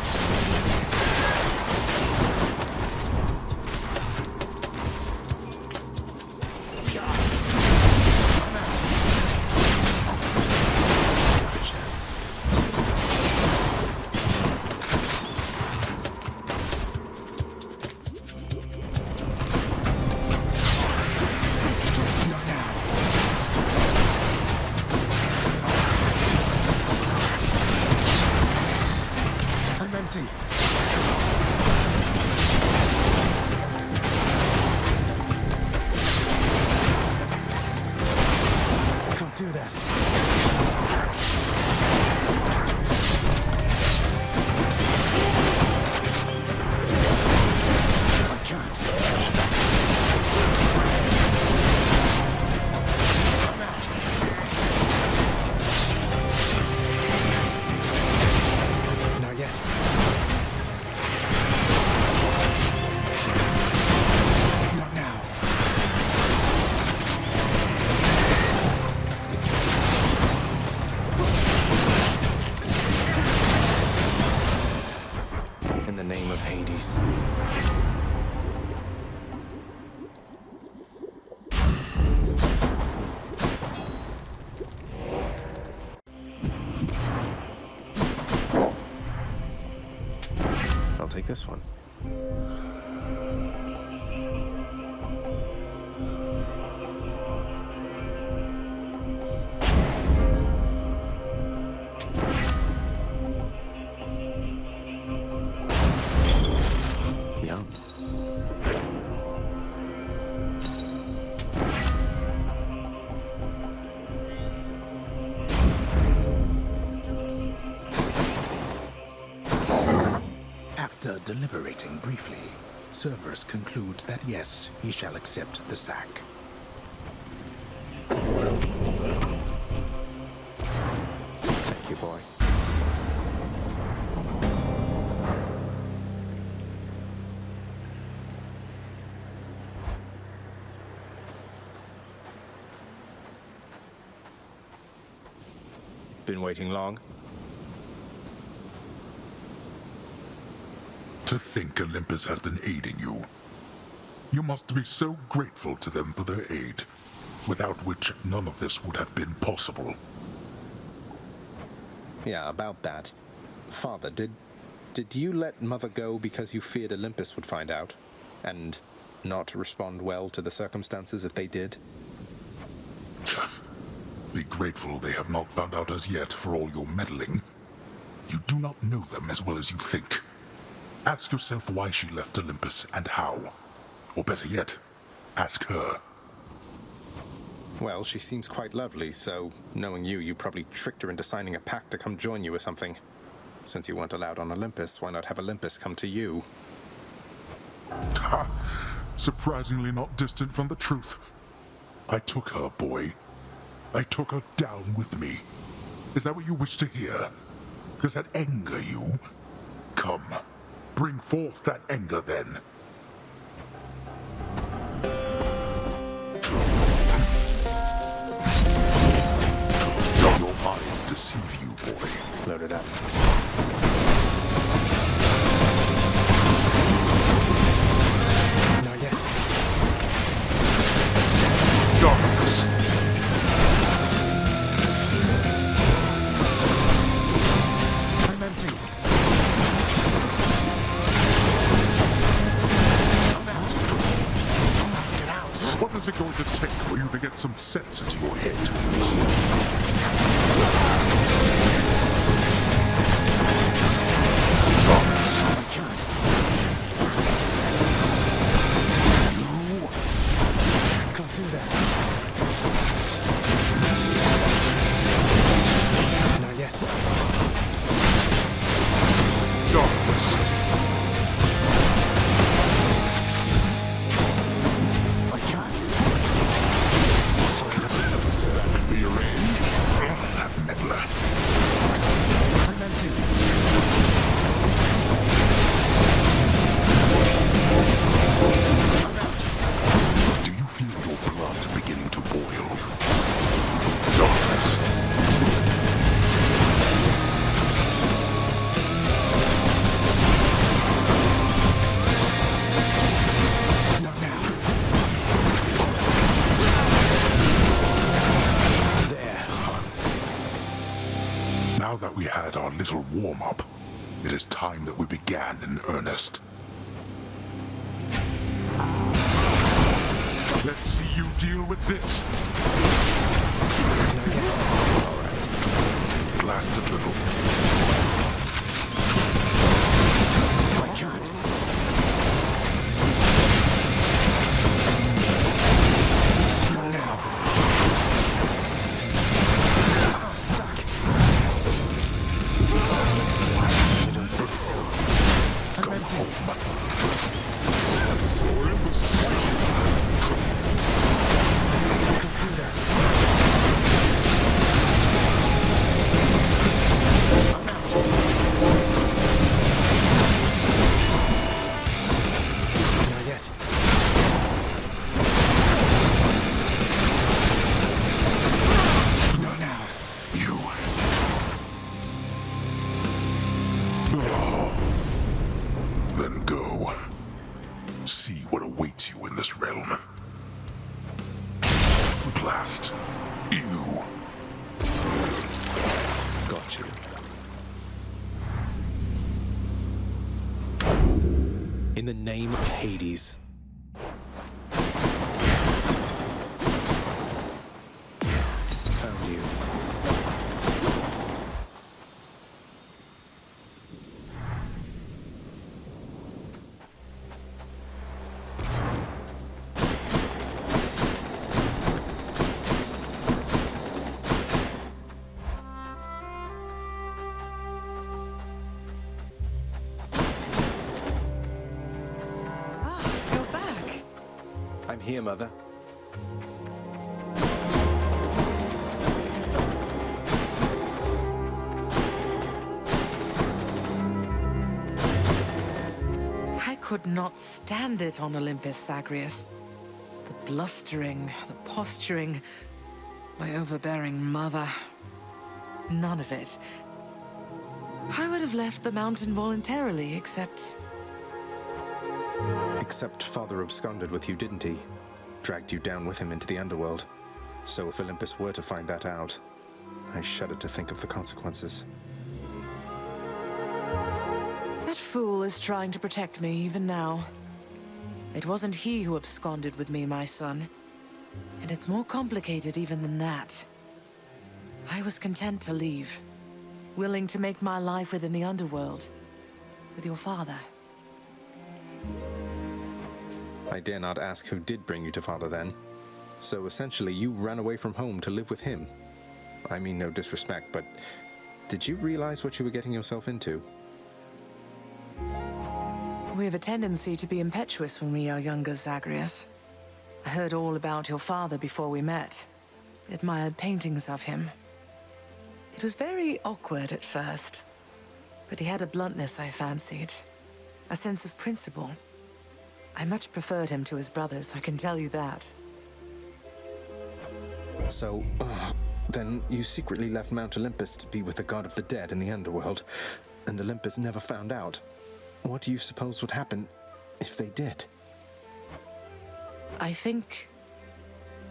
Not a chance. Not now. I'm empty. Can't do that. I can't. I'm out. Not yet. Not now. In the name of Hades. I'll take this one. Yum. After deliberating briefly, Cerberus concludes that yes, he shall accept the sack. Thank you, boy. Been waiting long? To think Olympus has been aiding you. You must be so grateful to them for their aid, without which none of this would have been possible. Yeah, about that. Father, did you let Mother go because you feared Olympus would find out? And not respond well to the circumstances if they did? Be grateful they have not found out as yet for all your meddling. You do not know them as well as you think. Ask yourself why she left Olympus and how. Or better yet, ask her. Well, she seems quite lovely, so knowing you, you probably tricked her into signing a pact to come join you or something. Since you weren't allowed on Olympus, why not have Olympus come to you? Ha! Surprisingly not distant from the truth. I took her, boy. I took her down with me. Is that what you wish to hear? Does that anger you? Come, bring forth that anger then. Don't your eyes deceive you, boy. Load it up. Not yet. Darkness. I'm empty. I'm out. Get out. What is it going to take for you to get some sense into your head? Darkness. I can't. You Can't do that. Not yet. darkness. I can't. That can be arranged. That meddler. I meant to. Do you feel your blood beginning to boil? Darkness. Not now. There. Now that we had our little warm-up, it is time that we began in earnest. Let's see you deal with this. All right. Blast a little. I can't. Not now. Oh, stuck. I don't think so. I meant to. Or in the sky. Can't do that. I'm out. Not yet. Not now. You. Oh. Then go. See what awaits you in this realm. Blast. You. Got you. In the name of Hades. Found you. You're back. I'm here, Mother. I could not stand it on Olympus, Zagreus. The blustering, the posturing, my overbearing mother. None of it. I would have left the mountain voluntarily, except... Except Father absconded with you, didn't he? Dragged you down with him into the underworld. So if Olympus were to find that out, I shudder to think of the consequences. That fool is trying to protect me even now. It wasn't he who absconded with me, my son. And it's more complicated even than that. I was content to leave, willing to make my life within the underworld, with your father. I dare not ask who did bring you to Father then. So essentially, you ran away from home to live with him. I mean no disrespect, but did you realize what you were getting yourself into? We have a tendency to be impetuous when we are younger, Zagreus. I heard all about your father before we met. Admired paintings of him. It was very awkward at first, but he had a bluntness I fancied. A sense of principle. I much preferred him to his brothers, I can tell you that. So, then you secretly left Mount Olympus to be with the god of the dead in the underworld, and Olympus never found out. What do you suppose would happen if they did? I think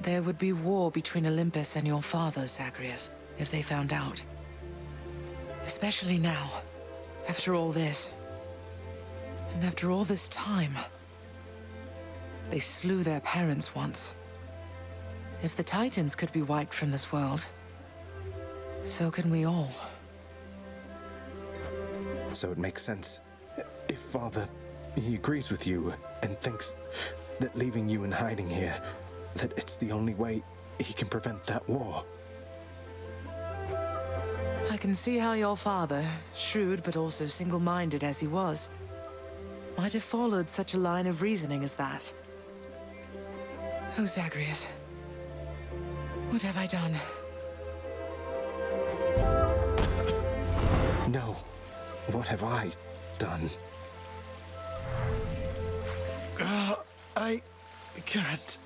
there would be war between Olympus and your father, Zagreus, if they found out. Especially now, after all this. And after all this time. They slew their parents once. If the Titans could be wiped from this world, so can we all. So it makes sense. If Father, he agrees with you and thinks that leaving you in hiding here, that it's the only way he can prevent that war. I can see how your father, shrewd but also single-minded as he was, might have followed such a line of reasoning as that. Oh, Zagreus. What have I done? No. What have I done? I can't.